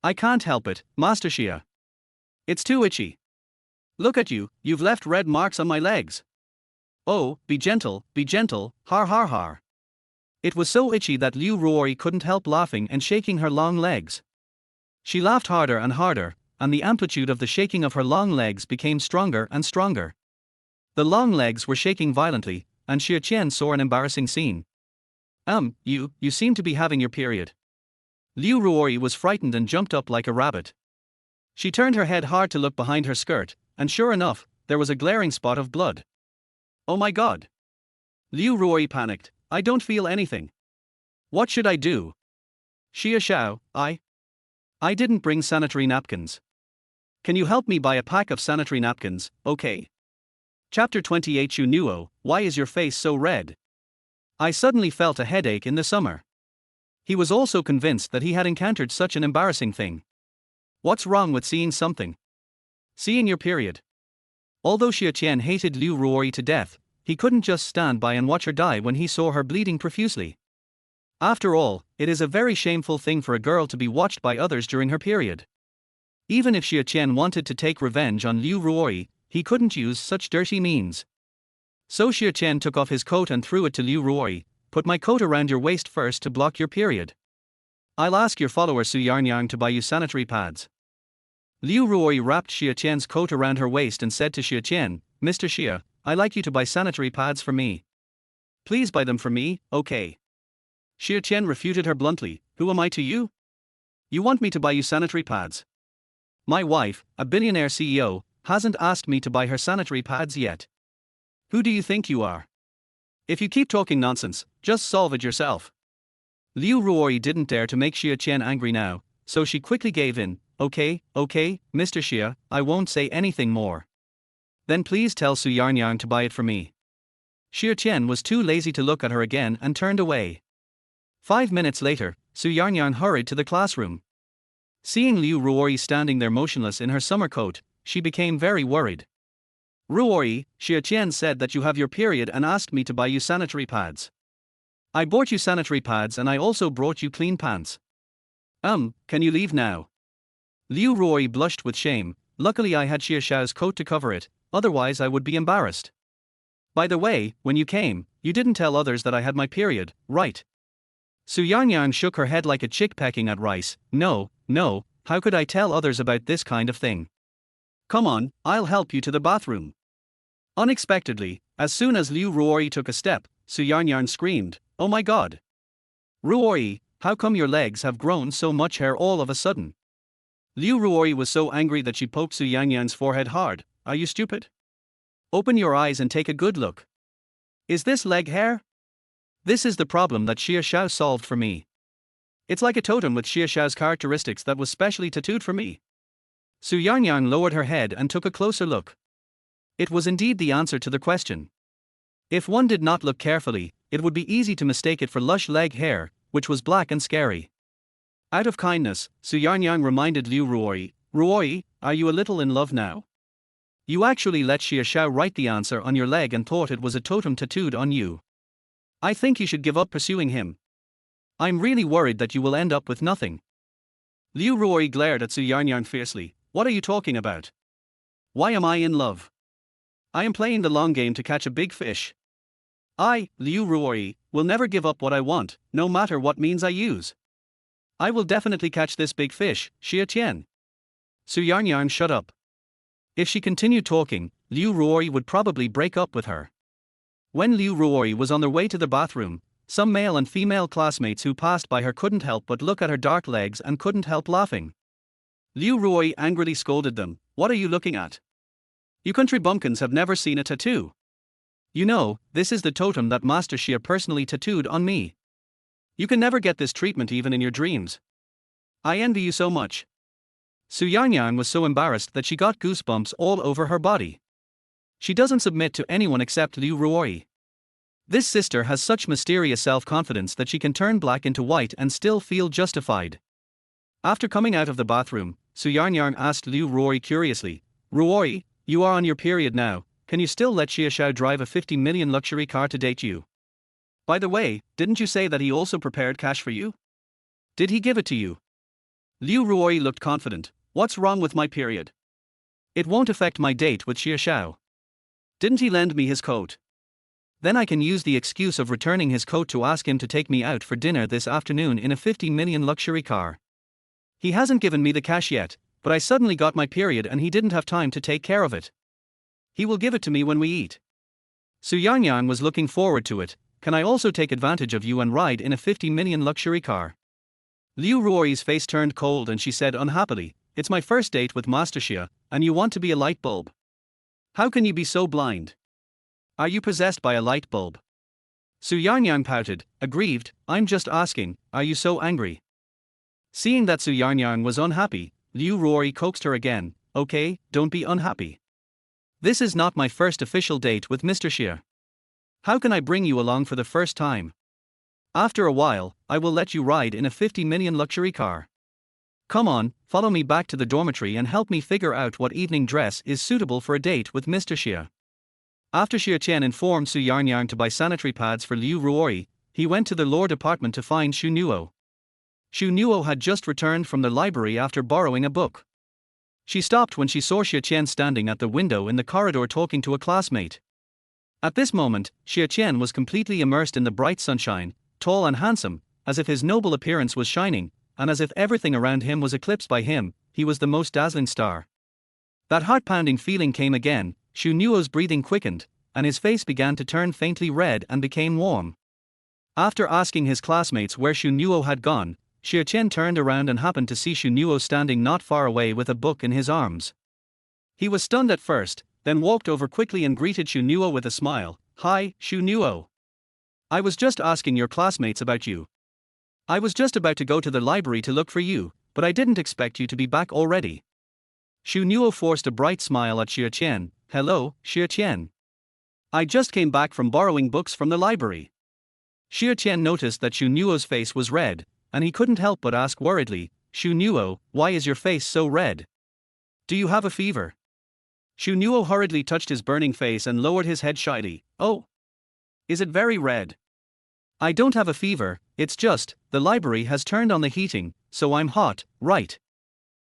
I can't help it, Master Xia. It's too itchy. Look at you, you've left red marks on my legs. Oh, be gentle, har har har. It was so itchy that Liu Ruoyi couldn't help laughing and shaking her long legs. She laughed harder and harder, and the amplitude of the shaking of her long legs became stronger and stronger. The long legs were shaking violently, and Xia Tian saw an embarrassing scene. You seem to be having your period. Liu Ruoyi was frightened and jumped up like a rabbit. She turned her head hard to look behind her skirt, and sure enough, there was a glaring spot of blood. Oh my god! Liu Ruoyi panicked, I don't feel anything. What should I do? Xia Xiao, I didn't bring sanitary napkins. Can you help me buy a pack of sanitary napkins, okay? Chapter 28 Xu Nuo, why is your face so red? I suddenly felt a headache in the summer. He was also convinced that he had encountered such an embarrassing thing. What's wrong with seeing something? Seeing your period. Although Xia Tian hated Liu Ruoyi to death, he couldn't just stand by and watch her die when he saw her bleeding profusely. After all, it is a very shameful thing for a girl to be watched by others during her period. Even if Xia Tian wanted to take revenge on Liu Ruoyi, he couldn't use such dirty means. So Xia Tian took off his coat and threw it to Liu Ruoyi. Put my coat around your waist first to block your period. I'll ask your follower Su Yarnyang to buy you sanitary pads. Liu Ruoyi wrapped Xia Tian's coat around her waist and said to Xia Tian, Mr. Xia, I'd like you to buy sanitary pads for me. Please buy them for me, okay? Xia Tian refuted her bluntly, who am I to you? You want me to buy you sanitary pads? My wife, a billionaire CEO, hasn't asked me to buy her sanitary pads yet. Who do you think you are? If you keep talking nonsense, just solve it yourself. Liu Ruoyi didn't dare to make Xia Tian angry now, so she quickly gave in. Okay, Mr. Xia, I won't say anything more. Then please tell Su Yarnyang to buy it for me. Xia Tian was too lazy to look at her again and turned away. 5 minutes later, Su Yarnyang hurried to the classroom. Seeing Liu Ruoyi standing there motionless in her summer coat, she became very worried. Ruoyi, Xia Tian said that you have your period and asked me to buy you sanitary pads. I bought you sanitary pads and I also brought you clean pants. Can you leave now? Liu Ruoyi blushed with shame. Luckily I had Xia Xiao's coat to cover it, otherwise I would be embarrassed. By the way, when you came, you didn't tell others that I had my period, right? Su Yarnyang shook her head like a chick pecking at rice. No, how could I tell others about this kind of thing? Come on, I'll help you to the bathroom. Unexpectedly, as soon as Liu Ruoyi took a step, Su Yarnyang screamed, oh my god! Ruoyi, how come your legs have grown so much hair all of a sudden? Liu Ruoyi was so angry that she poked Su Yarnyang's forehead hard. Are you stupid? Open your eyes and take a good look. Is this leg hair? This is the problem that Xia Xiao solved for me. It's like a totem with Xia Xiao's characteristics that was specially tattooed for me. Su Yarnyang lowered her head and took a closer look. It was indeed the answer to the question. If one did not look carefully, it would be easy to mistake it for lush leg hair, which was black and scary. Out of kindness, Su Yarnyang reminded Liu Ruoyi, Ruoyi, are you a little in love now? You actually let Xia Xiao write the answer on your leg and thought it was a totem tattooed on you. I think you should give up pursuing him. I'm really worried that you will end up with nothing. Liu Ruoyi glared at Su Yarnyang fiercely. What are you talking about? Why am I in love? I am playing the long game to catch a big fish. I, Liu Ruori, will never give up what I want, no matter what means I use. I will definitely catch this big fish, Xia Tian. Su Yarn shut up. If she continued talking, Liu Ruori would probably break up with her. When Liu Ruori was on their way to the bathroom, some male and female classmates who passed by her couldn't help but look at her dark legs and couldn't help laughing. Liu Ruori angrily scolded them, "What are you looking at? You country bumpkins have never seen a tattoo. You know, this is the totem that Master Xia personally tattooed on me. You can never get this treatment even in your dreams. I envy you so much." Su Yarn was so embarrassed that she got goosebumps all over her body. She doesn't submit to anyone except Liu Ruori. This sister has such mysterious self-confidence that she can turn black into white and still feel justified. After coming out of the bathroom, Su Yarn asked Liu Ruori curiously, "Ruori, you are on your period now, can you still let Xia Xiao drive a 50 million luxury car to date you? By the way, didn't you say that he also prepared cash for you? Did he give it to you?" Liu Ruori looked confident. "What's wrong with my period? It won't affect my date with Xia Xiao. Didn't he lend me his coat? Then I can use the excuse of returning his coat to ask him to take me out for dinner this afternoon in a 50 million luxury car. He hasn't given me the cash yet, but I suddenly got my period and he didn't have time to take care of it. He will give it to me when we eat. Su Yarn was looking forward to it. Can I also take advantage of you and ride in a 50 million luxury car?" Liu Ruori's face turned cold and she said unhappily, "It's my first date with Master Xia, and you want to be a light bulb? How can you be so blind? Are you possessed by a light bulb?" Su Yarn pouted, aggrieved, "I'm just asking, are you so angry?" Seeing that Su Yarn was unhappy, Liu Ruori coaxed her again, "Okay, don't be unhappy. This is not my first official date with Mr. Xia. How can I bring you along for the first time? After a while, I will let you ride in a 50 million luxury car. Come on, follow me back to the dormitory and help me figure out what evening dress is suitable for a date with Mr. Xia." After Xia Tian informed Su Yarn to buy sanitary pads for Liu Ruori, he went to the lore department to find Shu Nuo. Shu Nuo had just returned from the library after borrowing a book. She stopped when she saw Xia Tian standing at the window in the corridor talking to a classmate. At this moment, Xia Tian was completely immersed in the bright sunshine, tall and handsome, as if his noble appearance was shining, and as if everything around him was eclipsed by him. He was the most dazzling star. That heart-pounding feeling came again. Shu Nuo's breathing quickened, and his face began to turn faintly red and became warm. After asking his classmates where Shu Nuo had gone, Xia Tian turned around and happened to see Shu Nuo standing not far away with a book in his arms. He was stunned at first, then walked over quickly and greeted Shu Nuo with a smile. "Hi, Shu Nuo. I was just asking your classmates about you. I was just about to go to the library to look for you, but I didn't expect you to be back already." Shu Nuo forced a bright smile at Xia Tian. "Hello, Xia Tian. I just came back from borrowing books from the library." Xia Tian noticed that Shu Nuo's face was red, and he couldn't help but ask worriedly, "Shu Nuo, why is your face so red? Do you have a fever?" Shu Nuo hurriedly touched his burning face and lowered his head shyly. "Oh. Is it very red? I don't have a fever, it's just, the library has turned on the heating, so I'm hot, right?"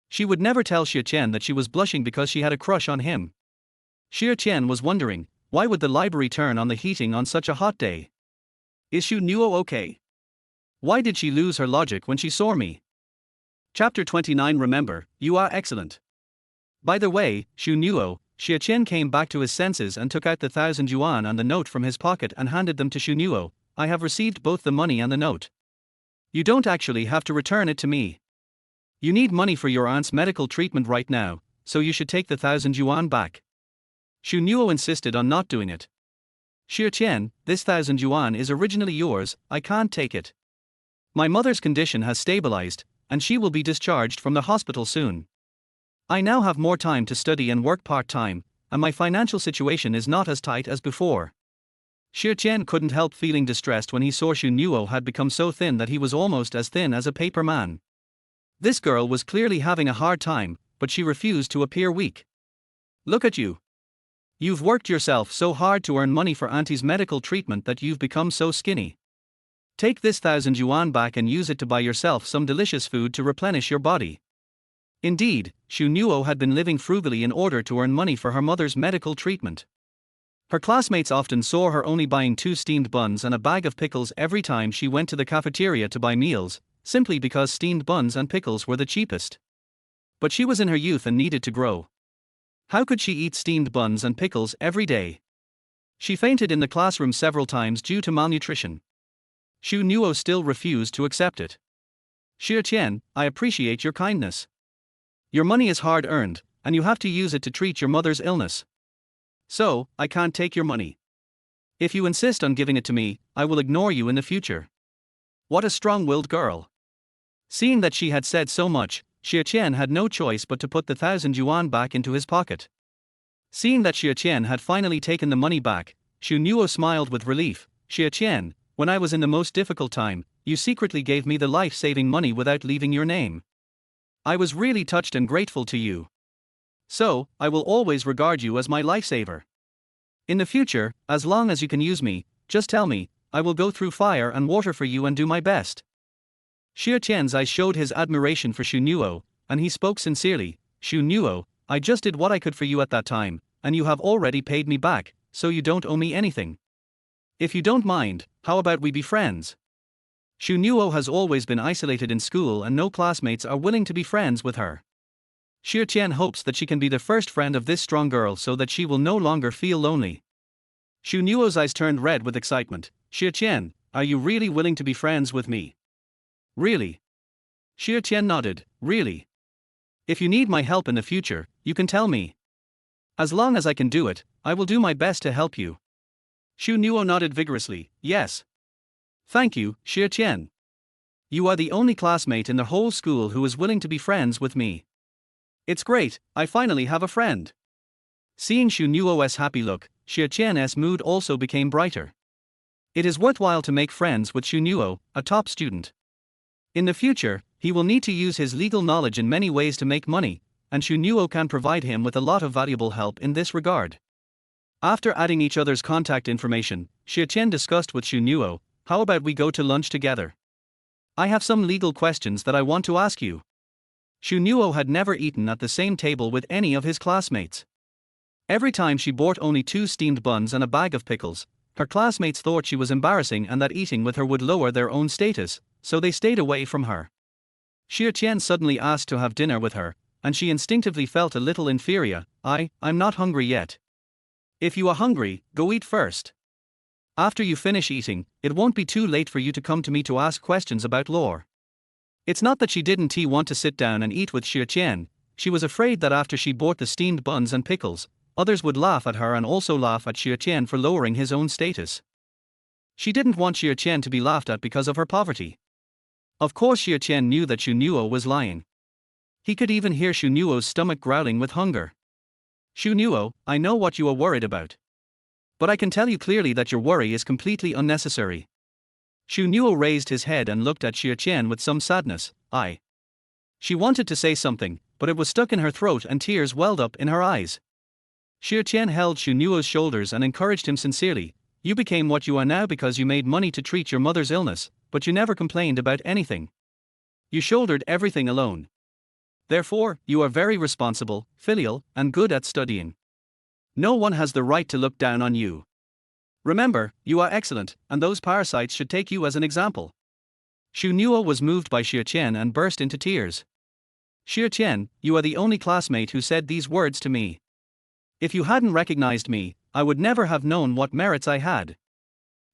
She would never tell Xia Tian that she was blushing because she had a crush on him. Xia Tian was wondering, why would the library turn on the heating on such a hot day? Is Shu Nuo okay? Why did she lose her logic when she saw me? Chapter 29. Remember, you are excellent. By the way, Shu Nuo, Xia Tian came back to his senses and took out the 1,000 yuan and the note from his pocket and handed them to Shu Nuo. "I have received both the money and the note. You don't actually have to return it to me. You need money for your aunt's medical treatment right now, so you should take the 1,000 yuan back." Shu Nuo insisted on not doing it. "Xia Tian, this 1,000 yuan is originally yours, I can't take it. My mother's condition has stabilized, and she will be discharged from the hospital soon. I now have more time to study and work part-time, and my financial situation is not as tight as before." Xia Tian couldn't help feeling distressed when he saw Shu Nuo had become so thin that he was almost as thin as a paper man. This girl was clearly having a hard time, but she refused to appear weak. "Look at you. You've worked yourself so hard to earn money for Auntie's medical treatment that you've become so skinny. Take this 1,000 yuan back and use it to buy yourself some delicious food to replenish your body." Indeed, Shu Nuo had been living frugally in order to earn money for her mother's medical treatment. Her classmates often saw her only buying 2 steamed buns and a bag of pickles every time she went to the cafeteria to buy meals, simply because steamed buns and pickles were the cheapest. But she was in her youth and needed to grow. How could she eat steamed buns and pickles every day? She fainted in the classroom several times due to malnutrition. Xu Nuo still refused to accept it. Xia Tian, I appreciate your kindness. Your money is hard earned, and you have to use it to treat your mother's illness. So, I can't take your money. If you insist on giving it to me, I will ignore you in the future. What a strong-willed girl. Seeing that she had said so much, Xia Tian had no choice but to put the 1,000 yuan back into his pocket. Seeing that Xia Tian had finally taken the money back, Xu Nuo smiled with relief. Xia Tian, when I was in the most difficult time, you secretly gave me the life-saving money without leaving your name. I was really touched and grateful to you. So, I will always regard you as my lifesaver. In the future, as long as you can use me, just tell me, I will go through fire and water for you and do my best. Xia Tian's eyes showed his admiration for Xu Nuo, and he spoke sincerely. Xu Nuo, I just did what I could for you at that time, and you have already paid me back, so you don't owe me anything. If you don't mind, how about we be friends? Xu Nuo has always been isolated in school and no classmates are willing to be friends with her. Xia Tian hopes that she can be the first friend of this strong girl so that she will no longer feel lonely. Xu Nuo's eyes turned red with excitement. Xia Tian, are you really willing to be friends with me? Really? Xia Tian nodded. Really? If you need my help in the future, you can tell me. As long as I can do it, I will do my best to help you. Xu Nuo nodded vigorously. Yes. Thank you, Xia Tian. You are the only classmate in the whole school who is willing to be friends with me. It's great, I finally have a friend. Seeing Xu Nuo's happy look, Xia Tian's mood also became brighter. It is worthwhile to make friends with Xu Nuo, a top student. In the future, he will need to use his legal knowledge in many ways to make money, and Xu Nuo can provide him with a lot of valuable help in this regard. After adding each other's contact information, Xia Tian discussed with Xu Nuo, how about we go to lunch together? I have some legal questions that I want to ask you. Xu Nuo had never eaten at the same table with any of his classmates. Every time she bought only 2 steamed buns and a bag of pickles, her classmates thought she was embarrassing and that eating with her would lower their own status, so they stayed away from her. Xia Tian suddenly asked to have dinner with her, and she instinctively felt a little inferior. I'm not hungry yet. If you are hungry, go eat first. After you finish eating, it won't be too late for you to come to me to ask questions about lore. It's not that she didn't want to sit down and eat with Xia Tian, she was afraid that after she bought the steamed buns and pickles, others would laugh at her and also laugh at Xia Tian for lowering his own status. She didn't want Xia Tian to be laughed at because of her poverty. Of course Xia Tian knew that Xu Nuo was lying. He could even hear Xu Nuo's stomach growling with hunger. Xu Nuo, I know what you are worried about. But I can tell you clearly that your worry is completely unnecessary. Xu Nuo raised his head and looked at Xia Tian with some sadness. She wanted to say something, but it was stuck in her throat and tears welled up in her eyes. Xia Tian held Xu Nuo's shoulders and encouraged him sincerely. You became what you are now because you made money to treat your mother's illness, but you never complained about anything. You shouldered everything alone. Therefore, you are very responsible, filial, and good at studying. No one has the right to look down on you. Remember, you are excellent, and those parasites should take you as an example. Xu Nuo was moved by Xia Tian and burst into tears. Xia Tian, you are the only classmate who said these words to me. If you hadn't recognized me, I would never have known what merits I had.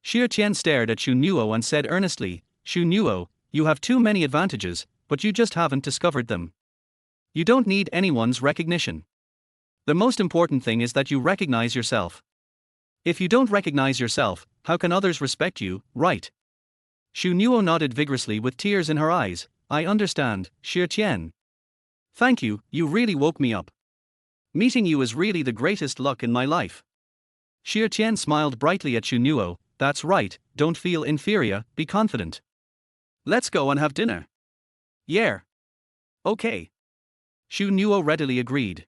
Xia Tian stared at Xu Nuo and said earnestly, Xu Nuo, you have too many advantages, but you just haven't discovered them. You don't need anyone's recognition. The most important thing is that you recognize yourself. If you don't recognize yourself, how can others respect you, right? Xu Nuo nodded vigorously with tears in her eyes. I understand, Xia Tian. Thank you, you really woke me up. Meeting you is really the greatest luck in my life. Xia Tian smiled brightly at Xu Nuo. That's right, don't feel inferior, be confident. Let's go and have dinner. Yeah. Okay. Xu Nuo readily agreed.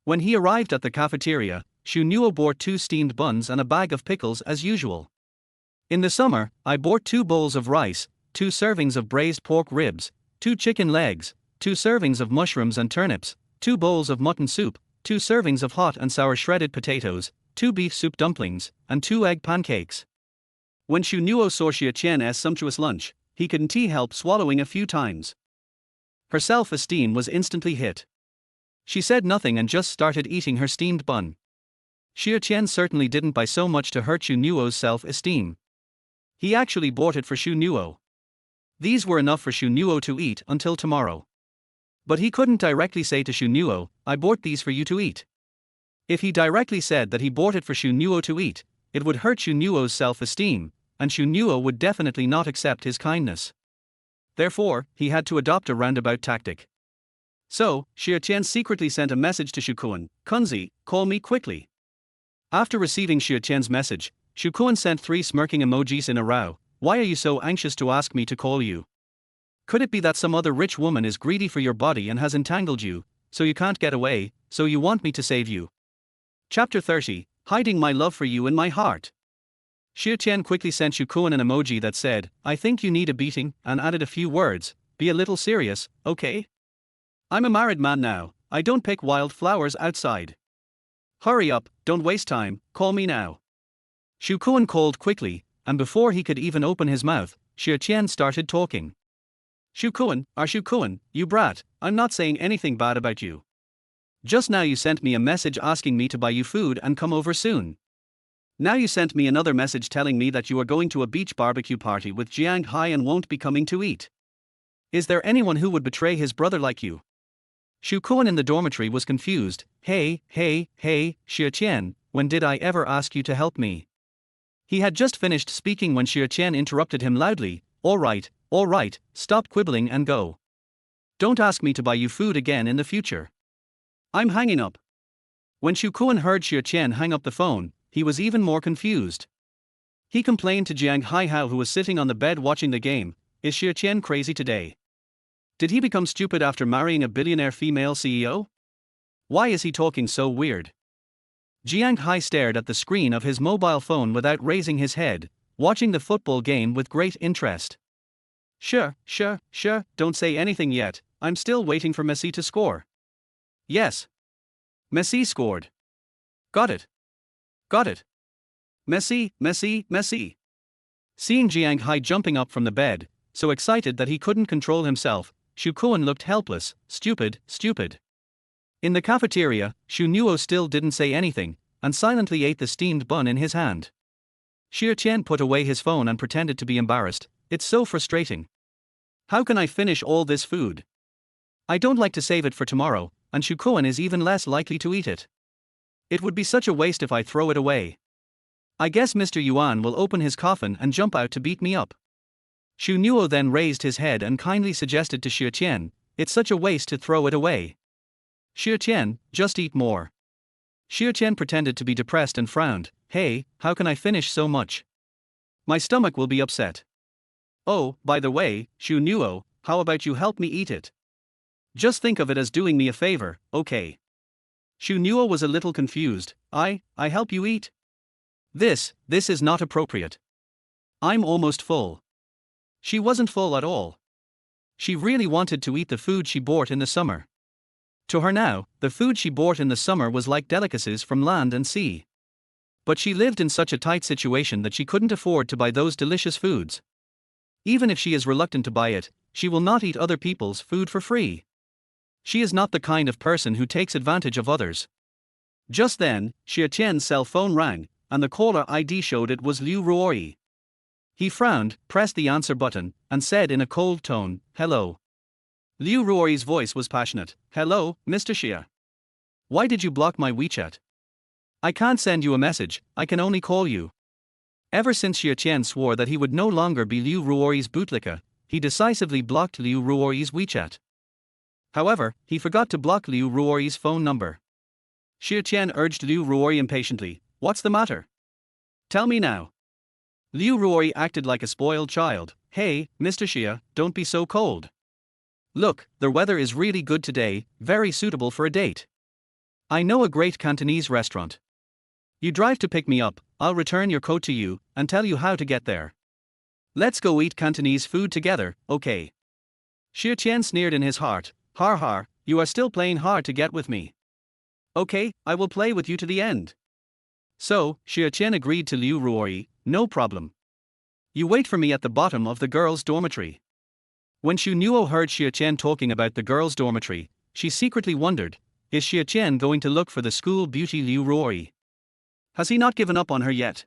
When he arrived at the cafeteria, Xu Nuo bought 2 steamed buns and a bag of pickles as usual. In the summer, I bought 2 bowls of rice, 2 servings of braised pork ribs, 2 chicken legs, 2 servings of mushrooms and turnips, 2 bowls of mutton soup, 2 servings of hot and sour shredded potatoes, 2 beef soup dumplings, and 2 egg pancakes. When Xu Nuo saw Xia Tian's sumptuous lunch, he couldn't help swallowing a few times. Her self-esteem was instantly hit. She said nothing and just started eating her steamed bun. Xia Tian certainly didn't buy so much to hurt Xu Nuo's self-esteem. He actually bought it for Xu Nuo. These were enough for Xu Nuo to eat until tomorrow. But he couldn't directly say to Xu Nuo, I bought these for you to eat. If he directly said that he bought it for Xu Nuo to eat, it would hurt Xu Nuo's self-esteem, and Xu Nuo would definitely not accept his kindness. Therefore, he had to adopt a roundabout tactic. So, Xia Tian secretly sent a message to Xu Kuan, Kunzi, call me quickly. After receiving Xia Tian's message, Xu Kuan sent 3 smirking emojis in a row. Why are you so anxious to ask me to call you? Could it be that some other rich woman is greedy for your body and has entangled you, so you can't get away, so you want me to save you? Chapter 30, Hiding my love for you in my heart. Xia Tian quickly sent Xu Kuan an emoji that said, I think you need a beating, and added a few words, be a little serious, okay? I'm a married man now, I don't pick wild flowers outside. Hurry up, don't waste time, call me now. Xu Kuan called quickly, and before he could even open his mouth, Xia Tian started talking. Xu Kuan, you brat, I'm not saying anything bad about you. Just now you sent me a message asking me to buy you food and come over soon. Now you sent me another message telling me that you are going to a beach barbecue party with Ninghai and won't be coming to eat. Is there anyone who would betray his brother like you? Xu Kuan in the dormitory was confused. Hey, Xia Tian, when did I ever ask you to help me? He had just finished speaking when Xia Tian interrupted him loudly. All right, stop quibbling and go. Don't ask me to buy you food again in the future. I'm hanging up. When Xu Kuan heard Xia Tian hang up the phone, he was even more confused. He complained to Jiang Haihao, who was sitting on the bed watching the game, is Xia Tian crazy today? Did he become stupid after marrying a billionaire female CEO? Why is he talking so weird? Jiang Hai stared at the screen of his mobile phone without raising his head, watching the football game with great interest. Sure, don't say anything yet, I'm still waiting for Messi to score. Yes. Messi scored. Got it. Messi. Seeing Jiang Hai jumping up from the bed, so excited that he couldn't control himself, Xu Kuan looked helpless, stupid. In the cafeteria, Xu Nuo still didn't say anything, and silently ate the steamed bun in his hand. Xia Tian put away his phone and pretended to be embarrassed. It's so frustrating. How can I finish all this food? I don't like to save it for tomorrow, and Xu Kuan is even less likely to eat it. It would be such a waste if I throw it away. I guess Mr. Yuan will open his coffin and jump out to beat me up. Xu Nuo then raised his head and kindly suggested to Xia Tian, it's such a waste to throw it away. Xia Tian, just eat more. Xia Tian pretended to be depressed and frowned. Hey, how can I finish so much? My stomach will be upset. Oh, by the way, Xu Nuo, how about you help me eat it? Just think of it as doing me a favor, okay? Xu Nuo was a little confused. I help you eat? This is not appropriate. I'm almost full. She wasn't full at all. She really wanted to eat the food she bought in the summer. To her now, the food she bought in the summer was like delicacies from land and sea. But she lived in such a tight situation that she couldn't afford to buy those delicious foods. Even if she is reluctant to buy it, she will not eat other people's food for free. She is not the kind of person who takes advantage of others. Just then, Xia Tian's cell phone rang, and the caller ID showed it was Liu Ruoyi. He frowned, pressed the answer button, and said in a cold tone, hello. Liu Ruoyi's voice was passionate. Hello, Mr. Xia. Why did you block my WeChat? I can't send you a message, I can only call you. Ever since Xia Tian swore that he would no longer be Liu Ruoyi's bootlicker, he decisively blocked Liu Ruoyi's WeChat. However, he forgot to block Liu Ruoyi's phone number. Xia Tian urged Liu Ruoyi impatiently, what's the matter? Tell me now. Liu Ruoyi acted like a spoiled child. Hey, Mr. Xia, don't be so cold. Look, the weather is really good today, very suitable for a date. I know a great Cantonese restaurant. You drive to pick me up, I'll return your coat to you, and tell you how to get there. Let's go eat Cantonese food together, okay? Xia Tian sneered in his heart. Har, you are still playing hard to get with me. Okay, I will play with you to the end. So, Xia Tian agreed to Liu Ruoyi, no problem. You wait for me at the bottom of the girls' dormitory. When Xu Nuo heard Xia Tian talking about the girls' dormitory, she secretly wondered, is Xia Tian going to look for the school beauty Liu Ruoyi? Has he not given up on her yet?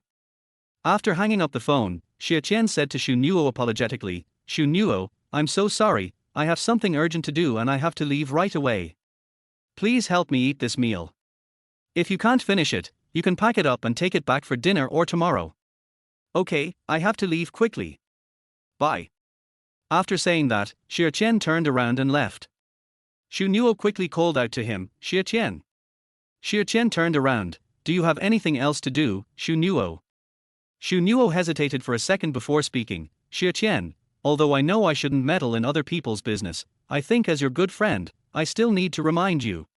After hanging up the phone, Xia Tian said to Xu Nuo apologetically, Xu Nuo, I'm so sorry, I have something urgent to do and I have to leave right away. Please help me eat this meal. If you can't finish it, you can pack it up and take it back for dinner or tomorrow. Okay, I have to leave quickly. Bye. After saying that, Xia Tian turned around and left. Xu Nuo quickly called out to him, Xia Tian. Xia Tian turned around, do you have anything else to do, Xu Nuo? Xu Nuo hesitated for a second before speaking, Xia Tian, although I know I shouldn't meddle in other people's business, I think as your good friend, I still need to remind you.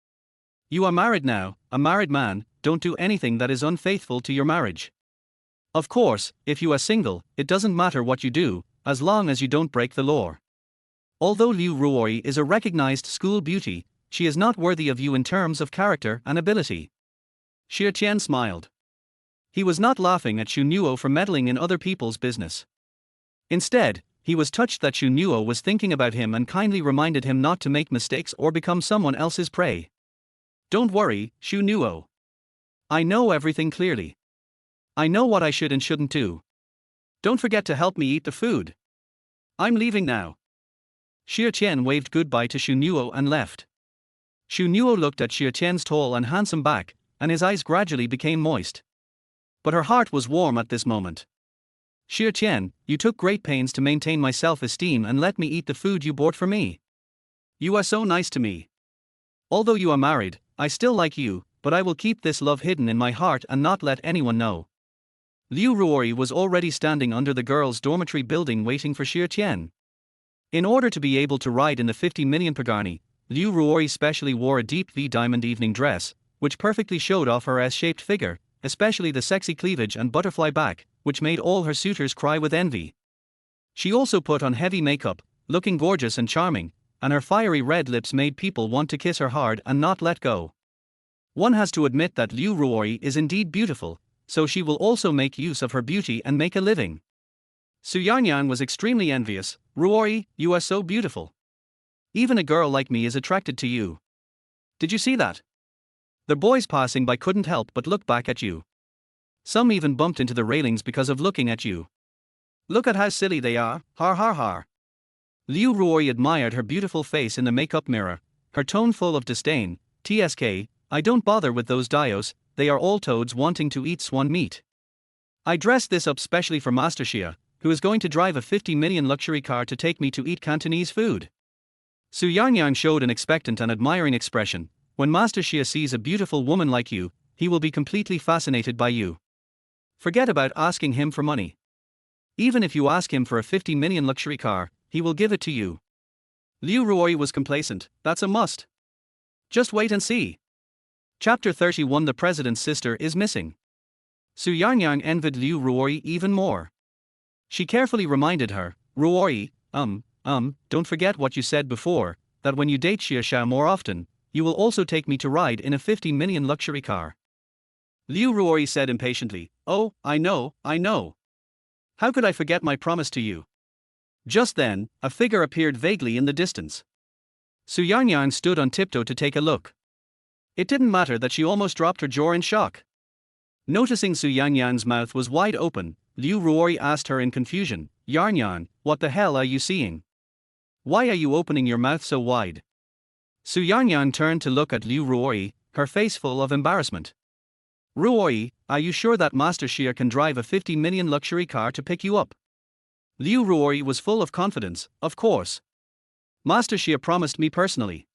You are married now, a married man, don't do anything that is unfaithful to your marriage. Of course, if you are single, it doesn't matter what you do, as long as you don't break the law. Although Liu Ruoyi is a recognized school beauty, she is not worthy of you in terms of character and ability. Xia Tian smiled. He was not laughing at Xu Nuo for meddling in other people's business. Instead, he was touched that Xu Nuo was thinking about him and kindly reminded him not to make mistakes or become someone else's prey. Don't worry, Xu Nuo. I know everything clearly. I know what I should and shouldn't do. Don't forget to help me eat the food. I'm leaving now. Xia Tian waved goodbye to Xu Nuo and left. Xu Nuo looked at Xia Tian's tall and handsome back, and his eyes gradually became moist. But her heart was warm at this moment. Xia Tian, you took great pains to maintain my self-esteem and let me eat the food you bought for me. You are so nice to me. Although you are married, I still like you, but I will keep this love hidden in my heart and not let anyone know. Liu Ruoyi was already standing under the girls' dormitory building waiting for Xia Tian. In order to be able to ride in the 50 million pagani, Liu Ruoyi specially wore a deep V diamond evening dress, which perfectly showed off her S-shaped figure, especially the sexy cleavage and butterfly back, which made all her suitors cry with envy. She also put on heavy makeup, looking gorgeous and charming, and her fiery red lips made people want to kiss her hard and not let go. One has to admit that Liu Ruoyi is indeed beautiful, so she will also make use of her beauty and make a living. Su Yanyan was extremely envious. Ruoyi, you are so beautiful. Even a girl like me is attracted to you. Did you see that? The boys passing by couldn't help but look back at you. Some even bumped into the railings because of looking at you. Look at how silly they are, har har har. Liu Ruoyi admired her beautiful face in the makeup mirror, her tone full of disdain. TSK, I don't bother with those dios, they are all toads wanting to eat swan meat. I dressed this up specially for Master Xia, who is going to drive a 50 million luxury car to take me to eat Cantonese food. Su Yanyan showed an expectant and admiring expression. When Master Xia sees a beautiful woman like you, he will be completely fascinated by you. Forget about asking him for money. Even if you ask him for a 50 million luxury car, he will give it to you. Liu Ruoyi was complacent, that's a must. Just wait and see. Chapter 31 The President's Sister is Missing. Su Yanyan envied Liu Ruoyi even more. She carefully reminded her, Ruoyi, don't forget what you said before, that when you date Xia more often, you will also take me to ride in a 50 million luxury car. Liu Ruoyi said impatiently, oh, I know. How could I forget my promise to you? Just then, a figure appeared vaguely in the distance. Su Yanyan stood on tiptoe to take a look. It didn't matter that she almost dropped her jaw in shock. Noticing Su Yanyan's mouth was wide open, Liu Ruoyi asked her in confusion, Yanyan, what the hell are you seeing? Why are you opening your mouth so wide? Su Yanyan turned to look at Liu Ruoyi, her face full of embarrassment. Ruoyi, are you sure that Master Xia can drive a 50 million luxury car to pick you up? Liu Ruoyi was full of confidence, of course. Master Xia promised me personally.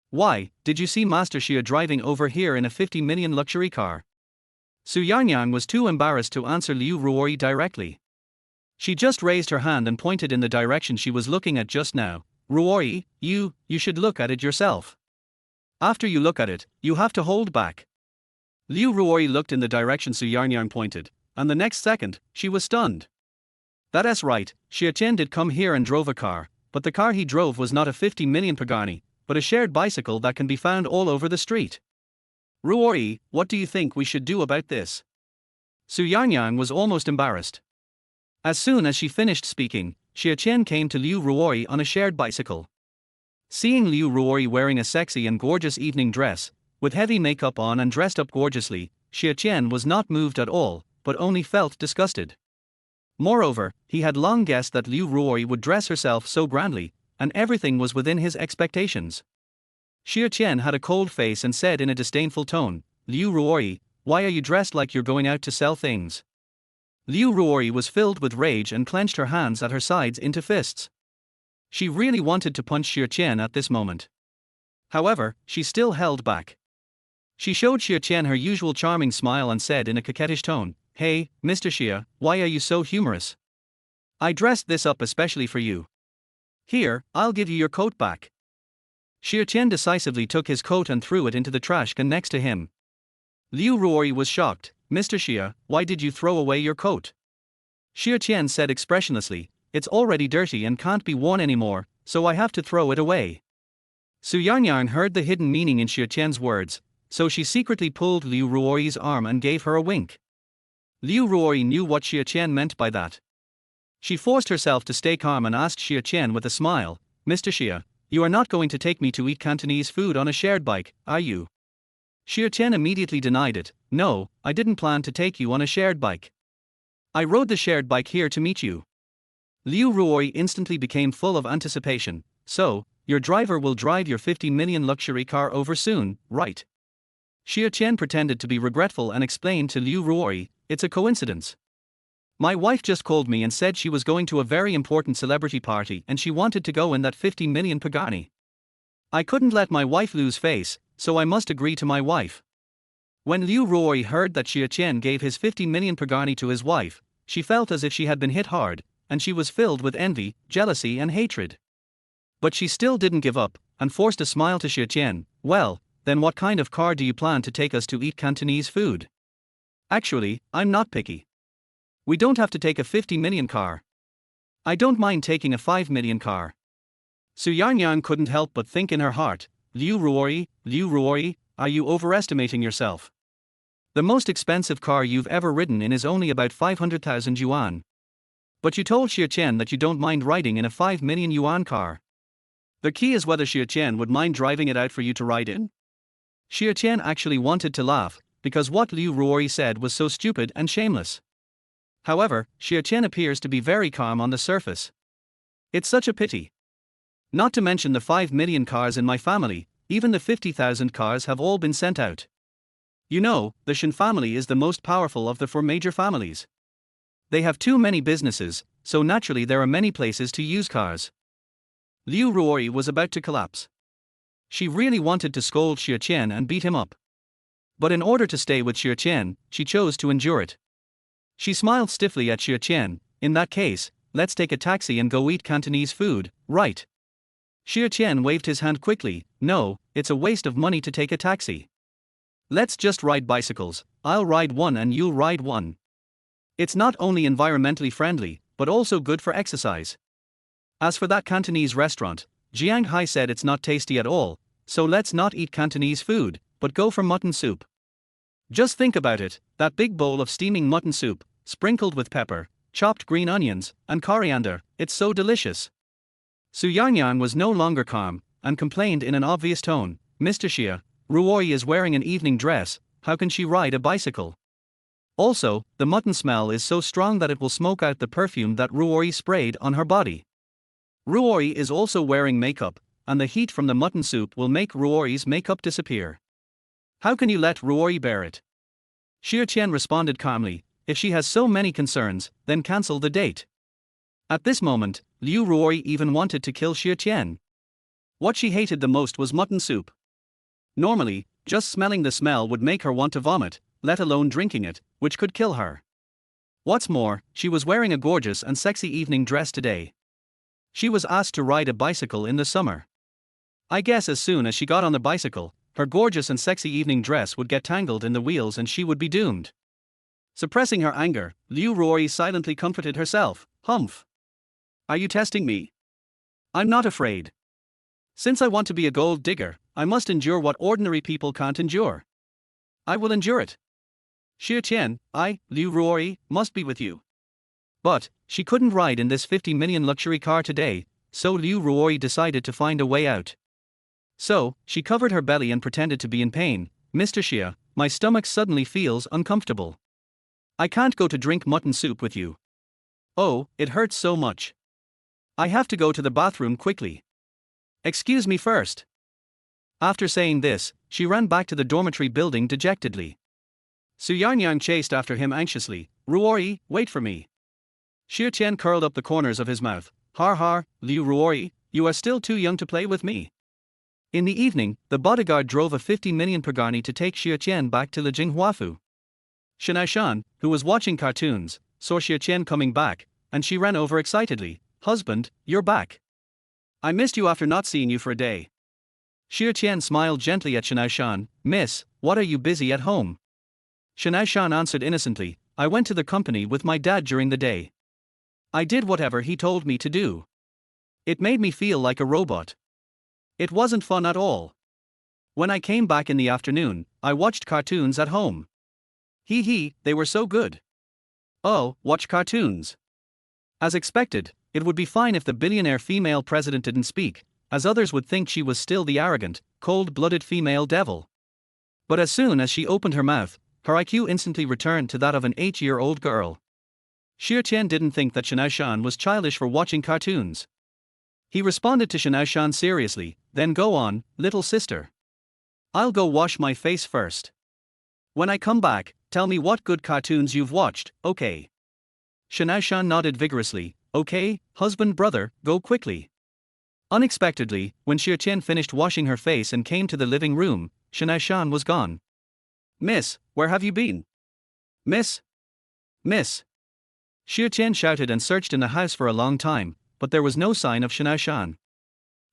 Why, did you see Master Xia driving over here in a 50 million luxury car? Su Yanyan was too embarrassed to answer Liu Ruoyi directly. She just raised her hand and pointed in the direction she was looking at just now. Ruoyi, you should look at it yourself. After you look at it, you have to hold back. Liu Ruoyi looked in the direction Su Yanyan pointed, and the next second, she was stunned. That's right, Xia Tian did come here and drove a car, but the car he drove was not a 50 million pagani, but a shared bicycle that can be found all over the street. Ruoyi, what do you think we should do about this? Su Yarnyang was almost embarrassed. As soon as she finished speaking, Xia Tian came to Liu Ruori on a shared bicycle. Seeing Liu Ruori wearing a sexy and gorgeous evening dress, with heavy makeup on and dressed up gorgeously, Xia Tian was not moved at all, but only felt disgusted. Moreover, he had long guessed that Liu Ruori would dress herself so grandly, and everything was within his expectations. Xia Tian had a cold face and said in a disdainful tone, "Liu Ruori, why are you dressed like you're going out to sell things?" Liu Ruori was filled with rage and clenched her hands at her sides into fists. She really wanted to punch Xia Tian at this moment. However, she still held back. She showed Xia Tian her usual charming smile and said in a coquettish tone, "Hey, Mr. Xia, why are you so humorous? I dressed this up especially for you. Here, I'll give you your coat back." Xia Tian decisively took his coat and threw it into the trash can next to him. Liu Ruori was shocked. "Mr. Xia, why did you throw away your coat?" Xia Tian said expressionlessly, "It's already dirty and can't be worn anymore, so I have to throw it away." Su Yarnyang heard the hidden meaning in Xia Tian's words, so she secretly pulled Liu Ruori's arm and gave her a wink. Liu Ruori knew what Xia Tian meant by that. She forced herself to stay calm and asked Xia Tian with a smile, "Mr. Xia, you are not going to take me to eat Cantonese food on a shared bike, are you?" Xia Tian immediately denied it. "No, I didn't plan to take you on a shared bike. I rode the shared bike here to meet you." Liu Ruori instantly became full of anticipation. "So, your driver will drive your 50 million luxury car over soon, right?" Xia Tian pretended to be regretful and explained to Liu Ruori, "It's a coincidence. My wife just called me and said she was going to a very important celebrity party and she wanted to go in that 50 million Pagani. I couldn't let my wife lose face, so I must agree to my wife." When Liu Ruori heard that Xia Tian gave his 50 million Pagani to his wife, she felt as if she had been hit hard, and she was filled with envy, jealousy and hatred. But she still didn't give up, and forced a smile to Xia Tian. "Well, then what kind of car do you plan to take us to eat Cantonese food? Actually, I'm not picky. We don't have to take a 50 million car. I don't mind taking a 5 million car." Su Yarnyang couldn't help but think in her heart, Liu Ruori, are you overestimating yourself? The most expensive car you've ever ridden in is only about 500,000 yuan. But you told Xia Tian that you don't mind riding in a 5 million yuan car. The key is whether Xia Tian would mind driving it out for you to ride in." Xia Tian actually wanted to laugh, because what Liu Ruori said was so stupid and shameless. However, Xia Tian appears to be very calm on the surface. "It's such a pity. Not to mention the 5 million cars in my family, even the 50,000 cars have all been sent out. You know, the Shen family is the most powerful of the 4 major families. They have too many businesses, so naturally there are many places to use cars." Liu Ruori was about to collapse. She really wanted to scold Xia Tian and beat him up. But in order to stay with Xia Tian, she chose to endure it. She smiled stiffly at Xia Tian. "In that case, let's take a taxi and go eat Cantonese food, right?" Xia Tian waved his hand quickly. "No, it's a waste of money to take a taxi. Let's just ride bicycles, I'll ride one and you'll ride one. It's not only environmentally friendly, but also good for exercise. As for that Cantonese restaurant, Jianghai said it's not tasty at all, so let's not eat Cantonese food, but go for mutton soup. Just think about it, that big bowl of steaming mutton soup, sprinkled with pepper, chopped green onions, and coriander, it's so delicious." Su Yarnyang was no longer calm, and complained in an obvious tone, "Mr. Xia, Ruori is wearing an evening dress, how can she ride a bicycle? Also, the mutton smell is so strong that it will smoke out the perfume that Ruori sprayed on her body. Ruori is also wearing makeup, and the heat from the mutton soup will make Ruori's makeup disappear. How can you let Ruori bear it?" Xia Tian responded calmly, "If she has so many concerns, then cancel the date." At this moment, Liu Ruori even wanted to kill Xia Tian. What she hated the most was mutton soup. Normally, just smelling the smell would make her want to vomit, let alone drinking it, which could kill her. What's more, she was wearing a gorgeous and sexy evening dress today. She was asked to ride a bicycle in the summer. I guess as soon as she got on the bicycle, her gorgeous and sexy evening dress would get tangled in the wheels and she would be doomed. Suppressing her anger, Liu Ruori silently comforted herself. "Humph. Are you testing me? I'm not afraid. Since I want to be a gold digger, I must endure what ordinary people can't endure. I will endure it." Xia Tian, Liu Ruori, must be with you. But, she couldn't ride in this 50 million luxury car today, so Liu Ruori decided to find a way out. So, she covered her belly and pretended to be in pain. Mr. Xia, my stomach suddenly feels uncomfortable. I can't go to drink mutton soup with you. Oh, it hurts so much. I have to go to the bathroom quickly. Excuse me first. After saying this, she ran back to the dormitory building dejectedly. Su Yarnyang chased after him anxiously. Ruori, wait for me. Xia Tian curled up the corners of his mouth. Har har, Liu Ruori, you are still too young to play with me. In the evening, the bodyguard drove a 50 million pagani to take Xia Tian back to the Jinghuafu. Shen Aoshan, who was watching cartoons, saw Xia Tian coming back, and she ran over excitedly. Husband, you're back. I missed you after not seeing you for a day. Xia Tian smiled gently at Shen Aoshan. Miss, what are you busy at home? Shen Aoshan answered innocently, I went to the company with my dad during the day. I did whatever he told me to do. It made me feel like a robot. It wasn't fun at all. When I came back in the afternoon, I watched cartoons at home. Hee, they were so good. Oh, watch cartoons. As expected, it would be fine if the billionaire female president didn't speak, as others would think she was still the arrogant, cold-blooded female devil. But as soon as she opened her mouth, her IQ instantly returned to that of an 8-year-old girl. Xia Tian didn't think that Shen Aoshan was childish for watching cartoons. He responded to Shen Aoshan seriously, then go on, little sister. I'll go wash my face first. When I come back, tell me what good cartoons you've watched, okay? Shen Aoshan nodded vigorously. Okay, husband brother, go quickly. Unexpectedly, when Xia Tian finished washing her face and came to the living room, Shen Aoshan was gone. Miss, where have you been? Miss? Miss? Xia Tian shouted and searched in the house for a long time, but there was no sign of Shen Aoshan.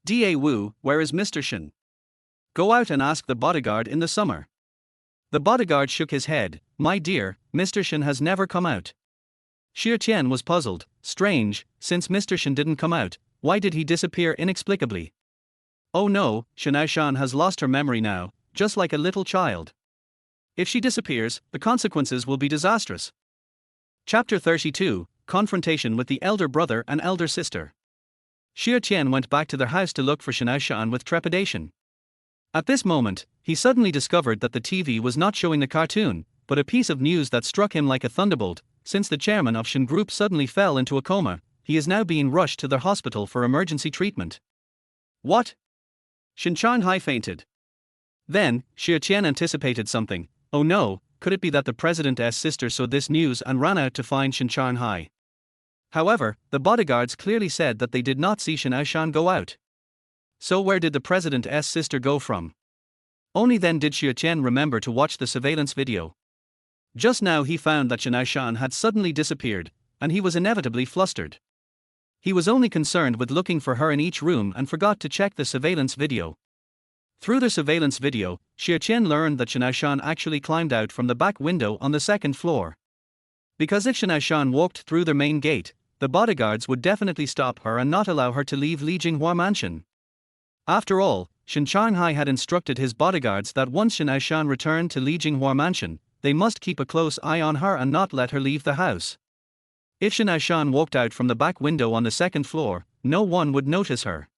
Da Wu, where is Mr. Shen? Go out and ask the bodyguard in the summer. The bodyguard shook his head. My dear, Mr. Shen has never come out. Xia Tian was puzzled. Strange, since Mr. Shen didn't come out, why did he disappear inexplicably? Oh no, Shen Aoshan has lost her memory now, just like a little child. If she disappears, the consequences will be disastrous. Chapter 32, Confrontation with the Elder Brother and Elder Sister. Xia Tian went back to their house to look for Shen Aoshan with trepidation. At this moment, he suddenly discovered that the TV was not showing the cartoon, but a piece of news that struck him like a thunderbolt. Since the chairman of Shen Group suddenly fell into a coma, he is now being rushed to the hospital for emergency treatment. What? Shen Changhai fainted. Then, Xia Tian anticipated something. Oh no, could it be that the president's sister saw this news and ran out to find Shen Changhai? However, the bodyguards clearly said that they did not see Shen Aoshan go out. So where did the president's sister go from? Only then did Xia Tian remember to watch the surveillance video. Just now he found that Shen Aoshan had suddenly disappeared, and he was inevitably flustered. He was only concerned with looking for her in each room and forgot to check the surveillance video. Through the surveillance video, Xia Tian learned that Shen Aoshan actually climbed out from the back window on the second floor. Because if Shen Aoshan walked through the main gate, the bodyguards would definitely stop her and not allow her to leave Li Jinghua Mansion. After all, Shen Changhai had instructed his bodyguards that once Shen Aoshan returned to Li Jinghua Mansion, they must keep a close eye on her and not let her leave the house. If Shen Aoshan walked out from the back window on the second floor, no one would notice her.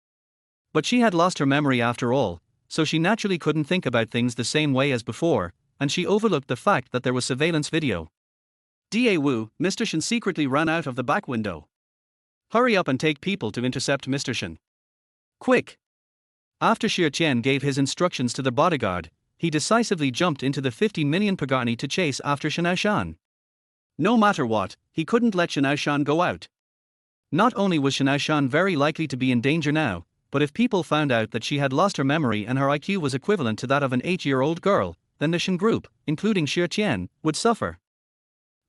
But she had lost her memory after all, so she naturally couldn't think about things the same way as before, and she overlooked the fact that there was surveillance video. Da Wu, Mr. Shen secretly ran out of the back window. Hurry up and take people to intercept Mr. Shen. Quick! After Xia Tian gave his instructions to the bodyguard, he decisively jumped into the 50 million pagani to chase after Shen Aoshan. No matter what, he couldn't let Shen Aoshan go out. Not only was Shen Aoshan very likely to be in danger now, but if people found out that she had lost her memory and her IQ was equivalent to that of an 8-year-old girl, then the Shen Group, including Xia Tian, would suffer.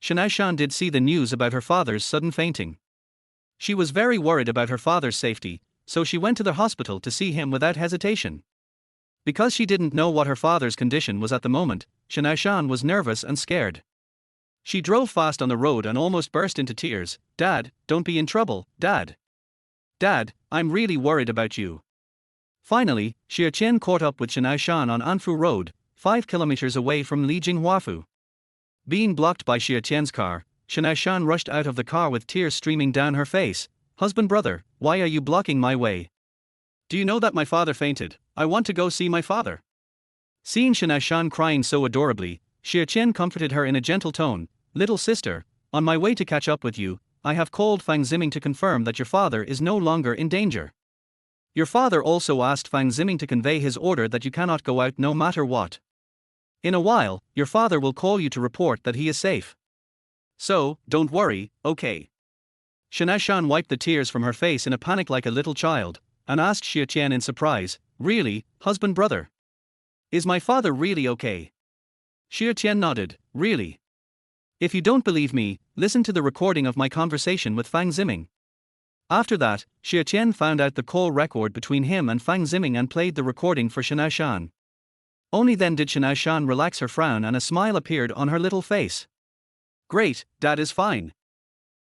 Shen Aoshan did see the news about her father's sudden fainting. She was very worried about her father's safety, so she went to the hospital to see him without hesitation. Because she didn't know what her father's condition was at the moment, Shen Aoshan was nervous and scared. She drove fast on the road and almost burst into tears. Dad, don't be in trouble, Dad. Dad, I'm really worried about you. Finally, Xia Tian caught up with Shen Aoshan on Anfu Road, 5 kilometers away from Li Jinghuafu. Being blocked by Xia Tian's car, Shen Aoshan rushed out of the car with tears streaming down her face. Husband brother, why are you blocking my way? Do you know that my father fainted? I want to go see my father. Seeing Shen Aoshan crying so adorably, Xia Tian comforted her in a gentle tone. Little sister, on my way to catch up with you, I have called Fang Ziming to confirm that your father is no longer in danger. Your father also asked Fang Ziming to convey his order that you cannot go out no matter what. In a while, your father will call you to report that he is safe. So, don't worry, okay. Shen Aoshan wiped the tears from her face in a panic like a little child, and asked Xia Tian in surprise, really, husband brother? Is my father really okay? Xia Tian nodded, really. If you don't believe me, listen to the recording of my conversation with Fang Ziming. After that, Xia Tian found out the call record between him and Fang Ziming and played the recording for Shen Aoshan. Only then did Shen Aoshan relax her frown and a smile appeared on her little face. Great, Dad is fine.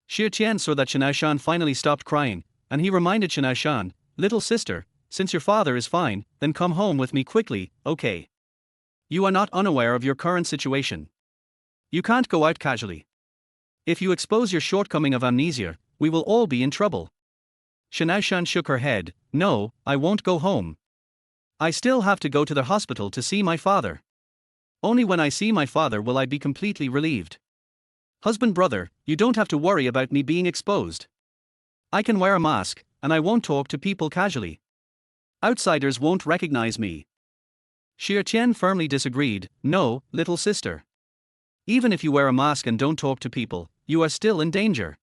Xia Tian saw that Shen Aoshan finally stopped crying, and he reminded Shen Aoshan, little sister, since your father is fine, then come home with me quickly, okay? You are not unaware of your current situation. You can't go out casually. If you expose your shortcoming of amnesia, we will all be in trouble. Shen Aoshan shook her head, no, I won't go home. I still have to go to the hospital to see my father. Only when I see my father will I be completely relieved. Husband brother, you don't have to worry about me being exposed. I can wear a mask, and I won't talk to people casually. Outsiders won't recognize me. Xia Tian firmly disagreed, no, little sister. Even if you wear a mask and don't talk to people, you are still in danger.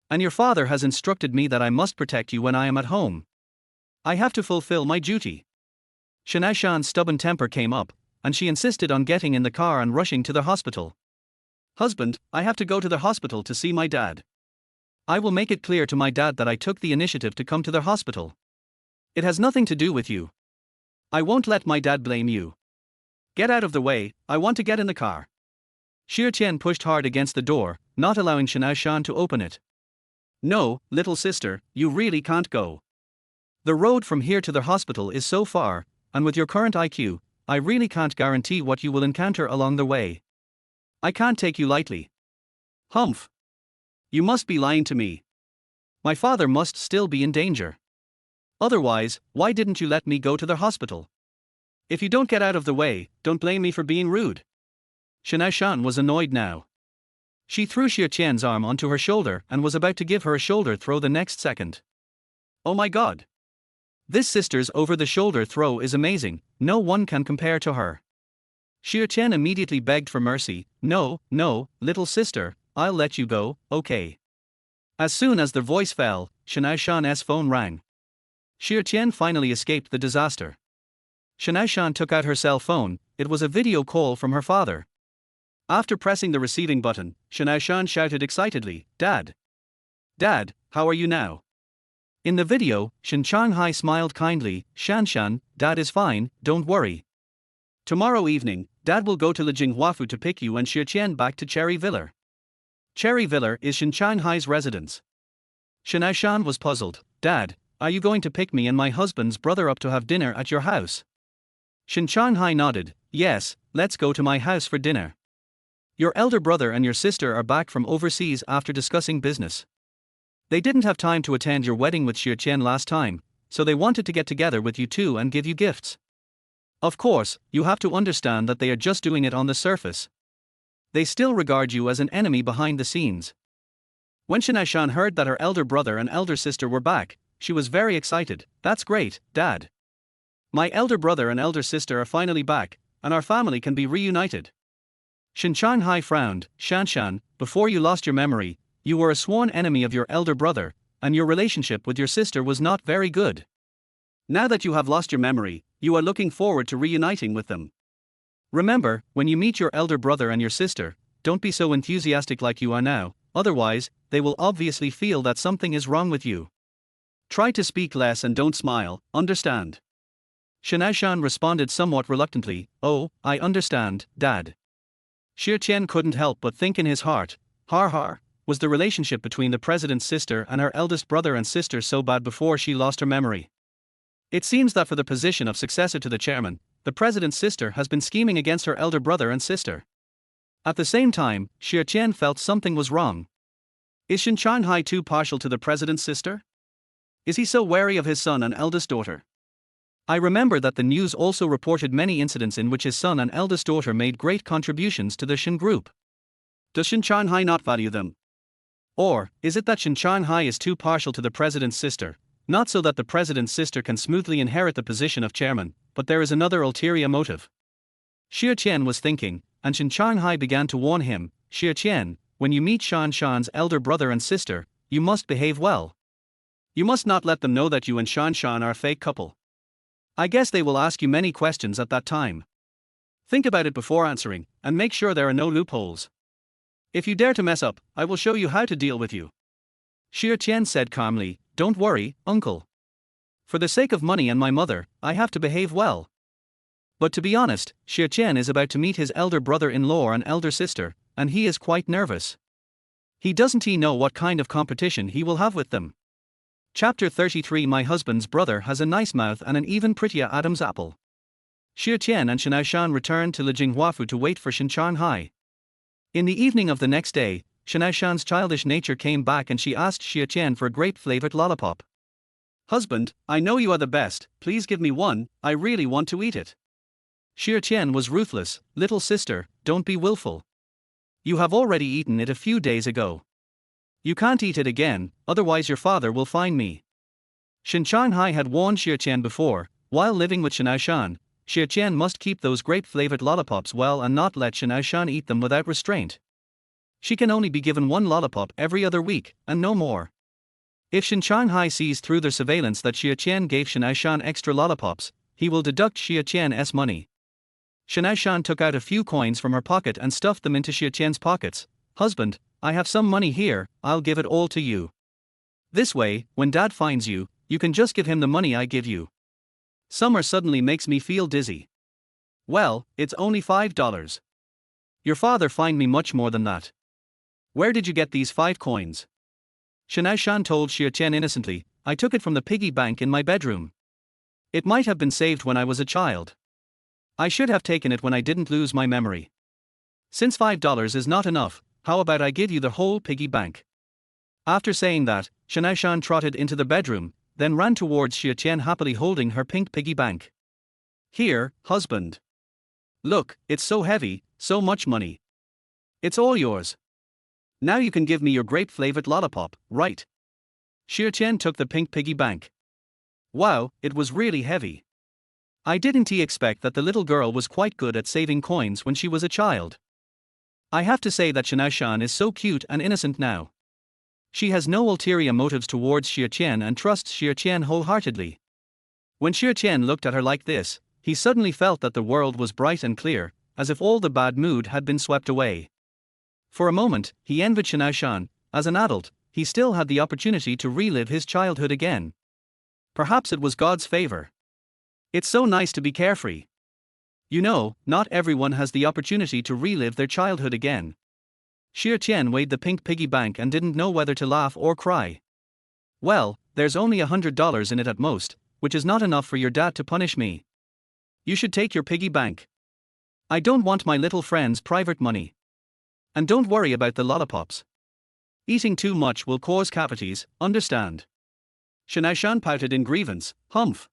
And your father has instructed me that I must protect you when I am at home. I have to fulfill my duty. Shen Aoshan's stubborn temper came up, and she insisted on getting in the car and rushing to the hospital. Husband, I have to go to the hospital to see my dad. I will make it clear to my dad that I took the initiative to come to the hospital. It has nothing to do with you. I won't let my dad blame you. Get out of the way, I want to get in the car. Xia Tian pushed hard against the door, not allowing Shen Aoshan to open it. No, little sister, you really can't go. The road from here to the hospital is so far, and with your current IQ, I really can't guarantee what you will encounter along the way. I can't take you lightly. Humph. You must be lying to me. My father must still be in danger. Otherwise, why didn't you let me go to the hospital? If you don't get out of the way, don't blame me for being rude. Shen Aoshan was annoyed now. She threw Xia Tian's arm onto her shoulder and was about to give her a shoulder throw the next second. Oh my god. This sister's over-the-shoulder throw is amazing, no one can compare to her. Xia Tian immediately begged for mercy, no, little sister, I'll let you go, okay. As soon as the voice fell, Shen Aoshan's phone rang. Xia Tian finally escaped the disaster. Shen Aoshan took out her cell phone, it was a video call from her father. After pressing the receiving button, Shen Aoshan shouted excitedly, Dad! Dad, how are you now? In the video, Shen Changhai smiled kindly, Shan, Dad is fine, don't worry. Tomorrow evening, Dad will go to Jinghua to pick you and Xia Tian back to Cherry Villa. Cherry Villa is Shen Changhai's residence. Shen Aoshan was puzzled, Dad, are you going to pick me and my husband's brother up to have dinner at your house? Shen Changhai nodded, yes, let's go to my house for dinner. Your elder brother and your sister are back from overseas after discussing business. They didn't have time to attend your wedding with Xia Tian last time, so they wanted to get together with you too and give you gifts. Of course, you have to understand that they are just doing it on the surface. They still regard you as an enemy behind the scenes. When Shen Aoshan heard that her elder brother and elder sister were back, she was very excited. That's great, Dad. My elder brother and elder sister are finally back, and our family can be reunited. Shen Changhai frowned, Shan, before you lost your memory, you were a sworn enemy of your elder brother, and your relationship with your sister was not very good. Now that you have lost your memory, you are looking forward to reuniting with them. Remember, when you meet your elder brother and your sister, don't be so enthusiastic like you are now, otherwise, they will obviously feel that something is wrong with you. Try to speak less and don't smile, understand? Shen Aoshan responded somewhat reluctantly, oh, I understand, Dad. Xia Tian couldn't help but think in his heart, har, was the relationship between the president's sister and her eldest brother and sister so bad before she lost her memory? It seems that for the position of successor to the chairman, the president's sister has been scheming against her elder brother and sister. At the same time, Xia Tian felt something was wrong. Is Shen Aoshan too partial to the president's sister? Is he so wary of his son and eldest daughter? I remember that the news also reported many incidents in which his son and eldest daughter made great contributions to the Shen group. Does Shen Aoshan not value them? Or, is it that Shen Aoshan is too partial to the president's sister, not so that the president's sister can smoothly inherit the position of chairman, but there is another ulterior motive? Xia Tian was thinking, and Shen Aoshan began to warn him, Xia Tian, when you meet Shen Aoshan's elder brother and sister, you must behave well. You must not let them know that you and Shen Aoshan are a fake couple. I guess they will ask you many questions at that time. Think about it before answering, and make sure there are no loopholes. If you dare to mess up, I will show you how to deal with you. Xia Tian said calmly, Don't worry, uncle. For the sake of money and my mother, I have to behave well. But to be honest, Xia Tian is about to meet his elder brother-in-law and elder sister, and he is quite nervous. Doesn't he know what kind of competition he will have with them? Chapter 33 My husband's brother has a nice mouth and an even prettier Adam's apple. Xia Tian and Shen Aoshan returned to the Jinghuafu to wait for Shen Aoshan. In the evening of the next day, Shen Aoshan's childish nature came back and she asked Xia Tian for a grape-flavored lollipop. Husband, I know you are the best, please give me one, I really want to eat it. Xia Tian was ruthless, little sister, don't be willful. You have already eaten it a few days ago. You can't eat it again, otherwise your father will find me. Shen Aoshan had warned Xia Tian before, while living with Shen Aoshan, Xia Tian must keep those grape-flavored lollipops well and not let Shen Aoshan eat them without restraint. She can only be given one lollipop every other week, and no more. If Shen Aoshan sees through their surveillance that Xia Tian gave Shen Aoshan extra lollipops, he will deduct Xia Tian's money. Shen Aoshan took out a few coins from her pocket and stuffed them into Xia Tian's pockets. Husband, I have some money here, I'll give it all to you. This way, when Dad finds you, you can just give him the money I give you. Summer suddenly makes me feel dizzy. Well, it's only $5. Your father fined me much more than that. Where did you get these 5 coins? Shen Aoshan told Xia Tian innocently, I took it from the piggy bank in my bedroom. It might have been saved when I was a child. I should have taken it when I didn't lose my memory. Since $5 is not enough, how about I give you the whole piggy bank? After saying that, Shen Aoshan trotted into the bedroom, then ran towards Xia Tian happily holding her pink piggy bank. Here, husband. Look, it's so heavy, so much money. It's all yours. Now you can give me your grape-flavored lollipop, right? Xia Tian took the pink piggy bank. Wow, it was really heavy. I didn't expect that the little girl was quite good at saving coins when she was a child. I have to say that Shen Aoshan is so cute and innocent now. She has no ulterior motives towards Xia Tian and trusts Xia Tian wholeheartedly. When Xia Tian looked at her like this, he suddenly felt that the world was bright and clear, as if all the bad mood had been swept away. For a moment, he envied Shen Aoshan. As an adult, he still had the opportunity to relive his childhood again. Perhaps it was God's favor. It's so nice to be carefree. You know, not everyone has the opportunity to relive their childhood again. Xia Tian weighed the pink piggy bank and didn't know whether to laugh or cry. Well, there's only $100 in it at most, which is not enough for your dad to punish me. You should take your piggy bank. I don't want my little friend's private money. And don't worry about the lollipops. Eating too much will cause cavities, understand? Shen Aoshan pouted in grievance, humph.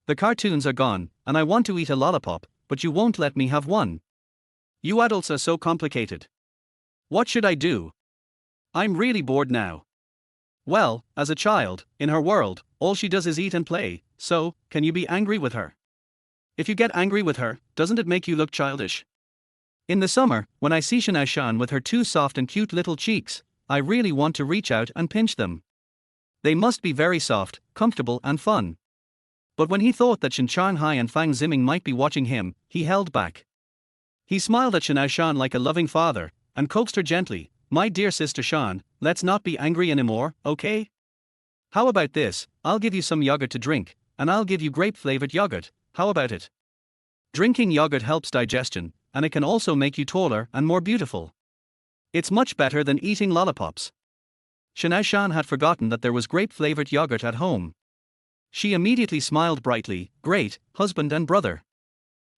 The cartoons are gone, and I want to eat a lollipop, but you won't let me have one. You adults are so complicated. What should I do? I'm really bored now. Well, as a child, in her world, all she does is eat and play, so, can you be angry with her? If you get angry with her, doesn't it make you look childish? In the summer, when I see Shen Aoshan with her 2 soft and cute little cheeks, I really want to reach out and pinch them. They must be very soft, comfortable and fun. But when he thought that Shen Aoshan and Fang Ziming might be watching him, he held back. He smiled at Shen Aoshan like a loving father, and coaxed her gently, My dear sister Shan, let's not be angry anymore, okay? How about this, I'll give you some yogurt to drink, and I'll give you grape-flavored yogurt, how about it? Drinking yogurt helps digestion, and it can also make you taller and more beautiful. It's much better than eating lollipops. Shen Aoshan had forgotten that there was grape-flavored yogurt at home. She immediately smiled brightly, Great, husband and brother.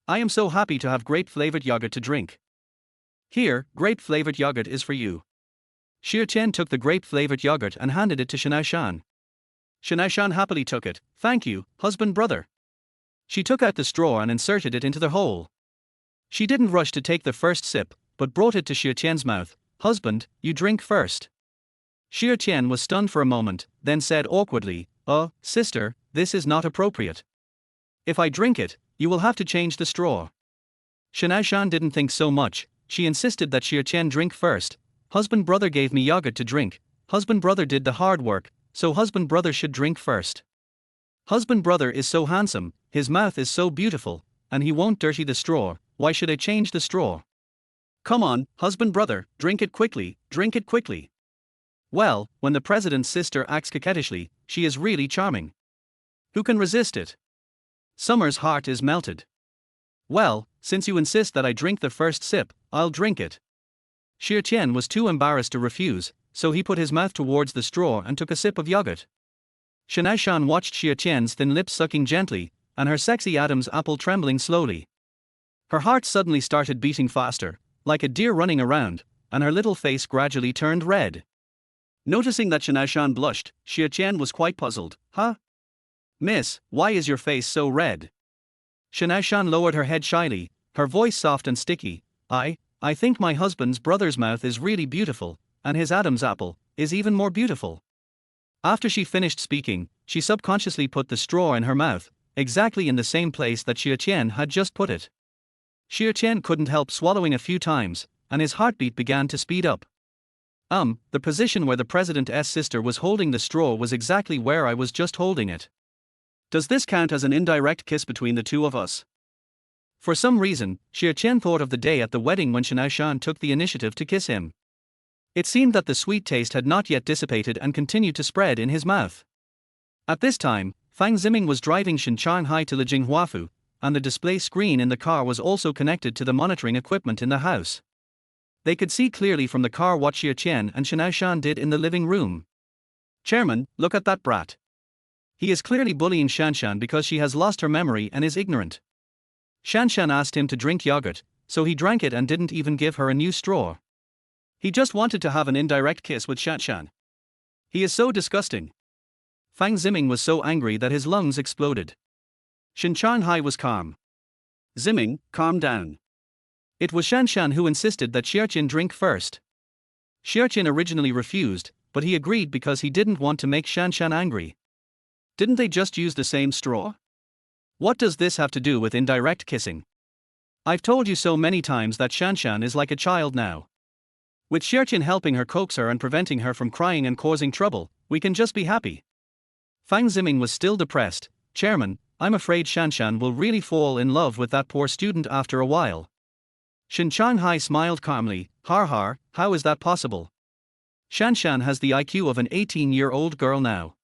I am so happy to have grape-flavored yogurt to drink. Here, grape-flavored yogurt is for you. Xia Tian took the grape-flavored yogurt and handed it to Shen Aoshan. Shen Aoshan happily took it. Thank you, husband brother. She took out the straw and inserted it into the hole. She didn't rush to take the first sip, but brought it to Xia Tian's mouth. Husband, you drink first. Xia Tian was stunned for a moment, then said awkwardly, sister, this is not appropriate. If I drink it, you will have to change the straw. Shen Aoshan didn't think so much. She insisted that Xia Tian drink first. Husband brother gave me yogurt to drink. Husband brother did the hard work, so husband brother should drink first. Husband brother is so handsome, his mouth is so beautiful, and he won't dirty the straw. Why should I change the straw? Come on, husband brother, drink it quickly, drink it quickly. Well, when the president's sister acts coquettishly, she is really charming. Who can resist it? Summer's heart is melted. Well, since you insist that I drink the first sip, I'll drink it. Xia Tian was too embarrassed to refuse, so he put his mouth towards the straw and took a sip of yogurt. Shen Aoshan watched Xia Tian's thin lips sucking gently, and her sexy Adam's apple trembling slowly. Her heart suddenly started beating faster, like a deer running around, and her little face gradually turned red. Noticing that Shen Aoshan blushed, Xia Tian was quite puzzled. Huh? Miss, why is your face so red? Shen Aoshan lowered her head shyly, her voice soft and sticky. I think my husband's brother's mouth is really beautiful, and his Adam's apple is even more beautiful. After she finished speaking, she subconsciously put the straw in her mouth, exactly in the same place that Xia Tian had just put it. Xia Tian couldn't help swallowing a few times, and his heartbeat began to speed up. The position where the president's sister was holding the straw was exactly where I was just holding it. Does this count as an indirect kiss between the two of us? For some reason, Xia Tian thought of the day at the wedding when Shen Aoshan took the initiative to kiss him. It seemed that the sweet taste had not yet dissipated and continued to spread in his mouth. At this time, Fang Ziming was driving Shen Changhai to Lijinghuafu, and the display screen in the car was also connected to the monitoring equipment in the house. They could see clearly from the car what Xia Tian and Shen Aoshan did in the living room. Chairman, look at that brat. He is clearly bullying Shanshan because she has lost her memory and is ignorant. Shanshan asked him to drink yogurt, so he drank it and didn't even give her a new straw. He just wanted to have an indirect kiss with Shanshan. He is so disgusting. Fang Ziming was so angry that his lungs exploded. Shen Changhai was calm. Ziming, calm down. It was Shanshan who insisted that Xia Tian drink first. Xia Tian originally refused, but he agreed because he didn't want to make Shanshan angry. Didn't they just use the same straw? What does this have to do with indirect kissing? I've told you so many times that Shanshan is like a child now. With Xia Tian helping her coax her and preventing her from crying and causing trouble, we can just be happy. Fang Ziming was still depressed. Chairman, I'm afraid Shanshan will really fall in love with that poor student after a while. Shen Changhai smiled calmly. Har, how is that possible? Shanshan has the IQ of an 18-year-old girl now.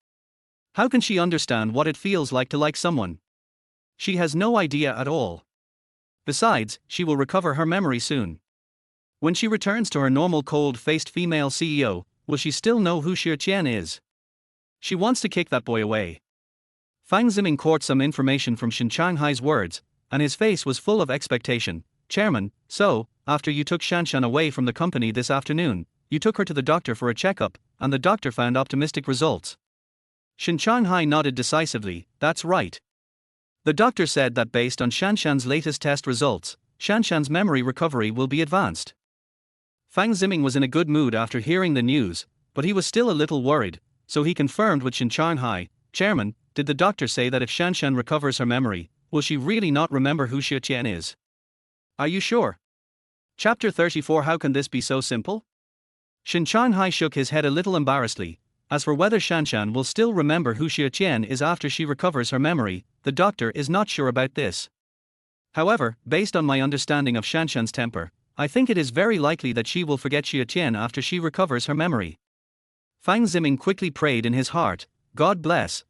How can she understand what it feels like to like someone? She has no idea at all. Besides, she will recover her memory soon. When she returns to her normal cold-faced female CEO, will she still know who Xia Tian is? She wants to kick that boy away. Fang Ziming caught some information from Shen Changhai's words, and his face was full of expectation. Chairman, so, after you took Shanshan away from the company this afternoon, you took her to the doctor for a checkup, and the doctor found optimistic results. Shen Changhai nodded decisively. That's right. The doctor said that based on Shanshan's latest test results, Shanshan's memory recovery will be advanced. Fang Ziming was in a good mood after hearing the news, but he was still a little worried, so he confirmed with Shen Changhai. Chairman, did the doctor say that if Shanshan recovers her memory, will she really not remember who Xia Tian is? Are you sure? Chapter 34. How can this be so simple? Shen Changhai shook his head a little embarrassedly. As for whether Shanshan will still remember who Xia Tian is after she recovers her memory, the doctor is not sure about this. However, based on my understanding of Shanshan's temper, I think it is very likely that she will forget Xia Tian after she recovers her memory. Fang Ziming quickly prayed in his heart, God bless,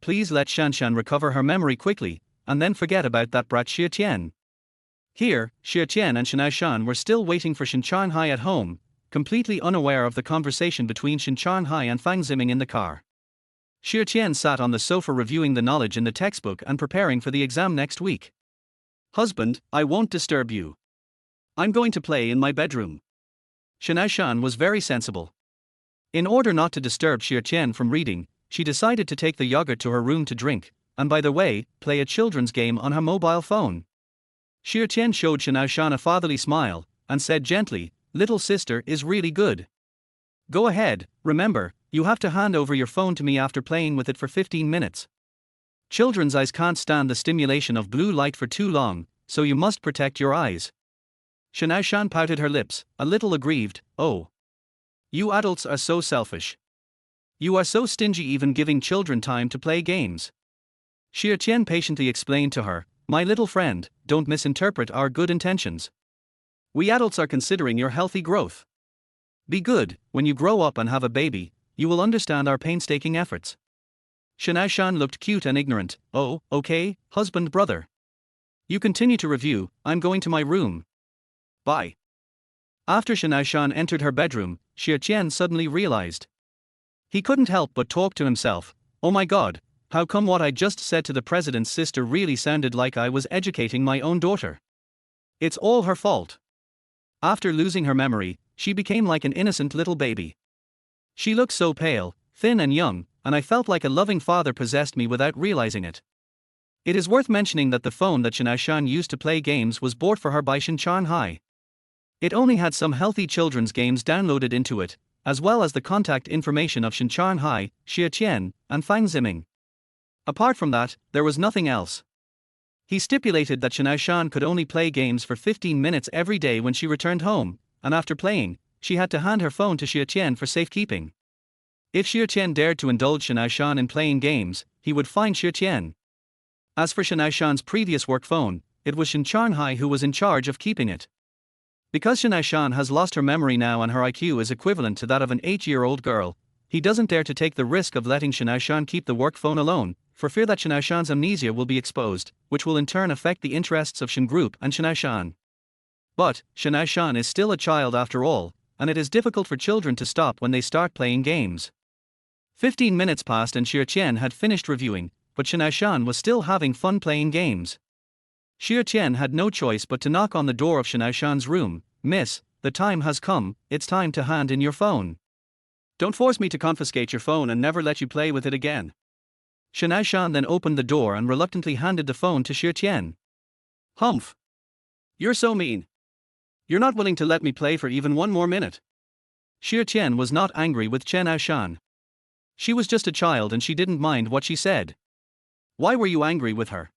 please let Shanshan recover her memory quickly, and then forget about that brat Xia Tian. Here, Xia Tian and Shen Aoshan were still waiting for Shen Changhai at home, completely unaware of the conversation between Shen Changhai and Fang Ziming in the car. Xia Tian sat on the sofa reviewing the knowledge in the textbook and preparing for the exam next week. Husband, I won't disturb you. I'm going to play in my bedroom. Shen Aoshan was very sensible. In order not to disturb Xia Tian from reading, she decided to take the yogurt to her room to drink, and by the way, play a children's game on her mobile phone. Xia Tian showed Shen Aoshan a fatherly smile, and said gently, "Little sister is really good. Go ahead, remember, you have to hand over your phone to me after playing with it for 15 minutes. Children's eyes can't stand the stimulation of blue light for too long, so you must protect your eyes." Shen Aoshan pouted her lips, a little aggrieved. "Oh. You adults are so selfish. You are so stingy even giving children time to play games." Xia Tian patiently explained to her, "My little friend, don't misinterpret our good intentions. We adults are considering your healthy growth. Be good, when you grow up and have a baby, you will understand our painstaking efforts." Shen Aoshan looked cute and ignorant. "Oh, okay, husband brother. You continue to review, I'm going to my room. Bye." After Shen Aoshan entered her bedroom, Xia Tian suddenly realized. He couldn't help but talk to himself, "Oh my god, how come what I just said to the president's sister really sounded like I was educating my own daughter? It's all her fault." After losing her memory, she became like an innocent little baby. She looked so pale, thin and young, and I felt like a loving father possessed me without realizing it. It is worth mentioning that the phone that Shen Aoshan used to play games was bought for her by Ninghai. It only had some healthy children's games downloaded into it, as well as the contact information of Ninghai, Xia Tian, and Fang Ziming. Apart from that, there was nothing else. He stipulated that Shen Aoshan could only play games for 15 minutes every day when she returned home, and after playing, she had to hand her phone to Xia Tian for safekeeping. If Xia Tian dared to indulge Shen Aoshan in playing games, he would fine Xia Tian. As for Shen Aoshan's previous work phone, it was Ninghai who was in charge of keeping it. Because Shen Aoshan has lost her memory now and her IQ is equivalent to that of an 8-year-old girl, he doesn't dare to take the risk of letting Shen Aoshan keep the work phone alone, for fear that Shen Aoshan's amnesia will be exposed, which will in turn affect the interests of Shen Group and Shen Aoshan. But, Shen Aoshan is still a child after all, and it is difficult for children to stop when they start playing games. 15 minutes passed and Xia Tian had finished reviewing, but Shen Aoshan was still having fun playing games. Xia Tian had no choice but to knock on the door of Shen Aoshan's room. "Miss, the time has come, it's time to hand in your phone. Don't force me to confiscate your phone and never let you play with it again." Shen Aoshan then opened the door and reluctantly handed the phone to Xia Tian. "Humph! You're so mean. You're not willing to let me play for even one more minute." Xia Tian was not angry with Shen Aoshan. She was just a child and she didn't mind what she said. "Why were you angry with her?"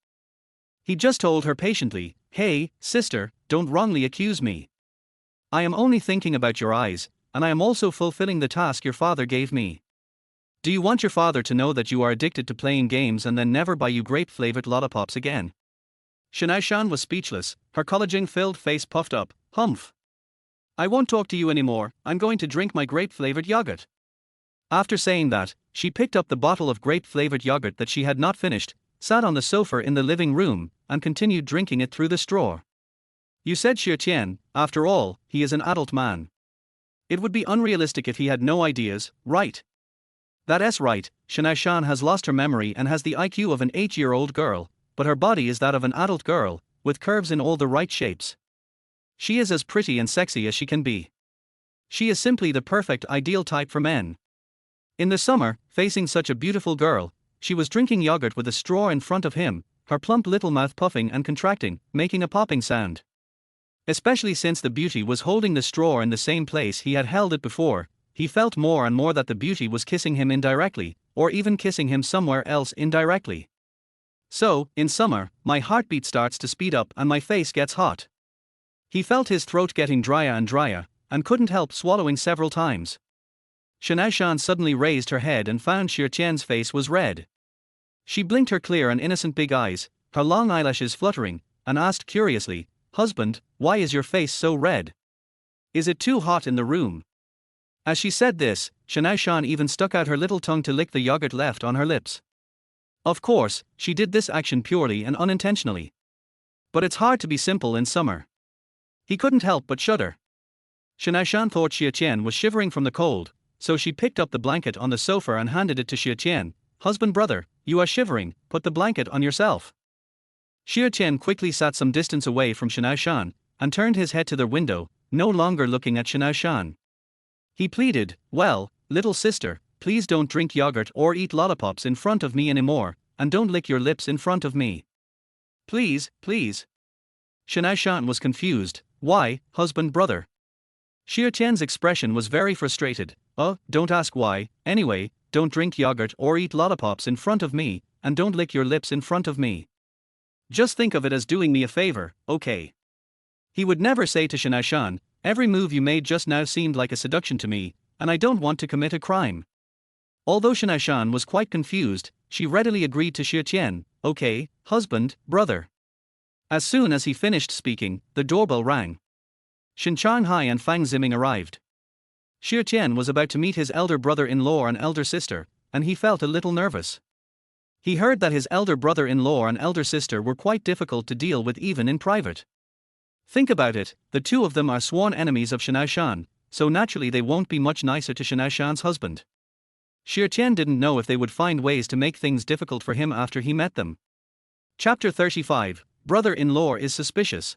He just told her patiently, "Hey, sister, don't wrongly accuse me. I am only thinking about your eyes, and I am also fulfilling the task your father gave me. Do you want your father to know that you are addicted to playing games and then never buy you grape-flavored lollipops again?" Shen Aoshan was speechless, her collagen-filled face puffed up. "Humph! I won't talk to you anymore, I'm going to drink my grape-flavored yogurt." After saying that, she picked up the bottle of grape-flavored yogurt that she had not finished, sat on the sofa in the living room, and continued drinking it through the straw. "You said Xia Tian, after all, he is an adult man. It would be unrealistic if he had no ideas, right?" "That's right, Shen Aoshan has lost her memory and has the IQ of an 8-year-old girl, but her body is that of an adult girl, with curves in all the right shapes. She is as pretty and sexy as she can be. She is simply the perfect ideal type for men." In the summer, facing such a beautiful girl, she was drinking yogurt with a straw in front of him, her plump little mouth puffing and contracting, making a popping sound. Especially since the beauty was holding the straw in the same place he had held it before, he felt more and more that the beauty was kissing him indirectly, or even kissing him somewhere else indirectly. "So, in summer, my heartbeat starts to speed up and my face gets hot." He felt his throat getting drier and drier, and couldn't help swallowing several times. Shen Aoshan suddenly raised her head and found Xia Tian's face was red. She blinked her clear and innocent big eyes, her long eyelashes fluttering, and asked curiously, "Husband, why is your face so red? Is it too hot in the room?" As she said this, Shen Aoshan even stuck out her little tongue to lick the yogurt left on her lips. Of course, she did this action purely and unintentionally. But it's hard to be simple in summer. He couldn't help but shudder. Shen Aoshan thought Xia Tian was shivering from the cold, so she picked up the blanket on the sofa and handed it to Xia Tian. "Husband brother, you are shivering, put the blanket on yourself." Xia Tian quickly sat some distance away from Shen Aoshan, and turned his head to the window, no longer looking at Shen Aoshan. He pleaded, "Well, little sister, please don't drink yogurt or eat lollipops in front of me anymore, and don't lick your lips in front of me. Please, please." Shen Aoshan was confused. Why, husband brother? Xia Tian's expression was very frustrated. Don't ask why, anyway, don't drink yogurt or eat lollipops in front of me, and don't lick your lips in front of me. Just think of it as doing me a favor, okay? He would never say to Shen Aoshan, "Every move you made just now seemed like a seduction to me, and I don't want to commit a crime." Although Shen Aoshan was quite confused, she readily agreed to Xia Tian, "Okay, husband, brother." As soon as he finished speaking, the doorbell rang. Shen Changhai and Fang Ziming arrived. Xia Tian was about to meet his elder brother-in-law and elder sister, and he felt a little nervous. He heard that his elder brother-in-law and elder sister were quite difficult to deal with even in private. Think about it, the two of them are sworn enemies of Shen Aoshan, so naturally they won't be much nicer to Shen Aoshan's husband. Xia Tian didn't know if they would find ways to make things difficult for him after he met them. Chapter 35, Brother-in-law is suspicious.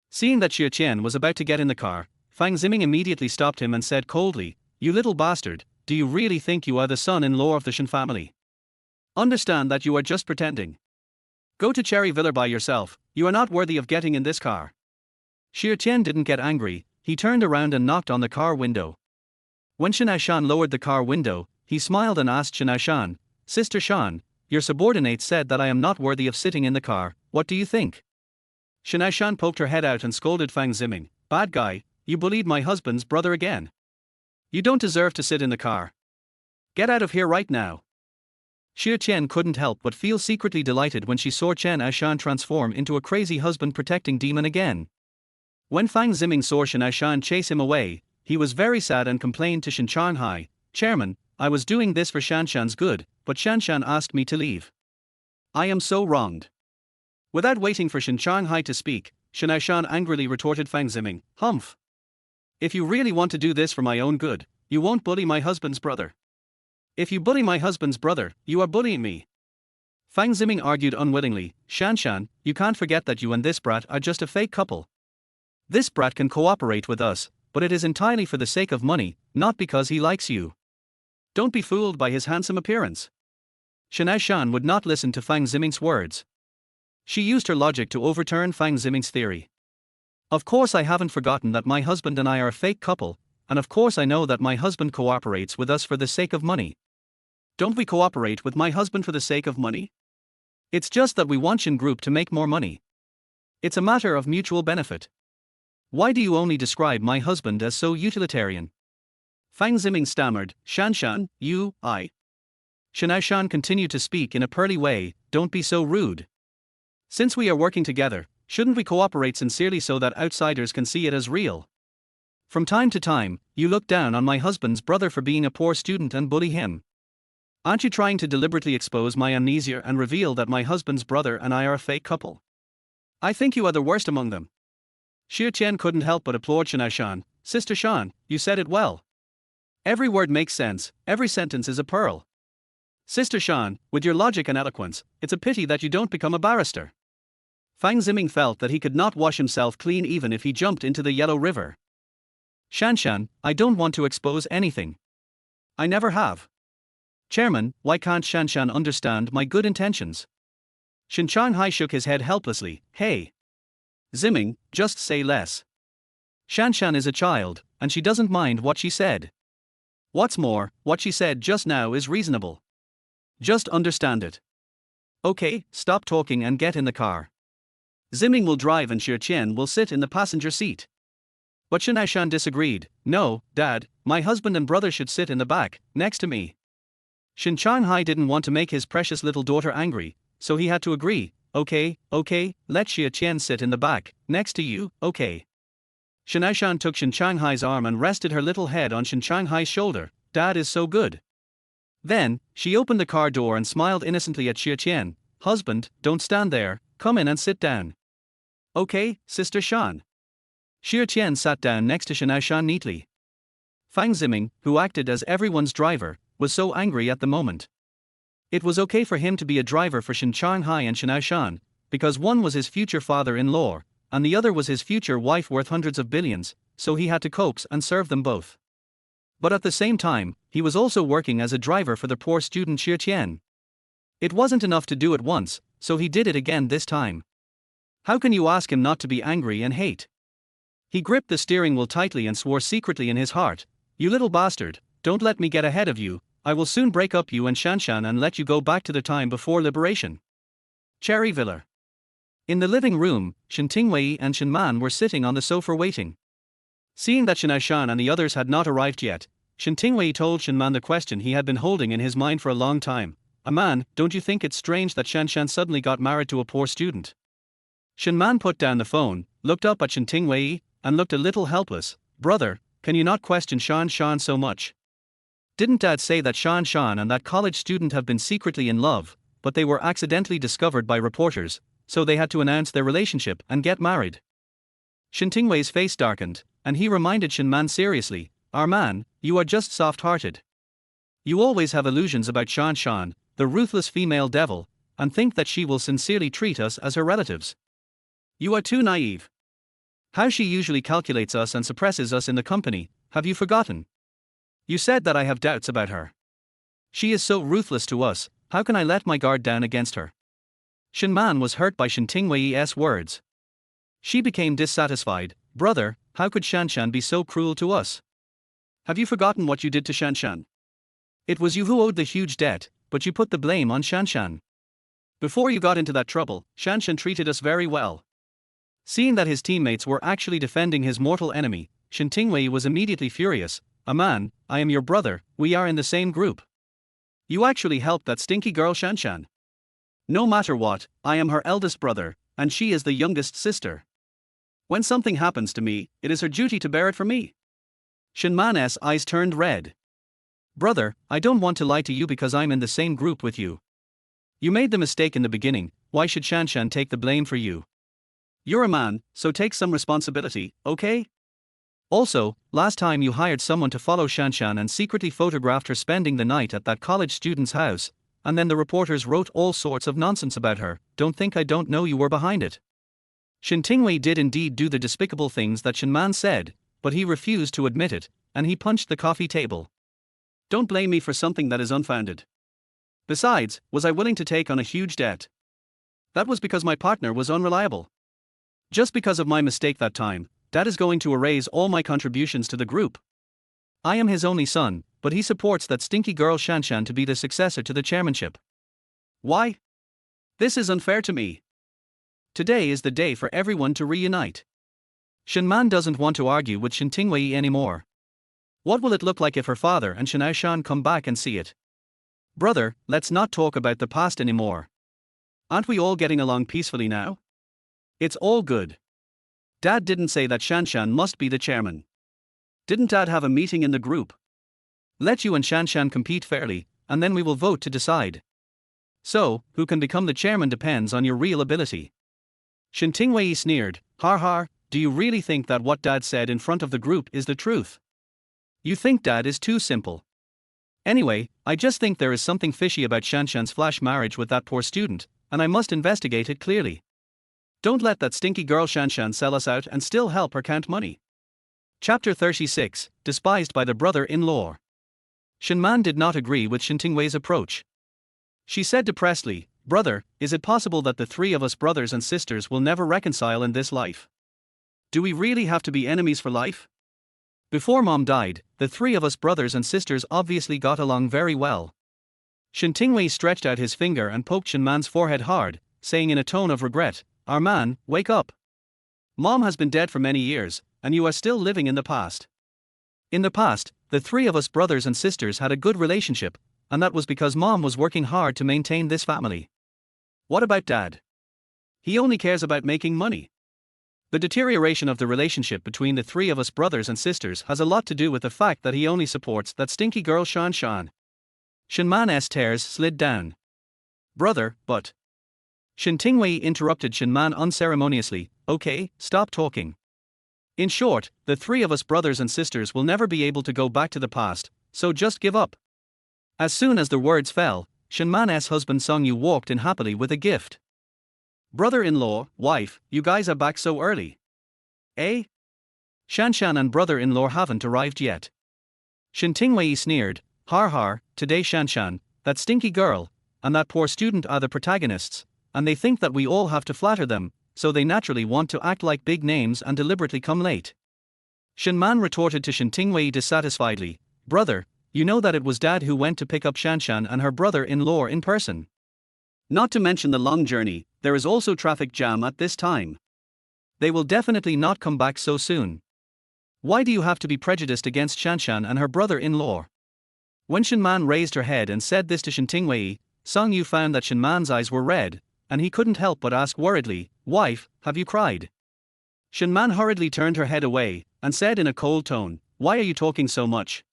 Seeing that Xia Tian was about to get in the car, Fang Ziming immediately stopped him and said coldly, "You little bastard, do you really think you are the son-in-law of the Shen family? Understand that you are just pretending. Go to Cherry Villa by yourself, you are not worthy of getting in this car." Xia Tian didn't get angry, he turned around and knocked on the car window. When Shen Aoshan lowered the car window, he smiled and asked Shen Aoshan, "Sister Shan, your subordinate said that I am not worthy of sitting in the car, what do you think?" Shen Aoshan poked her head out and scolded Fang Ziming, "Bad guy, you bullied my husband's brother again. You don't deserve to sit in the car. Get out of here right now." Xia Tian couldn't help but feel secretly delighted when she saw Shen Aoshan transform into a crazy husband-protecting demon again. When Fang Ziming saw Shen Aoshan chase him away, he was very sad and complained to Shen Changhai, "Chairman, I was doing this for Shanshan's good, but Shanshan asked me to leave. I am so wronged." Without waiting for Shen Changhai to speak, Shen Aoshan angrily retorted Fang Ziming, "Humph! If you really want to do this for my own good, you won't bully my husband's brother. If you bully my husband's brother, you are bullying me." Fang Ziming argued unwillingly, "Shanshan, you can't forget that you and this brat are just a fake couple. This brat can cooperate with us, but it is entirely for the sake of money, not because he likes you. Don't be fooled by his handsome appearance." Shen Aoshan would not listen to Fang Ziming's words. She used her logic to overturn Fang Ziming's theory. "Of course I haven't forgotten that my husband and I are a fake couple, and of course I know that my husband cooperates with us for the sake of money. Don't we cooperate with my husband for the sake of money? It's just that we want Shen Group to make more money. It's a matter of mutual benefit. Why do you only describe my husband as so utilitarian?" Fang Ziming stammered, "Shanshan, I." Shen Aoshan continued to speak in a pearly way, "Don't be so rude. Since we are working together, shouldn't we cooperate sincerely so that outsiders can see it as real? From time to time, you look down on my husband's brother for being a poor student and bully him. Aren't you trying to deliberately expose my amnesia and reveal that my husband's brother and I are a fake couple? I think you are the worst among them." Xia Tian couldn't help but applaud Shen Aoshan, "Sister Shan, you said it well. Every word makes sense, every sentence is a pearl. Sister Shan, with your logic and eloquence, it's a pity that you don't become a barrister." Fang Ziming felt that he could not wash himself clean even if he jumped into the Yellow River. "Shanshan, I don't want to expose anything. I never have. Chairman, why can't Shanshan understand my good intentions?" Shen Changhai shook his head helplessly, "Hey! Ziming, just say less. Shanshan is a child, and she doesn't mind what she said. What's more, what she said just now is reasonable. Just understand it. Okay, stop talking and get in the car. Ziming will drive and Xia Tian will sit in the passenger seat." But Shen Aoshan disagreed, "No, Dad, my husband and brother should sit in the back, next to me." Shen Changhai didn't want to make his precious little daughter angry, so he had to agree, Okay, let Xia Tian sit in the back, next to you, okay." Shen Aoshan took Shen Changhai's arm and rested her little head on Shen Changhai's shoulder, "Dad is so good." Then, she opened the car door and smiled innocently at Xia Tian, "Husband, don't stand there, come in and sit down." "Okay, Sister Shan." Xia Tian sat down next to Shen Aoshan neatly. Fang Ziming, who acted as everyone's driver, was so angry at the moment. It was okay for him to be a driver for Shen Changhai and Shen Aoshan, because one was his future father-in-law, and the other was his future wife worth hundreds of billions, so he had to coax and serve them both. But at the same time, he was also working as a driver for the poor student Xia Tian. It wasn't enough to do it once, so he did it again this time. How can you ask him not to be angry and hate? He gripped the steering wheel tightly and swore secretly in his heart, "You little bastard, don't let me get ahead of you. I will soon break up you and Shanshan and let you go back to the time before liberation." Cherry Villa. In the living room, Shen Tingwei and Shen Man were sitting on the sofa waiting. Seeing that Shen Aoshan and the others had not arrived yet, Shen Tingwei told Shen Man the question he had been holding in his mind for a long time. "Man, don't you think it's strange that Shanshan suddenly got married to a poor student?" Shen Man put down the phone, looked up at Shen Tingwei, and looked a little helpless. "Brother, can you not question Shanshan so much? Didn't Dad say that Shanshan and that college student have been secretly in love, but they were accidentally discovered by reporters, so they had to announce their relationship and get married?" Shen Tingwei's face darkened, and he reminded Shen Man seriously, "Our man, you are just soft-hearted. You always have illusions about Shanshan, the ruthless female devil, and think that she will sincerely treat us as her relatives. You are too naive. How she usually calculates us and suppresses us in the company, have you forgotten? You said that I have doubts about her. She is so ruthless to us, how can I let my guard down against her?" Shen Man was hurt by Shen Tingwei's words. She became dissatisfied. "Brother, how could Shanshan be so cruel to us? Have you forgotten what you did to Shanshan? It was you who owed the huge debt, but you put the blame on Shanshan. Before you got into that trouble, Shanshan treated us very well." Seeing that his teammates were actually defending his mortal enemy, Shen Tingwei was immediately furious. "Man, I am your brother, we are in the same group. You actually helped that stinky girl Shanshan. No matter what, I am her eldest brother, and she is the youngest sister. When something happens to me, it is her duty to bear it for me." Shen Man's eyes turned red. "Brother, I don't want to lie to you because I'm in the same group with you. You made the mistake in the beginning, why should Shanshan take the blame for you? You're a man, so take some responsibility, okay? Also, last time you hired someone to follow Shanshan and secretly photographed her spending the night at that college student's house, and then the reporters wrote all sorts of nonsense about her. Don't think I don't know you were behind it." Shen Tingwei did indeed do the despicable things that Shen Man said, but he refused to admit it, and he punched the coffee table. "Don't blame me for something that is unfounded. Besides, was I willing to take on a huge debt? That was because my partner was unreliable. Just because of my mistake that time, Dad is going to erase all my contributions to the group. I am his only son, but he supports that stinky girl Shanshan to be the successor to the chairmanship. Why? This is unfair to me. Today is the day for everyone to reunite." Shen Man doesn't want to argue with Shen Tingwei anymore. What will it look like if her father and Shen Aoshan come back and see it? "Brother, let's not talk about the past anymore. Aren't we all getting along peacefully now? It's all good. Dad didn't say that Shanshan must be the chairman. Didn't Dad have a meeting in the group? Let you and Shanshan compete fairly, and then we will vote to decide. So, who can become the chairman depends on your real ability." Shen Tingwei sneered, "Har har, do you really think that what Dad said in front of the group is the truth? You think Dad is too simple. Anyway, I just think there is something fishy about Shanshan's flash marriage with that poor student, and I must investigate it clearly. Don't let that stinky girl Shanshan sell us out and still help her count money." Chapter 36, Despised by the Brother-in-Law. Shen Man did not agree with Shen Tingwei's approach. She said depressedly, "Brother, is it possible that the three of us brothers and sisters will never reconcile in this life? Do we really have to be enemies for life? Before Mom died, the three of us brothers and sisters obviously got along very well." Shen Tingwei stretched out his finger and poked Shen Man's forehead hard, saying in a tone of regret, "Our man, wake up. Mom has been dead for many years, and you are still living in the past. In the past, the three of us brothers and sisters had a good relationship, and that was because Mom was working hard to maintain this family. What about Dad? He only cares about making money. The deterioration of the relationship between the three of us brothers and sisters has a lot to do with the fact that he only supports that stinky girl Shanshan." Shen Man's tears slid down. "Brother, but..." Shen Tingwei interrupted Shen Man unceremoniously, "Okay, stop talking. In short, the three of us brothers and sisters will never be able to go back to the past, so just give up." As soon as the words fell, Shen Man's husband Song Yu walked in happily with a gift. Brother-in-law, wife, you guys are back so early. Eh? Shan Shan and brother-in-law haven't arrived yet. Shen Tingwei sneered, har har, today Shan Shan, that stinky girl, and that poor student are the protagonists, and they think that we all have to flatter them, so they naturally want to act like big names and deliberately come late. Shen Man retorted to Shen Tingwei dissatisfiedly, brother, you know that it was dad who went to pick up Shan Shan and her brother-in-law in person. Not to mention the long journey, there is also traffic jam at this time. They will definitely not come back so soon. Why do you have to be prejudiced against Shan Shan and her brother-in-law? When Shen Man raised her head and said this to Shen Tingwei, Song Yu found that Shen Man's eyes were red, and he couldn't help but ask worriedly, wife, have you cried? Shen Man hurriedly turned her head away, and said in a cold tone, why are you talking so much?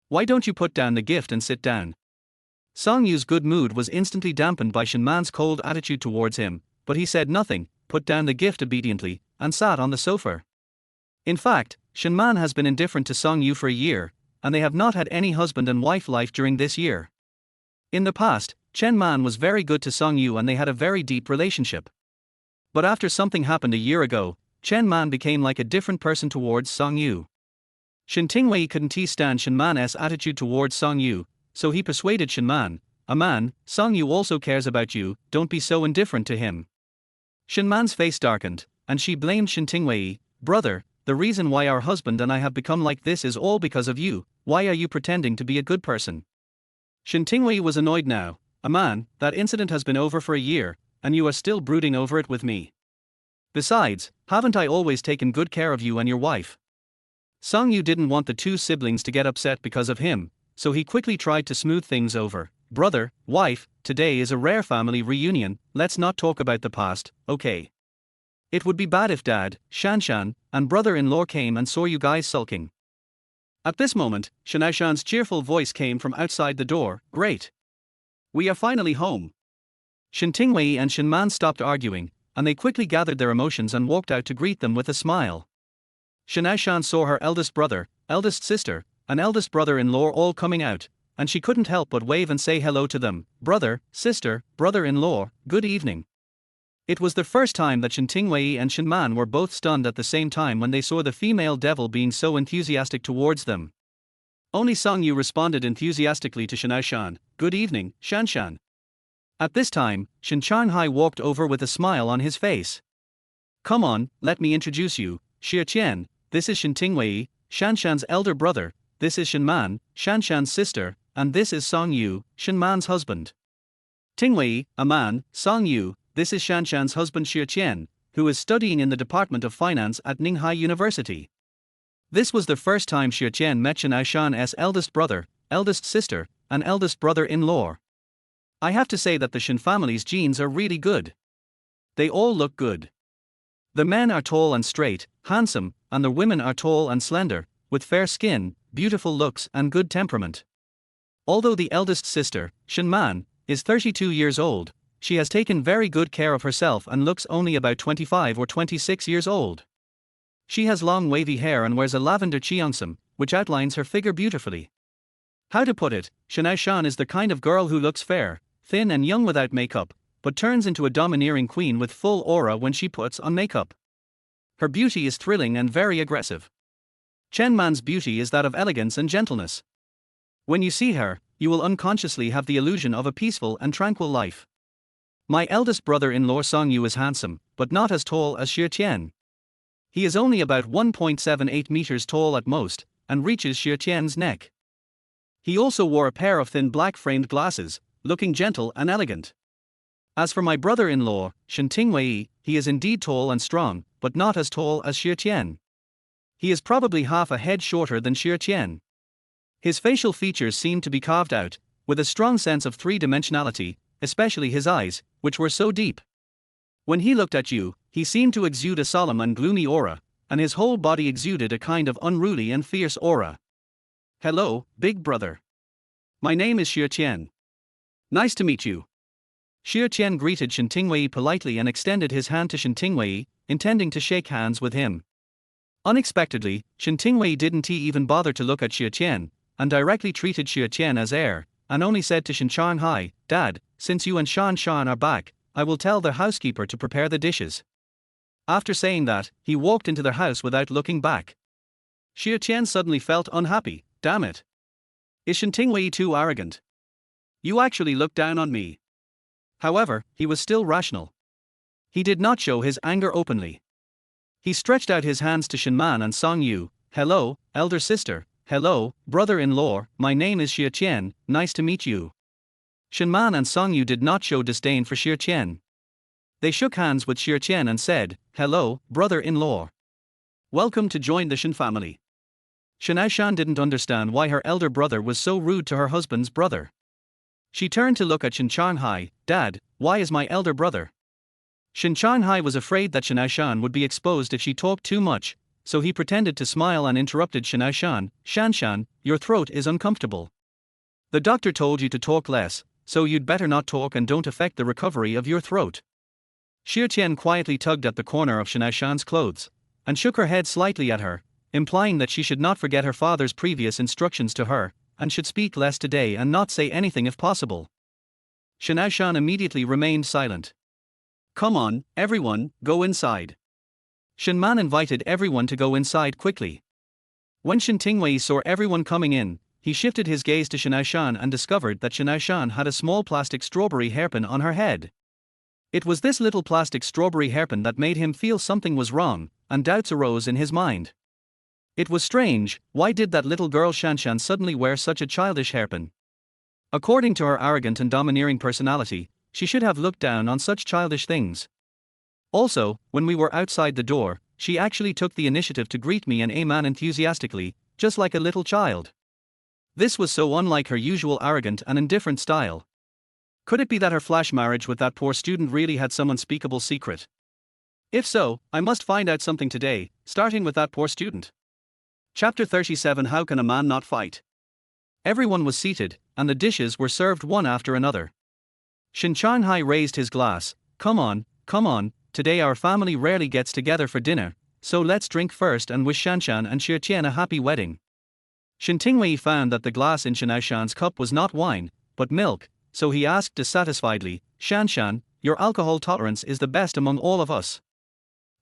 Why don't you put down the gift and sit down? Song Yu's good mood was instantly dampened by Shen Man's cold attitude towards him, but he said nothing, put down the gift obediently, and sat on the sofa. In fact, Shen Man has been indifferent to Song Yu for a year, and they have not had any husband and wife life during this year. In the past, Chen Man was very good to Song Yu and they had a very deep relationship. But after something happened a year ago, Chen Man became like a different person towards Song Yu. Shen Tingwei couldn't stand Shen Man's attitude towards Song Yu, so he persuaded Shen Man, a man, Song Yu also cares about you, don't be so indifferent to him. Shen Man's face darkened, and she blamed Shen Tingwei, brother, the reason why our husband and I have become like this is all because of you, why are you pretending to be a good person? Shen Tingwei was annoyed now, a man, that incident has been over for a year, and you are still brooding over it with me. Besides, haven't I always taken good care of you and your wife? Song Yu didn't want the two siblings to get upset because of him, so he quickly tried to smooth things over. Brother, wife, today is a rare family reunion, let's not talk about the past, okay? It would be bad if Dad, Shan Shan, and brother-in-law came and saw you guys sulking. At this moment, Shen Aoshan's cheerful voice came from outside the door, great. We are finally home. Shen Tingwei and Shen Man stopped arguing, and they quickly gathered their emotions and walked out to greet them with a smile. Shen Aoshan saw her eldest brother, eldest sister, and eldest brother-in-law all coming out, and she couldn't help but wave and say hello to them, brother, sister, brother-in-law, good evening. It was the first time that Shen Tingwei and Shen Man were both stunned at the same time when they saw the female devil being so enthusiastic towards them. Only Song Yu responded enthusiastically to Shen Aoshan, good evening, Shan Shan. At this time, Shen Changhai walked over with a smile on his face. Come on, let me introduce you, Xia Tian, this is Shen Tingwei, Shan Shan's elder brother, this is Shen Man, Shan Shan's sister, and this is Song Yu, Shen Man's husband. Tingwei, a man, Song Yu, this is Shan Shan's husband Xia Tian, who is studying in the Department of Finance at Ninghai University. This was the first time Xia Tian met Shen Aoshan's eldest brother, eldest sister, and eldest brother-in-law. I have to say that the Shen family's genes are really good. They all look good. The men are tall and straight, handsome, and the women are tall and slender, with fair skin, beautiful looks and good temperament. Although the eldest sister, Shen Man, is 32 years old, she has taken very good care of herself and looks only about 25 or 26 years old. She has long wavy hair and wears a lavender cheongsam, which outlines her figure beautifully. How to put it, Shen Aoshan is the kind of girl who looks fair, thin and young without makeup, but turns into a domineering queen with full aura when she puts on makeup. Her beauty is thrilling and very aggressive. Chen Man's beauty is that of elegance and gentleness. When you see her, you will unconsciously have the illusion of a peaceful and tranquil life. My eldest brother-in-law Song Yu is handsome, but not as tall as Xia Tian. He is only about 1.78 meters tall at most, and reaches Xia Tian's neck. He also wore a pair of thin black-framed glasses, looking gentle and elegant. As for my brother-in-law, Shen Tingwei, he is indeed tall and strong, but not as tall as Xia Tian. He is probably half a head shorter than Xia Tian. His facial features seem to be carved out, with a strong sense of three-dimensionality, especially his eyes, which were so deep. When he looked at you, he seemed to exude a solemn and gloomy aura, and his whole body exuded a kind of unruly and fierce aura. Hello, big brother. My name is Xia Tian. Nice to meet you. Xia Tian greeted Shen Tingwei politely and extended his hand to Shen Tingwei, intending to shake hands with him. Unexpectedly, Shen Tingwei didn't even bother to look at Xia Tian, and directly treated Xia Tian as heir, and only said to Shen Changhai, Dad, since you and Shan Shan are back, I will tell the housekeeper to prepare the dishes. After saying that, he walked into their house without looking back. Xia Tian suddenly felt unhappy. Damn it. Is Shen Tingwei too arrogant? You actually look down on me. However, he was still rational. He did not show his anger openly. He stretched out his hands to Shenman and Song Yu. Hello, elder sister. Hello, brother-in-law, my name is Xia Tian, nice to meet you. Shenman and Song Yu did not show disdain for Xia Tian. They shook hands with Xia Tian and said, hello, brother-in-law. Welcome to join the Shen family. Shen Aoshan didn't understand why her elder brother was so rude to her husband's brother. She turned to look at Shen Changhai. Dad, why is my elder brother? Shen Changhai was afraid that Shen Aoshan would be exposed if she talked too much, so he pretended to smile and interrupted Shen Aoshan. Shanshan, your throat is uncomfortable. The doctor told you to talk less, so you'd better not talk and don't affect the recovery of your throat. Xia Tian quietly tugged at the corner of Shen Aoshan's clothes, and shook her head slightly at her, implying that she should not forget her father's previous instructions to her, and should speak less today and not say anything if possible. Shen Aoshan immediately remained silent. Come on, everyone, go inside. Shen Man invited everyone to go inside quickly. When Shen Tingwei saw everyone coming in, he shifted his gaze to Shen Aoshan and discovered that Shen Aoshan had a small plastic strawberry hairpin on her head. It was this little plastic strawberry hairpin that made him feel something was wrong, and doubts arose in his mind. It was strange, why did that little girl Shanshan suddenly wear such a childish hairpin? According to her arrogant and domineering personality, she should have looked down on such childish things. Also, when we were outside the door, she actually took the initiative to greet me and Aman enthusiastically, just like a little child. This was so unlike her usual arrogant and indifferent style. Could it be that her flash marriage with that poor student really had some unspeakable secret? If so, I must find out something today, starting with that poor student. Chapter 37 How can a man not fight? Everyone was seated, and the dishes were served one after another. Shen Changhai raised his glass. Come on, today our family rarely gets together for dinner, so let's drink first and wish Shanshan and Xia Tian a happy wedding. Shen Tingwei found that the glass in Shen Aoshan's cup was not wine, but milk, so he asked dissatisfiedly, Shanshan, your alcohol tolerance is the best among all of us.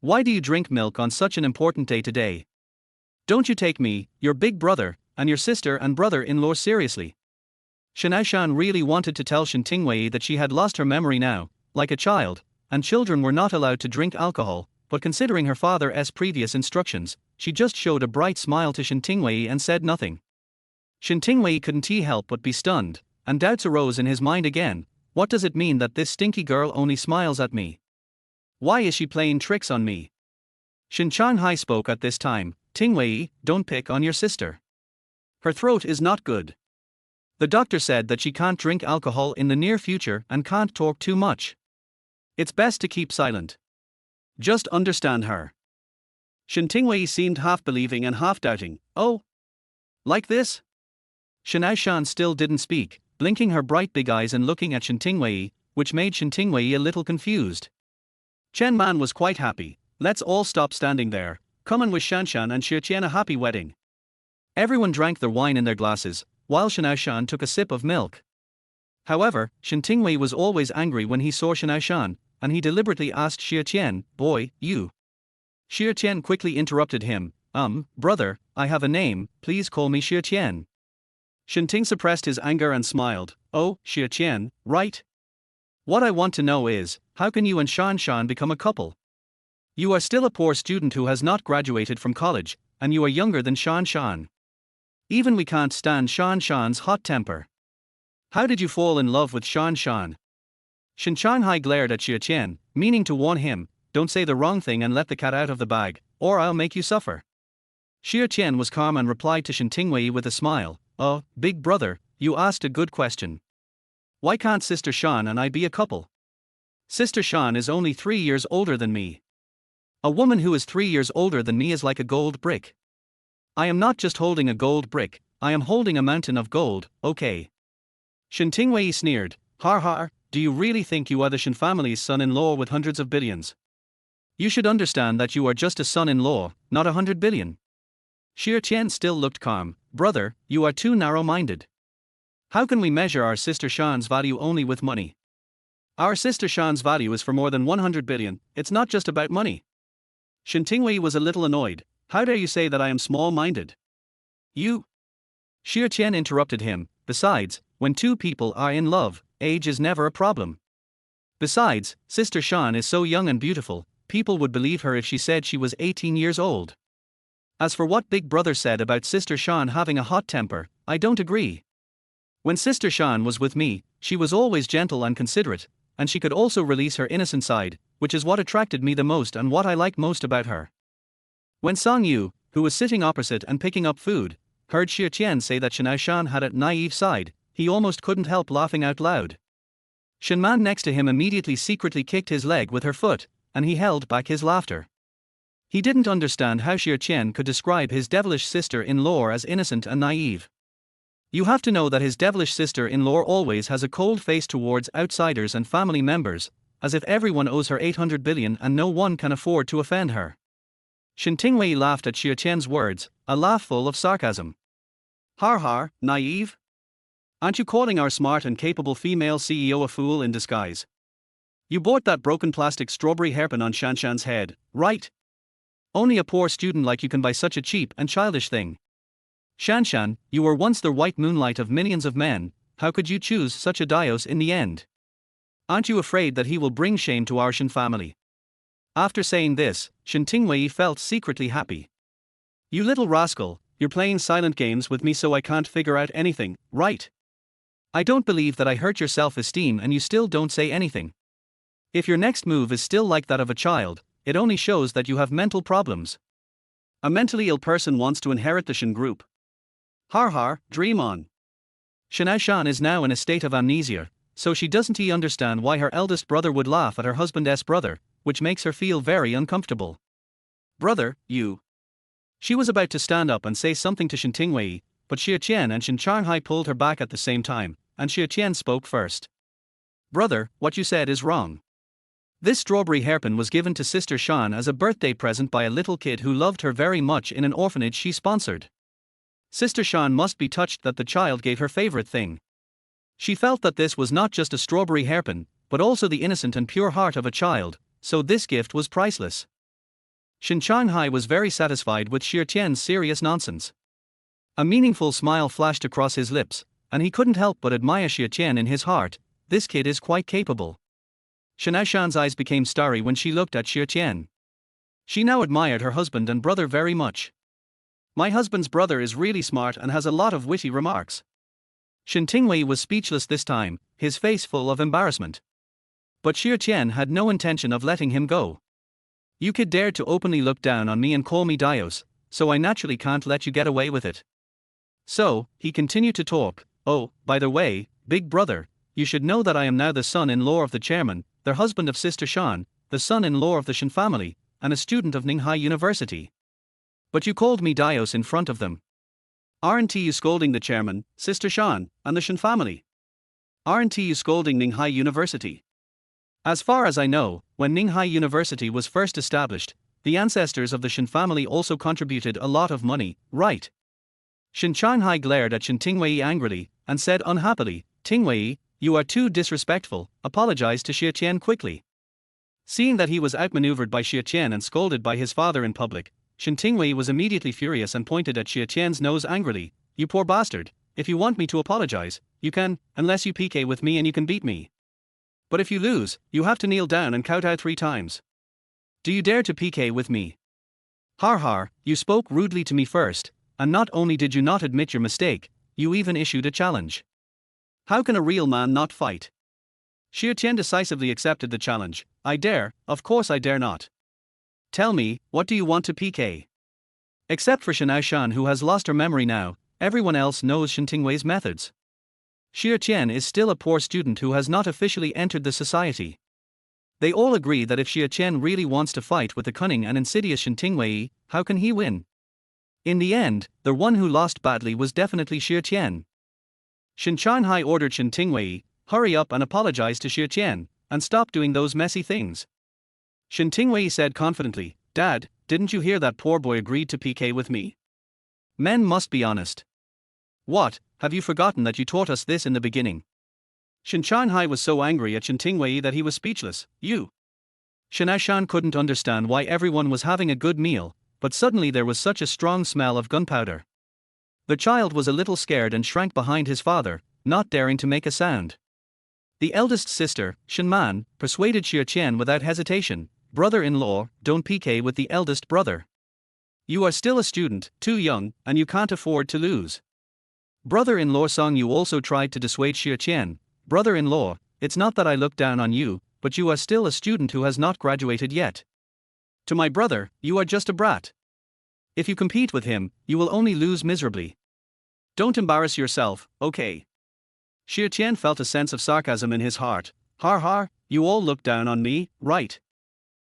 Why do you drink milk on such an important day today? Don't you take me, your big brother, and your sister and brother-in-law seriously? Shen Aoshan really wanted to tell Shen Tingwei that she had lost her memory now, like a child, and children were not allowed to drink alcohol, but considering her father's previous instructions, she just showed a bright smile to Shen Tingwei and said nothing. Shen Tingwei couldn't help but be stunned, and doubts arose in his mind again. What does it mean that this stinky girl only smiles at me? Why is she playing tricks on me? Shen Changhai spoke at this time. Tingwei, don't pick on your sister. Her throat is not good. The doctor said that she can't drink alcohol in the near future and can't talk too much. It's best to keep silent. Just understand her. Shen Tingwei seemed half believing and half doubting. Oh? Like this? Shen Aoshan still didn't speak, blinking her bright big eyes and looking at Shen Tingwei, which made Shen Tingwei a little confused. Chen Man was quite happy. Let's all stop standing there. Come and wish Shanshan and Xia Tian a happy wedding. Everyone drank their wine in their glasses, while Shen Aoshan took a sip of milk. However, Shen Tingwei was always angry when he saw Shen Aoshan, and he deliberately asked Xia Tian, boy, you. Xia Tian quickly interrupted him. Brother, I have a name, please call me Xia Tian. Shen Ting suppressed his anger and smiled. Oh, Xia Tian, right? What I want to know is, how can you and Shanshan become a couple? You are still a poor student who has not graduated from college, and you are younger than Shanshan. Even we can't stand Shanshan's hot temper. How did you fall in love with Shanshan? Shen Changhai glared at Xia Tian, meaning to warn him, don't say the wrong thing and let the cat out of the bag, or I'll make you suffer. Xia Tian was calm and replied to Shen Tingwei with a smile. Oh, big brother, you asked a good question. Why can't Sister Shan and I be a couple? Sister Shan is only 3 years older than me. A woman who is 3 years older than me is like a gold brick. I am not just holding a gold brick, I am holding a mountain of gold, okay. Shen Tingwei sneered. Har har, do you really think you are the Shen family's son-in-law with hundreds of billions? You should understand that you are just a son-in-law, not 100 billion. Xia Tian still looked calm. Brother, you are too narrow-minded. How can we measure our sister Shan's value only with money? Our sister Shan's value is for more than 100 billion, it's not just about money. Shen Tingwei was a little annoyed. How dare you say that I am small-minded? You. Xia Tian interrupted him. Besides, when two people are in love, age is never a problem. Besides, Sister Shan is so young and beautiful, people would believe her if she said she was 18 years old. As for what Big Brother said about Sister Shan having a hot temper, I don't agree. When Sister Shan was with me, she was always gentle and considerate, and she could also release her innocent side, which is what attracted me the most and what I like most about her. When Song Yu, who was sitting opposite and picking up food, heard Xia Tian say that Shen Aoshan had a naive side, he almost couldn't help laughing out loud. Shen Man next to him immediately secretly kicked his leg with her foot, and he held back his laughter. He didn't understand how Xia Tian could describe his devilish sister-in-law as innocent and naive. You have to know that his devilish sister-in-law always has a cold face towards outsiders and family members, as if everyone owes her 800 billion and no one can afford to offend her. Shen Tingwei laughed at Xia Tian's words, a laugh full of sarcasm. Har har, naive? Aren't you calling our smart and capable female CEO a fool in disguise? You bought that broken plastic strawberry hairpin on Shanshan's head, right? Only a poor student like you can buy such a cheap and childish thing. Shanshan, you were once the white moonlight of millions of men, how could you choose such a Dios in the end? Aren't you afraid that he will bring shame to our Shen family? After saying this, Shen Tingwei felt secretly happy. You little rascal, you're playing silent games with me so I can't figure out anything, right? I don't believe that I hurt your self-esteem and you still don't say anything. If your next move is still like that of a child, it only shows that you have mental problems. A mentally ill person wants to inherit the Shen group. Har har, dream on. Shen Aoshan is now in a state of amnesia, so she doesn't understand why her eldest brother would laugh at her husband's brother, which makes her feel very uncomfortable. Brother, you. She was about to stand up and say something to Shen Tingwei, but Xia Tian and Shen Changhai pulled her back at the same time, and Xia Tian spoke first. Brother, what you said is wrong. This strawberry hairpin was given to Sister Shan as a birthday present by a little kid who loved her very much in an orphanage she sponsored. Sister Shan must be touched that the child gave her favorite thing. She felt that this was not just a strawberry hairpin, but also the innocent and pure heart of a child, so this gift was priceless. Shen Changhai was very satisfied with Xia Tian's serious nonsense. A meaningful smile flashed across his lips, and he couldn't help but admire Xia Tian in his heart. This kid is quite capable. Shen Aoshan's eyes became starry when she looked at Xia Tian. She now admired her husband and brother very much. My husband's brother is really smart and has a lot of witty remarks. Shen Tingwei was speechless this time, his face full of embarrassment. But Xia Tian had no intention of letting him go. You kid dared to openly look down on me and call me Dios, so I naturally can't let you get away with it. So, he continued to talk. Oh, by the way, big brother, you should know that I am now the son-in-law of the chairman, the husband of Sister Shan, the son-in-law of the Shen family, and a student of Ninghai University. But you called me Dios in front of them. Aren't you scolding the chairman, Sister Shan, and the Shen family? Aren't you scolding Ninghai University? As far as I know, when Ninghai University was first established, the ancestors of the Shen family also contributed a lot of money, right? Shen Changhai glared at Shen Tingwei angrily, and said unhappily, Tingwei, you are too disrespectful, apologized to Xia Tian quickly. Seeing that he was outmaneuvered by Xia Tian and scolded by his father in public, Shen Tingwei was immediately furious and pointed at Xia Tian's nose angrily, you poor bastard, if you want me to apologize, you can, unless you PK with me and you can beat me. But if you lose, you have to kneel down and count out 3 times. Do you dare to PK with me? Har har, you spoke rudely to me first, and not only did you not admit your mistake, you even issued a challenge. How can a real man not fight? Xia Tian decisively accepted the challenge. I dare, of course I dare not. Tell me, what do you want to PK? Except for Shen Aoshan who has lost her memory now, everyone else knows Shen Tingwei's methods. Xia Tian is still a poor student who has not officially entered the society. They all agree that if Xia Tian really wants to fight with the cunning and insidious Shen Tingwei, how can he win? In the end, the one who lost badly was definitely Xia Tian. Shen Changhai ordered Shen Tingwei, hurry up and apologize to Xia Tian, and stop doing those messy things. Shen Tingwei said confidently, Dad, didn't you hear that poor boy agreed to PK with me? Men must be honest. What, have you forgotten that you taught us this in the beginning? Shen Chanhai was so angry at Shen Tingwei that he was speechless. You. Shen Aoshan couldn't understand why everyone was having a good meal, but suddenly there was such a strong smell of gunpowder. The child was a little scared and shrank behind his father, not daring to make a sound. The eldest sister, Shen Man, persuaded Xia Tian without hesitation. Brother-in-law, don't pique with the eldest brother. You are still a student, too young, and you can't afford to lose. Brother-in-law Song Yu also tried to dissuade Xia Tian. Brother-in-law, it's not that I look down on you, but you are still a student who has not graduated yet. To my brother, you are just a brat. If you compete with him, you will only lose miserably. Don't embarrass yourself, okay? Xia Tian felt a sense of sarcasm in his heart. Har har, you all look down on me, right?